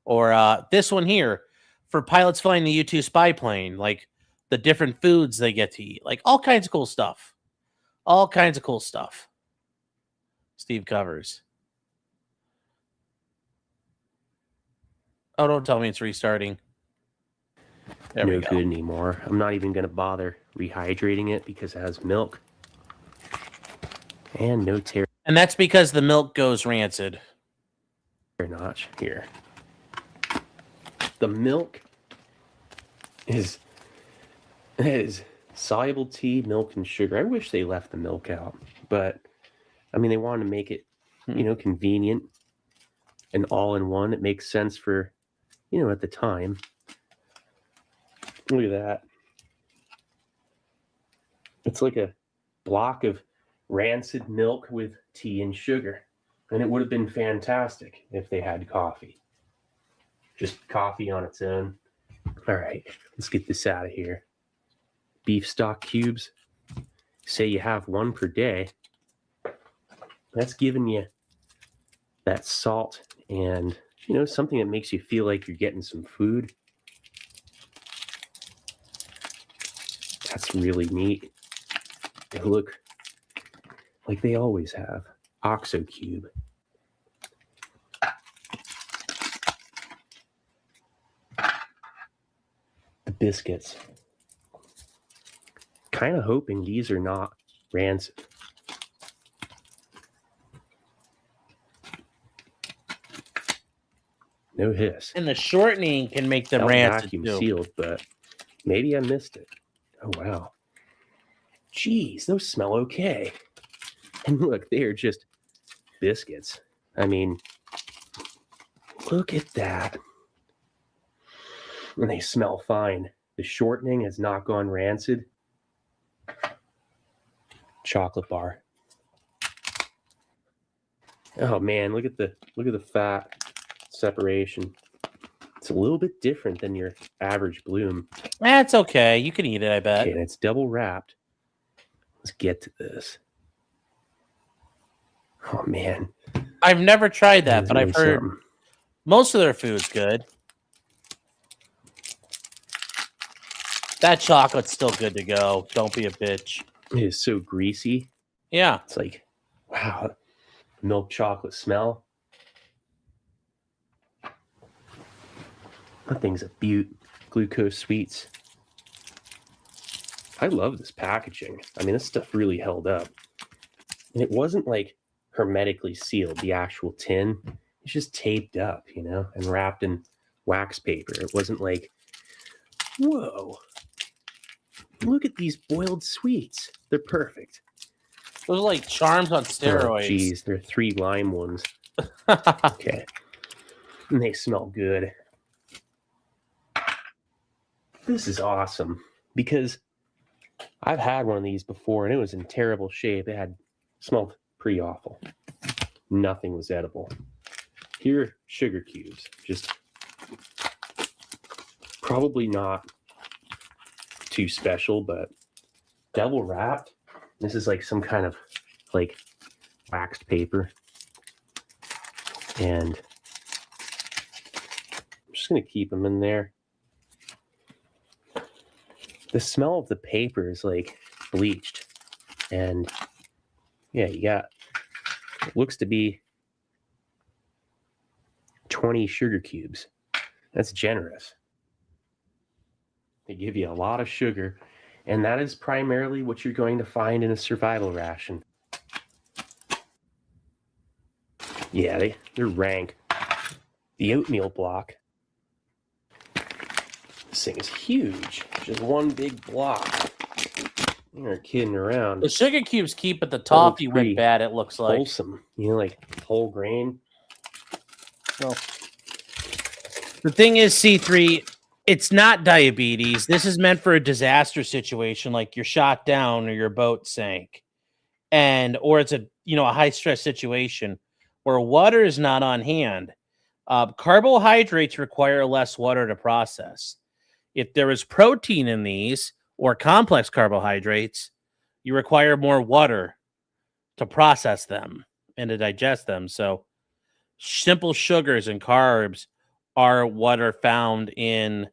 Speaker 1: Or this one here for pilots flying the U-2 spy plane, like the different foods they get to eat, like all kinds of cool stuff. All kinds of cool stuff. Steve covers. Oh, don't tell me it's restarting. There we
Speaker 19: no
Speaker 1: go.
Speaker 19: good anymore. I'm not even going to bother rehydrating it because it has milk. And no tear.
Speaker 1: And that's because the milk goes rancid.
Speaker 19: Notch here. The milk is soluble tea, milk, and sugar. I wish they left the milk out, but I mean, they wanted to make it, convenient and all in one. It makes sense for, at the time. Look at that. It's like a block of rancid milk with tea and sugar. And it would have been fantastic if they had coffee. Just coffee on its own. All right, let's get this out of here. Beef stock cubes. Say you have one per day. That's giving you that salt and, you know, something that makes you feel like you're getting some food. That's really neat. They look like they always have. Oxo cube. The biscuits. Kind of hoping these are not rancid. No hiss.
Speaker 1: And the shortening can make them
Speaker 19: Felt
Speaker 1: rancid
Speaker 19: vacuum
Speaker 1: too.
Speaker 19: sealed, but maybe I missed it. Oh wow. Geez, those smell okay. And look, they are just biscuits. I mean, look at that. And they smell fine. The shortening has not gone rancid. Chocolate bar. Oh man, look at the fat separation. It's a little bit different than your average Bloom.
Speaker 1: That's okay. You can eat it, I bet.
Speaker 19: Okay, and it's double wrapped. Let's get to this. Oh man,
Speaker 1: I've never tried that, but
Speaker 19: really
Speaker 1: I've heard
Speaker 19: something.
Speaker 1: most of their food's good. That chocolate's still good to go. Don't be a bitch.
Speaker 19: It is so greasy.
Speaker 1: Yeah.
Speaker 19: It's like, wow, milk chocolate smell. That thing's a beaut. Glucose sweets. I love this packaging. I mean, this stuff really held up. And it wasn't like hermetically sealed, the actual tin. It's just taped up, you know, and wrapped in wax paper. It wasn't like, whoa, look at these boiled sweets. They're perfect.
Speaker 1: Those are like charms on steroids.
Speaker 19: Oh, geez, they're 3 lime ones. Okay. And they smell good. This is awesome because I've had one of these before and it was in terrible shape. It smelled pretty awful. Nothing was edible. Here are sugar cubes. Just probably not too special, but double wrapped. This is like some kind of like waxed paper. And I'm just going to keep them in there. The smell of the paper is like bleached. And yeah, you got, it looks to be 20 sugar cubes. That's generous. They give you a lot of sugar, and that is primarily what you're going to find in a survival ration. Yeah, they're rank. The oatmeal block. This thing is huge. Just one big block. You're kidding around.
Speaker 1: The sugar cubes keep at the top. You went bad, it looks like.
Speaker 19: Wholesome. You know, like whole grain.
Speaker 1: Well, the thing is, C3, it's not diabetes. This is meant for a disaster situation, like you're shot down or your boat sank. Or it's a high stress situation where water is not on hand. Carbohydrates require less water to process. If there is protein in these or complex carbohydrates, you require more water to process them and to digest them. So simple sugars and carbs are what are found in,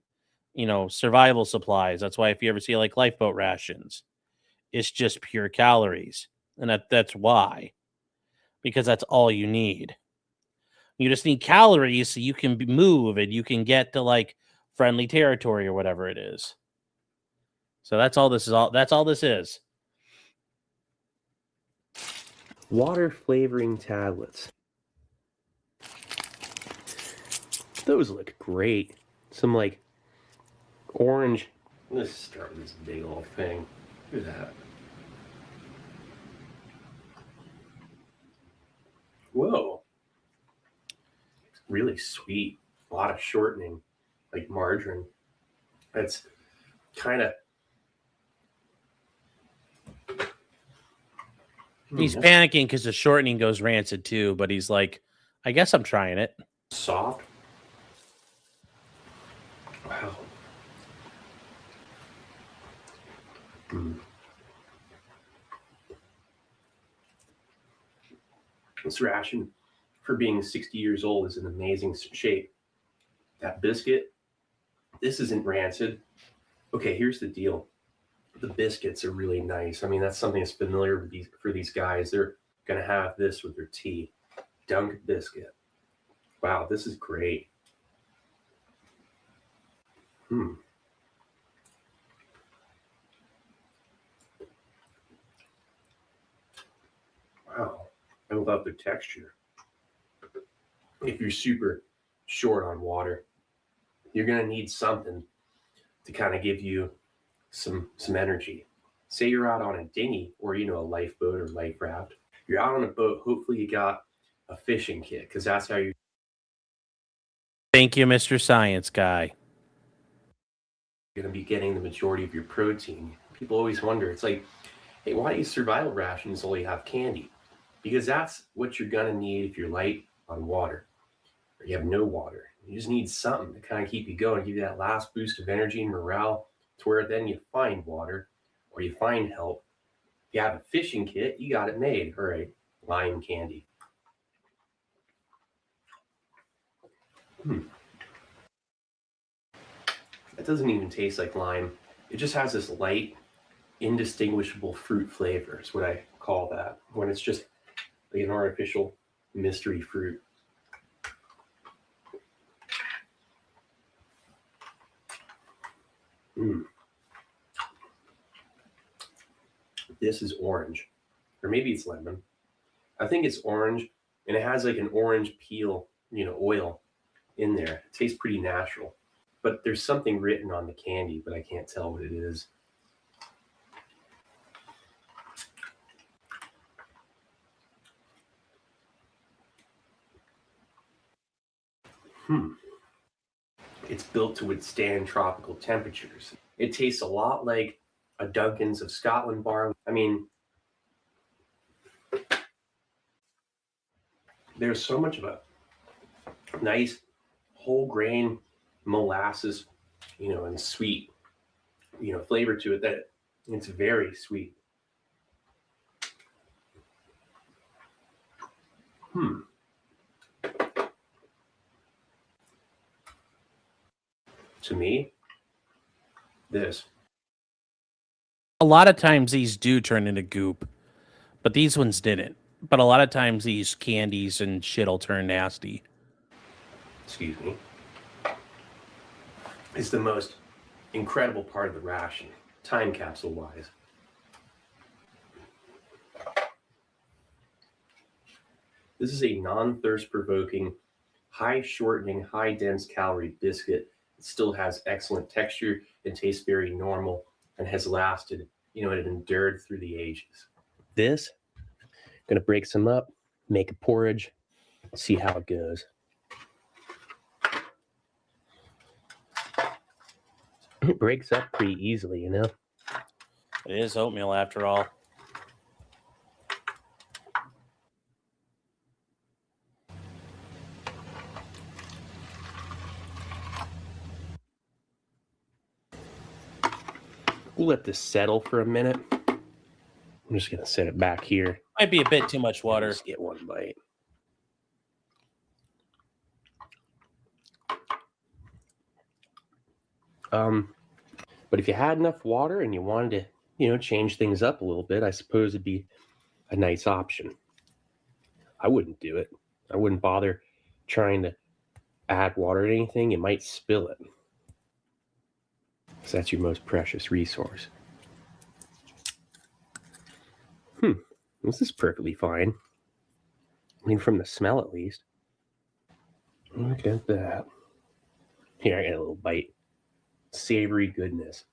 Speaker 1: survival supplies. That's why if you ever see like lifeboat rations, it's just pure calories. And that's why, because that's all you need. You just need calories so you can move and you can get to like friendly territory or whatever it is. So that's all this is. That's all this is.
Speaker 19: Water flavoring tablets. Those look great. Some like orange. Let's start with this big old thing. Look at that. Whoa. It's really sweet. A lot of shortening, like margarine. It's kind of
Speaker 1: He's panicking because the shortening goes rancid too, but he's like, I guess I'm trying it.
Speaker 19: Soft. Wow. This ration, for being 60 years old, is in amazing shape. That biscuit, this isn't rancid. Okay, here's the deal. The biscuits are really nice. I mean, that's something that's familiar for these guys. They're going to have this with their tea. Dunk biscuit. Wow, this is great. Wow, I love the texture. If you're super short on water, you're going to need something to kind of give you some energy. Say you're out on a dinghy or, a lifeboat or life raft. You're out on a boat. Hopefully you got a fishing kit, because that's how you're
Speaker 1: Thank you, Mr. Science Guy.
Speaker 19: going to be getting the majority of your protein. People always wonder, it's like, hey, why do survival rations only have candy? Because that's what you're going to need if you're light on water or you have no water. You just need something to kind of keep you going, give you that last boost of energy and morale, to where then you find water or you find help. If you have a fishing kit, you got it made. All right, lime candy. It doesn't even taste like lime. It just has this light, indistinguishable fruit flavor is what I call that, when it's just like an artificial mystery fruit. This is orange, or maybe it's lemon. I think it's orange, and it has like an orange peel, oil in there. It tastes pretty natural, but there's something written on the candy, but I can't tell what it is. It's built to withstand tropical temperatures. It tastes a lot like a Dunkin's of Scotland bar. I mean, there's so much of a nice whole grain molasses, and sweet, flavor to it, that it's very sweet. To me, this.
Speaker 1: A lot of times these do turn into goop, but these ones didn't. But a lot of times these candies and shit'll turn nasty.
Speaker 19: Excuse me. Is the most incredible part of the ration, time capsule wise. This is a non-thirst provoking, high shortening, high dense calorie biscuit. It still has excellent texture and tastes very normal and has lasted, it endured through the ages. This, gonna break some up, make a porridge, see how it goes. It breaks up pretty easily, It
Speaker 1: is oatmeal after all.
Speaker 19: We'll let this settle for a minute. I'm just gonna set it back here.
Speaker 1: Might be a bit too much water.
Speaker 19: Just get one bite. But if you had enough water and you wanted to, change things up a little bit, I suppose it'd be a nice option. I wouldn't do it. I wouldn't bother trying to add water to anything. You might spill it, because that's your most precious resource. This is perfectly fine. I mean, from the smell at least. Look at that. Here, I got a little bite. Savory goodness.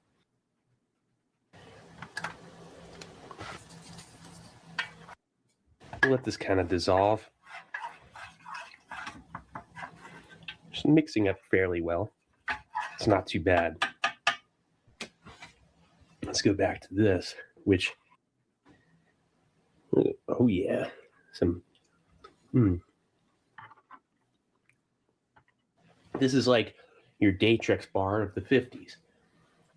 Speaker 19: Let this kind of dissolve. Just mixing up fairly well. It's not too bad. Let's go back to this, which Oh yeah, some. This is like your Datrix bar of the 50s.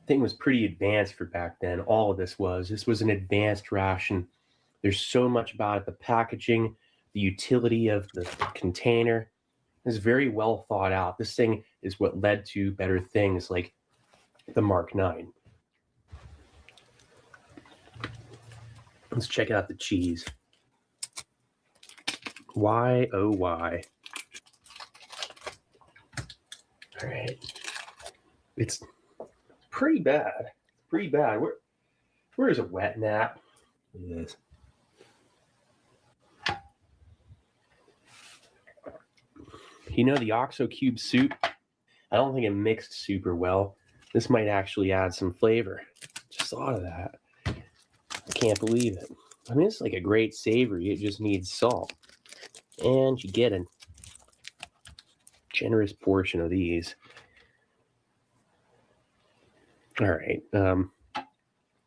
Speaker 19: Thing was pretty advanced for back then. All of this was. This was an advanced ration. There's so much about it. The packaging, the utility of the container is very well thought out. This thing is what led to better things like the Mark IX. Let's check out the cheese. Why, oh why? All right. It's pretty bad. Pretty bad. Where is a wet nap? Yes. You know, the OXO Cube soup, I don't think it mixed super well. This might actually add some flavor. Just thought of that. I can't believe it. I mean, it's like a great savory. It just needs salt. And you get a generous portion of these. All right.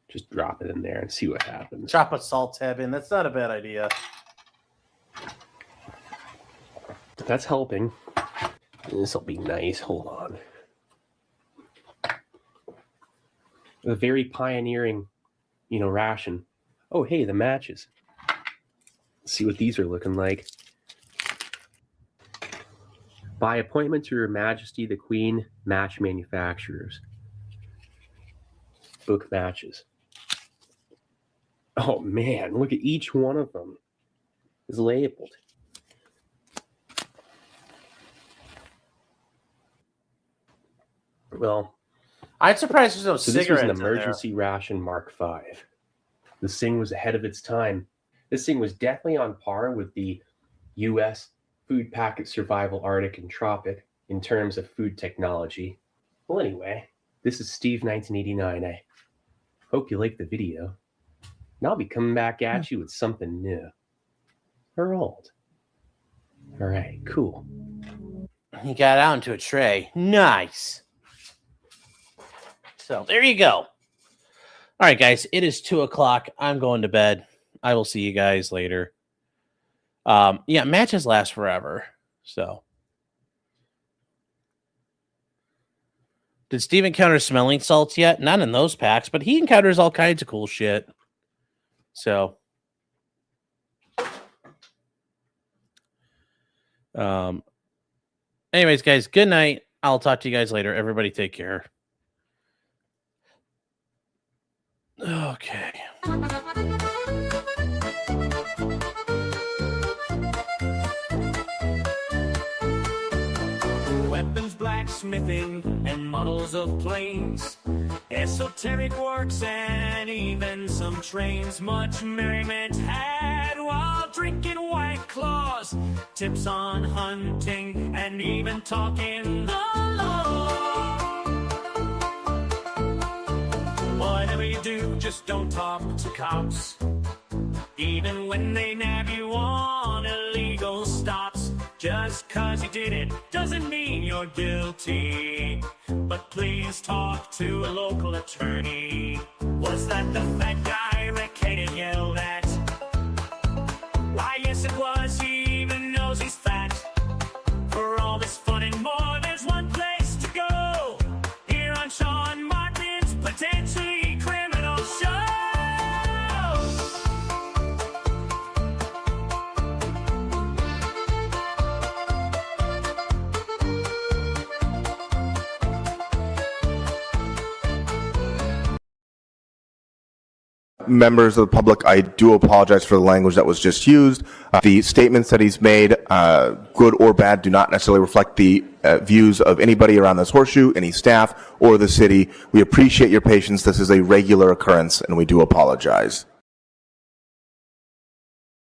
Speaker 19: Just drop it in there and see what happens.
Speaker 1: Drop a salt tab in. That's not a bad idea.
Speaker 19: That's helping. This will be nice. Hold on. A very pioneering, ration. Oh, hey, the matches. Let's see what these are looking like. By appointment to Her Majesty the Queen, match manufacturers. Book matches. Oh man, look at each one of them is labeled. Well,
Speaker 1: I'm surprised there's no
Speaker 19: so this
Speaker 1: cigarettes
Speaker 19: was an
Speaker 1: in there.
Speaker 19: emergency ration Mark V. This thing was ahead of its time. This thing was definitely on par with the U.S. Food Packet Survival Arctic and Tropic in terms of food technology. Well, anyway, this is Steve 1989. I hope you like the video. And I'll be coming back at you with something new. Or old. All right, cool.
Speaker 1: He got out into a tray. Nice. So there you go. All right, guys. It is 2:00. I'm going to bed. I will see you guys later. Yeah, matches last forever. So, did Steve encounter smelling salts yet? Not in those packs, but he encounters all kinds of cool shit. So, anyways, guys, good night. I'll talk to you guys later. Everybody take care. Okay.
Speaker 20: Weapons, blacksmithing, and models of planes, esoteric works, and even some trains. Much merriment had while drinking White Claws, tips on hunting, and even talking the law. Whatever you do, just don't talk to cops, even when they nab you on illegal stops. Just 'cause you did it doesn't mean you're guilty, but please talk to a local attorney. Was that the fat guy Rick Hayden yelled at? Why, yes it was, he even knows he's fat. For all this fun and more, there's one place to go, here on Sean Martin's Potentially Criminal Show.
Speaker 21: Members of the public, I do apologize for the language that was just used. The statements that he's made, good or bad, do not necessarily reflect the views of anybody around this horseshoe, any staff, or the city. We appreciate your patience. This is a regular occurrence, and we do apologize.